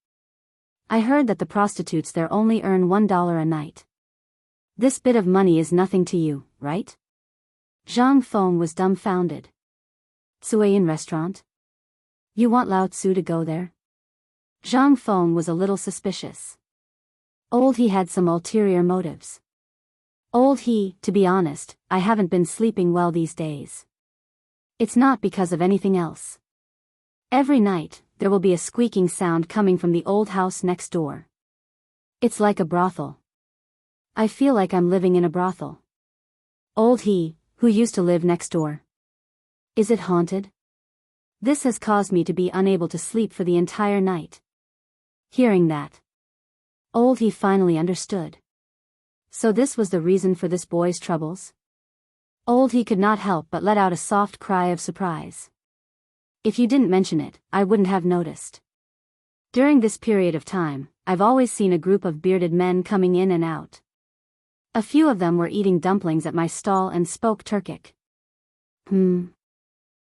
I heard that the prostitutes there only earn $1 a night. This bit of money is nothing to you, right? Zhang Feng was dumbfounded. Tsueyin restaurant? You want Lao Tzu to go there? Zhang Feng was a little suspicious. Old he had some ulterior motives. Old he, to be honest, I haven't been sleeping well these days. It's not because of anything else. Every night, there will be a squeaking sound coming from the old house next door. It's like a brothel. I feel like I'm living in a brothel. Old he, who used to live next door. Is it haunted? This has caused me to be unable to sleep for the entire night. Hearing that, Old he finally understood. So this was the reason for this boy's troubles? Old he could not help but let out a soft cry of surprise. If you didn't mention it, I wouldn't have noticed. During this period of time, I've always seen a group of bearded men coming in and out. A few of them were eating dumplings at my stall and spoke Turkic.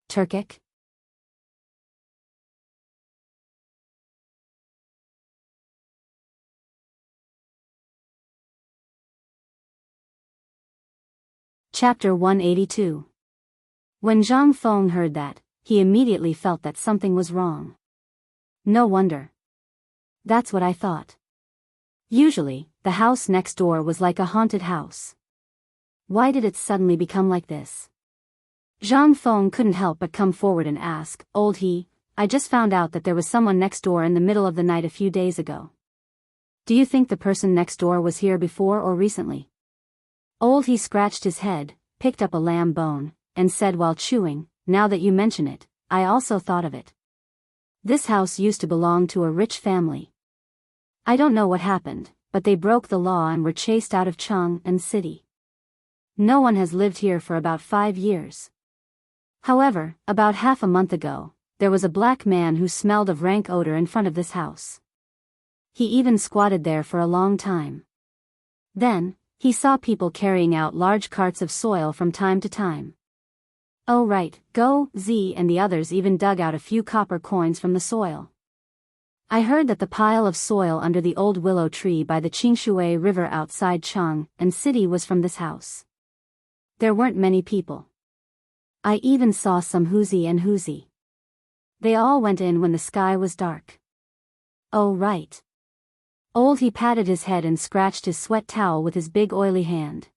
Turkic? Chapter 182. When Zhang Feng heard that, he immediately felt that something was wrong. No wonder. That's what I thought. Usually, the house next door was like a haunted house. Why did it suddenly become like this? Zhang Feng couldn't help but come forward and ask, Old he, I just found out that there was someone next door in the middle of the night a few days ago. Do you think the person next door was here before or recently? Old he scratched his head, picked up a lamb bone, and said while chewing, now that you mention it, I also thought of it. This house used to belong to a rich family. I don't know what happened, but they broke the law and were chased out of Chang'an city. No one has lived here for about 5 years. However, about half a month ago, there was a black man who smelled of rank odor in front of this house. He even squatted there for a long time. Then, he saw people carrying out large carts of soil from time to time. Oh right, Go, Z and the others even dug out a few copper coins from the soil. I heard that the pile of soil under the old willow tree by the Qingshui River outside Chang'an city was from this house. There weren't many people. I even saw some Huzi and Huzi. They all went in when the sky was dark. Oh right. Old he patted his head and scratched his sweat towel with his big oily hand.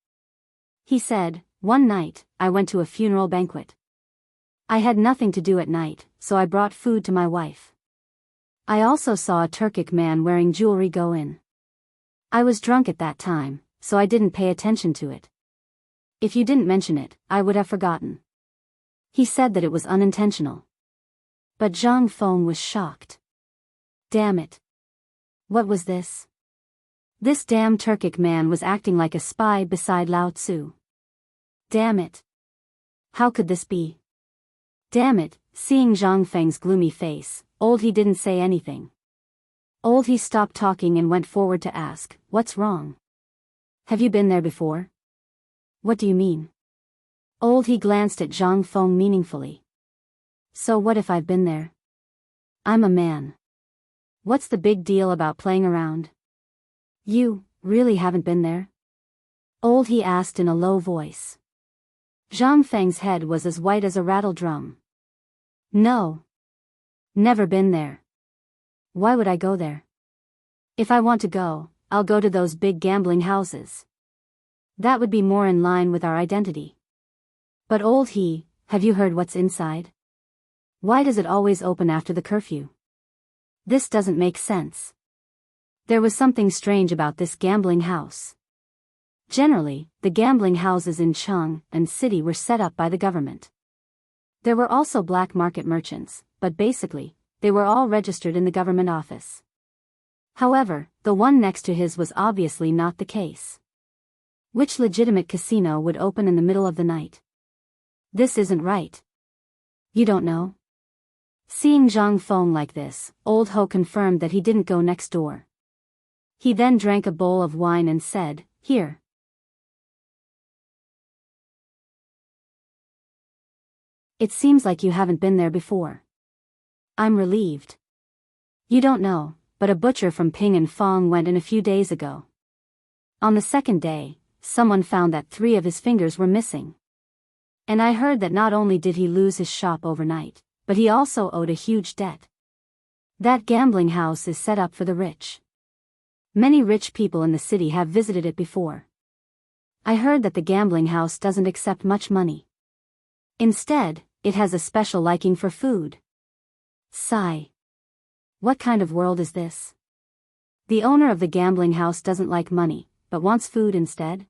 He said, one night, I went to a funeral banquet. I had nothing to do at night, so I brought food to my wife. I also saw a Turkic man wearing jewelry go in. I was drunk at that time, so I didn't pay attention to it. If you didn't mention it, I would have forgotten. He said that it was unintentional. But Zhang Feng was shocked. Damn it. What was this? This damn Turkic man was acting like a spy beside Lao Tzu. Damn it. How could this be? Damn it, seeing Zhang Feng's gloomy face, Old He didn't say anything. Old He stopped talking and went forward to ask, "What's wrong? Have you been there before?" "What do you mean?" Old He glanced at Zhang Feng meaningfully. "So what if I've been there? I'm a man. What's the big deal about playing around?" "You really haven't been there?" Old He asked in a low voice. Zhang Feng's head was as white as a rattle drum. "No. Never been there. Why would I go there? If I want to go, I'll go to those big gambling houses. That would be more in line with our identity." "But Old He, have you heard what's inside? Why does it always open after the curfew? This doesn't make sense." There was something strange about this gambling house. Generally, the gambling houses in Chang'an city were set up by the government. There were also black market merchants, but basically, they were all registered in the government office. However, the one next to his was obviously not the case. Which legitimate casino would open in the middle of the night? This isn't right. You don't know? Seeing Zhang Feng like this, Old Ho confirmed that he didn't go next door. He then drank a bowl of wine and said, "Here. It seems like you haven't been there before." "I'm relieved. You don't know, but a butcher from Ping and Fong went in a few days ago. On the second day, someone found that 3 of his fingers were missing. And I heard that not only did he lose his shop overnight, but he also owed a huge debt. That gambling house is set up for the rich. Many rich people in the city have visited it before. I heard that the gambling house doesn't accept much money. Instead, it has a special liking for food." Sigh. What kind of world is this? The owner of the gambling house doesn't like money, but wants food instead?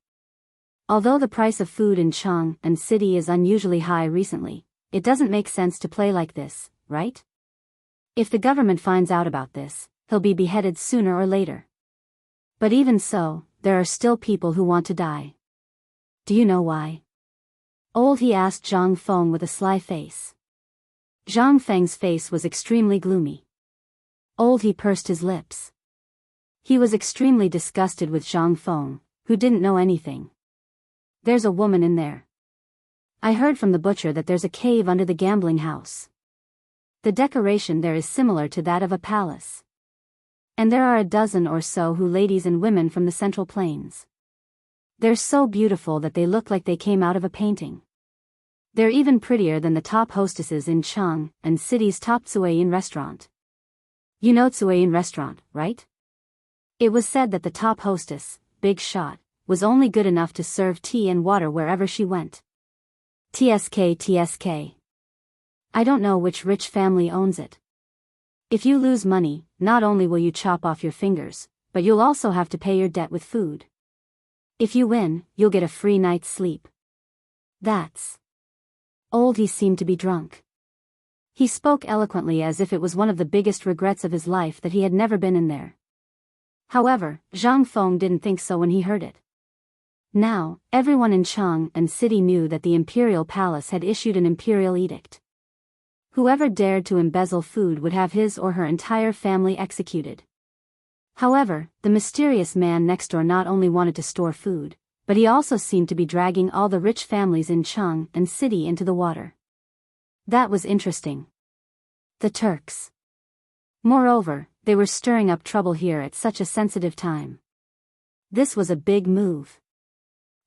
Although the price of food in Chang'an city is unusually high recently, it doesn't make sense to play like this, right? If the government finds out about this, he'll be beheaded sooner or later. But even so, there are still people who want to die. Do you know why? Old He asked Zhang Feng with a sly face. Zhang Feng's face was extremely gloomy. Old He pursed his lips. He was extremely disgusted with Zhang Feng, who didn't know anything. "There's a woman in there. I heard from the butcher that there's a cave under the gambling house. The decoration there is similar to that of a palace. And there are a dozen or so ladies and women from the Central Plains. They're so beautiful that they look like they came out of a painting. They're even prettier than the top hostesses in Chang'an city's top Tsuayin restaurant. You know Tsuayin restaurant, right? It was said that the top hostess, Big Shot, was only good enough to serve tea and water wherever she went. TSK. I don't know which rich family owns it. If you lose money, not only will you chop off your fingers, but you'll also have to pay your debt with food. If you win, you'll get a free night's sleep. That's..." Old He seemed to be drunk. He spoke eloquently as if it was one of the biggest regrets of his life that he had never been in there. However, Zhang Feng didn't think so when he heard it. Now, everyone in Chang'an city knew that the imperial palace had issued an imperial edict. Whoever dared to embezzle food would have his or her entire family executed. However, the mysterious man next door not only wanted to store food, but he also seemed to be dragging all the rich families in Chang'an city into the water. That was interesting. The Turks. Moreover, they were stirring up trouble here at such a sensitive time. This was a big move.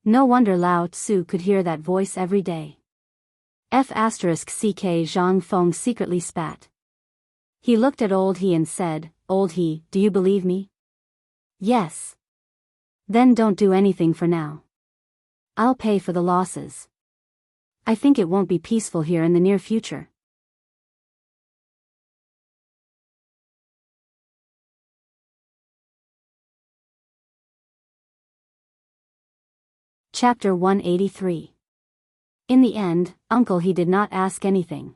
No wonder Lao Tzu could hear that voice every day. Zhang Feng secretly spat. He looked at Old He and said, "Old He, do you believe me?" "Yes." "Then don't do anything for now. I'll pay for the losses. I think it won't be peaceful here in the near future." Chapter 183. In the end, Uncle He did not ask anything.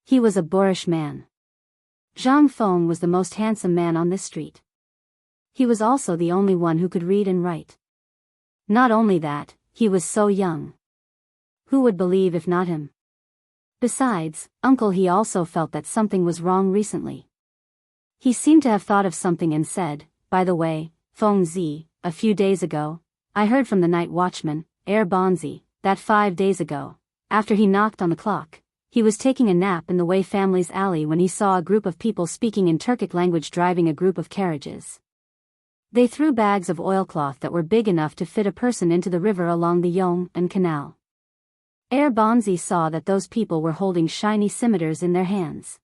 He was a boorish man. Zhang Feng was the most handsome man on this street. He was also the only one who could read and write. Not only that, he was so young. Who would believe if not him? Besides, Uncle He also felt that something was wrong recently. He seemed to have thought of something and said, "By the way, Feng Zi, a few days ago, I heard from the night watchman, Bonzi, that 5 days ago, after he knocked on the clock, he was taking a nap in the Wei family's alley when he saw a group of people speaking in Turkic language driving a group of carriages. They threw bags of oilcloth that were big enough to fit a person into the river along the Yongan Canal. Bonzi saw that those people were holding shiny scimitars in their hands.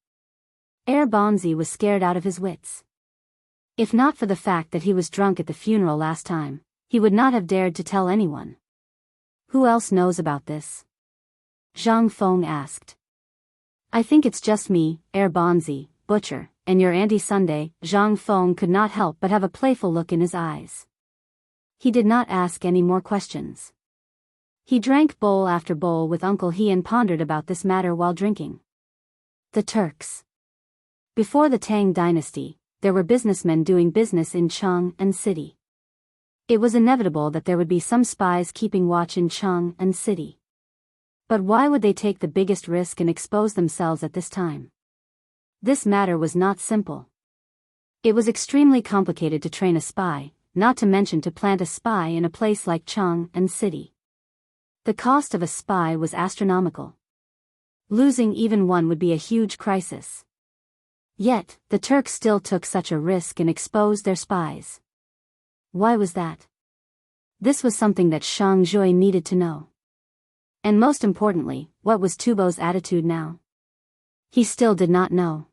Bonzi was scared out of his wits. If not for the fact that he was drunk at the funeral last time, he would not have dared to tell anyone. Who else knows about this? Zhang Feng asked. I think it's just me, Bonzi, butcher, and your Auntie Sunday. Zhang Feng could not help but have a playful look in his eyes. He did not ask any more questions. He drank bowl after bowl with Uncle He and pondered about this matter while drinking. The Turks. Before the Tang dynasty, there were businessmen doing business in Chang'an city. It was inevitable that there would be some spies keeping watch in Chang'an city. But why would they take the biggest risk and expose themselves at this time? This matter was not simple. It was extremely complicated to train a spy, not to mention to plant a spy in a place like Chang'an city. The cost of a spy was astronomical. Losing even one would be a huge crisis. Yet, the Turks still took such a risk and exposed their spies. Why was that? This was something that Shang Zhui needed to know. And most importantly, what was Tubo's attitude now? He still did not know.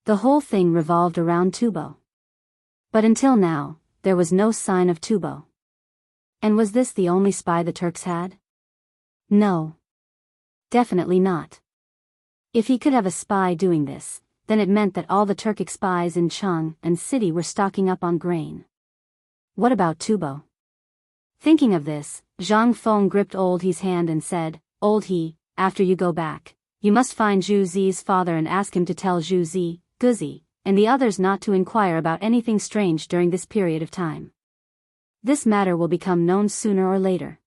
The whole thing revolved around Tubo. But until now, there was no sign of Tubo. And was this the only spy the Turks had? No. Definitely not. If he could have a spy doing this, then it meant that all the Turkic spies in Chang'an city were stocking up on grain. What about Tubo? Thinking of this, Zhang Feng gripped Old He's hand and said, Old He, after you go back, you must find Zhu Zi's father and ask him to tell Zhu Zi, Guzi, and the others not to inquire about anything strange during this period of time. This matter will become known sooner or later.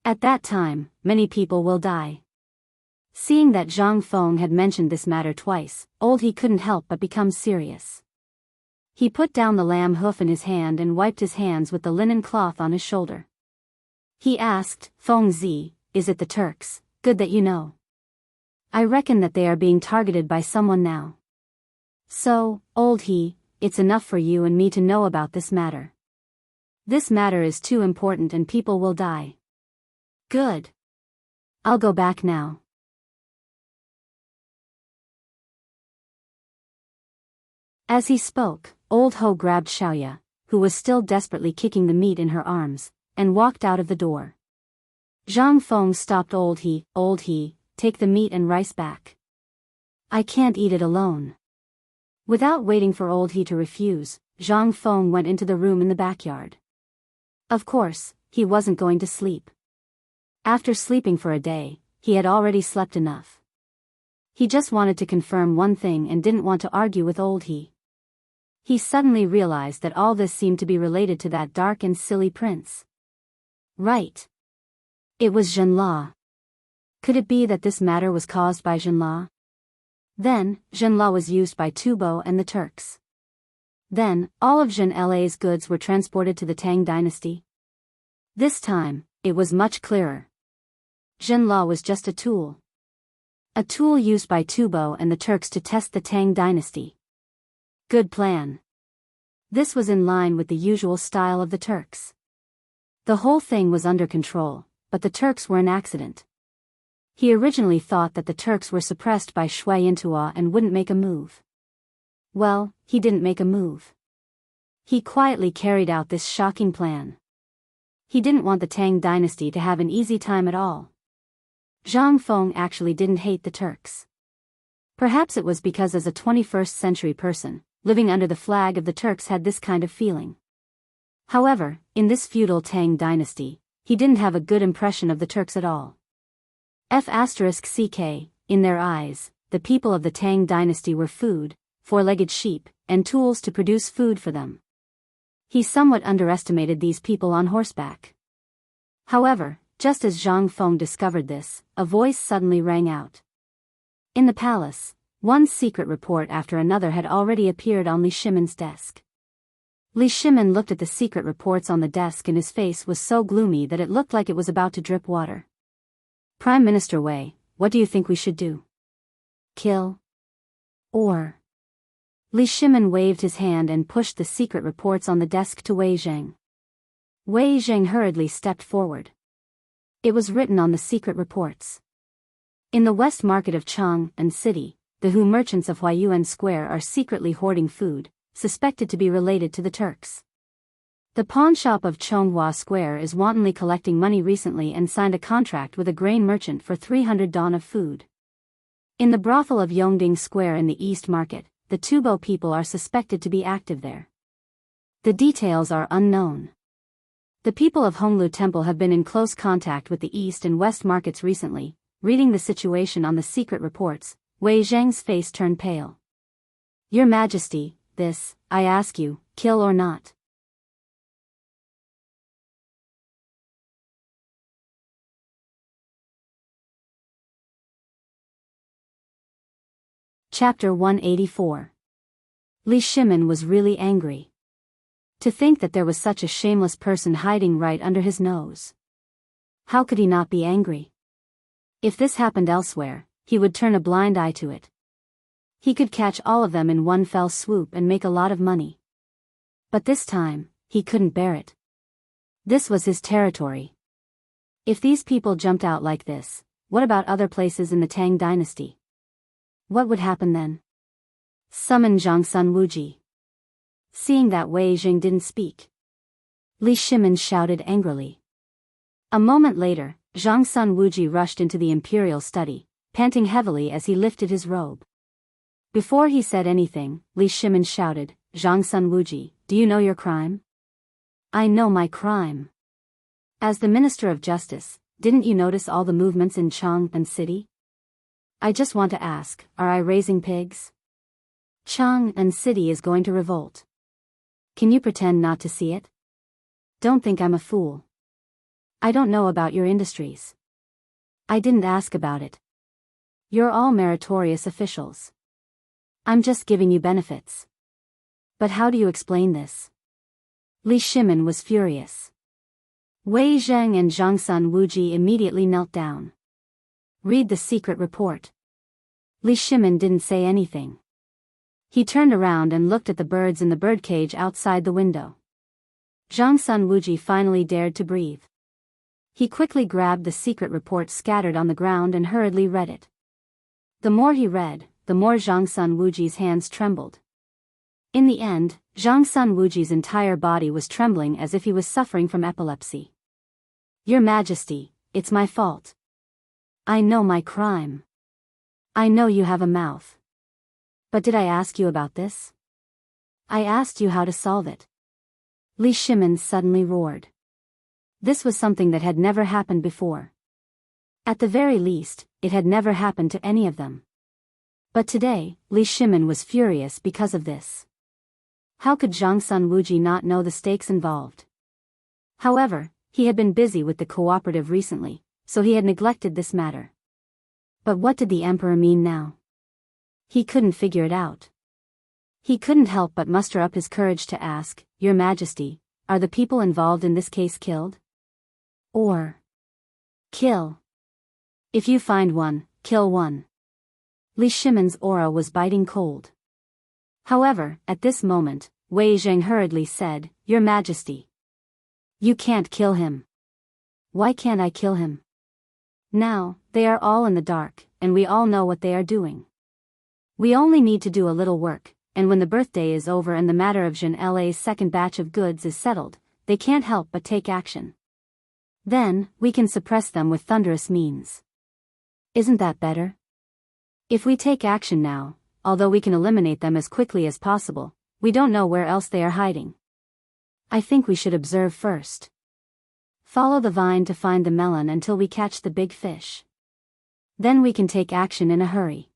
At that time, many people will die. Seeing that Zhang Feng had mentioned this matter twice, Old He couldn't help but become serious. He put down the lamb hoof in his hand and wiped his hands with the linen cloth on his shoulder. He asked, Feng Zi, is it the Turks? Good that you know. I reckon that they are being targeted by someone now. So, Old He, it's enough for you and me to know about this matter. This matter is too important and people will die. Good. I'll go back now. As he spoke, Old Ho grabbed Xiaoya, who was still desperately kicking the meat in her arms, and walked out of the door. Zhang Feng stopped Old He, take the meat and rice back. I can't eat it alone. Without waiting for Old He to refuse, Zhang Feng went into the room in the backyard. Of course, he wasn't going to sleep. After sleeping for a day, he had already slept enough. He just wanted to confirm one thing and didn't want to argue with Old He. He suddenly realized that all this seemed to be related to that dark and silly prince. Right. It was Zhenla. Could it be that this matter was caused by Zhenla? Then, Zhenla was used by Tubo and the Turks. Then, all of Zhenla's goods were transported to the Tang dynasty. This time, it was much clearer. Zhenla was just a tool. A tool used by Tubo and the Turks to test the Tang dynasty. Good plan. This was in line with the usual style of the Turks. The whole thing was under control, but the Turks were an accident. He originally thought that the Turks were suppressed by Shui Intua and wouldn't make a move. Well, he didn't make a move. He quietly carried out this shocking plan. He didn't want the Tang dynasty to have an easy time at all. Zhang Feng actually didn't hate the Turks. Perhaps it was because as a 21st century person, living under the flag of the Turks had this kind of feeling. However, in this feudal Tang dynasty, he didn't have a good impression of the Turks at all. *CK, in their eyes, the people of the Tang dynasty were food, four-legged sheep, and tools to produce food for them. He somewhat underestimated these people on horseback. However, just as Zhang Feng discovered this, a voice suddenly rang out. In the palace, one secret report after another had already appeared on Li Shimon's desk. Li Shimon looked at the secret reports on the desk and his face was so gloomy that it looked like it was about to drip water. Prime Minister Wei, what do you think we should do? Kill? Or? Li Shimon waved his hand and pushed the secret reports on the desk to Wei Zheng. Wei Zheng hurriedly stepped forward. It was written on the secret reports. In the west market of Chang'an City, the Hu merchants of Huayuan Square are secretly hoarding food, suspected to be related to the Turks. The pawn shop of Chonghua Square is wantonly collecting money recently and signed a contract with a grain merchant for 300 don of food. In the brothel of Yongding Square in the East Market, the Tubo people are suspected to be active there. The details are unknown. The people of Honglu Temple have been in close contact with the East and West markets recently. Reading the situation on the secret reports, Wei Zheng's face turned pale. Your Majesty, this, I ask you, kill or not? Chapter 184. Li Shimon was really angry. To think that there was such a shameless person hiding right under his nose. How could he not be angry? If this happened elsewhere, he would turn a blind eye to it. He could catch all of them in one fell swoop and make a lot of money. But this time, he couldn't bear it. This was his territory. If these people jumped out like this, what about other places in the Tang dynasty? What would happen then? Summon Zhangsun Wuji. Seeing that Wei Zheng didn't speak, Li Shimon shouted angrily. A moment later, Zhangsun Wuji rushed into the imperial study, panting heavily as he lifted his robe. Before he said anything, Li Shimon shouted, Zhangsun Wuji, do you know your crime? I know my crime. As the Minister of Justice, didn't you notice all the movements in Chang'an City? I just want to ask, are I raising pigs? Chang'an City is going to revolt. Can you pretend not to see it? Don't think I'm a fool. I don't know about your industries. I didn't ask about it. You're all meritorious officials. I'm just giving you benefits. But how do you explain this? Li Shimon was furious. Wei Zheng and Zhangsun Wuji immediately knelt down. Read the secret report. Li Shimon didn't say anything. He turned around and looked at the birds in the birdcage outside the window. Zhangsun Wuji finally dared to breathe. He quickly grabbed the secret report scattered on the ground and hurriedly read it. The more he read, the more Zhangsun Wuji's hands trembled. In the end, Zhangsun Wuji's entire body was trembling as if he was suffering from epilepsy. Your Majesty, it's my fault. I know my crime. I know you have a mouth. But did I ask you about this? I asked you how to solve it. Li Shimon suddenly roared. This was something that had never happened before. At the very least, it had never happened to any of them. But today, Li Shimon was furious because of this. How could Zhangsun Wuji not know the stakes involved? However, he had been busy with the cooperative recently, so he had neglected this matter. But what did the emperor mean now? He couldn't figure it out. He couldn't help but muster up his courage to ask, Your Majesty, are the people involved in this case killed? Or kill. If you find one, kill one. Li Shimon's aura was biting cold. However, at this moment, Wei Zheng hurriedly said, Your Majesty. You can't kill him. Why can't I kill him? Now, they are all in the dark, and we all know what they are doing. We only need to do a little work, and when the birthday is over and the matter of Jean La's second batch of goods is settled, they can't help but take action. Then, we can suppress them with thunderous means. Isn't that better? If we take action now, although we can eliminate them as quickly as possible, we don't know where else they are hiding. I think we should observe first. Follow the vine to find the melon until we catch the big fish. Then we can take action in a hurry.